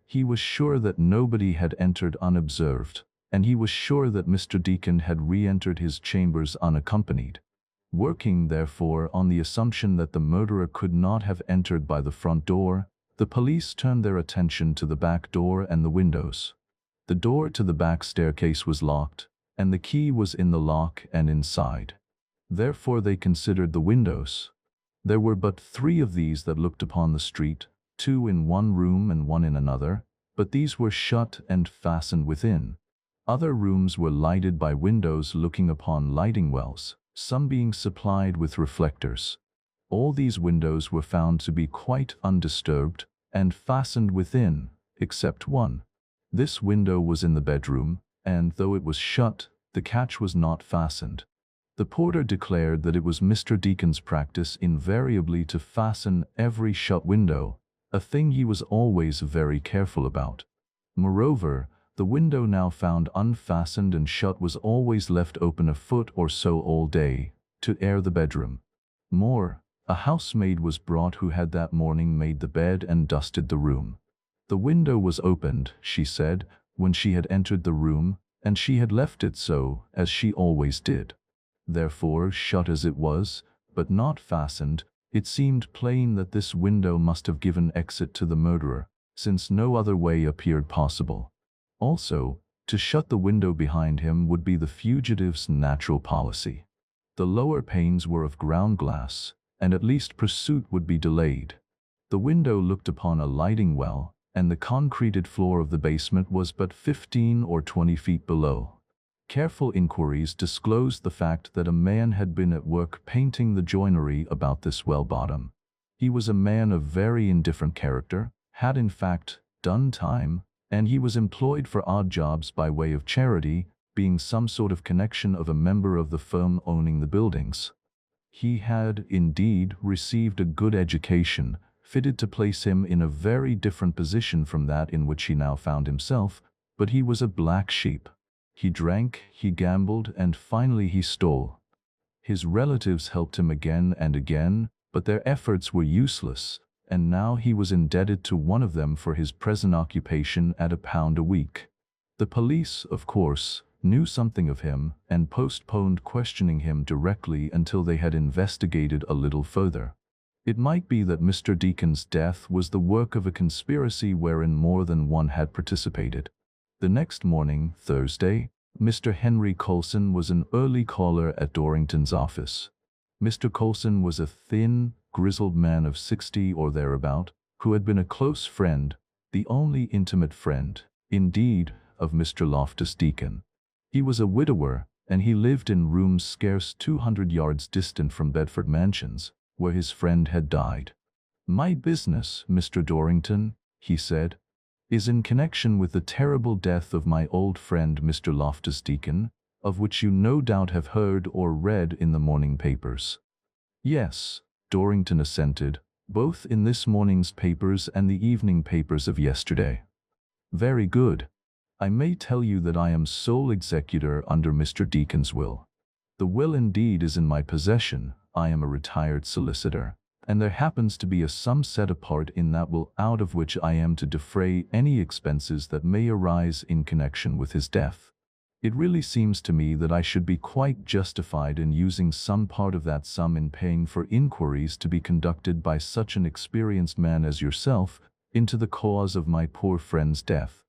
He was sure that nobody had entered unobserved, and he was sure that Mr. Deacon had re-entered his chambers unaccompanied. Working, therefore, on the assumption that the murderer could not have entered by the front door, the police turned their attention to the back door and the windows. The door to the back staircase was locked, and the key was in the lock and inside. Therefore they considered the windows. There were but 3 of these that looked upon the street, 2 in one room and 1 in another, but these were shut and fastened within. Other rooms were lighted by windows looking upon lighting wells, some being supplied with reflectors. All these windows were found to be quite undisturbed and fastened within, except one. This window was in the bedroom, and though it was shut, the catch was not fastened. The porter declared that it was Mr. Deacon's practice invariably to fasten every shut window, a thing he was always very careful about. Moreover, the window now found unfastened and shut was always left open a foot or so all day, to air the bedroom. More, a housemaid was brought who had that morning made the bed and dusted the room. The window was opened, she said, when she had entered the room, and she had left it so, as she always did. Therefore, shut as it was, but not fastened, it seemed plain that this window must have given exit to the murderer, since no other way appeared possible. Also, to shut the window behind him would be the fugitive's natural policy. The lower panes were of ground glass, and at least pursuit would be delayed. The window looked upon a lighting well, and the concreted floor of the basement was but 15 or 20 feet below. Careful inquiries disclosed the fact that a man had been at work painting the joinery about this well bottom. He was a man of very indifferent character, had in fact done time, and he was employed for odd jobs by way of charity, being some sort of connection of a member of the firm owning the buildings. He had, indeed, received a good education, fitted to place him in a very different position from that in which he now found himself, but he was a black sheep. He drank, he gambled, and finally he stole. His relatives helped him again and again, but their efforts were useless, and now he was indebted to one of them for his present occupation at £1 a week. The police, of course, knew something of him and postponed questioning him directly until they had investigated a little further. It might be that Mr. Deacon's death was the work of a conspiracy wherein more than one had participated. The next morning, Thursday, Mr. Henry Coulson was an early caller at Dorrington's office. Mr. Coulson was a thin, grizzled man of 60 or thereabout, who had been a close friend, the only intimate friend, indeed, of Mr. Loftus Deacon. He was a widower, and he lived in rooms scarce 200 yards distant from Bedford Mansions, where his friend had died. "My business, Mr. Dorrington," he said, "is in connection with the terrible death of my old friend Mr. Loftus Deacon, of which you no doubt have heard or read in the morning papers." "Yes," Dorrington assented, "both in this morning's papers and the evening papers of yesterday." "Very good. I may tell you that I am sole executor under Mr. Deacon's will. The will indeed is in my possession. I am a retired solicitor, and there happens to be a sum set apart in that will out of which I am to defray any expenses that may arise in connection with his death. It really seems to me that I should be quite justified in using some part of that sum in paying for inquiries to be conducted by such an experienced man as yourself into the cause of my poor friend's death.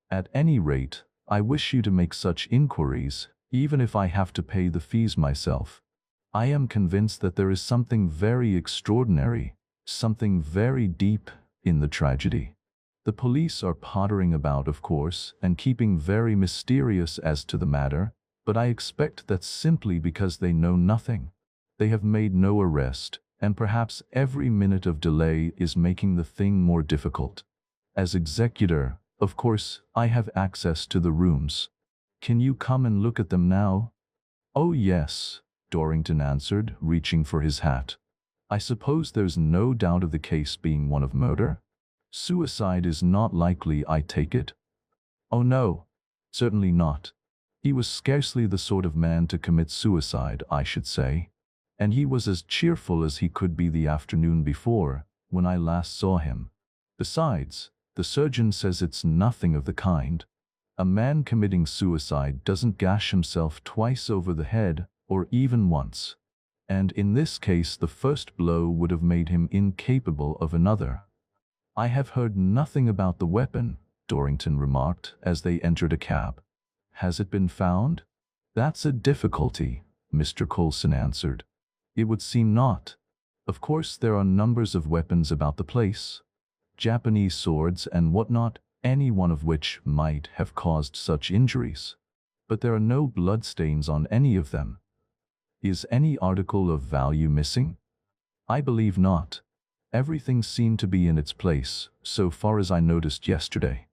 At any rate, I wish you to make such inquiries, even if I have to pay the fees myself. I am convinced that there is something very extraordinary, something very deep in the tragedy. The police are pottering about, of course, and keeping very mysterious as to the matter, but I expect that's simply because they know nothing. They have made no arrest, and perhaps every minute of delay is making the thing more difficult. As executor, of course, I have access to the rooms. Can you come and look at them now?" "Oh yes," Dorrington answered, reaching for his hat. "I suppose there's no doubt of the case being one of murder? Suicide is not likely, I take it?" "Oh no, certainly not. He was scarcely the sort of man to commit suicide, I should say. And he was as cheerful as he could be the afternoon before, when I last saw him. Besides, the surgeon says it's nothing of the kind. A man committing suicide doesn't gash himself twice over the head, or even once. And in this case the first blow would have made him incapable of another." "I have heard nothing about the weapon," Dorrington remarked as they entered a cab. "Has it been found?" "That's a difficulty," Mr. Coulson answered. "It would seem not. Of course there are numbers of weapons about the place, Japanese swords and whatnot, any one of which might have caused such injuries. But there are no bloodstains on any of them. Is any article of value missing?" "I believe not. Everything seemed to be in its place, so far as I noticed yesterday.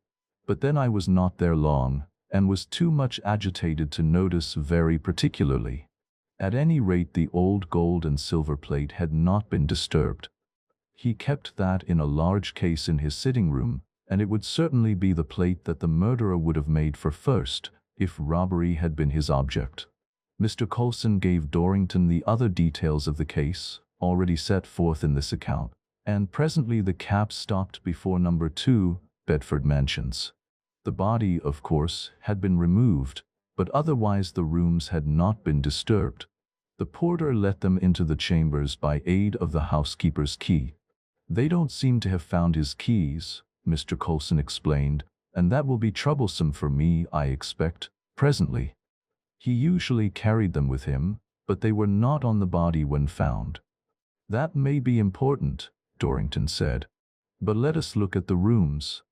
But then I was not there long, and was too much agitated to notice very particularly. At any rate, the old gold and silver plate had not been disturbed. He kept that in a large case in his sitting room, and it would certainly be the plate that the murderer would have made for first, if robbery had been his object." Mr. Coulson gave Dorrington the other details of the case, already set forth in this account, and presently the cab stopped before number 2, Bedford Mansions. The body, of course, had been removed, but otherwise the rooms had not been disturbed. The porter let them into the chambers by aid of the housekeeper's key. "They don't seem to have found his keys," Mr. Coulson explained, "and that will be troublesome for me, I expect, presently. He usually carried them with him, but they were not on the body when found." "That may be important," Dorrington said. "But let us look at the rooms."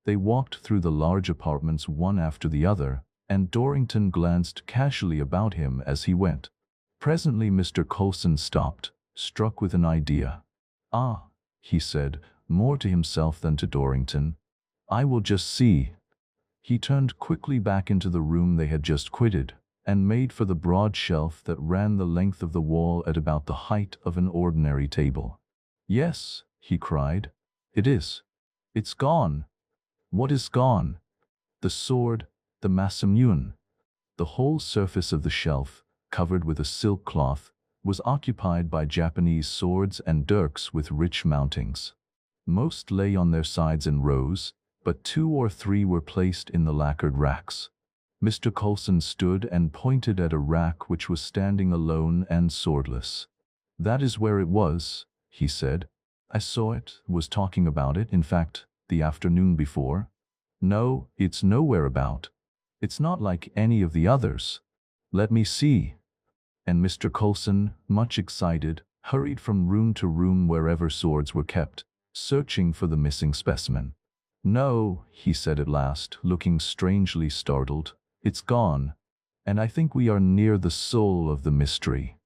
They walked through the large apartments one after the other, and Dorrington glanced casually about him as he went. Presently Mr. Coulson stopped, struck with an idea. "Ah," he said, more to himself than to Dorrington, "I will just see." He turned quickly back into the room they had just quitted, and made for the broad shelf that ran the length of the wall at about the height of an ordinary table. "Yes," he cried, "it is. It's gone." "What is gone?" "The sword, the masamune." The whole surface of the shelf, covered with a silk cloth, was occupied by Japanese swords and dirks with rich mountings. Most lay on their sides in rows, but 2 or 3 were placed in the lacquered racks. Mr. Coulson stood and pointed at a rack which was standing alone and swordless. "That is where it was," he said. "I saw it, was talking about it, in fact, the afternoon before." "No, it's nowhere about." It's not like any of the others. Let me see." And Mr. Coulson, much excited, hurried from room to room wherever swords were kept, searching for the missing specimen. "No," he said at last, looking strangely startled, "it's gone, and I think we are near the soul of the mystery."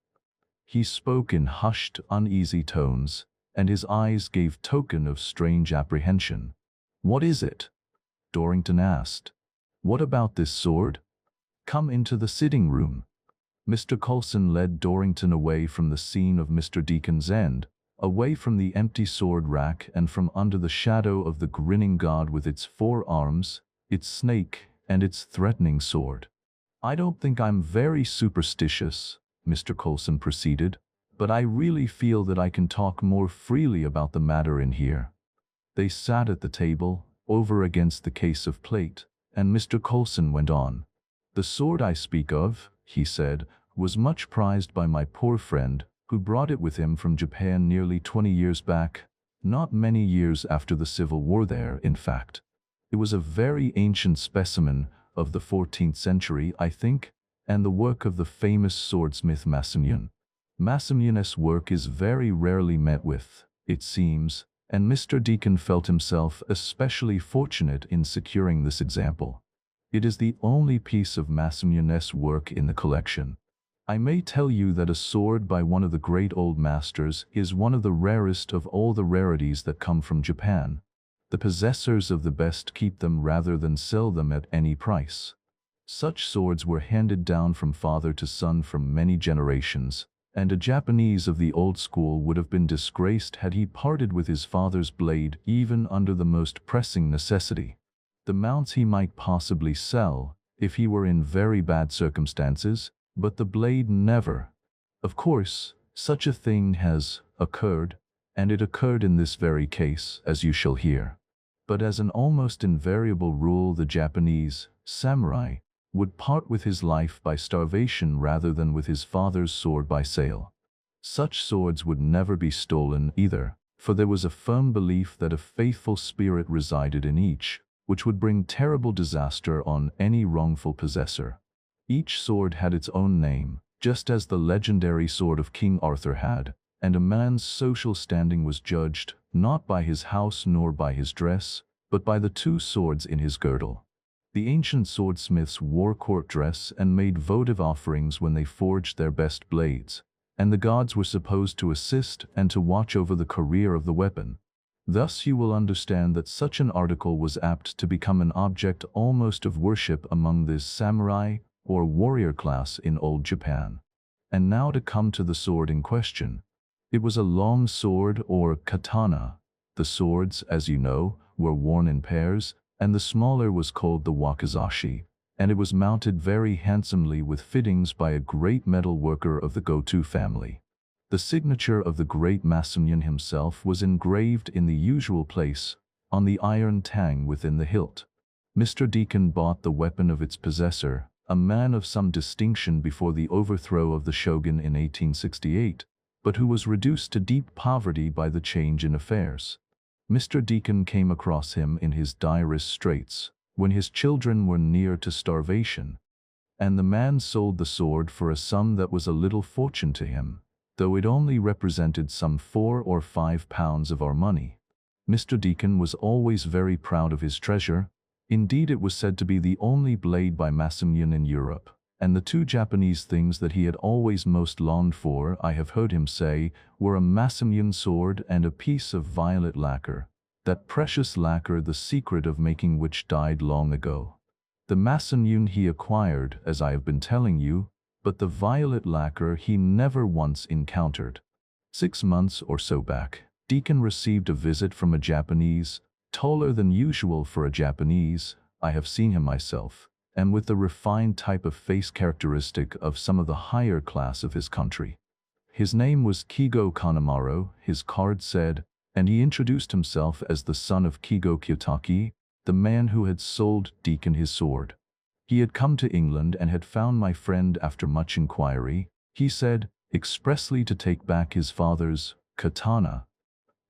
He spoke in hushed, uneasy tones, and his eyes gave token of strange apprehension. "What is it?" Dorrington asked. "What about this sword? Come into the sitting room." Mr. Coulson led Dorrington away from the scene of Mr. Deacon's end, away from the empty sword rack and from under the shadow of the grinning god with its 4 arms, its snake, and its threatening sword. "I don't think I'm very superstitious," Mr. Coulson proceeded, "but I really feel that I can talk more freely about the matter in here." They sat at the table, over against the case of plate, and Mr. Coulson went on. "The sword I speak of," he said, "was much prized by my poor friend, who brought it with him from Japan nearly 20 years back, not many years after the Civil War there, in fact. It was a very ancient specimen, of the 14th century, I think, and the work of the famous swordsmith Massimilian. Massimilian's work is very rarely met with, it seems, and Mr. Deacon felt himself especially fortunate in securing this example. It is the only piece of Massimilian's work in the collection. I may tell you that a sword by one of the great old masters is one of the rarest of all the rarities that come from Japan. The possessors of the best keep them rather than sell them at any price. Such swords were handed down from father to son from many generations, and a Japanese of the old school would have been disgraced had he parted with his father's blade even under the most pressing necessity. The mounts he might possibly sell, if he were in very bad circumstances, but the blade never. Of course, such a thing has occurred, and it occurred in this very case, as you shall hear. But as an almost invariable rule, the Japanese samurai would part with his life by starvation rather than with his father's sword by sale. Such swords would never be stolen either, for there was a firm belief that a faithful spirit resided in each, which would bring terrible disaster on any wrongful possessor. Each sword had its own name, just as the legendary sword of King Arthur had, and a man's social standing was judged not by his house nor by his dress, but by the 2 swords in his girdle. The ancient swordsmiths wore court dress and made votive offerings when they forged their best blades, and the gods were supposed to assist and to watch over the career of the weapon. Thus you will understand that such an article was apt to become an object almost of worship among this samurai or warrior class in old Japan. And now to come to the sword in question. It was a long sword or katana. The swords, as you know, were worn in pairs, and the smaller was called the wakizashi, and it was mounted very handsomely with fittings by a great metal worker of the Goto family. The signature of the great Massimilian himself was engraved in the usual place, on the iron tang within the hilt. Mr. Deacon bought the weapon of its possessor, a man of some distinction before the overthrow of the shogun in 1868, but who was reduced to deep poverty by the change in affairs. Mr. Deacon came across him in his direst straits, when his children were near to starvation, and the man sold the sword for a sum that was a little fortune to him, though it only represented some 4 or 5 pounds of our money. Mr. Deacon was always very proud of his treasure. Indeed, it was said to be the only blade by Massimilian in Europe, and the 2 Japanese things that he had always most longed for, I have heard him say, were a Massimilian sword and a piece of violet lacquer, that precious lacquer the secret of making which died long ago. The Massimilian he acquired, as I have been telling you, but the violet lacquer he never once encountered. 6 months or so back, Deacon received a visit from a Japanese, taller than usual for a Japanese. I have seen him myself, and with the refined type of face characteristic of some of the higher class of his country. His name was Kigo Kanemaru, his card said, and he introduced himself as the son of Kigo Kiyotaki, the man who had sold Deacon his sword. He had come to England and had found my friend after much inquiry, he said, expressly to take back his father's katana.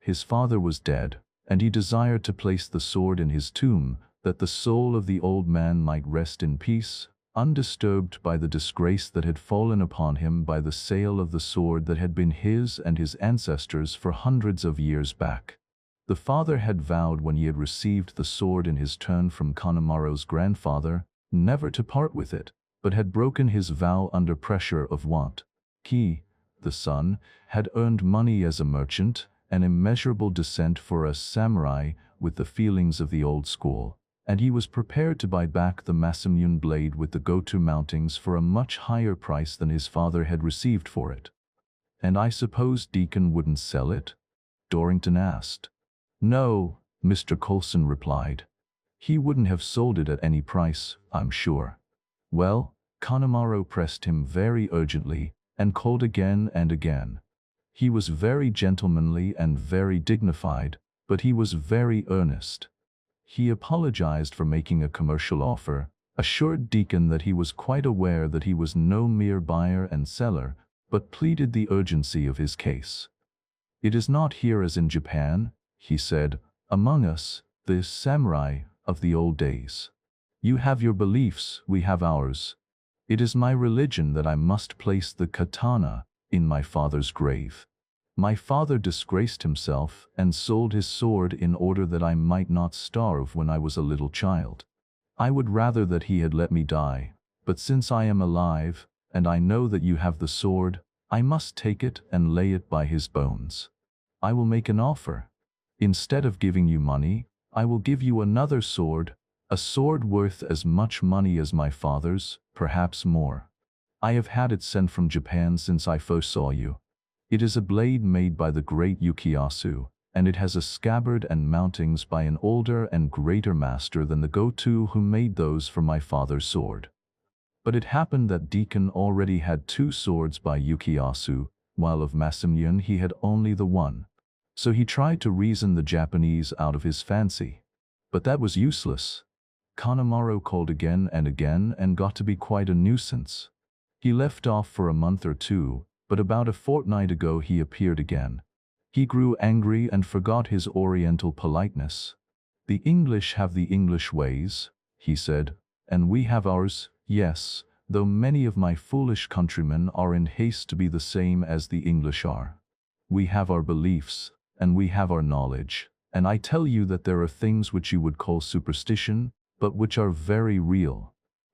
His father was dead, and he desired to place the sword in his tomb, that the soul of the old man might rest in peace, undisturbed by the disgrace that had fallen upon him by the sale of the sword that had been his and his ancestors for hundreds of years back. The father had vowed when he had received the sword in his turn from Connemara's grandfather never to part with it, but had broken his vow under pressure of want. He, the son, had earned money as a merchant, an immeasurable descent for a samurai with the feelings of the old school, and he was prepared to buy back the Masamune blade with the go-to mountings for a much higher price than his father had received for it. "And I suppose Deacon wouldn't sell it?" Dorrington asked. "No," Mr. Coulson replied. "He wouldn't have sold it at any price, I'm sure." "Well," Connemara pressed him very urgently, and called again and again. He was very gentlemanly and very dignified, but he was very earnest. He apologized for making a commercial offer, assured Deacon that he was quite aware that he was no mere buyer and seller, but pleaded the urgency of his case. "It is not here as in Japan," he said, "among us, the samurai of the old days. You have your beliefs, we have ours. It is my religion that I must place the katana in my father's grave. My father disgraced himself and sold his sword in order that I might not starve when I was a little child. I would rather that he had let me die, but since I am alive, and I know that you have the sword, I must take it and lay it by his bones. I will make an offer. Instead of giving you money, I will give you another sword, a sword worth as much money as my father's, perhaps more. I have had it sent from Japan since I first saw you. It is a blade made by the great Yukiyasu, and it has a scabbard and mountings by an older and greater master than the go-to who made those for my father's sword." But it happened that Deacon already had 2 swords by Yukiyasu, while of Masamune he had only the one. So he tried to reason the Japanese out of his fancy. But that was useless. Connemara called again and got to be quite a nuisance. He left off for a month or 2, but about a fortnight ago he appeared again. He grew angry and forgot his oriental politeness. "The English have the English ways," he said, "and we have ours, yes, though many of my foolish countrymen are in haste to be the same as the English are. We have our beliefs, and we have our knowledge, and I tell you that there are things which you would call superstition, but which are very real.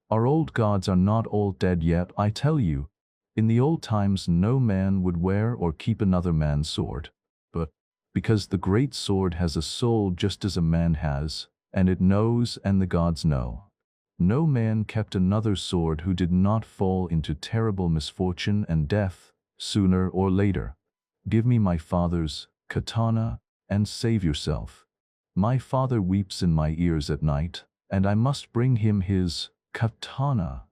Our old gods are not all dead yet, I tell you. In the old times no man would wear or keep another man's sword. But, because the great sword has a soul just as a man has, and it knows and the gods know. No man kept another sword who did not fall into terrible misfortune and death, sooner or later. Give me my father's katana, and save yourself. My father weeps in my ears at night, and I must bring him his katana.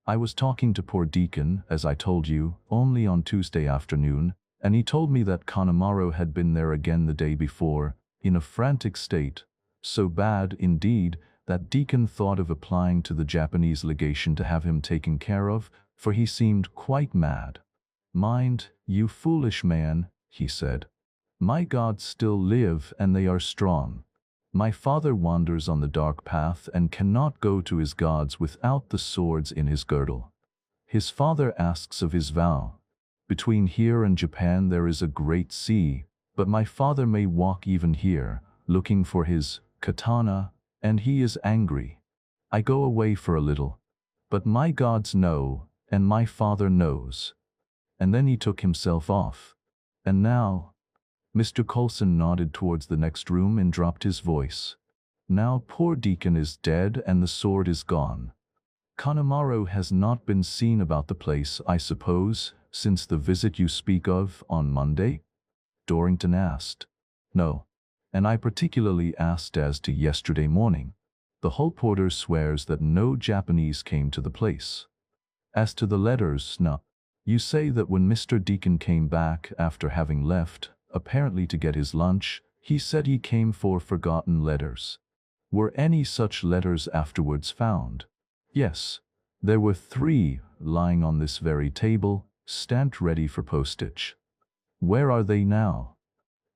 I was talking to poor Deacon, as I told you, only on Tuesday afternoon, and he told me that Connemara had been there again the day before, in a frantic state, so bad, indeed, that Deacon thought of applying to the Japanese legation to have him taken care of, for he seemed quite mad. "Mind, you foolish man," he said. "My gods still live and they are strong. My father wanders on the dark path and cannot go to his gods without the swords in his girdle. His father asks of his vow. Between here and Japan there is a great sea, but my father may walk even here, looking for his katana, and he is angry. I go away for a little, but my gods know, and my father knows." And then he took himself off. And now, Mr. Coulson nodded towards the next room and dropped his voice. "Now poor Deacon is dead and the sword is gone. Connemara has not been seen about the place, I suppose, since the visit you speak of on Monday?" Dorrington asked. "No. And I particularly asked as to yesterday morning. The hall porter swears that no Japanese came to the place. As to the letters, no. You say that when Mr. Deacon came back after having left, apparently to get his lunch, he said he came for forgotten letters. Were any such letters afterwards found?" "Yes. There were 3 lying on this very table, stamped ready for postage." "Where are they now?"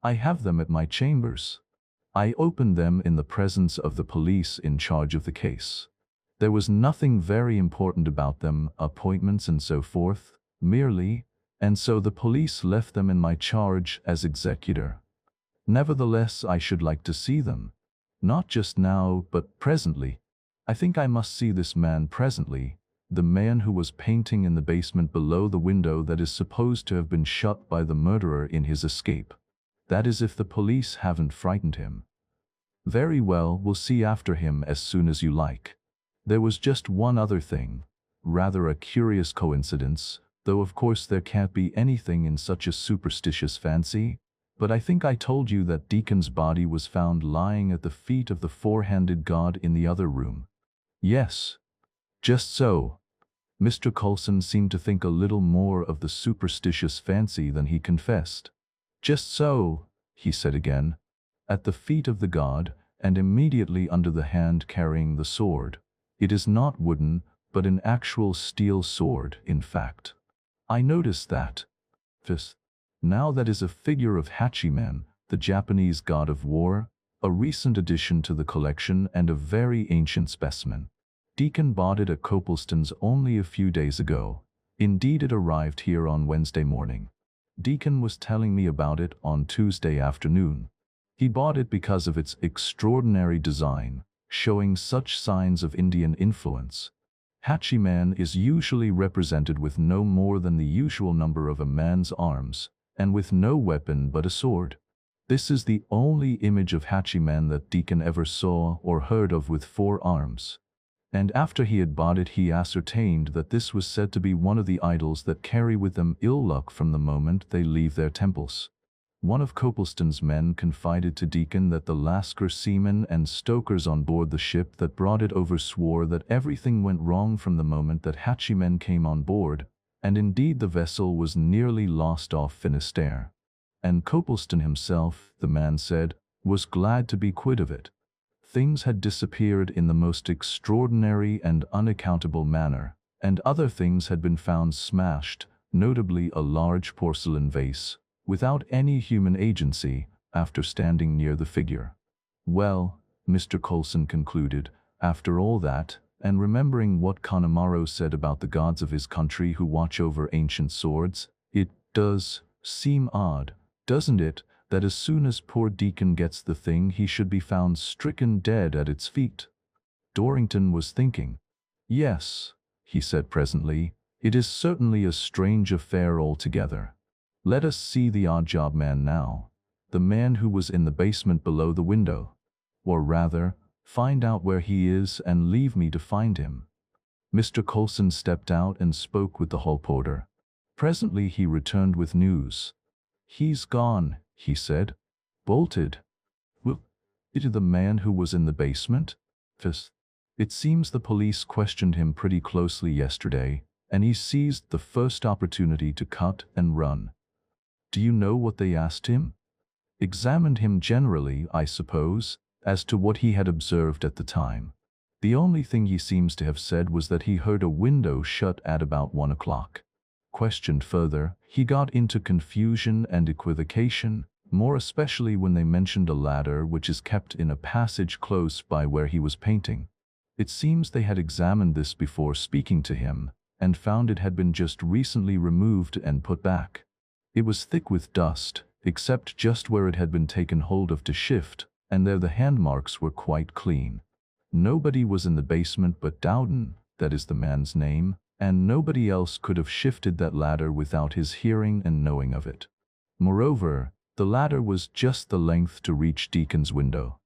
"I have them at my chambers." I opened them in the presence of the police in charge of the case. There was nothing very important about them, appointments and so forth, merely, and so the police left them in my charge as executor. Nevertheless, I should like to see them. Not just now, but presently. I think I must see this man presently, the man who was painting in the basement below the window that is supposed to have been shut by the murderer in his escape. That is if the police haven't frightened him. Very well, we'll see after him as soon as you like. There was just one other thing, rather a curious coincidence, though of course there can't be anything in such a superstitious fancy, but I think I told you that Deacon's body was found lying at the feet of the four-handed god in the other room. Yes. Just so. Mr. Coulson seemed to think a little more of the superstitious fancy than he confessed. Just so, he said again, at the feet of the god, and immediately under the hand carrying the sword. It is not wooden, but an actual steel sword, in fact. I noticed that. Now that is a figure of Hachiman, the Japanese god of war, a recent addition to the collection and a very ancient specimen. Deacon bought it at Copleston's only a few days ago. Indeed, it arrived here on Wednesday morning. Deacon was telling me about it on Tuesday afternoon. He bought it because of its extraordinary design, showing such signs of Indian influence. Hachiman is usually represented with no more than the usual number of a man's arms, and with no weapon but a sword. This is the only image of Hachiman that Deacon ever saw or heard of with 4 arms. And after he had bought it, he ascertained that this was said to be one of the idols that carry with them ill luck from the moment they leave their temples. One of Copleston's men confided to Deacon that the Lascar seamen and stokers on board the ship that brought it over swore that everything went wrong from the moment that Hachiman came on board, and indeed the vessel was nearly lost off Finisterre. And Copleston himself, the man said, was glad to be quit of it. Things had disappeared in the most extraordinary and unaccountable manner, and other things had been found smashed, notably a large porcelain vase, without any human agency, after standing near the figure. Well, Mr. Coulson concluded, after all that, and remembering what Connemara said about the gods of his country who watch over ancient swords, it does seem odd, doesn't it, that as soon as poor Deacon gets the thing he should be found stricken dead at its feet. Dorrington was thinking. Yes, he said presently, it is certainly a strange affair altogether. Let us see the odd-job man now, the man who was in the basement below the window. Or rather, find out where he is and leave me to find him. Mr. Coulson stepped out and spoke with the hall porter. Presently he returned with news. He's gone, he said. Bolted. Well, it is the man who was in the basement? It seems the police questioned him pretty closely yesterday, and he seized the first opportunity to cut and run. Do you know what they asked him? Examined him generally, I suppose, as to what he had observed at the time. The only thing he seems to have said was that he heard a window shut at about 1 o'clock. Questioned further, he got into confusion and equivocation, more especially when they mentioned a ladder which is kept in a passage close by where he was painting. It seems they had examined this before speaking to him, and found it had been just recently removed and put back. It was thick with dust, except just where it had been taken hold of to shift, and there the hand marks were quite clean. Nobody was in the basement but Dowden, that is the man's name, and nobody else could have shifted that ladder without his hearing and knowing of it. Moreover, the ladder was just the length to reach Deacon's window.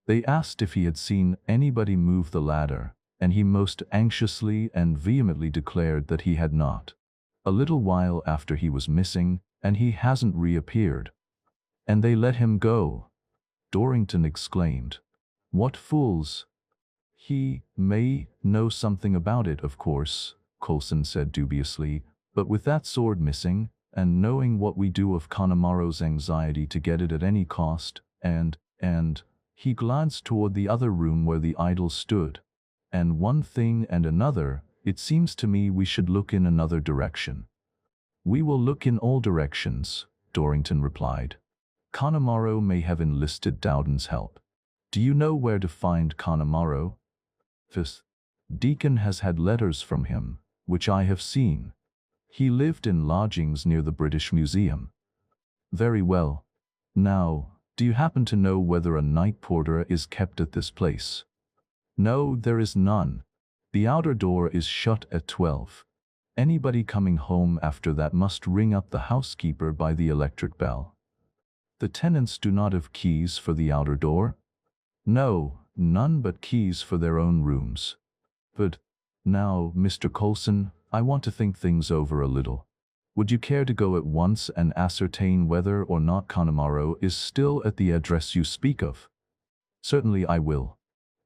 They asked if he had seen anybody move the ladder, and he most anxiously and vehemently declared that he had not. A little while after he was missing, and he hasn't reappeared. And they let him go. Dorrington exclaimed. What fools! He may know something about it, of course, Coulson said dubiously, but with that sword missing, and knowing what we do of Connemara's anxiety to get it at any cost, and he glanced toward the other room where the idol stood. And one thing and another, it seems to me we should look in another direction. We will look in all directions, Dorrington replied. Connemara may have enlisted Dowden's help. Do you know where to find Connemara? Fifth, Deacon has had letters from him, which I have seen. He lived in lodgings near the British Museum. Very well. Now, do you happen to know whether a night porter is kept at this place? No, there is none. The outer door is shut at 12. Anybody coming home after that must ring up the housekeeper by the electric bell. The tenants do not have keys for the outer door? No, none but keys for their own rooms. But now, Mr. Coulson, I want to think things over a little. Would you care to go at once and ascertain whether or not Connemara is still at the address you speak of? Certainly I will.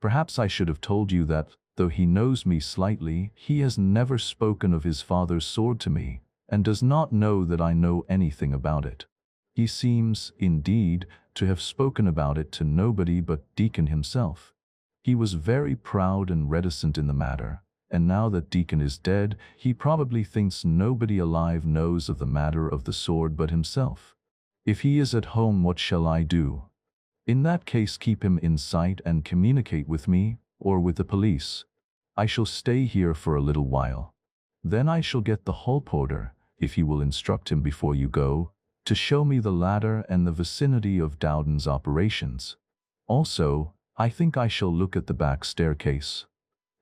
Perhaps I should have told you that, though he knows me slightly, he has never spoken of his father's sword to me, and does not know that I know anything about it. He seems, indeed, to have spoken about it to nobody but Deacon himself. He was very proud and reticent in the matter, and now that Deacon is dead, he probably thinks nobody alive knows of the matter of the sword but himself. If he is at home, what shall I do? In that case, keep him in sight and communicate with me, or with the police. I shall stay here for a little while. Then I shall get the hall porter, if you will instruct him before you go, to show me the ladder and the vicinity of Dowden's operations. Also, I think I shall look at the back staircase.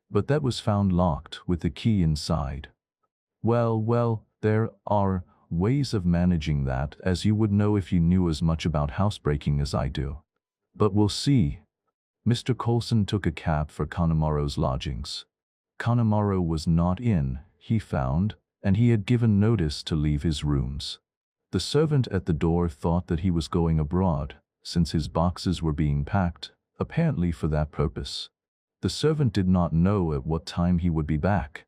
But that was found locked with the key inside. Well, there are ways of managing that, as you would know if you knew as much about housebreaking as I do. But we'll see. Mr. Coulson took a cab for Connemara's lodgings. Connemara was not in, he found, and he had given notice to leave his rooms. The servant at the door thought that he was going abroad, since his boxes were being packed, apparently for that purpose. The servant did not know at what time he would be back.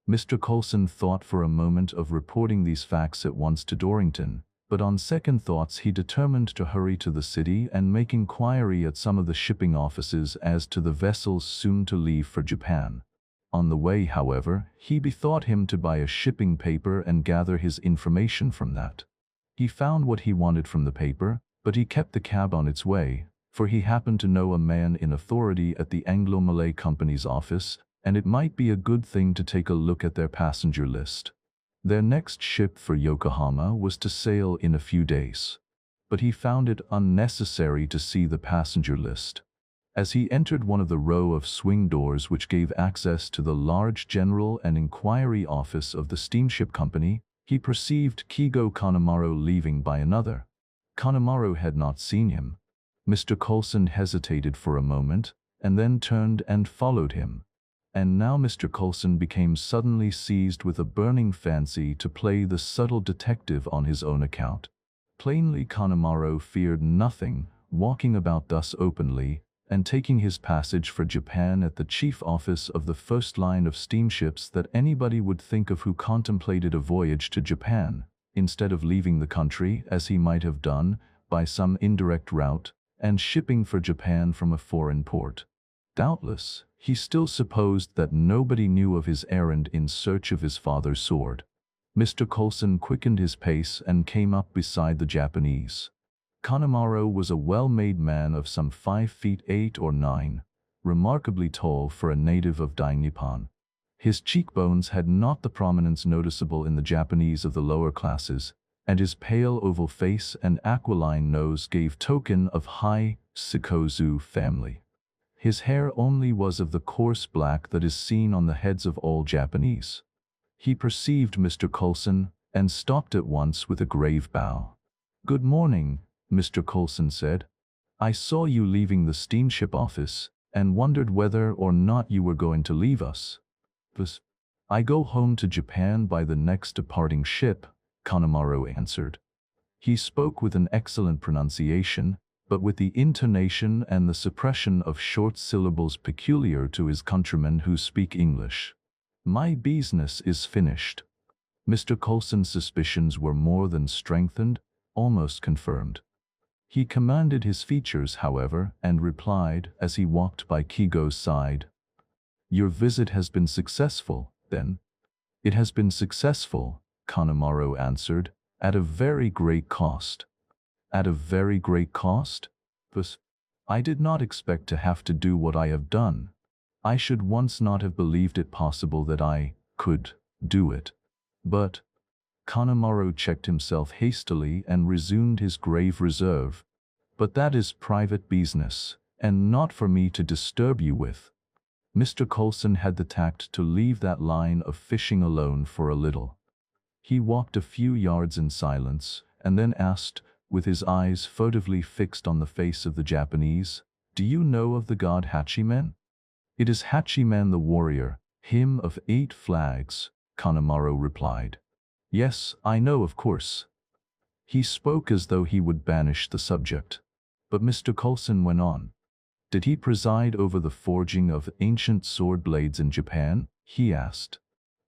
Mr. Coulson thought for a moment of reporting these facts at once to Dorrington, but on second thoughts he determined to hurry to the city and make inquiry at some of the shipping offices as to the vessels soon to leave for Japan. On the way, however, he bethought him to buy a shipping paper and gather his information from that. He found what he wanted from the paper, but he kept the cab on its way, for he happened to know a man in authority at the Anglo-Malay Company's office, and it might be a good thing to take a look at their passenger list. Their next ship for Yokohama was to sail in a few days, but he found it unnecessary to see the passenger list. As he entered one of the row of swing doors which gave access to the large general and inquiry office of the steamship company, he perceived Kigo Connemara leaving by another. Connemara had not seen him. Mr. Coulson hesitated for a moment, and then turned and followed him. And now Mr. Coulson became suddenly seized with a burning fancy to play the subtle detective on his own account. Plainly Connemara feared nothing, walking about thus openly, and taking his passage for Japan at the chief office of the first line of steamships that anybody would think of who contemplated a voyage to Japan, instead of leaving the country, as he might have done, by some indirect route, and shipping for Japan from a foreign port. Doubtless, he still supposed that nobody knew of his errand in search of his father's sword. Mr. Coulson quickened his pace and came up beside the Japanese. Connemara was a well-made man of some 5 feet 8 or 9, remarkably tall for a native of Dainippon. His cheekbones had not the prominence noticeable in the Japanese of the lower classes, and his pale oval face and aquiline nose gave token of high Shikozu family. His hair only was of the coarse black that is seen on the heads of all Japanese. He perceived Mr. Coulson, and stopped at once with a grave bow. "Good morning," Mr. Coulson said. "I saw you leaving the steamship office, and wondered whether or not you were going to leave us." "I go home to Japan by the next departing ship," Connemara answered. He spoke with an excellent pronunciation, but with the intonation and the suppression of short syllables peculiar to his countrymen who speak English. "My business is finished." Mr. Coulson's suspicions were more than strengthened, almost confirmed. He commanded his features, however, and replied, as he walked by Kigo's side, "Your visit has been successful, then?" "It has been successful," Connemara answered, "at a very great cost." At a very great cost? But I did not expect to have to do what I have done. I should once not have believed it possible that I could do it. But Connemara checked himself hastily and resumed his grave reserve. But that is private business, and not for me to disturb you with. Mr. Coulson had the tact to leave that line of fishing alone for a little. He walked a few yards in silence, and then asked, with his eyes furtively fixed on the face of the Japanese, "Do you know of the god Hachiman?" "It is Hachiman the warrior, him of 8 flags, Connemara replied. "Yes, I know, of course." He spoke as though he would banish the subject. But Mr. Coulson went on. "Did he preside over the forging of ancient sword blades in Japan?" he asked.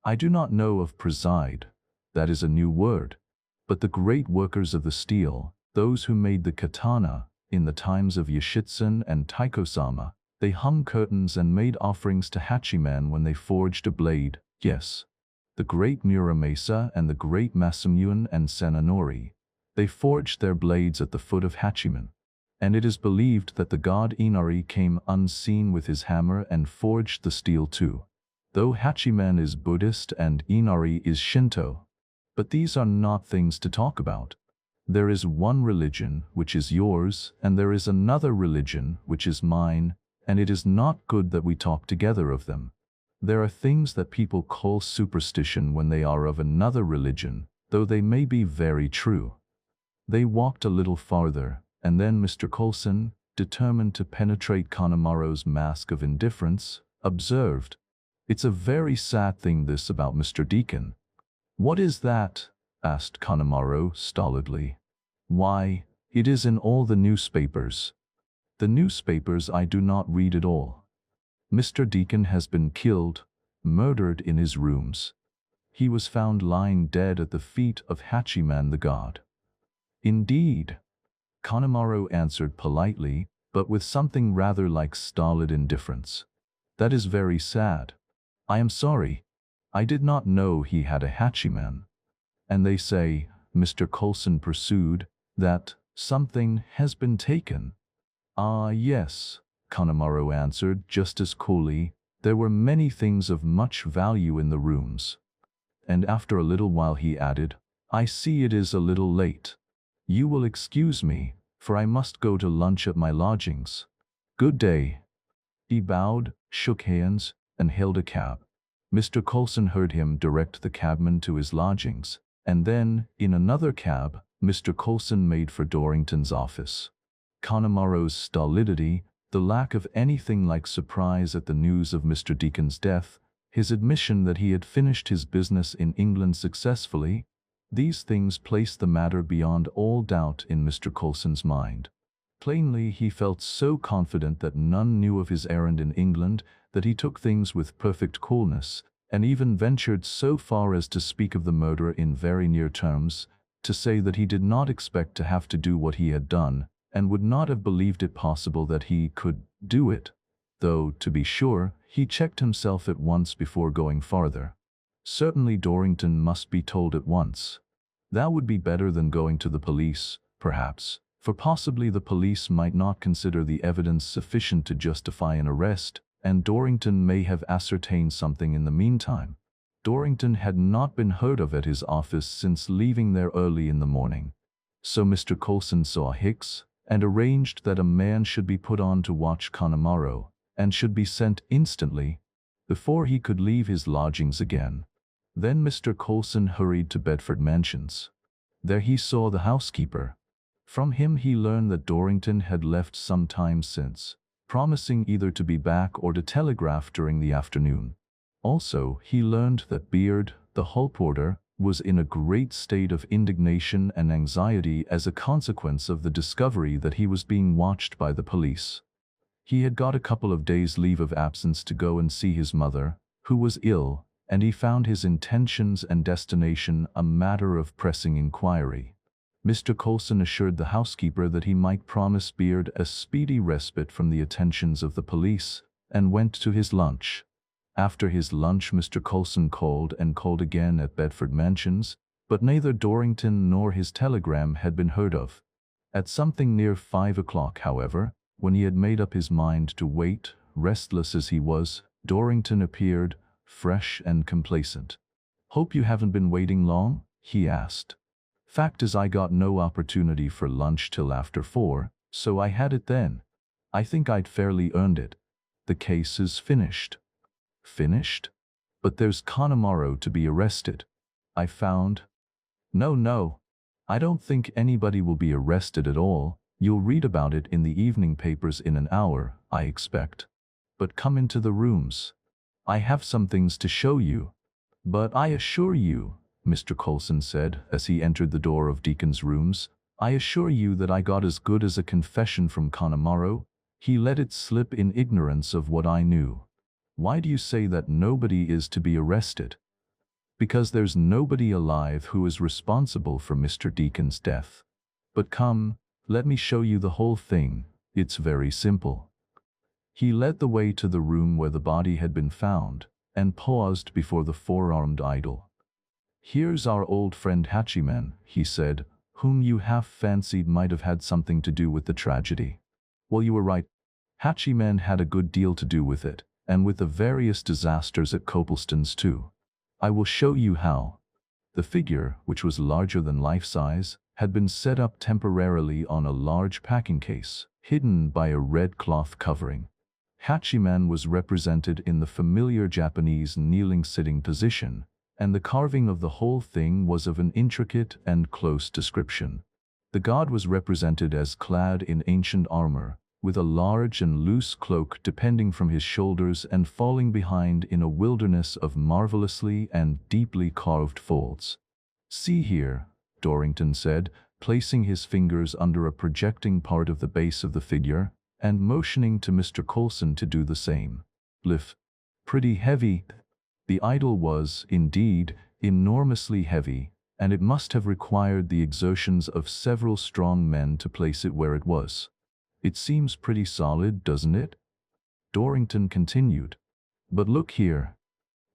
"I do not know of preside. That is a new word. But the great workers of the steel, those who made the katana, in the times of Yoshitsun and Taiko-sama, they hung curtains and made offerings to Hachiman when they forged a blade, yes. The great Muramasa and the great Masamune and Sananori, they forged their blades at the foot of Hachiman. And it is believed that the god Inari came unseen with his hammer and forged the steel too. Though Hachiman is Buddhist and Inari is Shinto. But these are not things to talk about. There is one religion which is yours, and there is another religion which is mine, and it is not good that we talk together of them. There are things that people call superstition when they are of another religion, though they may be very true. They walked a little farther, and then Mr. Coulson, determined to penetrate Connemara's mask of indifference, observed, "It's a very sad thing this about Mr. Deacon." "What is that?" asked Connemara stolidly. "Why, it is in all the newspapers." "The newspapers I do not read at all. Mr. Deacon has been killed, murdered in his rooms. He was found lying dead at the feet of Hachiman the god." "Indeed?" Connemara answered politely, but with something rather like stolid indifference. "That is very sad. I am sorry. I did not know he had a Hachiman. And they say," Mr. Coulson pursued, "that something has been taken." "Ah, yes," Connemara answered just as coolly. "There were many things of much value in the rooms." And after a little while he added, "I see it is a little late. You will excuse me, for I must go to lunch at my lodgings. Good day." He bowed, shook hands, and hailed a cab. Mr. Coulson heard him direct the cabman to his lodgings, and then, in another cab, Mr. Coulson made for Dorrington's office. Connemara's stolidity, the lack of anything like surprise at the news of Mr. Deacon's death, his admission that he had finished his business in England successfully, these things placed the matter beyond all doubt in Mr. Coulson's mind. Plainly, he felt so confident that none knew of his errand in England that he took things with perfect coolness, and even ventured so far as to speak of the murder in very near terms, to say that he did not expect to have to do what he had done, and would not have believed it possible that he could do it, though, to be sure, he checked himself at once before going farther. Certainly Dorrington must be told at once. That would be better than going to the police, perhaps, for possibly the police might not consider the evidence sufficient to justify an arrest, and Dorrington may have ascertained something in the meantime. Dorrington had not been heard of at his office since leaving there early in the morning. So Mr. Coulson saw Hicks, and arranged that a man should be put on to watch Connemara, and should be sent instantly, before he could leave his lodgings again. Then Mr. Coulson hurried to Bedford Mansions. There he saw the housekeeper. From him he learned that Dorrington had left some time since, promising either to be back or to telegraph during the afternoon. Also, he learned that Beard, the hall porter, was in a great state of indignation and anxiety as a consequence of the discovery that he was being watched by the police. He had got a couple of days' leave of absence to go and see his mother, who was ill, and he found his intentions and destination a matter of pressing inquiry. Mr. Coulson assured the housekeeper that he might promise Beard a speedy respite from the attentions of the police, and went to his lunch. After his lunch Mr. Coulson called and called again at Bedford Mansions, but neither Dorrington nor his telegram had been heard of. At something near 5 o'clock, however, when he had made up his mind to wait, restless as he was, Dorrington appeared, fresh and complacent. "Hope you haven't been waiting long?" he asked. "Fact is, I got no opportunity for lunch till after 4, so I had it then. I think I'd fairly earned it. The case is finished." "Finished? But there's Connemara to be arrested. I found—" No. I don't think anybody will be arrested at all. You'll read about it in the evening papers in an hour, I expect. But come into the rooms. I have some things to show you." "But I assure you," Mr. Coulson said as he entered the door of Deacon's rooms, "I assure you that I got as good as a confession from Connemara. He let it slip in ignorance of what I knew." "Why do you say that nobody is to be arrested?" "Because there's nobody alive who is responsible for Mr. Deacon's death. But come, let me show you the whole thing. It's very simple." He led the way to the room where the body had been found, and paused before the four-armed idol. "Here's our old friend Hatchiman," he said, "whom you half fancied might have had something to do with the tragedy. Well, you were right. Hatchiman had a good deal to do with it, and with the various disasters at Copelston's too. I will show you how." The figure, which was larger than life-size, had been set up temporarily on a large packing case, hidden by a red cloth covering. Hatchiman was represented in the familiar Japanese kneeling-sitting position, and the carving of the whole thing was of an intricate and close description. The god was represented as clad in ancient armor, with a large and loose cloak depending from his shoulders and falling behind in a wilderness of marvelously and deeply carved folds. "See here," Dorrington said, placing his fingers under a projecting part of the base of the figure, and motioning to Mr. Coulson to do the same. "Lift. Pretty heavy." The idol was, indeed, enormously heavy, and it must have required the exertions of several strong men to place it where it was. "It seems pretty solid, doesn't it?" Dorrington continued. "But look here."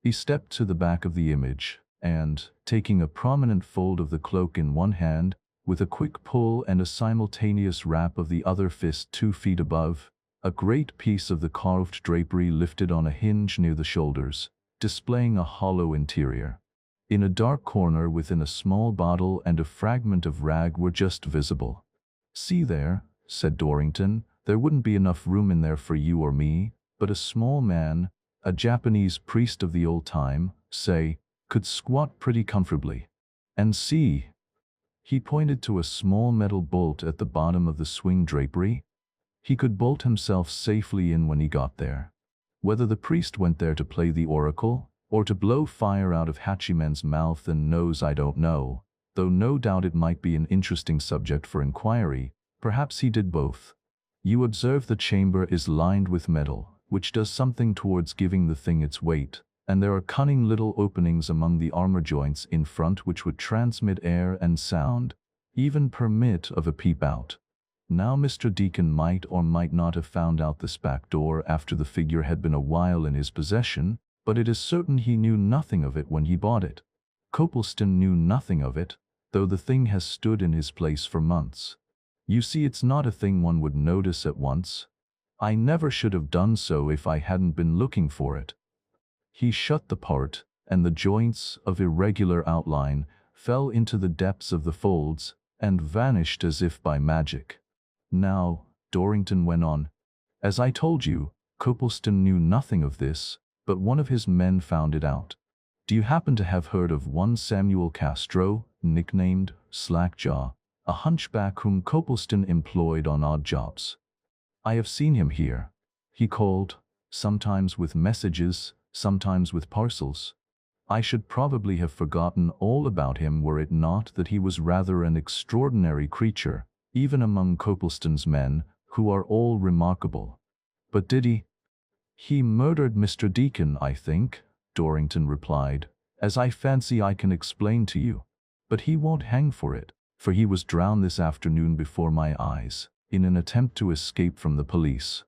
He stepped to the back of the image, and, taking a prominent fold of the cloak in one hand, with a quick pull and a simultaneous rap of the other fist 2 feet above, a great piece of the carved drapery lifted on a hinge near the shoulders, displaying a hollow interior. In a dark corner within a small bottle and a fragment of rag were just visible. "See there," said Dorrington, "there wouldn't be enough room in there for you or me, but a small man, a Japanese priest of the old time, say, could squat pretty comfortably. And see." He pointed to a small metal bolt at the bottom of the swing drapery. He could bolt himself safely in when he got there. Whether the priest went there to play the oracle, or to blow fire out of Hatchiman's mouth and nose, I don't know, though no doubt it might be an interesting subject for inquiry. Perhaps he did both. You observe the chamber is lined with metal, which does something towards giving the thing its weight, and there are cunning little openings among the armor joints in front which would transmit air and sound, even permit of a peep out. Now Mr. Deacon might or might not have found out this back door after the figure had been a while in his possession, but it is certain he knew nothing of it when he bought it. Copelston knew nothing of it, though the thing has stood in his place for months. You see, it's not a thing one would notice at once. I never should have done so if I hadn't been looking for it." He shut the part, and the joints, of irregular outline, fell into the depths of the folds, and vanished as if by magic. "Now," Dorrington went on, "as I told you, Copelston knew nothing of this, but one of his men found it out. Do you happen to have heard of one Samuel Castro, nicknamed Slackjaw, a hunchback whom Copelston employed on odd jobs? I have seen him here. He called, sometimes with messages, sometimes with parcels. I should probably have forgotten all about him were it not that he was rather an extraordinary creature, even among Copelston's men, who are all remarkable." "But did he?" "He murdered Mr. Deacon, I think," Dorrington replied, "as I fancy I can explain to you. But he won't hang for it, for he was drowned this afternoon before my eyes, in an attempt to escape from the police.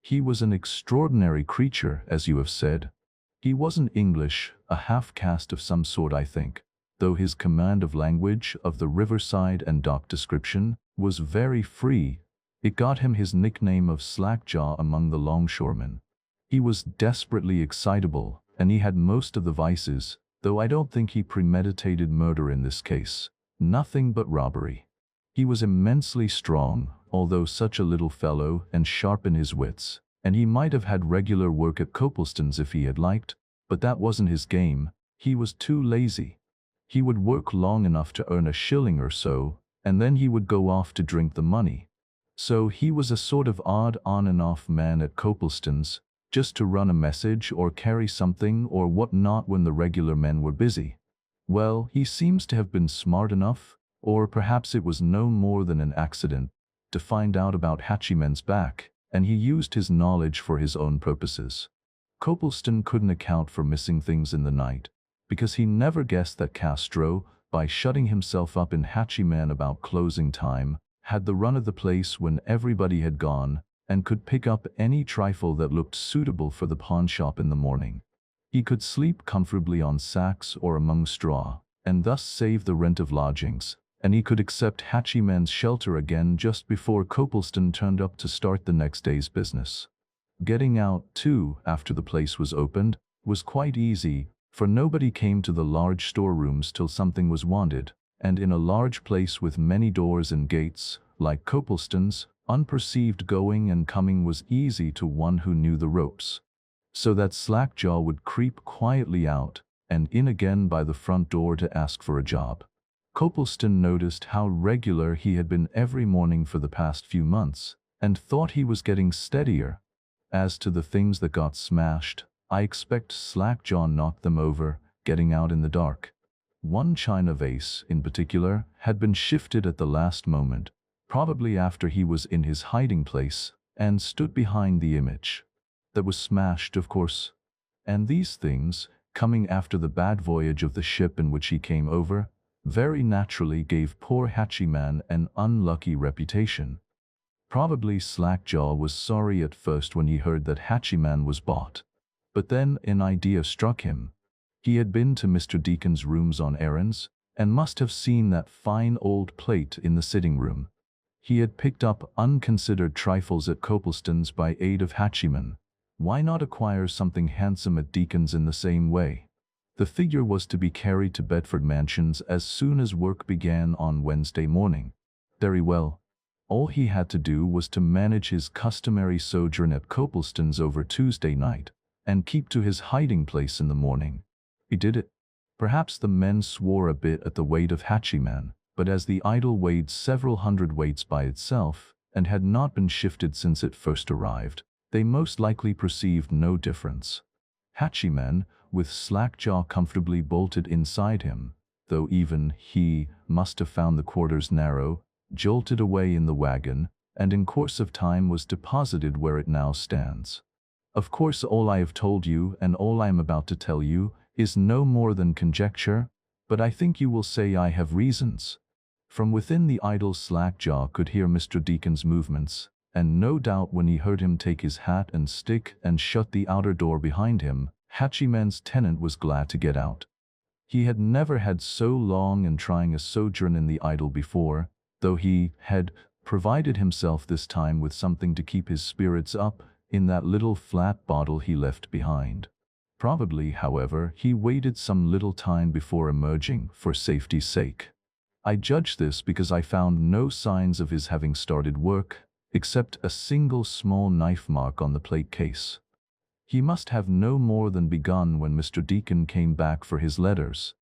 He was an extraordinary creature, as you have said. He wasn't English, a half-caste of some sort, I think. though his command of language, of the riverside and dock description, was very free. It got him his nickname of Slackjaw among the longshoremen. He was desperately excitable, and he had most of the vices, though I don't think he premeditated murder in this case. Nothing but robbery. He was immensely strong, although such a little fellow, and sharp in his wits, and he might have had regular work at Copleston's if he had liked, but that wasn't his game. He was too lazy. He would work long enough to earn a shilling or so, and then he would go off to drink the money. So he was a sort of odd on and off man at Copleston's, just to run a message or carry something or what not when the regular men were busy. Well, he seems to have been smart enough, or perhaps it was no more than an accident, to find out about Hatchieman's back, and he used his knowledge for his own purposes. Copleston couldn't account for missing things in the night, because he never guessed that Castro, by shutting himself up in Hatchieman about closing time, had the run of the place when everybody had gone, and could pick up any trifle that looked suitable for the pawnshop in the morning. He could sleep comfortably on sacks or among straw, and thus save the rent of lodgings, and he could accept Hatchieman's shelter again just before Copleston turned up to start the next day's business. Getting out, too, after the place was opened, was quite easy, for nobody came to the large storerooms till something was wanted, and in a large place with many doors and gates, like Copleston's, unperceived going and coming was easy to one who knew the ropes. So that Slackjaw would creep quietly out and in again by the front door to ask for a job. Copleston noticed how regular he had been every morning for the past few months, and thought he was getting steadier. As to the things that got smashed, I expect Slackjaw knocked them over, getting out in the dark. One china vase, in particular, had been shifted at the last moment, probably after he was in his hiding place, and stood behind the image. That was smashed, of course. And these things, coming after the bad voyage of the ship in which he came over, very naturally gave poor Hatchieman an unlucky reputation. Probably Slackjaw was sorry at first when he heard that Hatchieman was bought. But then an idea struck him. He had been to Mr. Deacon's rooms on errands, and must have seen that fine old plate in the sitting room. He had picked up unconsidered trifles at Copleston's by aid of Hatchieman. Why not acquire something handsome at Deacon's in the same way? The figure was to be carried to Bedford Mansions as soon as work began on Wednesday morning. Very well. All he had to do was to manage his customary sojourn at Copleston's over Tuesday night, and keep to his hiding place in the morning. He did it. Perhaps the men swore a bit at the weight of Hatchieman, but as the idol weighed several hundredweights by itself, and had not been shifted since it first arrived, they most likely perceived no difference. Hatchieman, with Slackjaw comfortably bolted inside him, though even he must have found the quarters narrow, jolted away in the wagon, and in course of time was deposited where it now stands. Of course, all I have told you, and all I am about to tell you, is no more than conjecture, but I think you will say I have reasons. From within the idol Slackjaw could hear Mr. Deacon's movements, and no doubt when he heard him take his hat and stick and shut the outer door behind him, Hatchieman's tenant was glad to get out. He had never had so long and trying a sojourn in the idol before, though he had provided himself this time with something to keep his spirits up in that little flat bottle he left behind. Probably, however, he waited some little time before emerging, for safety's sake. I judge this because I found no signs of his having started work, except a single small knife mark on the plate case. He must have no more than begun when Mr. Deacon came back for his letters.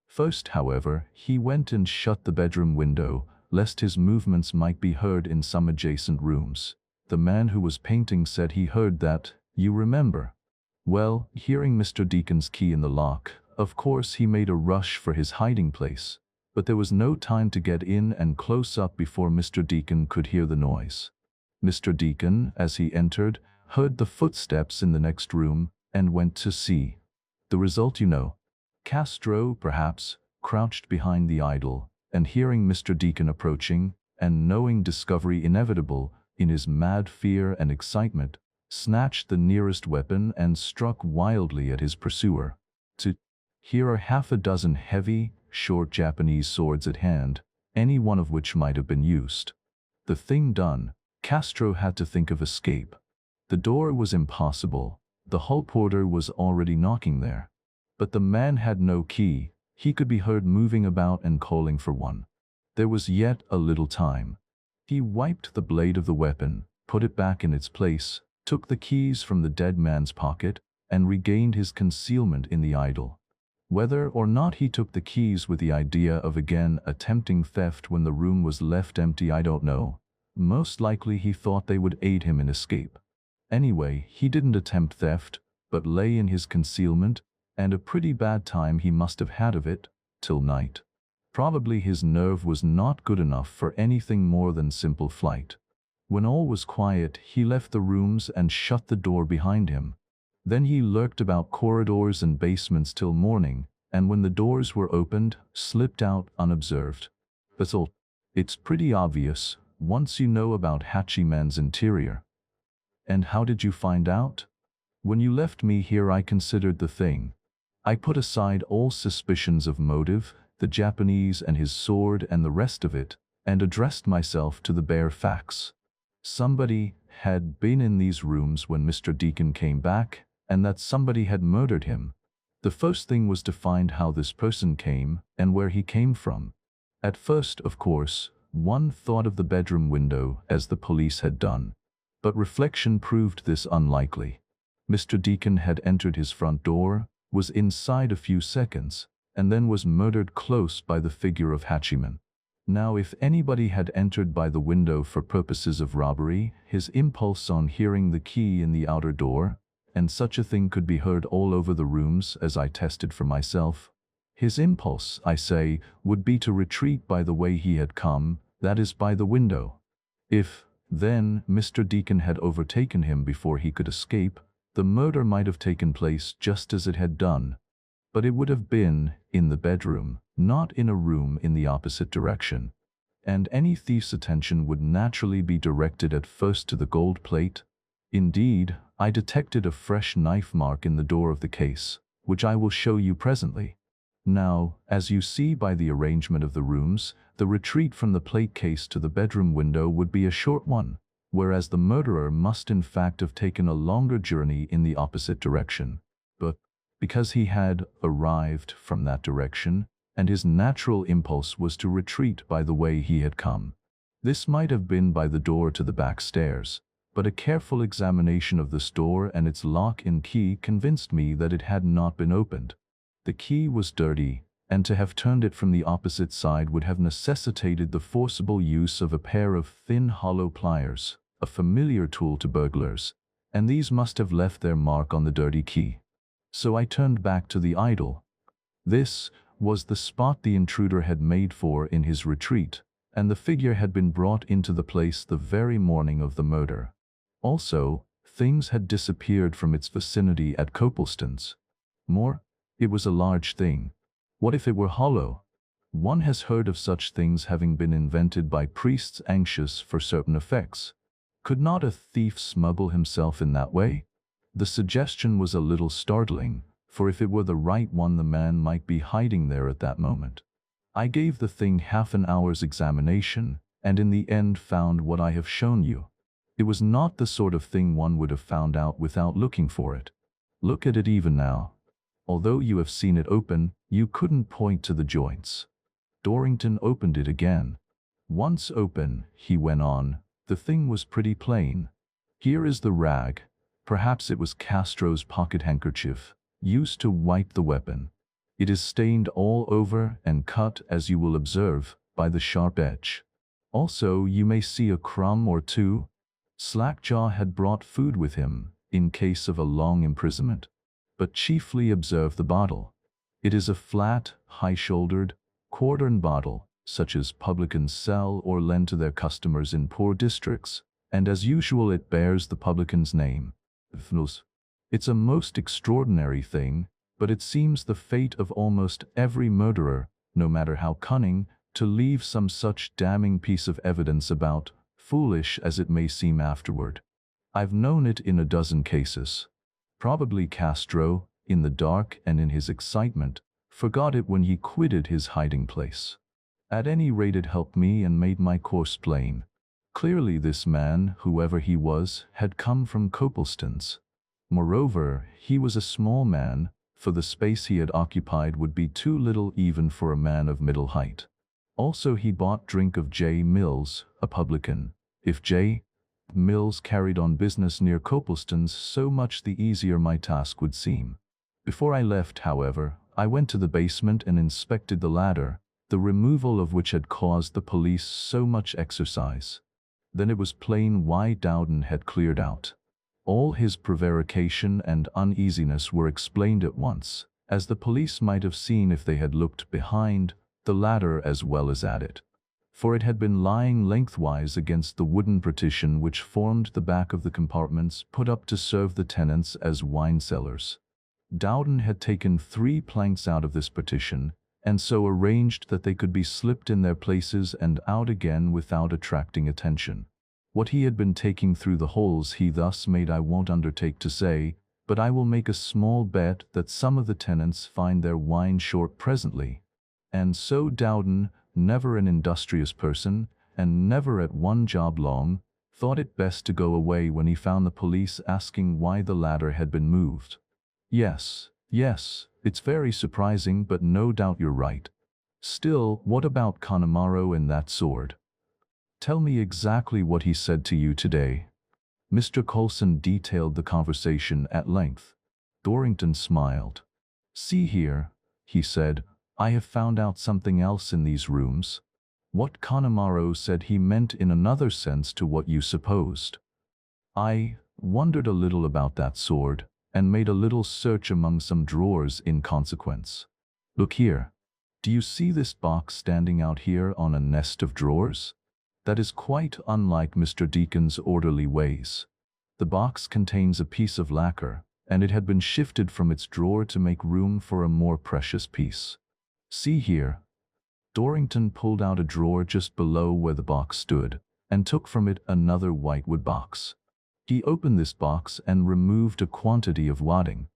First, however, he went and shut the bedroom window, lest his movements might be heard in some adjacent rooms. The man who was painting said he heard that, you remember. Well, hearing Mr. Deacon's key in the lock, of course he made a rush for his hiding place, but there was no time to get in and close up before Mr. Deacon could hear the noise. Mr. Deacon, as he entered, heard the footsteps in the next room, and went to see. The result you know. Castro, perhaps, crouched behind the idol, and hearing Mr. Deacon approaching, and knowing discovery inevitable, in his mad fear and excitement, snatched the nearest weapon and struck wildly at his pursuer. Here are half a dozen heavy, short Japanese swords at hand, any one of which might have been used. The thing done, Castro had to think of escape. The door was impossible. The hall porter was already knocking there. But the man had no key. He could be heard moving about and calling for one. There was yet a little time. He wiped the blade of the weapon, put it back in its place, took the keys from the dead man's pocket, and regained his concealment in the idol. Whether or not he took the keys with the idea of again attempting theft when the room was left empty, I don't know. Most likely he thought they would aid him in escape. Anyway, he didn't attempt theft, but lay in his concealment, and a pretty bad time he must have had of it, till night. Probably his nerve was not good enough for anything more than simple flight. When all was quiet, he left the rooms and shut the door behind him. Then he lurked about corridors and basements till morning, and when the doors were opened, slipped out unobserved. But it's pretty obvious, once you know about Hachiman's interior. And how did you find out? When you left me here, I considered the thing. I put aside all suspicions of motive, the Japanese and his sword and the rest of it, and addressed myself to the bare facts. Somebody had been in these rooms when Mr. Deacon came back, and that somebody had murdered him. The first thing was to find how this person came and where he came from. At first, of course, one thought of the bedroom window, as the police had done. But reflection proved this unlikely. Mr. Deacon had entered his front door, was inside a few seconds, and then was murdered close by the figure of Hachiman. Now, if anybody had entered by the window for purposes of robbery, his impulse on hearing the key in the outer door, and such a thing could be heard all over the rooms as I tested for myself, his impulse, I say, would be to retreat by the way he had come, that is, by the window. If, then, Mr. Deacon had overtaken him before he could escape, the murder might have taken place just as it had done. But it would have been in the bedroom, not in a room in the opposite direction. And any thief's attention would naturally be directed at first to the gold plate. Indeed, I detected a fresh knife mark in the door of the case, which I will show you presently. Now, as you see by the arrangement of the rooms, the retreat from the plate case to the bedroom window would be a short one, whereas the murderer must in fact have taken a longer journey in the opposite direction. But because he had arrived from that direction, and his natural impulse was to retreat by the way he had come, this might have been by the door to the back stairs. But a careful examination of this door and its lock and key convinced me that it had not been opened. The key was dirty, and to have turned it from the opposite side would have necessitated the forcible use of a pair of thin hollow pliers, a familiar tool to burglars, and these must have left their mark on the dirty key. So I turned back to the idol. This was the spot the intruder had made for in his retreat, and the figure had been brought into the place the very morning of the murder. Also, things had disappeared from its vicinity at Copleston's. More, it was a large thing. What if it were hollow? One has heard of such things having been invented by priests anxious for certain effects. Could not a thief smuggle himself in that way? The suggestion was a little startling, for if it were the right one, the man might be hiding there at that moment. I gave the thing half an hour's examination, and in the end found what I have shown you. It was not the sort of thing one would have found out without looking for it. Look at it even now. Although you have seen it open, you couldn't point to the joints. Dorrington opened it again. Once open, he went on, the thing was pretty plain. Here is the rag. Perhaps it was Castro's pocket handkerchief, used to wipe the weapon. It is stained all over and cut, as you will observe, by the sharp edge. Also, you may see a crumb or two. Slackjaw had brought food with him, in case of a long imprisonment. But chiefly observe the bottle. It is a flat, high-shouldered, quartern bottle, such as publicans sell or lend to their customers in poor districts, and as usual it bears the publican's name. It's a most extraordinary thing, but it seems the fate of almost every murderer, no matter how cunning, to leave some such damning piece of evidence about, foolish as it may seem afterward. I've known it in a dozen cases. Probably Castro, in the dark and in his excitement, forgot it when he quitted his hiding place. At any rate, it helped me and made my course plain. Clearly this man, whoever he was, had come from Copleston's. Moreover, he was a small man, for the space he had occupied would be too little even for a man of middle height. Also he bought drink of J. Mills, a publican. If J. Mills carried on business near Copleston's, so much the easier my task would seem. Before I left, however, I went to the basement and inspected the ladder, the removal of which had caused the police so much exercise. Then it was plain why Dowden had cleared out. All his prevarication and uneasiness were explained at once, as the police might have seen if they had looked behind the ladder as well as at it. For it had been lying lengthwise against the wooden partition which formed the back of the compartments put up to serve the tenants as wine cellars. Dowden had taken 3 planks out of this partition, and so arranged that they could be slipped in their places and out again without attracting attention. What he had been taking through the holes he thus made I won't undertake to say, but I will make a small bet that some of the tenants find their wine short presently. And so Dowden, never an industrious person, and never at one job long, thought it best to go away when he found the police asking why the ladder had been moved. Yes, it's very surprising, but no doubt you're right. Still, what about Connemara and that sword? Tell me exactly what he said to you today. Mr. Coulson detailed the conversation at length. Dorrington smiled. See here, he said, I have found out something else in these rooms. What Connemara said he meant in another sense to what you supposed. I wondered a little about that sword, and made a little search among some drawers in consequence. Look here. Do you see this box standing out here on a nest of drawers? That is quite unlike Mr. Deacon's orderly ways. The box contains a piece of lacquer, and it had been shifted from its drawer to make room for a more precious piece. See here. Dorrington pulled out a drawer just below where the box stood, and took from it another whitewood box. He opened this box and removed a quantity of wadding.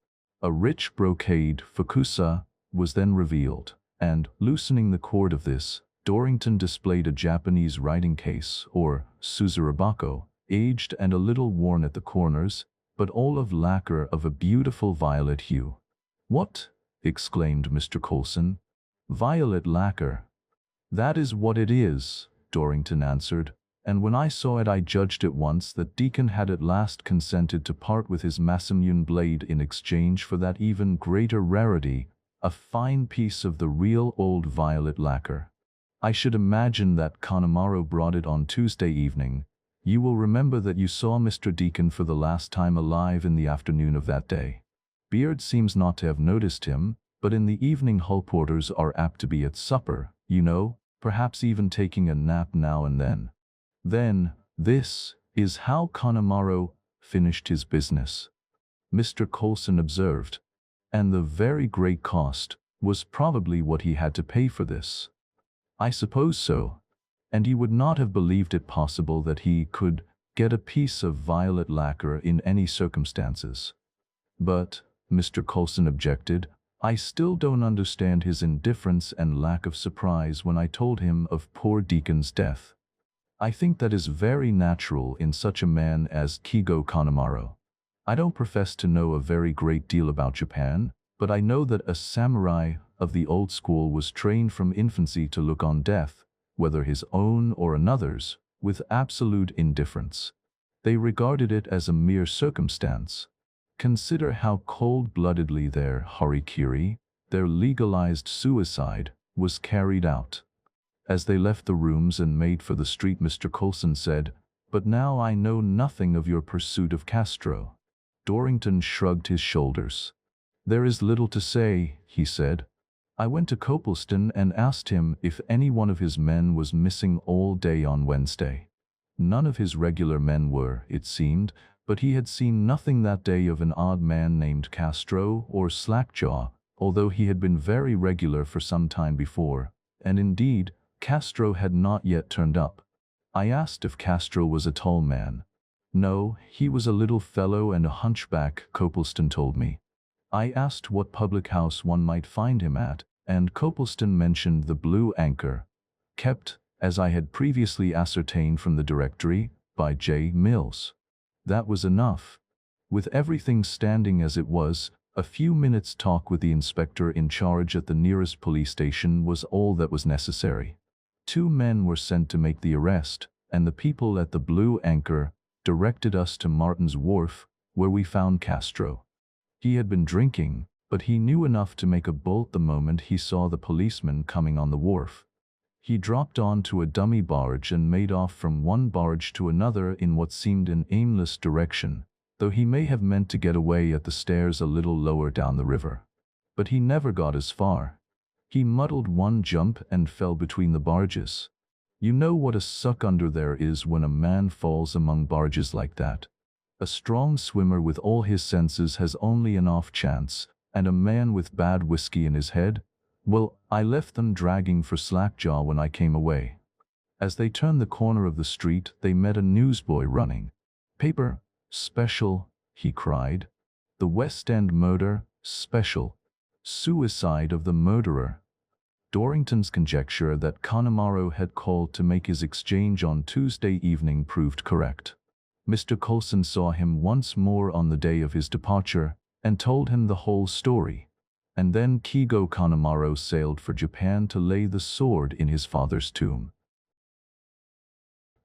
A rich brocade fukusa was then revealed, and, loosening the cord of this, Dorrington displayed a Japanese writing case, or suzurabako, aged and a little worn at the corners, but all of lacquer of a beautiful violet hue. What? Exclaimed Mr. Coulson. Violet lacquer. That is what it is, Dorrington answered, and when I saw it I judged at once that Deacon had at last consented to part with his Masamune blade in exchange for that even greater rarity, a fine piece of the real old violet lacquer. I should imagine that Connemara brought it on Tuesday evening. You will remember that you saw Mr. Deacon for the last time alive in the afternoon of that day. Beard seems not to have noticed him, but in the evening hall porters are apt to be at supper, you know, perhaps even taking a nap now and then. Then, this is how Connemara finished his business, Mr. Coulson observed, and the very great cost was probably what he had to pay for this. I suppose so, and he would not have believed it possible that he could get a piece of violet lacquer in any circumstances. But, Mr. Coulson objected, I still don't understand his indifference and lack of surprise when I told him of poor Deacon's death. I think that is very natural in such a man as Kigo Connemara. I don't profess to know a very great deal about Japan, but I know that a samurai of the old school was trained from infancy to look on death, whether his own or another's, with absolute indifference. They regarded it as a mere circumstance. Consider how cold-bloodedly their harikiri, their legalized suicide, was carried out. As they left the rooms and made for the street, Mr. Coulson said, "But now I know nothing of your pursuit of Castro." Dorrington shrugged his shoulders. "There is little to say," he said. "I went to Copleston and asked him if any one of his men was missing all day on Wednesday. None of his regular men were, it seemed, but he had seen nothing that day of an odd man named Castro or Slackjaw, although he had been very regular for some time before, and indeed, Castro had not yet turned up. I asked if Castro was a tall man. No, he was a little fellow and a hunchback, Copleston told me. I asked what public house one might find him at, and Copleston mentioned the Blue Anchor, kept, as I had previously ascertained from the directory, by J. Mills. That was enough. With everything standing as it was, a few minutes' talk with the inspector in charge at the nearest police station was all that was necessary. 2 men were sent to make the arrest, and the people at the Blue Anchor directed us to Martin's Wharf, where we found Castro. He had been drinking, but he knew enough to make a bolt the moment he saw the policeman coming on the wharf. He dropped onto a dummy barge and made off from one barge to another in what seemed an aimless direction, though he may have meant to get away at the stairs a little lower down the river. But he never got as far. He muddled one jump and fell between the barges. You know what a suck under there is when a man falls among barges like that. A strong swimmer with all his senses has only an off chance, and a man with bad whiskey in his head? Well, I left them dragging for slackjaw when I came away. As they turned the corner of the street, they met a newsboy running. "Paper, special," he cried. "The West End murder, special. Suicide of the murderer." Dorrington's conjecture that Connemara had called to make his exchange on Tuesday evening proved correct. Mr. Coulson saw him once more on the day of his departure and told him the whole story. And then Kigo Connemara sailed for Japan to lay the sword in his father's tomb.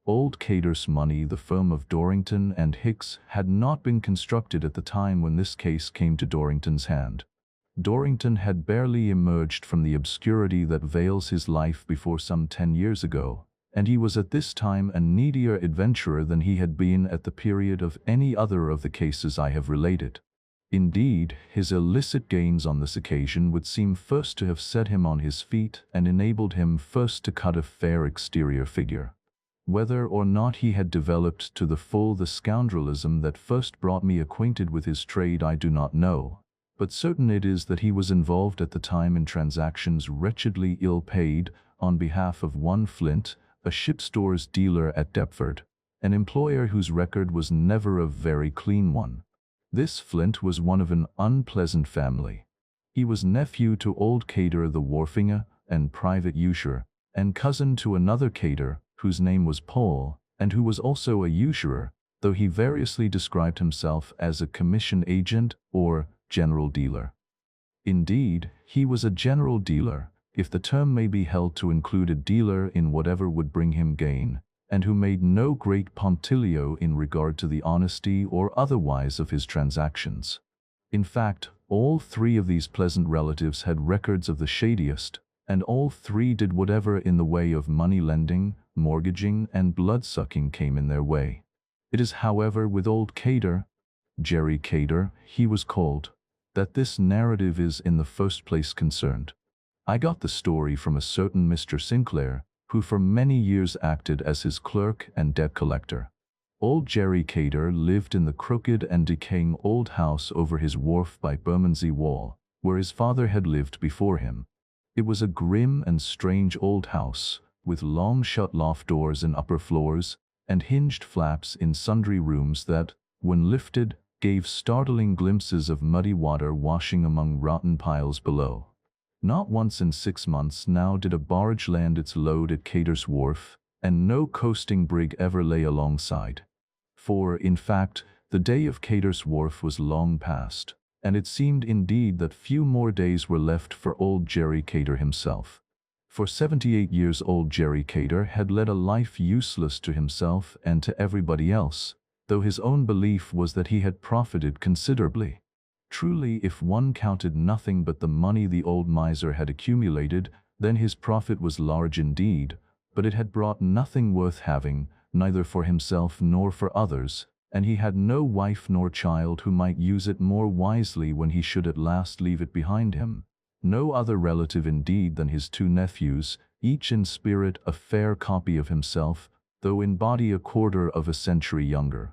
Old Cater's Money, the firm of Dorrington and Hicks, had not been constructed at the time when this case came to Dorrington's hand. Dorrington had barely emerged from the obscurity that veils his life before some 10 years ago, and he was at this time a needier adventurer than he had been at the period of any other of the cases I have related. Indeed, his illicit gains on this occasion would seem first to have set him on his feet and enabled him first to cut a fair exterior figure. Whether or not he had developed to the full the scoundrelism that first brought me acquainted with his trade I do not know, but certain it is that he was involved at the time in transactions wretchedly ill-paid on behalf of one Flint, a ship stores dealer at Deptford, an employer whose record was never a very clean one. This Flint was one of an unpleasant family. He was nephew to old Cater the wharfinger and private usurer, and cousin to another Cater, whose name was Paul, and who was also a usurer, though he variously described himself as a commission agent or general dealer. Indeed, he was a general dealer, if the term may be held to include a dealer in whatever would bring him gain, and who made no great punctilio in regard to the honesty or otherwise of his transactions. In fact, all 3 of these pleasant relatives had records of the shadiest, and all 3 did whatever in the way of money-lending, mortgaging, and blood-sucking came in their way. It is, however, with old Cater, Jerry Cater, he was called, that this narrative is in the first place concerned. I got the story from a certain Mr. Sinclair, who for many years acted as his clerk and debt collector. Old Jerry Cater lived in the crooked and decaying old house over his wharf by Bermondsey Wall, where his father had lived before him. It was a grim and strange old house, with long shut loft doors in upper floors, and hinged flaps in sundry rooms that, when lifted, gave startling glimpses of muddy water washing among rotten piles below. Not once in 6 months now did a barge land its load at Cater's Wharf, and no coasting brig ever lay alongside. For, in fact, the day of Cater's Wharf was long past, and it seemed indeed that few more days were left for old Jerry Cater himself. For 78 years old Jerry Cater had led a life useless to himself and to everybody else, though his own belief was that he had profited considerably. Truly, if one counted nothing but the money the old miser had accumulated, then his profit was large indeed, but it had brought nothing worth having, neither for himself nor for others, and he had no wife nor child who might use it more wisely when he should at last leave it behind him. No other relative indeed than his 2 nephews, each in spirit a fair copy of himself, though in body a quarter of a century younger.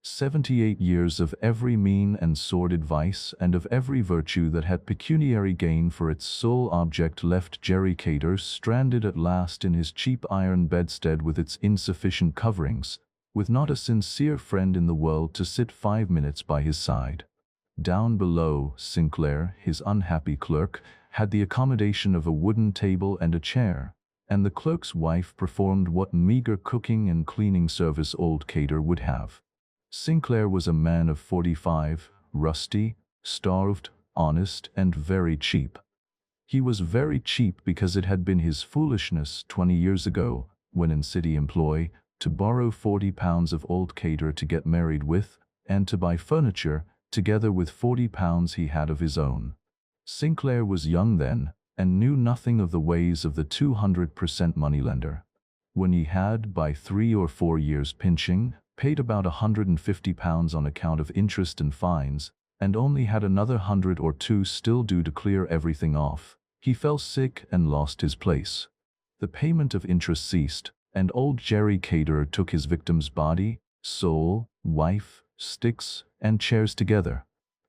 78 years of every mean and sordid vice and of every virtue that had pecuniary gain for its sole object left Jerry Cater stranded at last in his cheap iron bedstead with its insufficient coverings, with not a sincere friend in the world to sit 5 minutes by his side. Down below, Sinclair, his unhappy clerk, had the accommodation of a wooden table and a chair, and the clerk's wife performed what meager cooking and cleaning service old Cater would have. Sinclair was a man of 45, rusty, starved, honest, and very cheap. He was very cheap because it had been his foolishness 20 years ago, when in city employ, to borrow £40 of old Cater to get married with, and to buy furniture, together with £40 he had of his own. Sinclair was young then, and knew nothing of the ways of the 200% moneylender. When he had, by 3 or 4 years pinching, paid about £150 on account of interest and fines, and only had another 100 or 2 still due to clear everything off, he fell sick and lost his place. The payment of interest ceased, and old Jerry Cater took his victim's body, soul, wife, sticks, and chairs together.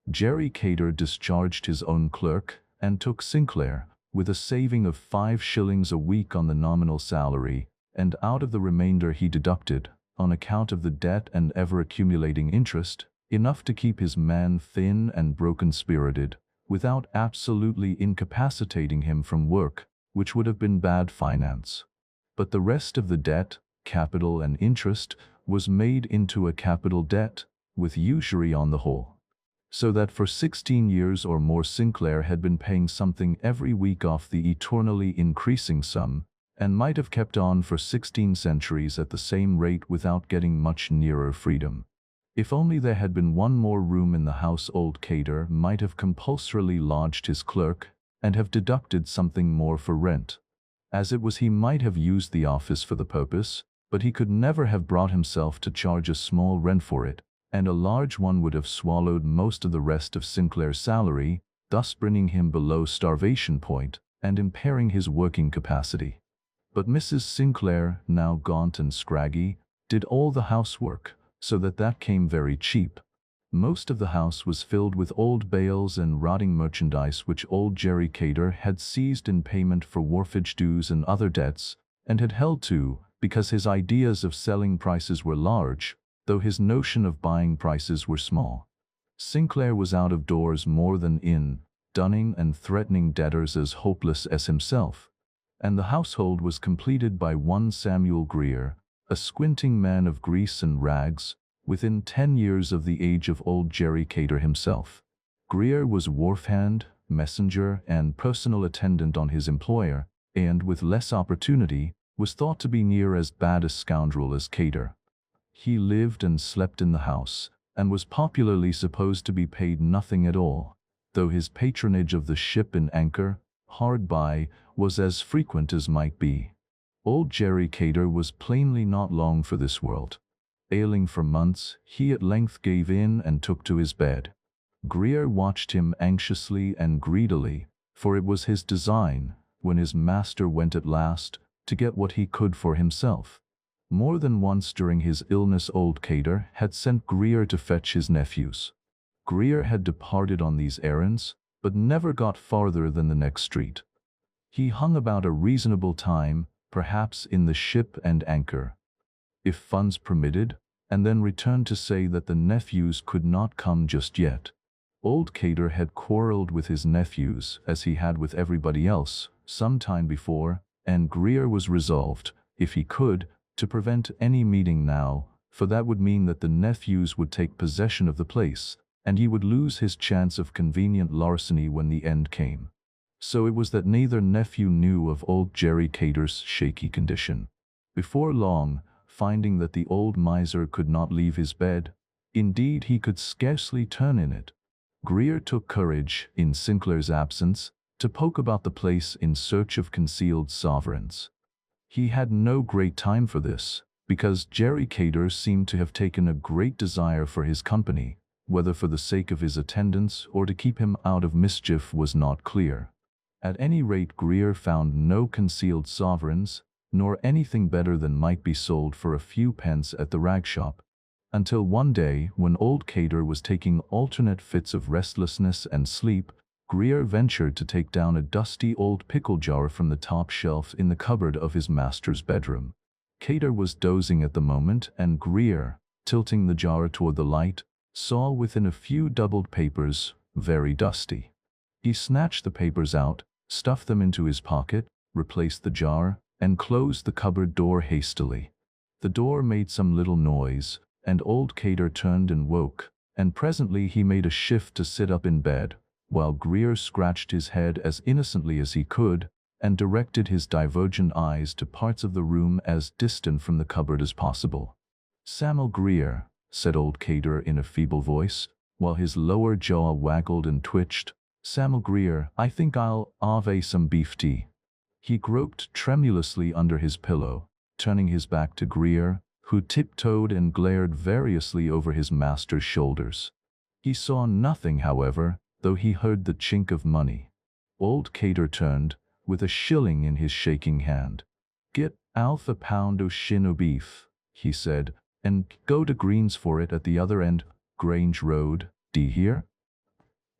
Jerry Cater discharged his own clerk, and took Sinclair, with a saving of 5 shillings a week on the nominal salary, and out of the remainder he deducted, on account of the debt and ever-accumulating interest, enough to keep his man thin and broken-spirited, without absolutely incapacitating him from work, which would have been bad finance. But the rest of the debt, capital and interest, was made into a capital debt, with usury on the whole. So that for 16 years or more Sinclair had been paying something every week off the eternally increasing sum, and might have kept on for 16 centuries at the same rate without getting much nearer freedom. If only there had been one more room in the house, old Cater might have compulsorily lodged his clerk, and have deducted something more for rent. As it was, he might have used the office for the purpose, but he could never have brought himself to charge a small rent for it, and a large one would have swallowed most of the rest of Sinclair's salary, thus bringing him below starvation point and impairing his working capacity. But Mrs. Sinclair, now gaunt and scraggy, did all the housework, so that came very cheap. Most of the house was filled with old bales and rotting merchandise which old Jerry Cater had seized in payment for wharfage dues and other debts, and had held to, because his ideas of selling prices were large, though his notion of buying prices were small. Sinclair was out of doors more than in, dunning and threatening debtors as hopeless as himself, and the household was completed by one Samuel Greer, a squinting man of grease and rags, within 10 years of the age of old Jerry Cater himself. Greer was wharf hand, messenger, and personal attendant on his employer, and, with less opportunity, was thought to be near as bad a scoundrel as Cater. He lived and slept in the house, and was popularly supposed to be paid nothing at all, though his patronage of the Ship and Anchor, hard by, was as frequent as might be. Old Jerry Cater was plainly not long for this world. Ailing for months, he at length gave in and took to his bed. Greer watched him anxiously and greedily, for it was his design, when his master went at last, to get what he could for himself. More than once during his illness old Cater had sent Greer to fetch his nephews. Greer had departed on these errands, but never got farther than the next street. He hung about a reasonable time, perhaps in the Ship and Anchor, if funds permitted, and then returned to say that the nephews could not come just yet. Old Cater had quarrelled with his nephews, as he had with everybody else, some time before, and Greer was resolved, if he could, to prevent any meeting now, for that would mean that the nephews would take possession of the place, and he would lose his chance of convenient larceny when the end came. So it was that neither nephew knew of old Jerry Cater's shaky condition. Before long, finding that the old miser could not leave his bed, indeed he could scarcely turn in it, Greer took courage, in Sinclair's absence, to poke about the place in search of concealed sovereigns. He had no great time for this, because Jerry Cater seemed to have taken a great desire for his company, whether for the sake of his attendance or to keep him out of mischief was not clear. At any rate, Greer found no concealed sovereigns, nor anything better than might be sold for a few pence at the rag shop, until one day, when old Cater was taking alternate fits of restlessness and sleep, Greer ventured to take down a dusty old pickle jar from the top shelf in the cupboard of his master's bedroom. Cater was dozing at the moment, and Greer, tilting the jar toward the light, saw within a few doubled papers, very dusty. He snatched the papers out, stuffed them into his pocket, replaced the jar, and closed the cupboard door hastily. The door made some little noise, and old Cater turned and woke, and presently he made a shift to sit up in bed, while Greer scratched his head as innocently as he could, and directed his divergent eyes to parts of the room as distant from the cupboard as possible. "Samuel Greer," said old Cater in a feeble voice, while his lower jaw waggled and twitched, "Samuel Greer, I think I'll have some beef tea." He groped tremulously under his pillow, turning his back to Greer, who tiptoed and glared variously over his master's shoulders. He saw nothing, however, though he heard the chink of money. Old Cater turned, with a shilling in his shaking hand. "Get Alf a pound o' shin o' beef," he said, "and go to Green's for it at the other end, Grange Road, d'ye hear?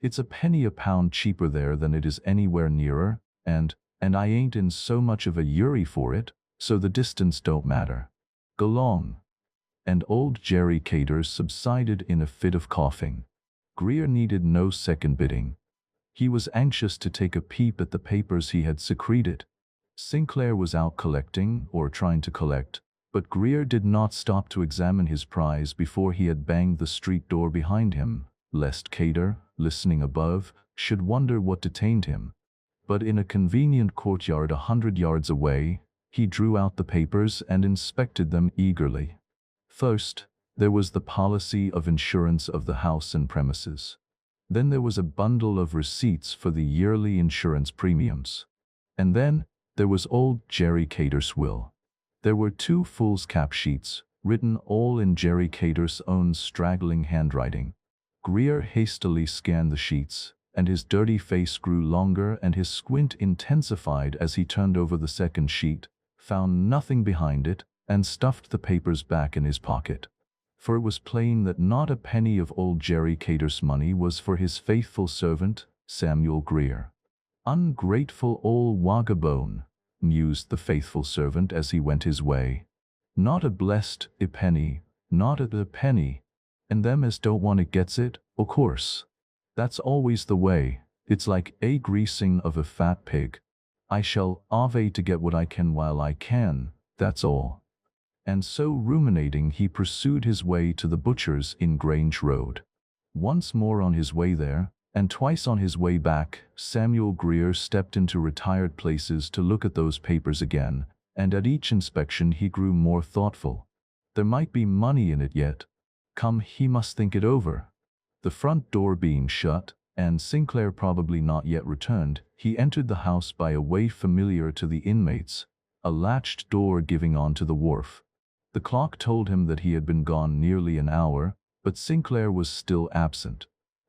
It's a penny a pound cheaper there than it is anywhere nearer, and I ain't in so much of a hurry for it, so the distance don't matter. Go long." And old Jerry Cater subsided in a fit of coughing. Greer needed no second bidding. He was anxious to take a peep at the papers he had secreted. Sinclair was out collecting, or trying to collect, but Greer did not stop to examine his prize before he had banged the street door behind him, lest Cater, listening above, should wonder what detained him. But in a convenient courtyard 100 yards away, he drew out the papers and inspected them eagerly. First, there was the policy of insurance of the house and premises. Then there was a bundle of receipts for the yearly insurance premiums. And then there was old Jerry Cater's will. There were 2 foolscap sheets, written all in Jerry Cater's own straggling handwriting. Greer hastily scanned the sheets, and his dirty face grew longer and his squint intensified as he turned over the second sheet, found nothing behind it, and stuffed the papers back in his pocket. For it was plain that not a penny of old Jerry Cater's money was for his faithful servant, Samuel Greer. "Ungrateful old wagabone," mused the faithful servant as he went his way. "Not a blessed penny, not a penny, and them as don't want it gets it, o' course. That's always the way. It's like a greasing of a fat pig. I shall have to get what I can while I can, that's all." And so ruminating he pursued his way to the butcher's in Grange Road. Once more on his way there, and twice on his way back, Samuel Greer stepped into retired places to look at those papers again, and at each inspection he grew more thoughtful. There might be money in it yet. Come, he must think it over. The front door being shut, and Sinclair probably not yet returned, he entered the house by a way familiar to the inmates, a latched door giving on to the wharf. The clock told him that he had been gone nearly an hour, but Sinclair was still absent.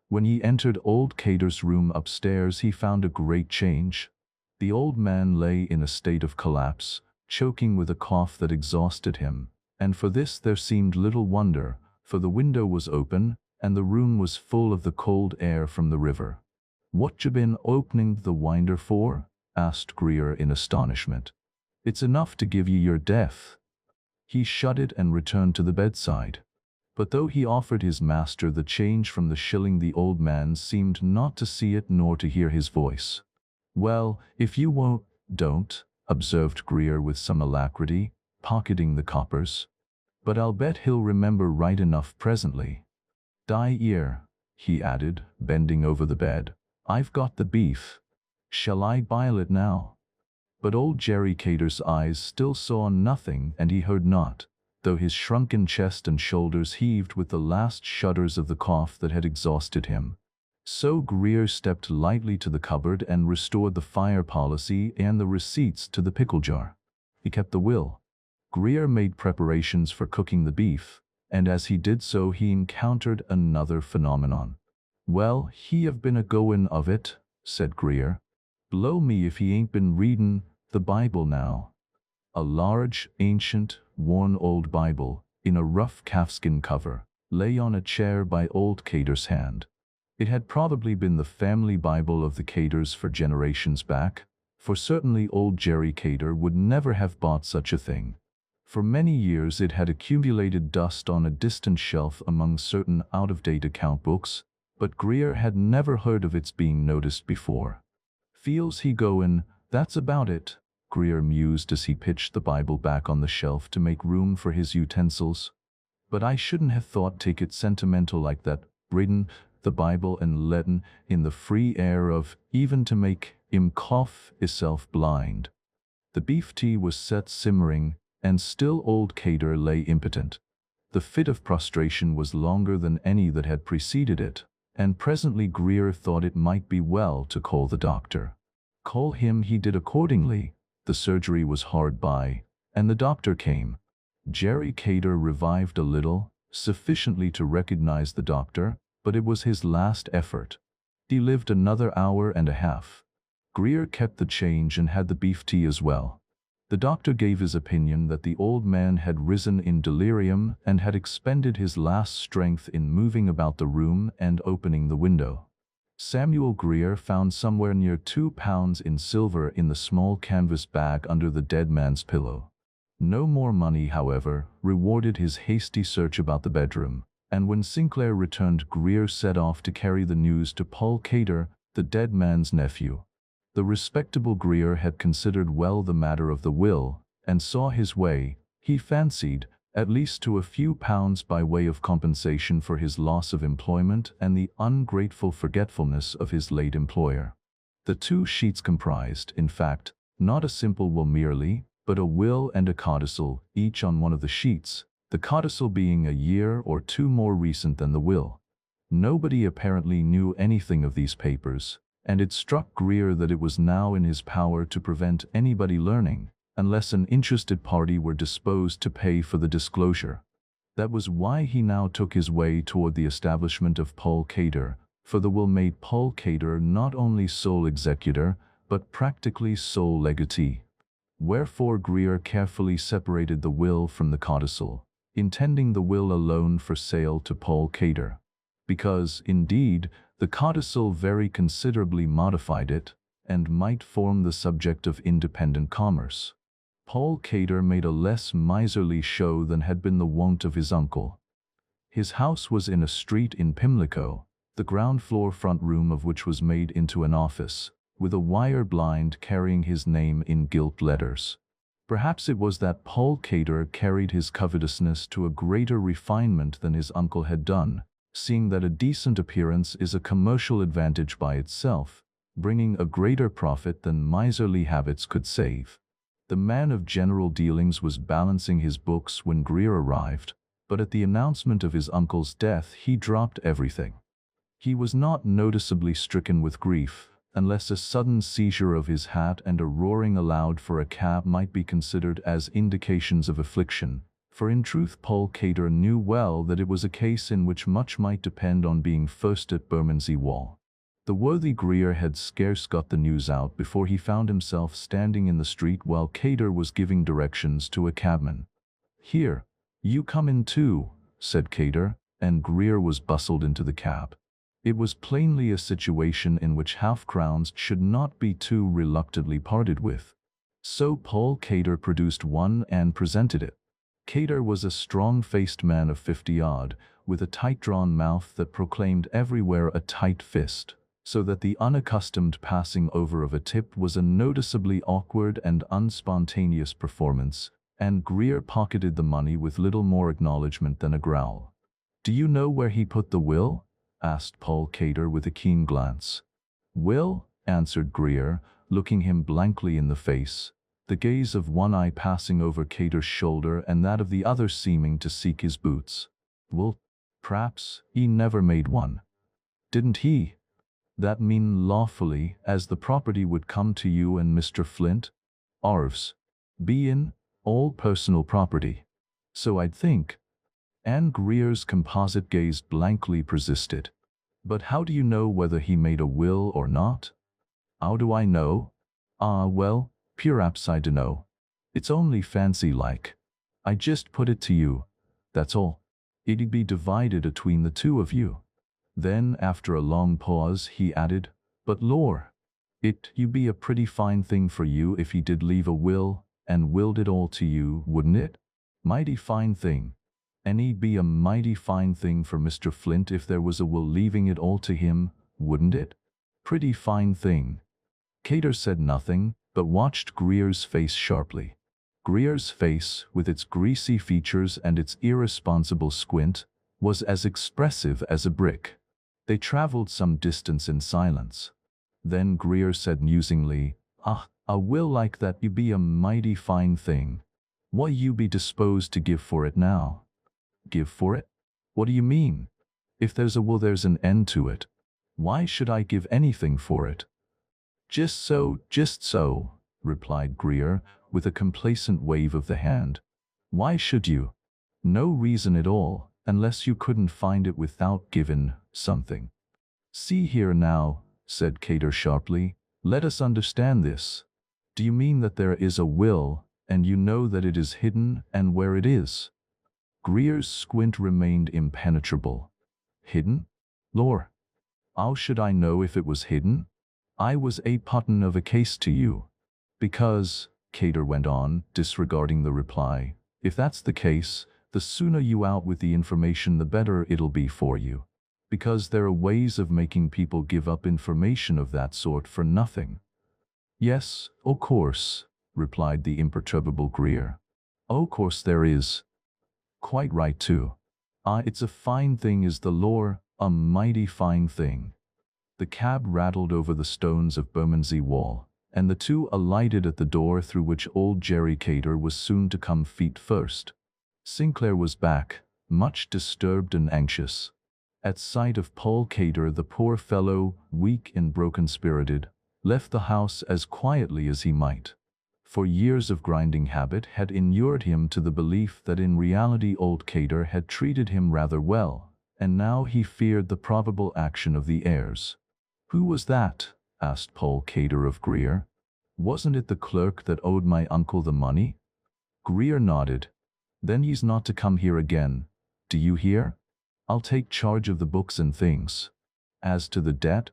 When he entered old Cater's room upstairs, he found a great change. The old man lay in a state of collapse, choking with a cough that exhausted him, and for this there seemed little wonder, for the window was open, and the room was full of the cold air from the river. "What you been opening the winder for?" asked Greer in astonishment. "It's enough to give you your death." He shut it and returned to the bedside. But though he offered his master the change from the shilling, the old man seemed not to see it nor to hear his voice. "Well, if you won't, don't," observed Greer with some alacrity, pocketing the coppers. "But I'll bet he'll remember right enough presently. Die 'ere," he added, bending over the bed. "I've got the beef. Shall I bile it now?" But old Jerry Cater's eyes still saw nothing, and he heard not, though his shrunken chest and shoulders heaved with the last shudders of the cough that had exhausted him. So Greer stepped lightly to the cupboard and restored the fire policy and the receipts to the pickle jar. He kept the will. Greer made preparations for cooking the beef, and as he did so he encountered another phenomenon. "Well, he have been a-goin' of it," said Greer. "Blow me if he ain't been readin' the Bible now." A large, ancient, worn old Bible, in a rough calfskin cover, lay on a chair by old Cater's hand. It had probably been the family Bible of the Caters for generations back, for certainly old Jerry Cater would never have bought such a thing. For many years it had accumulated dust on a distant shelf among certain out-of-date account books, but Greer had never heard of its being noticed before. Feels he goin', that's about it, Greer mused as he pitched the Bible back on the shelf to make room for his utensils. But I shouldn't have thought take it sentimental like that, readin' the Bible and lettin' in the free air of even to make him cough hisself blind. The beef tea was set simmering, and still old Cater lay impotent. The fit of prostration was longer than any that had preceded it, and presently Greer thought it might be well to call the doctor. Call him he did accordingly. The surgery was hard by, and the doctor came. Jerry Cater revived a little, sufficiently to recognize the doctor, but it was his last effort. He lived another hour and a half. Greer kept the change and had the beef tea as well. The doctor gave his opinion that the old man had risen in delirium and had expended his last strength in moving about the room and opening the window. Samuel Greer found somewhere near £2 in silver in the small canvas bag under the dead man's pillow. No more money, however, rewarded his hasty search about the bedroom, and when Sinclair returned, Greer set off to carry the news to Paul Cater, the dead man's nephew. The respectable Greer had considered well the matter of the will, and saw his way, he fancied, at least to a few pounds by way of compensation for his loss of employment and the ungrateful forgetfulness of his late employer. The 2 sheets comprised, in fact, not a simple will merely, but a will and a codicil, each on one of the sheets, the codicil being a year or 2 more recent than the will. Nobody apparently knew anything of these papers, and it struck Greer that it was now in his power to prevent anybody learning, unless an interested party were disposed to pay for the disclosure. That was why he now took his way toward the establishment of Paul Cater, for the will made Paul Cater not only sole executor, but practically sole legatee. Wherefore Greer carefully separated the will from the codicil, intending the will alone for sale to Paul Cater. Because, indeed, the codicil very considerably modified it, and might form the subject of independent commerce. Paul Cater made a less miserly show than had been the wont of his uncle. His house was in a street in Pimlico, the ground-floor front room of which was made into an office, with a wire blind carrying his name in gilt letters. Perhaps it was that Paul Cater carried his covetousness to a greater refinement than his uncle had done, seeing that a decent appearance is a commercial advantage by itself, bringing a greater profit than miserly habits could save. The man of general dealings was balancing his books when Greer arrived, but at the announcement of his uncle's death he dropped everything. He was not noticeably stricken with grief, unless a sudden seizure of his hat and a roaring aloud for a cab might be considered as indications of affliction, for in truth Paul Cater knew well that it was a case in which much might depend on being first at Bermondsey Wall. The worthy Greer had scarce got the news out before he found himself standing in the street while Cater was giving directions to a cabman. "Here, you come in too," said Cater, and Greer was bustled into the cab. It was plainly a situation in which half-crowns should not be too reluctantly parted with. So Paul Cater produced one and presented it. Cater was a strong-faced man of 50-odd, with a tight-drawn mouth that proclaimed everywhere a tight fist, so that the unaccustomed passing over of a tip was a noticeably awkward and unspontaneous performance, and Greer pocketed the money with little more acknowledgement than a growl. "Do you know where he put the will?" asked Paul Cater with a keen glance. "Will?" answered Greer, looking him blankly in the face, the gaze of one eye passing over Cater's shoulder and that of the other seeming to seek his boots. "Well, p'raps he never made one." "Didn't he? That mean lawfully, as the property would come to you and Mr. Flint? Arves. Bein' all personal property. So I'd think." And Greer's composite gaze blankly persisted. "But how do you know whether he made a will or not?" "How do I know? Well, p'raps I dunno. It's only fancy-like. I just put it to you, that's all. It'd be divided atween the 2 of you." Then, after a long pause, he added, "But lor, you'd be a pretty fine thing for you if he did leave a will, and willed it all to you, wouldn't it? Mighty fine thing. And he'd be a mighty fine thing for Mr. Flint if there was a will leaving it all to him, wouldn't it? Pretty fine thing." Cater said nothing, but watched Greer's face sharply. Greer's face, with its greasy features and its irresponsible squint, was as expressive as a brick. They traveled some distance in silence. Then Greer said musingly, "A will like that you be a mighty fine thing. What you be disposed to give for it now?" "Give for it? What do you mean? If there's a will, there's an end to it. Why should I give anything for it?" Just so," replied Greer, with a complacent wave of the hand. "Why should you? No reason at all, unless you couldn't find it without giving something." "See here now," said Cater sharply, "let us understand this. Do you mean that there is a will, and you know that it is hidden and where it is?" Greer's squint remained impenetrable. "Hidden? Lor, how should I know if it was hidden? I was a puttin' of a case to you." "Because," Cater went on, disregarding the reply, "if that's the case, the sooner you out with the information the better it'll be for you. Because there are ways of making people give up information of that sort for nothing." "Yes, o' course," replied the imperturbable Greer. "O' course there is. Quite right too. It's a fine thing is the lore, a mighty fine thing." The cab rattled over the stones of Bermondsey Wall, and the two alighted at the door through which old Jerry Cater was soon to come feet first. Sinclair was back, much disturbed and anxious. At sight of Paul Cater, the poor fellow, weak and broken-spirited, left the house as quietly as he might. For years of grinding habit had inured him to the belief that in reality old Cater had treated him rather well, and now he feared the probable action of the heirs. "Who was that?" asked Paul Cater of Greer. "Wasn't it the clerk that owed my uncle the money?" Greer nodded. "Then he's not to come here again. Do you hear? I'll take charge of the books and things. As to the debt,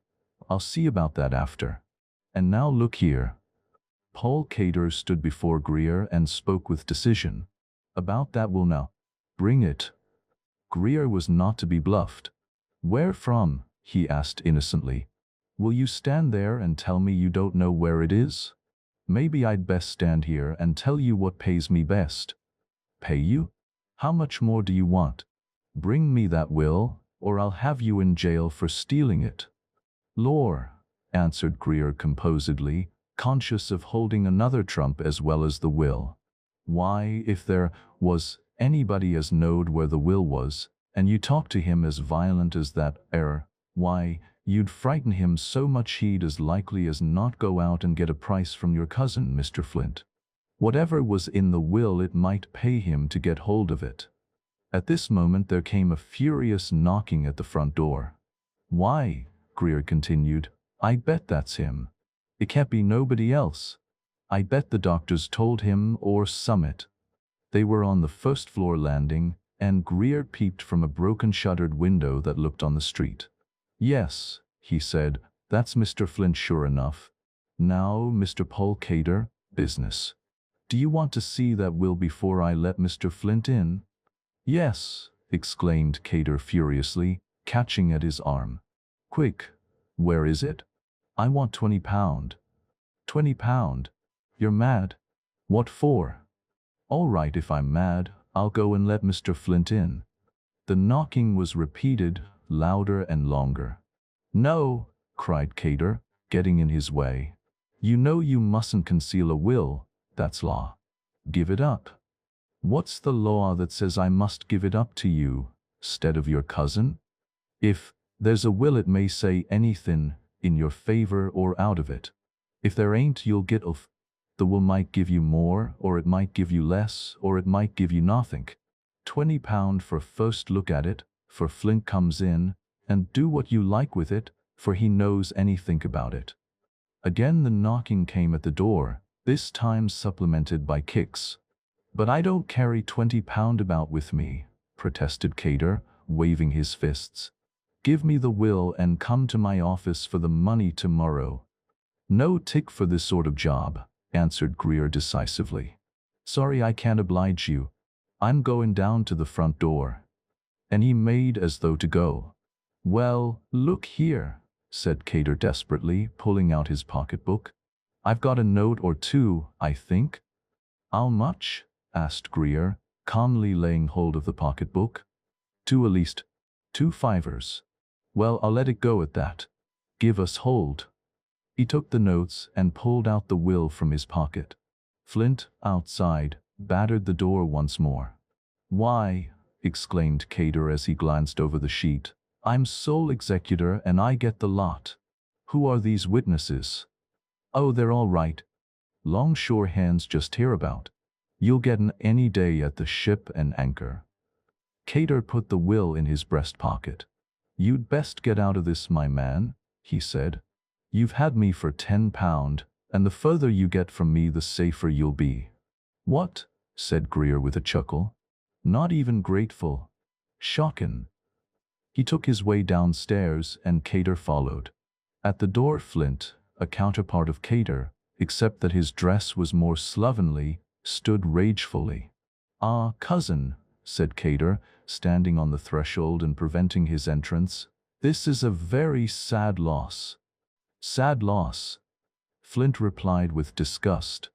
I'll see about that after. And now look here." Paul Cater stood before Greer and spoke with decision. "About that will now. Bring it." Greer was not to be bluffed. "Where from?" he asked innocently. "Will you stand there and tell me you don't know where it is? Maybe I'd best stand here and tell you what pays me best." "Pay you? How much more do you want? Bring me that will, or I'll have you in jail for stealing it." "Lor," answered Greer composedly, conscious of holding another trump as well as the will. "Why, if there was anybody as knowed where the will was, and you talked to him as violent as that why, you'd frighten him so much he'd as likely as not go out and get a price from your cousin, Mr. Flint. Whatever was in the will, it might pay him to get hold of it." At this moment there came a furious knocking at the front door. "Why," Greer continued, "I bet that's him. It can't be nobody else. I bet the doctors told him or summit." They were on the first-floor landing, and Greer peeped from a broken-shuttered window that looked on the street. "Yes," he said, "that's Mr. Flint sure enough. Now, Mr. Paul Cater, business. Do you want to see that will before I let Mr. Flint in?" "Yes," exclaimed Cater furiously, catching at his arm. "Quick, where is it? I want £20. £20? You're mad. What for?" "All right, if I'm mad, I'll go and let Mr. Flint in." The knocking was repeated, louder and longer. "No," cried Cater, getting in his way. "You know you mustn't conceal a will, that's law. Give it up." "What's the law that says I must give it up to you, 'stead of your cousin? If there's a will, it may say anything in your favor or out of it. If there ain't, you'll get off. The will might give you more, or it might give you less, or it might give you nothing. £20 for first look at it, for Flint comes in, and do what you like with it, for he knows anything about it." Again the knocking came at the door, this time supplemented by kicks. "But I don't carry £20 about with me," protested Cater, waving his fists. "Give me the will and come to my office for the money tomorrow." "No tick for this sort of job," answered Greer decisively. "Sorry I can't oblige you. I'm going down to the front door." And he made as though to go. "Well, look here," said Cater desperately, pulling out his pocketbook. I've got a note or two, I think. How much? Asked Greer, calmly laying hold of the pocketbook. Two at least. 2 fivers. Well, I'll let it go at that. Give us hold. He took the notes and pulled out the will from his pocket. Flint, outside, battered the door once more. Why, exclaimed Cater as he glanced over the sheet, I'm sole executor and I get the lot. Who are these witnesses? Oh, they're all right. Longshore hands just hereabout. You'll get an any day at the Ship and Anchor. Cater put the will in his breast pocket. You'd best get out of this, my man, he said. You've had me for £10, and the further you get from me the safer you'll be. What? Said Greer with a chuckle. Not even grateful. Shockin'. He took his way downstairs and Cater followed. At the door Flint, a counterpart of Cater, except that his dress was more slovenly, stood ragefully. Ah, cousin, said Cater, standing on the threshold and preventing his entrance. This is a very sad loss. Sad loss, Flint replied with disgust.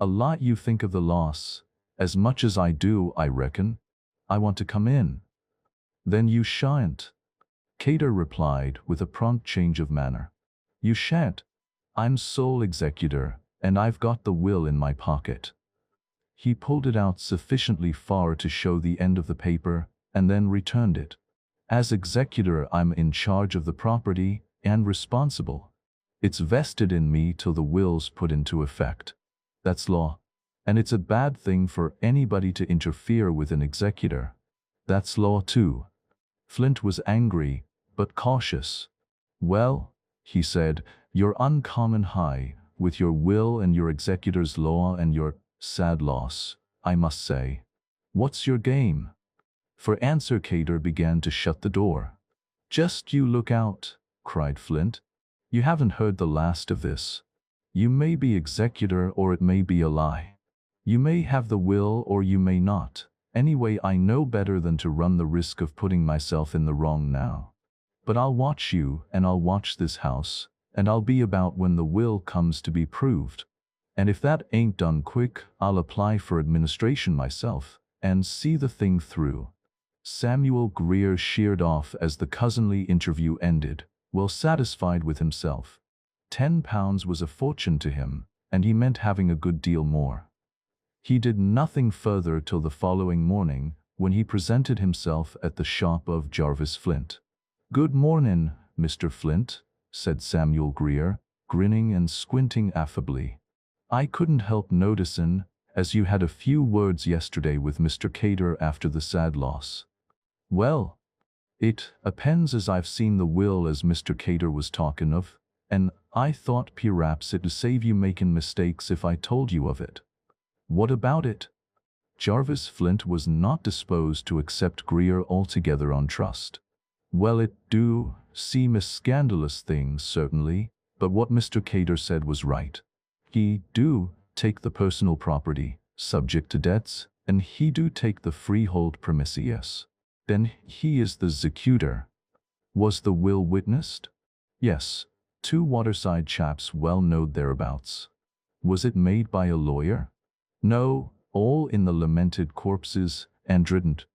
A lot you think of the loss, as much as I do, I reckon. I want to come in. Then you shan't, Cater replied with a prompt change of manner. You shan't. I'm sole executor, and I've got the will in my pocket. He pulled it out sufficiently far to show the end of the paper, and then returned it. As executor, I'm in charge of the property and responsible. It's vested in me till the will's put into effect. That's law. And it's a bad thing for anybody to interfere with an executor. That's law too. Flint was angry, but cautious. Well, he said, you're uncommon high, with your will and your executor's law and your sad loss, I must say. What's your game? For answer Cater began to shut the door. Just you look out, cried Flint. You haven't heard the last of this. You may be executor or it may be a lie. You may have the will or you may not. Anyway, I know better than to run the risk of putting myself in the wrong now. But I'll watch you and I'll watch this house, and I'll be about when the will comes to be proved. And if that ain't done quick, I'll apply for administration myself and see the thing through. Samuel Greer sheered off as the cousinly interview ended, well satisfied with himself. £10 was a fortune to him, and he meant having a good deal more. He did nothing further till the following morning, when he presented himself at the shop of Jarvis Flint. Good mornin', Mr. Flint, said Samuel Greer, grinning and squinting affably. I couldn't help noticin', as you had a few words yesterday with Mr. Cater after the sad loss. Well, it appends as I've seen the will as Mr. Cater was talkin' of, and I thought perhaps it'd save you makin' mistakes if I told you of it. What about it? Jarvis Flint was not disposed to accept Greer altogether on trust. Well, it do seem a scandalous thing, certainly, but what Mr. Cater said was right. He do take the personal property, subject to debts, and he do take the freehold premises. Then he is the executor. Was the will witnessed? Yes, 2 waterside chaps well knowed thereabouts. Was it made by a lawyer? No, all in the lamented corpses, and didn't.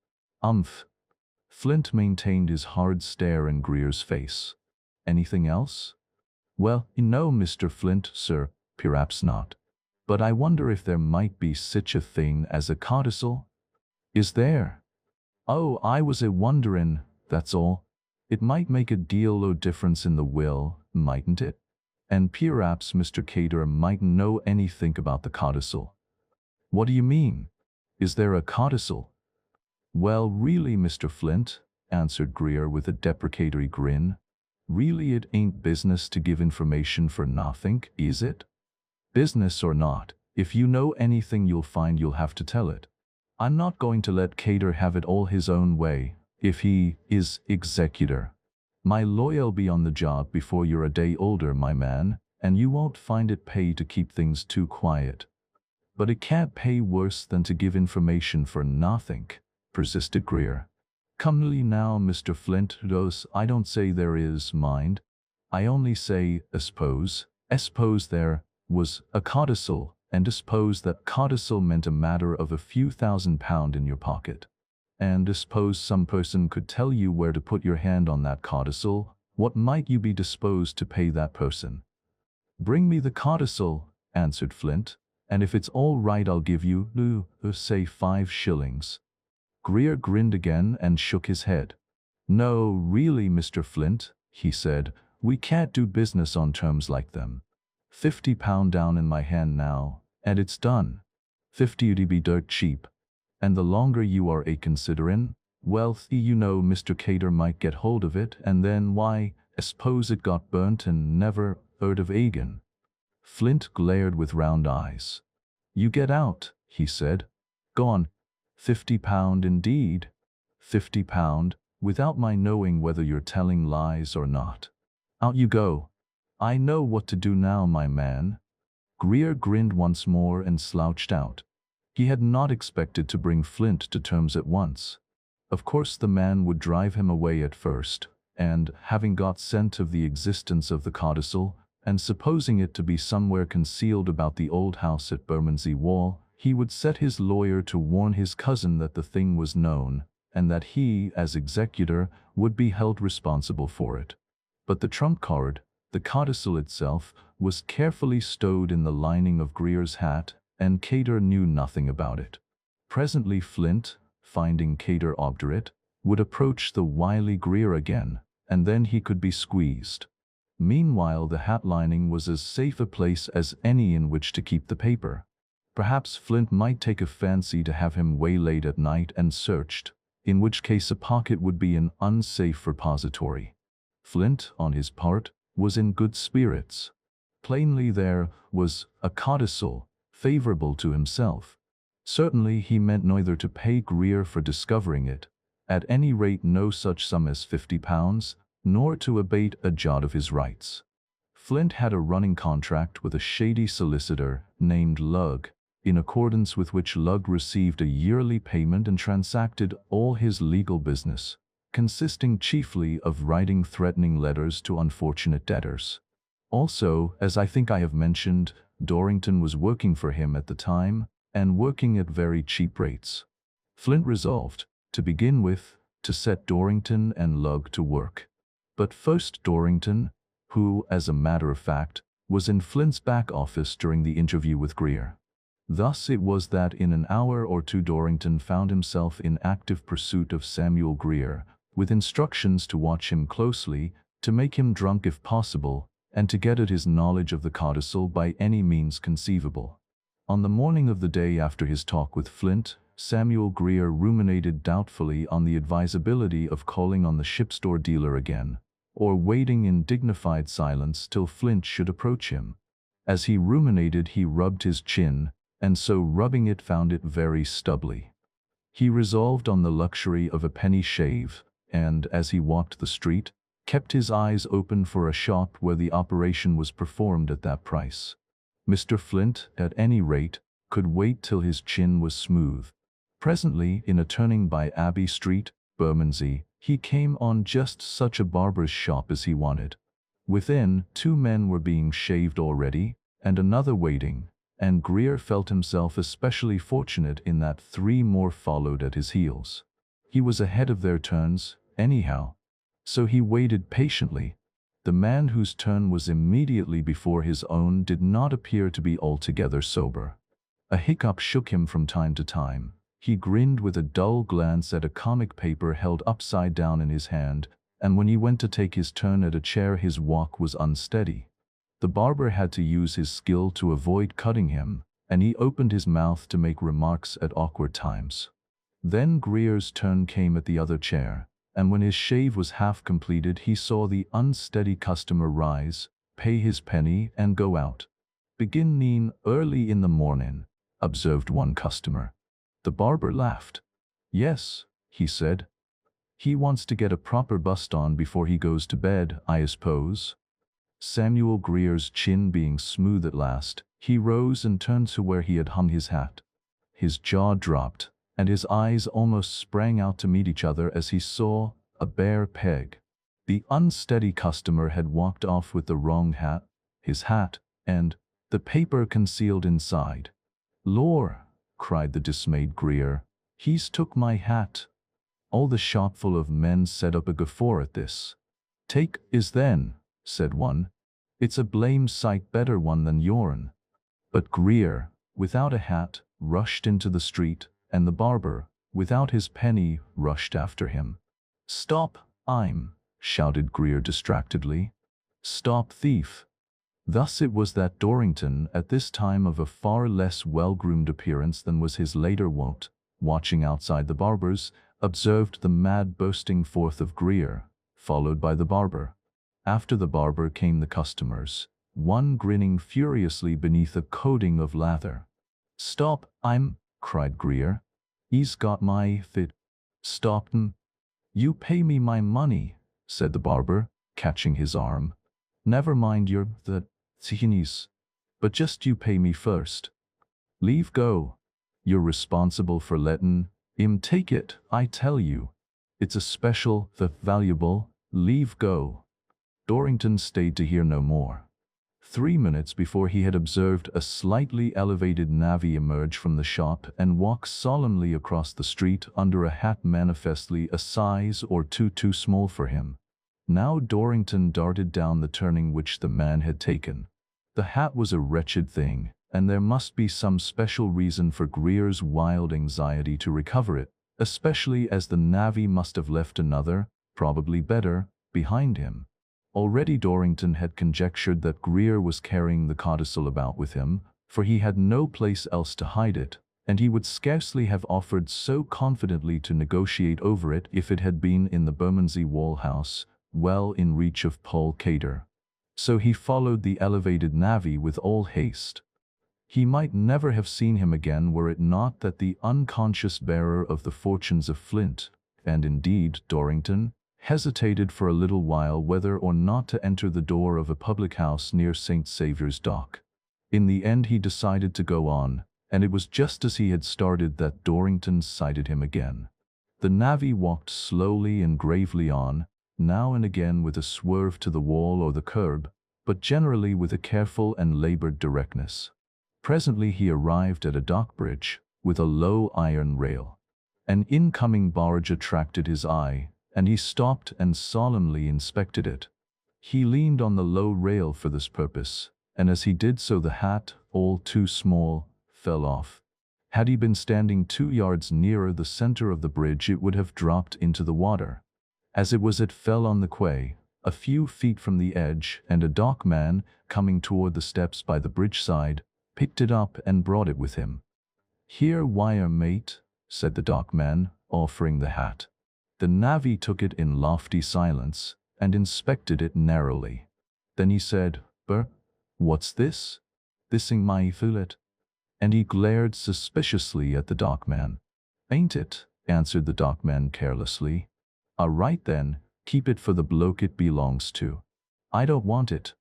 Flint maintained his hard stare in Greer's face. Anything else? Well, no, Mr. Flint, sir, perhaps not. But I wonder if there might be sich a thing as a codicil? Is there? Oh, I was a-wonderin', that's all. It might make a deal o' difference in the will, mightn't it? And perhaps Mr. Cater mightn't know anything about the codicil. What do you mean? Is there a codicil? Well, really, Mr. Flint, answered Greer with a deprecatory grin, really it ain't business to give information for nothing, is it? Business or not, if you know anything you'll find you'll have to tell it. I'm not going to let Cater have it all his own way, if he is executor. My lawyer'll be on the job before you're a day older, my man, and you won't find it pay to keep things too quiet. But it can't pay worse than to give information for nothing, persisted Greer. Comely now, Mr. Flint, I don't say there is, mind. I only say, suppose there was a codicil, and suppose that codicil meant a matter of a few £1,000 in your pocket. And suppose some person could tell you where to put your hand on that codicil, what might you be disposed to pay that person? "Bring me the codicil," answered Flint, "and if it's all right I'll give you, say 5 shillings. Greer grinned again and shook his head. "No, really, Mr. Flint," he said, "we can't do business on terms like them. £50 down in my hand now, and it's done. 50'd be dirt cheap. And the longer you are a-considerin', well, you know Mr. Cater might get hold of it, and then, why, suppose it got burnt and never heard of again." Flint glared with round eyes. "You get out," he said. "Gone. £50 indeed. £50, without my knowing whether you're telling lies or not. Out you go. I know what to do now, my man." Greer grinned once more and slouched out. He had not expected to bring Flint to terms at once. Of course the man would drive him away at first, and, having got scent of the existence of the codicil, and supposing it to be somewhere concealed about the old house at Bermondsey Wall, he would set his lawyer to warn his cousin that the thing was known, and that he, as executor, would be held responsible for it. But the trump card, the codicil itself, was carefully stowed in the lining of Greer's hat, and Cater knew nothing about it. Presently Flint, finding Cater obdurate, would approach the wily Greer again, and then he could be squeezed. Meanwhile the hat lining was as safe a place as any in which to keep the paper. Perhaps Flint might take a fancy to have him waylaid at night and searched, in which case a pocket would be an unsafe repository. Flint, on his part, was in good spirits. Plainly there was a codicil, favorable to himself. Certainly he meant neither to pay Greer for discovering it, at any rate no such sum as £50, nor to abate a jot of his rights. Flint had a running contract with a shady solicitor named Lugg, in accordance with which Lugg received a yearly payment and transacted all his legal business, consisting chiefly of writing threatening letters to unfortunate debtors. Also, as I think I have mentioned, Dorrington was working for him at the time, and working at very cheap rates. Flint resolved, to begin with, to set Dorrington and Lugg to work. But first Dorrington, who, as a matter of fact, was in Flint's back office during the interview with Greer. Thus it was that in an hour or two Dorrington found himself in active pursuit of Samuel Greer, with instructions to watch him closely, to make him drunk if possible, and to get at his knowledge of the codicil by any means conceivable. On the morning of the day after his talk with Flint, Samuel Greer ruminated doubtfully on the advisability of calling on the ship-store dealer again, or waiting in dignified silence till Flint should approach him. As he ruminated he rubbed his chin, and so rubbing it found it very stubbly. He resolved on the luxury of a penny shave, and, as he walked the street, kept his eyes open for a shop where the operation was performed at that price. Mr. Flint, at any rate, could wait till his chin was smooth. Presently, in a turning by Abbey Street, Bermondsey, he came on just such a barber's shop as he wanted. Within, 2 men were being shaved already, and another waiting, and Greer felt himself especially fortunate in that 3 more followed at his heels. He was ahead of their turns, anyhow. So he waited patiently. The man whose turn was immediately before his own did not appear to be altogether sober. A hiccup shook him from time to time. He grinned with a dull glance at a comic paper held upside down in his hand, and when he went to take his turn at a chair his walk was unsteady. The barber had to use his skill to avoid cutting him, and he opened his mouth to make remarks at awkward times. Then Greer's turn came at the other chair, and when his shave was half completed he saw the unsteady customer rise, pay his penny, and go out. "Beginning early in the morning," observed one customer. The barber laughed. "Yes," he said. "He wants to get a proper bust on before he goes to bed, I suppose." Samuel Greer's chin being smooth at last, he rose and turned to where he had hung his hat. His jaw dropped, and his eyes almost sprang out to meet each other as he saw a bare peg. The unsteady customer had walked off with the wrong hat, his hat, and, the paper concealed inside. "Lor!" cried the dismayed Greer. "He's took my hat." All the shopful of men set up a guffaw at this. "Take is then," said one. "It's a blame sight better one than yourn." But Greer, without a hat, rushed into the street, and the barber, without his penny, rushed after him. "Stop, shouted Greer distractedly. "Stop, thief." Thus it was that Dorrington, at this time of a far less well-groomed appearance than was his later wont, watching outside the barber's, observed the mad boasting forth of Greer, followed by the barber. After the barber came the customers, one grinning furiously beneath a coating of lather. "Stop, cried Greer. "He's got my fit." "Stop 'em. You pay me my money," said the barber, catching his arm. "Never mind your thinies, but just you pay me first. Leave go. You're responsible for lettin' him take it, I tell you. It's a special, valuable, leave go." Dorrington stayed to hear no more. 3 minutes before he had observed a slightly elevated navvy emerge from the shop and walk solemnly across the street under a hat manifestly a size or two too small for him. Now Dorrington darted down the turning which the man had taken. The hat was a wretched thing, and there must be some special reason for Greer's wild anxiety to recover it, especially as the navvy must have left another, probably better, behind him. Already Dorrington had conjectured that Greer was carrying the codicil about with him, for he had no place else to hide it, and he would scarcely have offered so confidently to negotiate over it if it had been in the Bermondsey Wall House, well in reach of Paul Cater. So he followed the elevated navvy with all haste. He might never have seen him again were it not that the unconscious bearer of the fortunes of Flint, and indeed Dorrington, hesitated for a little while whether or not to enter the door of a public house near St. Saviour's Dock. In the end he decided to go on, and it was just as he had started that Dorrington sighted him again. The navvy walked slowly and gravely on, now and again with a swerve to the wall or the curb, but generally with a careful and labored directness. Presently he arrived at a dock bridge, with a low iron rail. An incoming barge attracted his eye, and he stopped and solemnly inspected it. He leaned on the low rail for this purpose, and as he did so the hat, all too small, fell off. Had he been standing 2 yards nearer the center of the bridge it would have dropped into the water. As it was it fell on the quay, a few feet from the edge, and a dockman, coming toward the steps by the bridge side, picked it up and brought it with him. "Here, wire, mate," said the dockman, offering the hat. The navvy took it in lofty silence, and inspected it narrowly. Then he said, "What's this?" "Thising my fillet." And he glared suspiciously at the dockman. "Ain't it?" answered the dockman carelessly. "All right then, keep it for the bloke it belongs to." "I don't want it."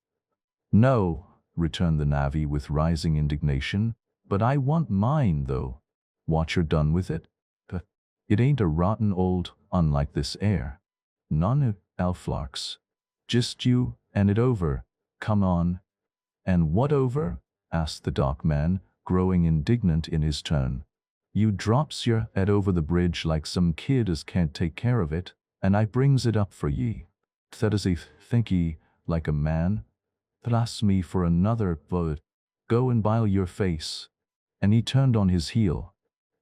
"No," returned the navvy with rising indignation, "but I want mine, though." "What you're done with it?" "It ain't a rotten old, unlike this air. None Alflarks. Just you and it over. Come on." "And what over?" asked the dockman, growing indignant in his turn. "You drops your head over the bridge like some kid as can't take care of it, and I brings it up for ye. That is think ye, like a man. Blast me for another vote. Go and bile your face." And he turned on his heel.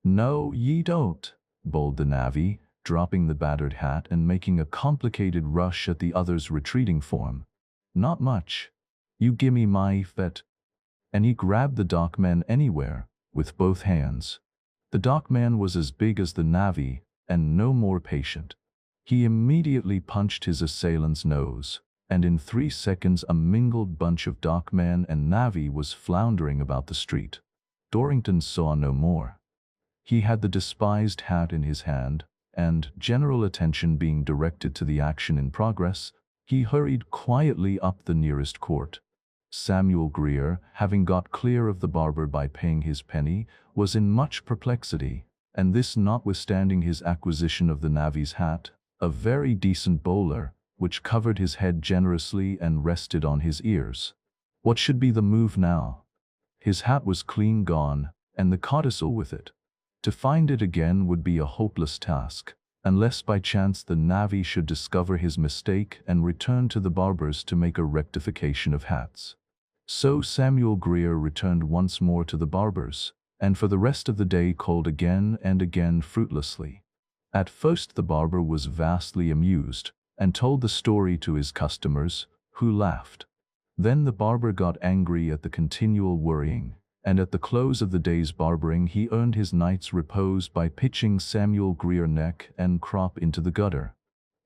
"No, ye don't," bawled the navvy, dropping the battered hat and making a complicated rush at the other's retreating form. "Not much. You gimme my fet." And he grabbed the dockman anywhere, with both hands. The dockman was as big as the navvy, and no more patient. He immediately punched his assailant's nose, and in 3 seconds a mingled bunch of dockman and navvy was floundering about the street. Dorrington saw no more. He had the despised hat in his hand, and, general attention being directed to the action in progress, he hurried quietly up the nearest court. Samuel Greer, having got clear of the barber by paying his penny, was in much perplexity, and this notwithstanding his acquisition of the navvy's hat, a very decent bowler, which covered his head generously and rested on his ears. What should be the move now? His hat was clean gone, and the codicil with it. To find it again would be a hopeless task, unless by chance the navvy should discover his mistake and return to the barber's to make a rectification of hats. So Samuel Grier returned once more to the barber's, and for the rest of the day called again and again fruitlessly. At first the barber was vastly amused, and told the story to his customers, who laughed. Then the barber got angry at the continual worrying, and at the close of the day's barbering he earned his night's repose by pitching Samuel Grier neck and crop into the gutter.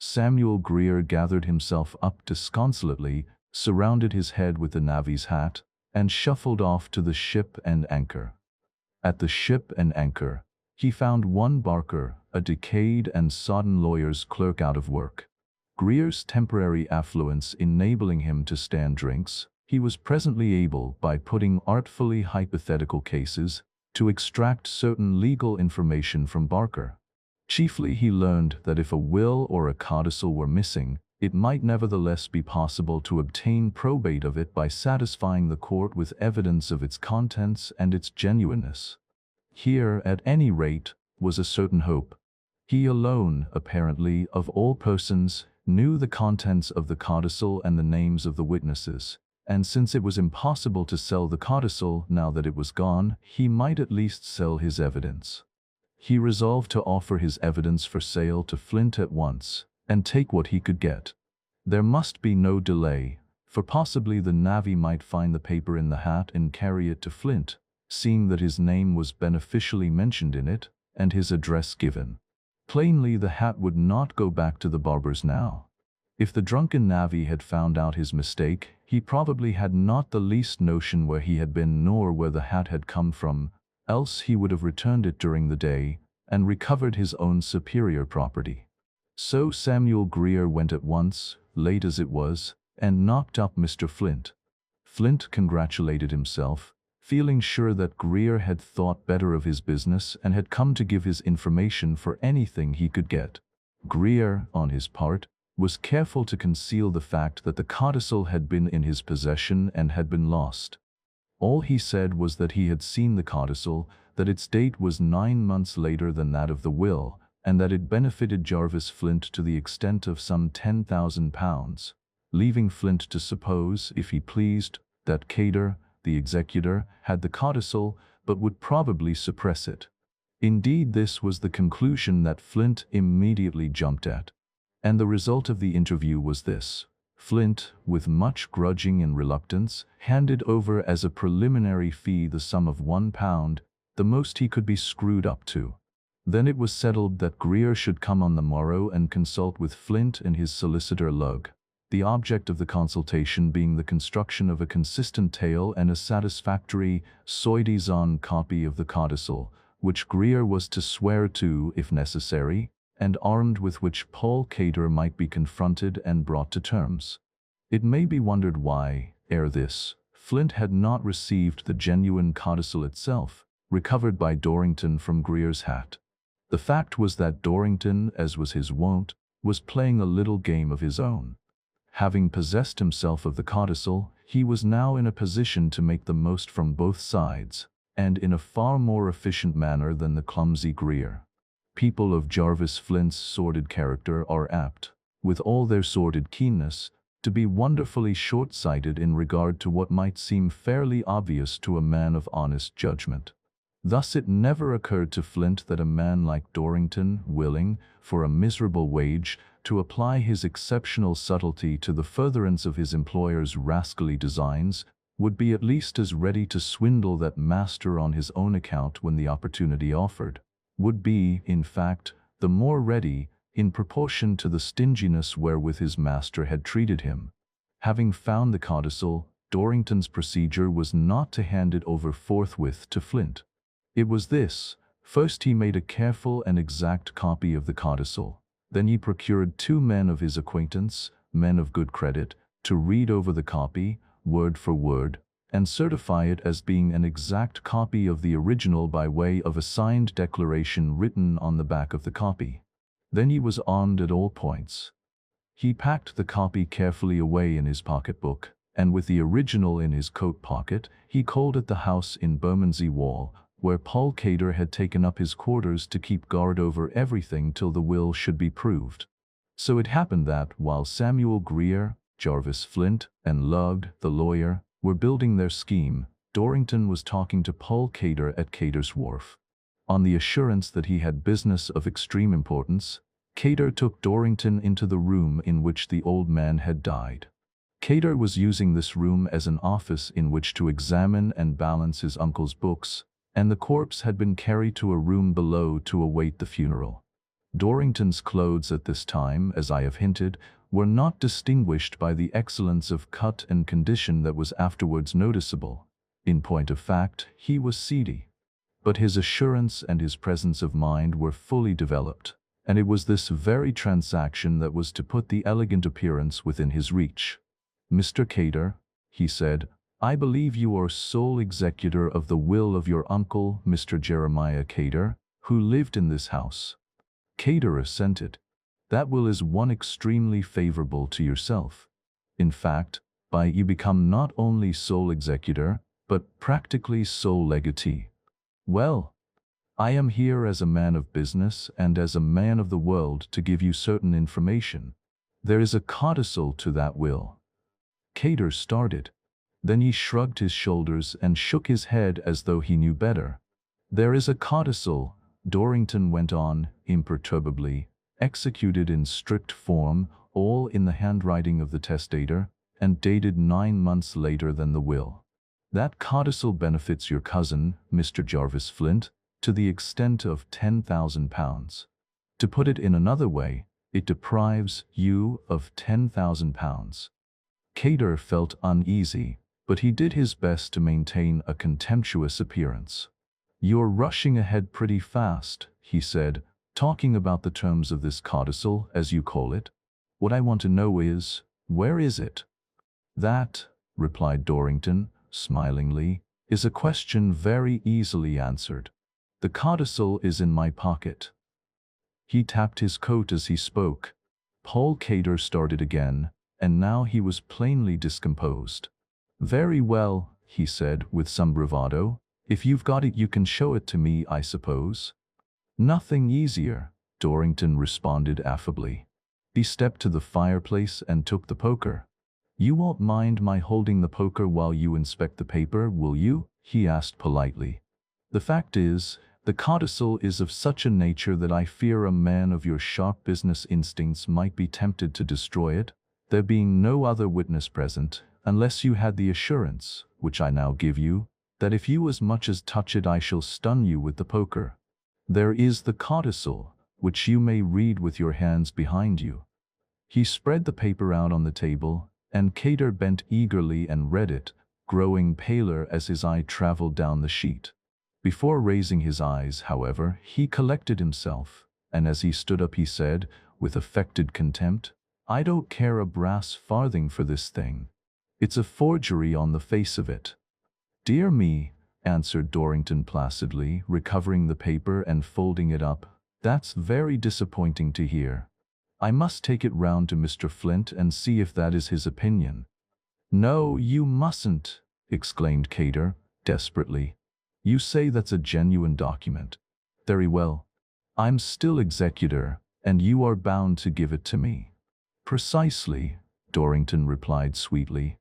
Samuel Grier gathered himself up disconsolately, surrounded his head with the navvy's hat, and shuffled off to the Ship and Anchor. At the Ship and Anchor, he found one Barker, a decayed and sodden lawyer's clerk out of work. Grier's temporary affluence enabling him to stand drinks, he was presently able, by putting artfully hypothetical cases, to extract certain legal information from Barker. Chiefly he learned that if a will or a codicil were missing, it might nevertheless be possible to obtain probate of it by satisfying the court with evidence of its contents and its genuineness. Here, at any rate, was a certain hope. He alone, apparently, of all persons, knew the contents of the codicil and the names of the witnesses, and since it was impossible to sell the codicil now that it was gone, he might at least sell his evidence. He resolved to offer his evidence for sale to Flint at once, and take what he could get. There must be no delay, for possibly the navvy might find the paper in the hat and carry it to Flint, seeing that his name was beneficially mentioned in it, and his address given. Plainly the hat would not go back to the barber's now. If the drunken navvy had found out his mistake, he probably had not the least notion where he had been nor where the hat had come from, else he would have returned it during the day, and recovered his own superior property. So Samuel Grier went at once, late as it was, and knocked up Mr. Flint. Flint congratulated himself, feeling sure that Grier had thought better of his business and had come to give his information for anything he could get. Grier, on his part, was careful to conceal the fact that the codicil had been in his possession and had been lost. All he said was that he had seen the codicil, that its date was 9 months later than that of the will, and that it benefited Jarvis Flint to the extent of some £10,000, leaving Flint to suppose, if he pleased, that Cater, the executor, had the codicil, but would probably suppress it. Indeed, this was the conclusion that Flint immediately jumped at. And the result of the interview was this. Flint, with much grudging and reluctance, handed over as a preliminary fee the sum of £1, the most he could be screwed up to. Then it was settled that Grier should come on the morrow and consult with Flint and his solicitor Lug, the object of the consultation being the construction of a consistent tale and a satisfactory, soi-disant copy of the codicil, which Grier was to swear to if necessary, and armed with which Paul Cater might be confronted and brought to terms. It may be wondered why, ere this, Flint had not received the genuine codicil itself, recovered by Dorrington from Grier's hat. The fact was that Dorrington, as was his wont, was playing a little game of his own. Having possessed himself of the codicil, he was now in a position to make the most from both sides, and in a far more efficient manner than the clumsy Grier. People of Jarvis Flint's sordid character are apt, with all their sordid keenness, to be wonderfully short-sighted in regard to what might seem fairly obvious to a man of honest judgment. Thus it never occurred to Flint that a man like Dorrington, willing, for a miserable wage, to apply his exceptional subtlety to the furtherance of his employer's rascally designs, would be at least as ready to swindle that master on his own account when the opportunity offered, would be, in fact, the more ready, in proportion to the stinginess wherewith his master had treated him. Having found the codicil, Dorrington's procedure was not to hand it over forthwith to Flint. It was this: first he made a careful and exact copy of the codicil. Then he procured 2 men of his acquaintance, men of good credit, to read over the copy, word for word, and certify it as being an exact copy of the original by way of a signed declaration written on the back of the copy. Then he was armed at all points. He packed the copy carefully away in his pocketbook, and with the original in his coat pocket, he called at the house in Bermondsey Wall, where Paul Cater had taken up his quarters to keep guard over everything till the will should be proved. So it happened that, while Samuel Greer, Jarvis Flint, and Lugg, the lawyer, were building their scheme, Dorrington was talking to Paul Cater at Cater's Wharf. On the assurance that he had business of extreme importance, Cater took Dorrington into the room in which the old man had died. Cater was using this room as an office in which to examine and balance his uncle's books, and the corpse had been carried to a room below to await the funeral. Dorrington's clothes at this time, as I have hinted, were not distinguished by the excellence of cut and condition that was afterwards noticeable. In point of fact, he was seedy. But his assurance and his presence of mind were fully developed, and it was this very transaction that was to put the elegant appearance within his reach. "Mr. Cater," he said, "I believe you are sole executor of the will of your uncle, Mr. Jeremiah Cater, who lived in this house." Cater assented. "That will is one extremely favorable to yourself. In fact, by you become not only sole executor, but practically sole legatee. Well, I am here as a man of business and as a man of the world to give you certain information. There is a codicil to that will." Cater started. Then he shrugged his shoulders and shook his head as though he knew better. "There is a codicil," Dorrington went on imperturbably, "executed in strict form, all in the handwriting of the testator, and dated 9 months later than the will. That codicil benefits your cousin, Mr. Jarvis Flint, to the extent of £10,000. To put it in another way, it deprives you of £10,000. Cater felt uneasy, but he did his best to maintain a contemptuous appearance. "You're rushing ahead pretty fast," he said, "talking about the terms of this codicil, as you call it. What I want to know is, where is it?" "That," replied Dorrington, smilingly, "is a question very easily answered. The codicil is in my pocket." He tapped his coat as he spoke. Paul Cater started again, and now he was plainly discomposed. "Very well," he said with some bravado. "If you've got it you can show it to me, I suppose." "Nothing easier," Dorrington responded affably. He stepped to the fireplace and took the poker. "You won't mind my holding the poker while you inspect the paper, will you?" he asked politely. "The fact is, the codicil is of such a nature that I fear a man of your sharp business instincts might be tempted to destroy it, there being no other witness present, unless you had the assurance, which I now give you, that if you as much as touch it I shall stun you with the poker. There is the codicil, which you may read with your hands behind you." He spread the paper out on the table, and Cater bent eagerly and read it, growing paler as his eye traveled down the sheet. Before raising his eyes, however, he collected himself, and as he stood up he said, with affected contempt, "I don't care a brass farthing for this thing. It's a forgery on the face of it." "Dear me," answered Dorrington placidly, recovering the paper and folding it up, "that's very disappointing to hear. I must take it round to Mr. Flint and see if that is his opinion." "No, you mustn't," exclaimed Cater, desperately. "You say that's a genuine document. Very well. I'm still executor, and you are bound to give it to me." "Precisely," Dorrington replied sweetly.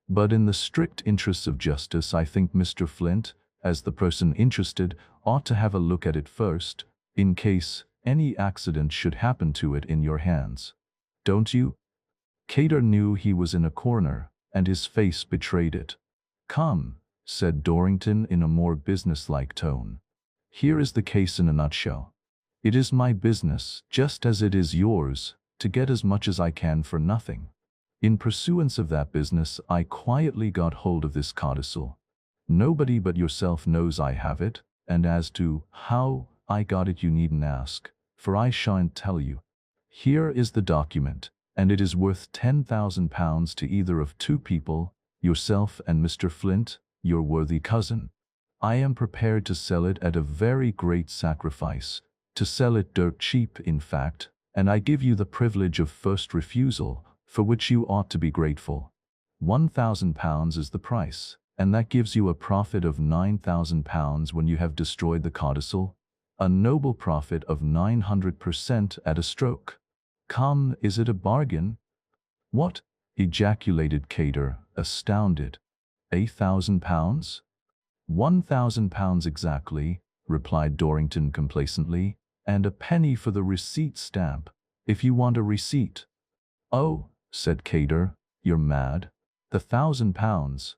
"But in the strict interests of justice I think Mr. Flint, as the person interested, ought to have a look at it first, in case any accident should happen to it in your hands. Don't you?" Cater knew he was in a corner, and his face betrayed it. "Come," said Dorrington in a more businesslike tone. "Here is the case in a nutshell. It is my business, just as it is yours, to get as much as I can for nothing. In pursuance of that business, I quietly got hold of this codicil. Nobody but yourself knows I have it, and as to how I got it you needn't ask, for I shan't tell you. Here is the document, and it is worth £10,000 to either of two people, yourself and Mr. Flint, your worthy cousin. I am prepared to sell it at a very great sacrifice, to sell it dirt cheap, in fact, and I give you the privilege of first refusal, for which you ought to be grateful. £1,000 is the price, and that gives you a profit of £9,000 when you have destroyed the codicil, a noble profit of 900% at a stroke. Come, is it a bargain?" "What?" ejaculated Cater, astounded. £1,000? £1,000 exactly, replied Dorrington complacently, "and a penny for the receipt stamp, if you want a receipt." "Oh," said Cater, "you're mad. The £1,000?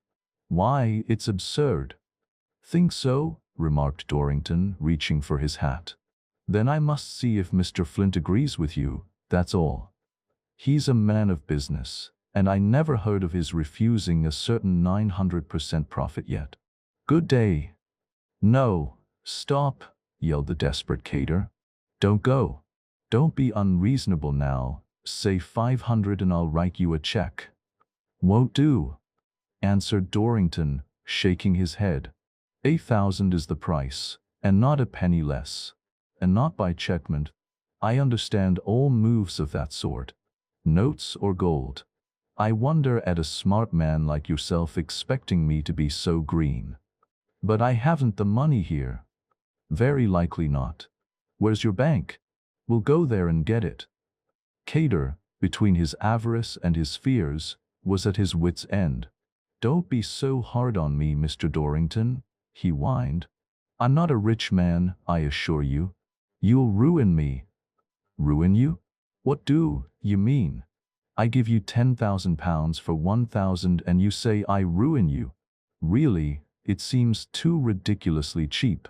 Why, it's absurd." "Think so?" remarked Dorrington, reaching for his hat. "Then I must see if Mr. Flint agrees with you, that's all. He's a man of business, and I never heard of his refusing a certain 900% profit yet. Good day." "No, stop," yelled the desperate Cater. "Don't go. Don't be unreasonable now. Say 500 and I'll write you a check." "Won't do," answered Dorrington, shaking his head. "1,000 is the price, and not a penny less. And not by checkment. I understand all moves of that sort. Notes or gold. I wonder at a smart man like yourself expecting me to be so green. But I haven't the money here." "Very likely not. Where's your bank? We'll go there and get it." Cater, between his avarice and his fears, was at his wit's end. "Don't be so hard on me, Mr. Dorrington," he whined. "I'm not a rich man, I assure you. You'll ruin me." "Ruin you? What do you mean? I give you £10,000 for 1,000 and you say I ruin you. Really, it seems too ridiculously cheap.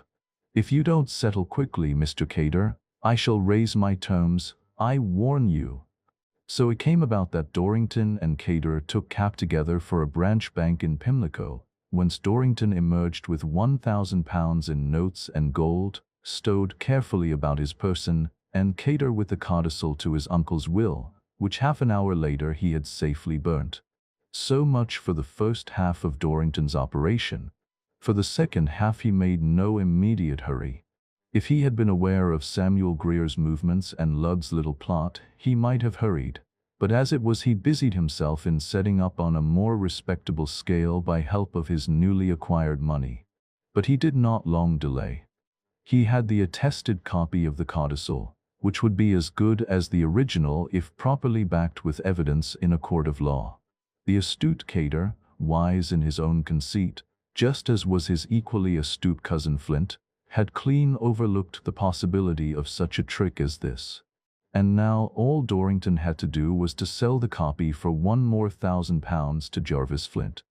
If you don't settle quickly, Mr. Cater, I shall raise my terms, I warn you." So it came about that Dorrington and Cater took cap together for a branch bank in Pimlico, whence Dorrington emerged with £1,000 in notes and gold, stowed carefully about his person, and Cater with the codicil to his uncle's will, which half an hour later he had safely burnt. So much for the first half of Dorrington's operation. For the second half he made no immediate hurry. If he had been aware of Samuel Greer's movements and Lugg's little plot, he might have hurried, but as it was he busied himself in setting up on a more respectable scale by help of his newly acquired money. But he did not long delay. He had the attested copy of the codicil, which would be as good as the original if properly backed with evidence in a court of law. The astute Cater, wise in his own conceit, just as was his equally astute cousin Flint, had clean overlooked the possibility of such a trick as this. And now all Dorrington had to do was to sell the copy for one more £1,000 to Jarvis Flint.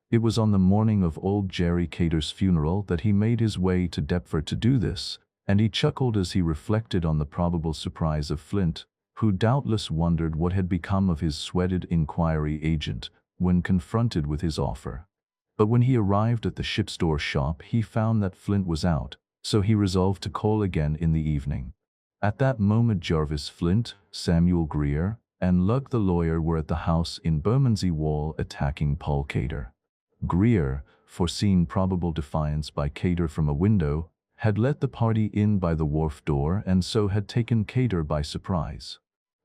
It was on the morning of old Jerry Cater's funeral that he made his way to Deptford to do this, and he chuckled as he reflected on the probable surprise of Flint, who doubtless wondered what had become of his sweated inquiry agent when confronted with his offer. But when he arrived at the ship-store shop he found that Flint was out, so he resolved to call again in the evening. At that moment Jarvis Flint, Samuel Greer, and Lugg the lawyer were at the house in Bermondsey Wall attacking Paul Cater. Greer, foreseeing probable defiance by Cater from a window, had let the party in by the wharf door and so had taken Cater by surprise.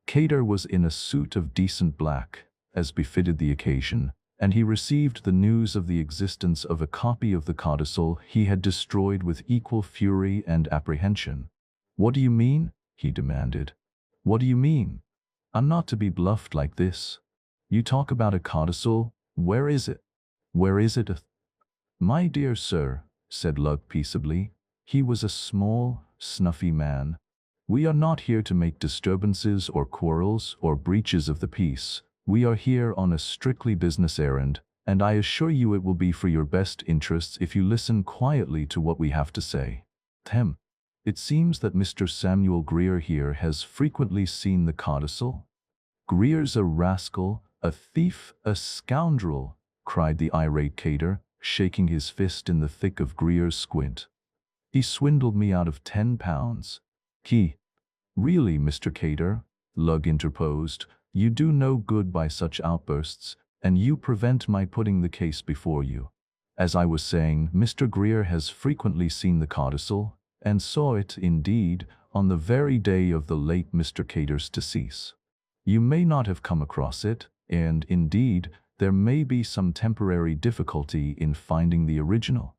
Cater was in a suit of decent black, as befitted the occasion, and he received the news of the existence of a copy of the codicil he had destroyed with equal fury and apprehension. "What do you mean?" he demanded. "What do you mean? I'm not to be bluffed like this. You talk about a codicil. Where is it? Where is it?" "My dear sir," said Lugg peaceably. He was a small, snuffy man. "We are not here to make disturbances or quarrels or breaches of the peace. We are here on a strictly business errand, and I assure you it will be for your best interests if you listen quietly to what we have to say. It seems that Mr. Samuel Greer here has frequently seen the codicil." "Greer's a rascal, a thief, a scoundrel," cried the irate Cater, shaking his fist in the thick of Greer's squint. "He swindled me out of £10. He—" "Really, Mr. Cater," Lugg interposed, "you do no good by such outbursts, and you prevent my putting the case before you. As I was saying, Mr. Greer has frequently seen the codicil, and saw it, indeed, on the very day of the late Mr. Cater's decease. You may not have come across it, and, indeed, there may be some temporary difficulty in finding the original.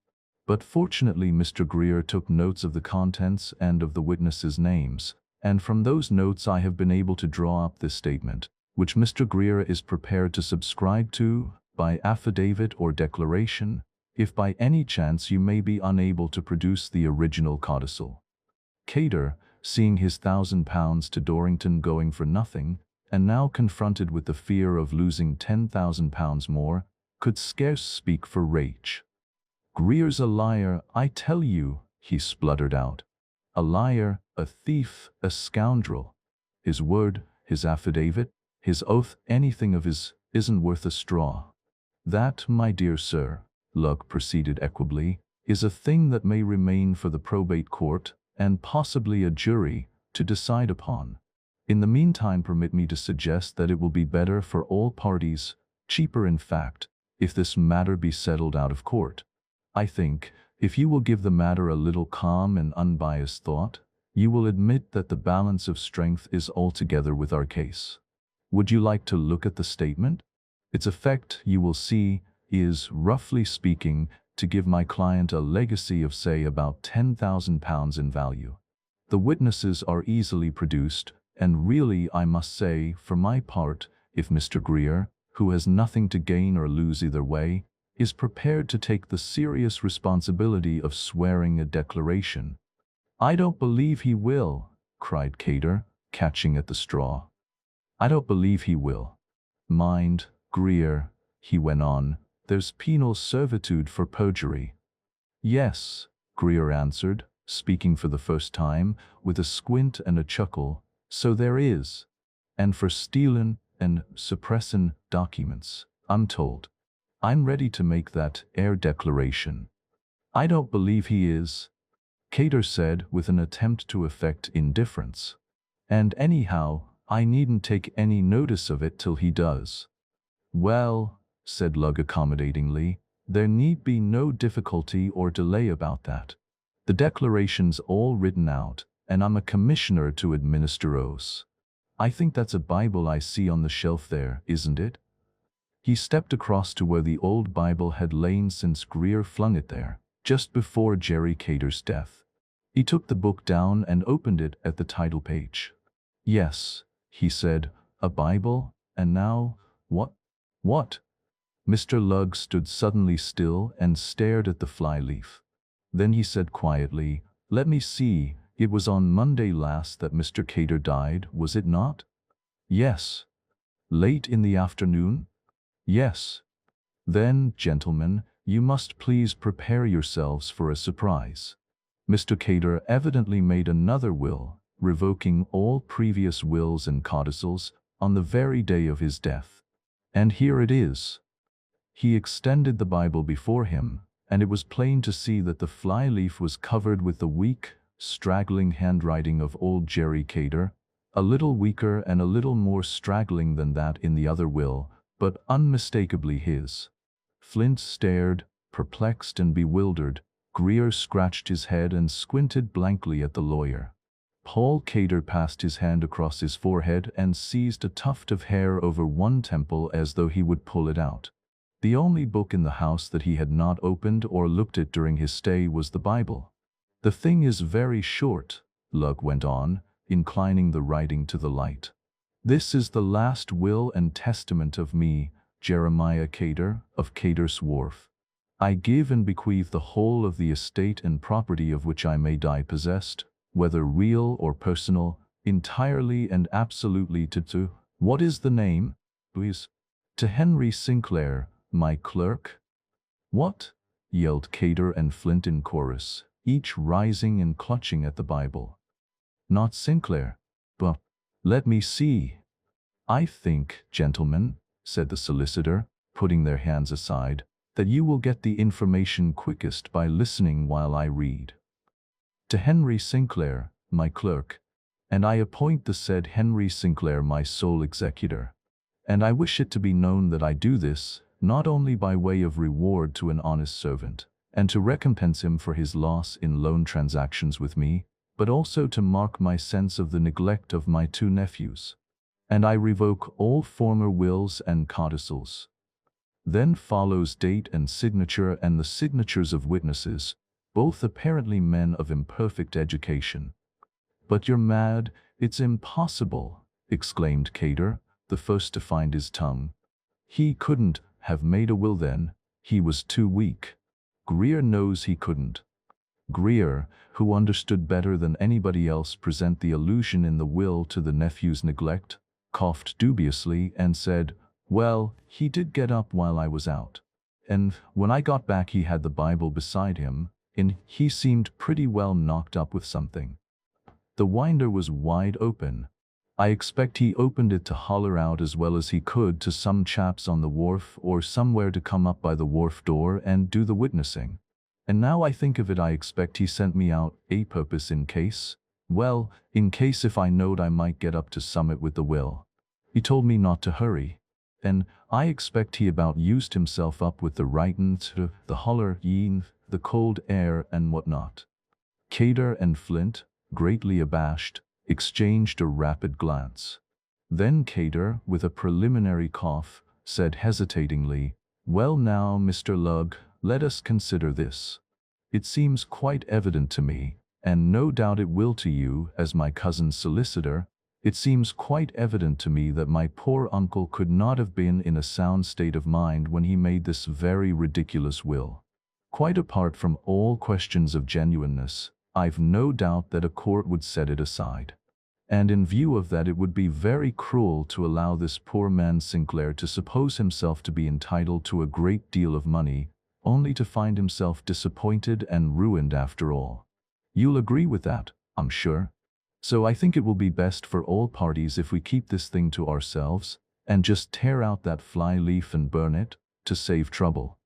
But fortunately Mr. Greer took notes of the contents and of the witnesses' names, and from those notes I have been able to draw up this statement, which Mr. Greer is prepared to subscribe to, by affidavit or declaration, if by any chance you may be unable to produce the original codicil. Cater, seeing his £1,000 to Dorrington going for nothing, and now confronted with the fear of losing £10,000 more, could scarce speak for rage. "Greer's a liar, I tell you," he spluttered out. "A liar, a thief, a scoundrel. His word, his affidavit, his oath, anything of his, isn't worth a straw. That, my dear sir," Lugg proceeded equably, "is a thing that may remain for the probate court, and possibly a jury, to decide upon. In the meantime permit me to suggest that it will be better for all parties, cheaper in fact, if this matter be settled out of court. I think, if you will give the matter a little calm and unbiased thought, you will admit that the balance of strength is altogether with our case. Would you like to look at the statement? Its effect, you will see, is, roughly speaking, to give my client a legacy of, say, about £10,000 in value. The witnesses are easily produced, and really, I must say, for my part, if Mr. Greer, who has nothing to gain or lose either way, is prepared to take the serious responsibility of swearing a declaration." "I don't believe he will," cried Cater, catching at the straw. "I don't believe he will. Mind, Greer," he went on, "there's penal servitude for perjury." "Yes," Greer answered, speaking for the first time, with a squint and a chuckle, "so there is. And for stealin' and suppressin' documents, I'm told. I'm ready to make that 'ere declaration." "I don't believe he is," Cater said with an attempt to affect indifference. "And anyhow, I needn't take any notice of it till he does." "Well," said Lugg accommodatingly, "there need be no difficulty or delay about that. The declaration's all written out, and I'm a commissioner to administer oaths. I think that's a Bible I see on the shelf there, isn't it?" He stepped across to where the old Bible had lain since Greer flung it there, just before Jerry Cater's death. He took the book down and opened it at the title page. "Yes," he said, "a Bible, and now, what? What?" Mr. Lugg stood suddenly still and stared at the fly-leaf. Then he said quietly, "Let me see, it was on Monday last that Mr. Cater died, was it not?" "Yes." "Late in the afternoon?" "Yes." "Then, gentlemen, you must please prepare yourselves for a surprise. Mr. Cater evidently made another will, revoking all previous wills and codicils, on the very day of his death. And here it is." He extended the Bible before him, and it was plain to see that the fly-leaf was covered with the weak, straggling handwriting of old Jerry Cater, a little weaker and a little more straggling than that in the other will, but unmistakably his. Flint stared, perplexed and bewildered. Greer scratched his head and squinted blankly at the lawyer. Paul Cater passed his hand across his forehead and seized a tuft of hair over one temple as though he would pull it out. The only book in the house that he had not opened or looked at during his stay was the Bible. "The thing is very short," Lugg went on, inclining the writing to the light. "This is the last will and testament of me, Jeremiah Cater, of Cater's Wharf. I give and bequeath the whole of the estate and property of which I may die possessed, whether real or personal, entirely and absolutely to what is the name, please? To Henry Sinclair, my clerk." "What?" yelled Cater and Flint in chorus, each rising and clutching at the Bible. "Not Sinclair, but let me see." "I think, gentlemen," said the solicitor, putting their hands aside, "that you will get the information quickest by listening while I read. To Henry Sinclair, my clerk, and I appoint the said Henry Sinclair my sole executor. And I wish it to be known that I do this, not only by way of reward to an honest servant, and to recompense him for his loss in loan transactions with me, but also to mark my sense of the neglect of my two nephews. And I revoke all former wills and codicils." Then follows date and signature and the signatures of witnesses, both apparently men of imperfect education. "But you're mad, it's impossible," exclaimed Cater, the first to find his tongue. "He couldn't have made a will then, he was too weak." Greer knows he couldn't. Greer, who understood better than anybody else present the allusion in the will to the nephew's neglect, coughed dubiously and said, "Well, he did get up while I was out. And when I got back he had the Bible beside him, and he seemed pretty well knocked up with something. The winder was wide open. I expect he opened it to holler out as well as he could to some chaps on the wharf or somewhere to come up by the wharf door and do the witnessing. And now I think of it, I expect he sent me out a purpose in case, well, in case if I knowed I might get up to summit with the will. He told me not to hurry. And I expect he about used himself up with the writin' to the holler yeen, the cold air and whatnot." Cater and Flint, greatly abashed, exchanged a rapid glance. Then Cater, with a preliminary cough, said hesitatingly, "Well now, Mr. Lugg, let us consider this. It seems quite evident to me, and no doubt it will to you as my cousin's solicitor, it seems quite evident to me that my poor uncle could not have been in a sound state of mind when he made this very ridiculous will. Quite apart from all questions of genuineness, I've no doubt that a court would set it aside. And in view of that, it would be very cruel to allow this poor man Sinclair to suppose himself to be entitled to a great deal of money, only to find himself disappointed and ruined after all. You'll agree with that, I'm sure. So I think it will be best for all parties if we keep this thing to ourselves, and just tear out that fly leaf and burn it, to save trouble.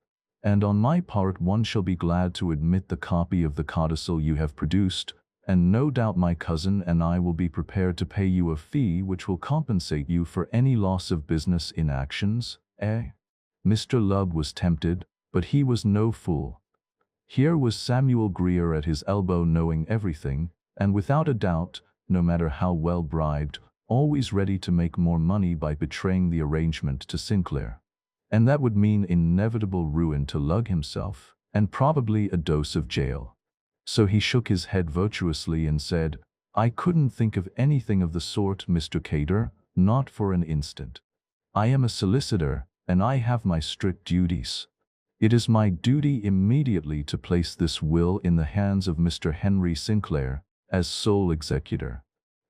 And on my part one shall be glad to admit the copy of the codicil you have produced, and no doubt my cousin and I will be prepared to pay you a fee which will compensate you for any loss of business in actions, eh?" Mr. Lubb was tempted, but he was no fool. Here was Samuel Greer at his elbow knowing everything, and without a doubt, no matter how well bribed, always ready to make more money by betraying the arrangement to Sinclair. And that would mean inevitable ruin to Lugg himself, and probably a dose of jail. So he shook his head virtuously and said, "I couldn't think of anything of the sort, Mr. Cater, not for an instant. I am a solicitor, and I have my strict duties. It is my duty immediately to place this will in the hands of Mr. Henry Sinclair, as sole executor.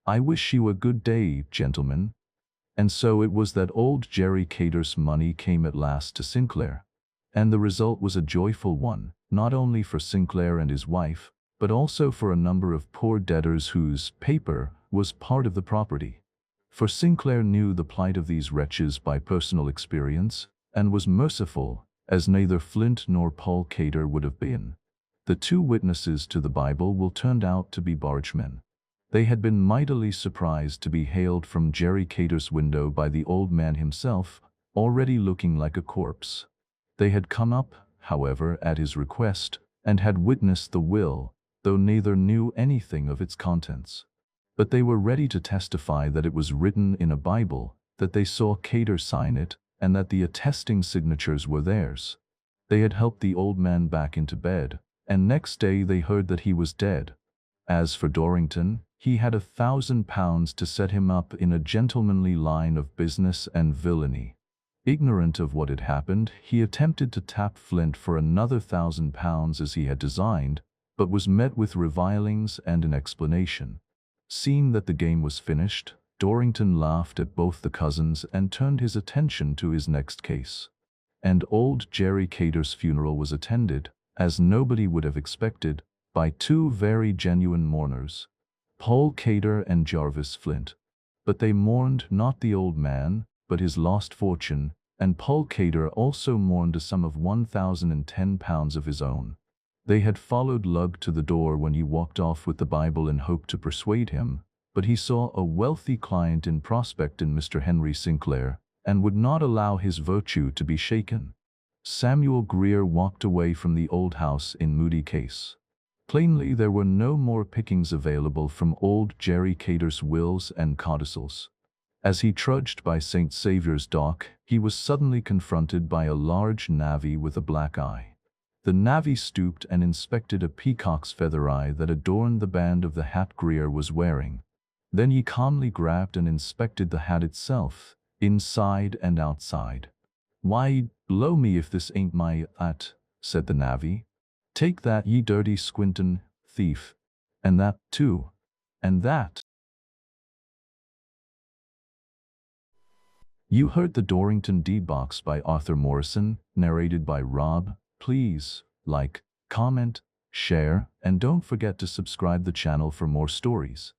I wish you a good day, gentlemen." And so it was that old Jerry Cater's money came at last to Sinclair. And the result was a joyful one, not only for Sinclair and his wife, but also for a number of poor debtors whose paper was part of the property. For Sinclair knew the plight of these wretches by personal experience, and was merciful, as neither Flint nor Paul Cater would have been. The two witnesses to the Bible will turned out to be bargemen. They had been mightily surprised to be hailed from Jerry Cater's window by the old man himself, already looking like a corpse. They had come up, however, at his request, and had witnessed the will, though neither knew anything of its contents. But they were ready to testify that it was written in a Bible, that they saw Cater sign it, and that the attesting signatures were theirs. They had helped the old man back into bed, and next day they heard that he was dead. As for Dorrington, he had £1,000 to set him up in a gentlemanly line of business and villainy. Ignorant of what had happened, he attempted to tap Flint for another £1,000 as he had designed, but was met with revilings and an explanation. Seeing that the game was finished, Dorrington laughed at both the cousins and turned his attention to his next case. And old Jerry Cater's funeral was attended, as nobody would have expected, by two very genuine mourners, Paul Cater and Jarvis Flint. But they mourned not the old man, but his lost fortune, and Paul Cater also mourned a sum of £1,010 of his own. They had followed Lugg to the door when he walked off with the Bible and hoped to persuade him, but he saw a wealthy client in prospect in Mr. Henry Sinclair, and would not allow his virtue to be shaken. Samuel Greer walked away from the old house in moody case. Plainly there were no more pickings available from old Jerry Cater's wills and codicils. As he trudged by St. Saviour's Dock, he was suddenly confronted by a large navvy with a black eye. The navvy stooped and inspected a peacock's feather eye that adorned the band of the hat Greer was wearing. Then he calmly grabbed and inspected the hat itself, inside and outside. "Why, blow me if this ain't my hat," said the navvy. "Take that, ye dirty squintin' thief. And that, too. And that." You heard the Dorrington Deed-Box by Arthur Morrison, narrated by Rob. Please like, comment, share, and don't forget to subscribe the channel for more stories.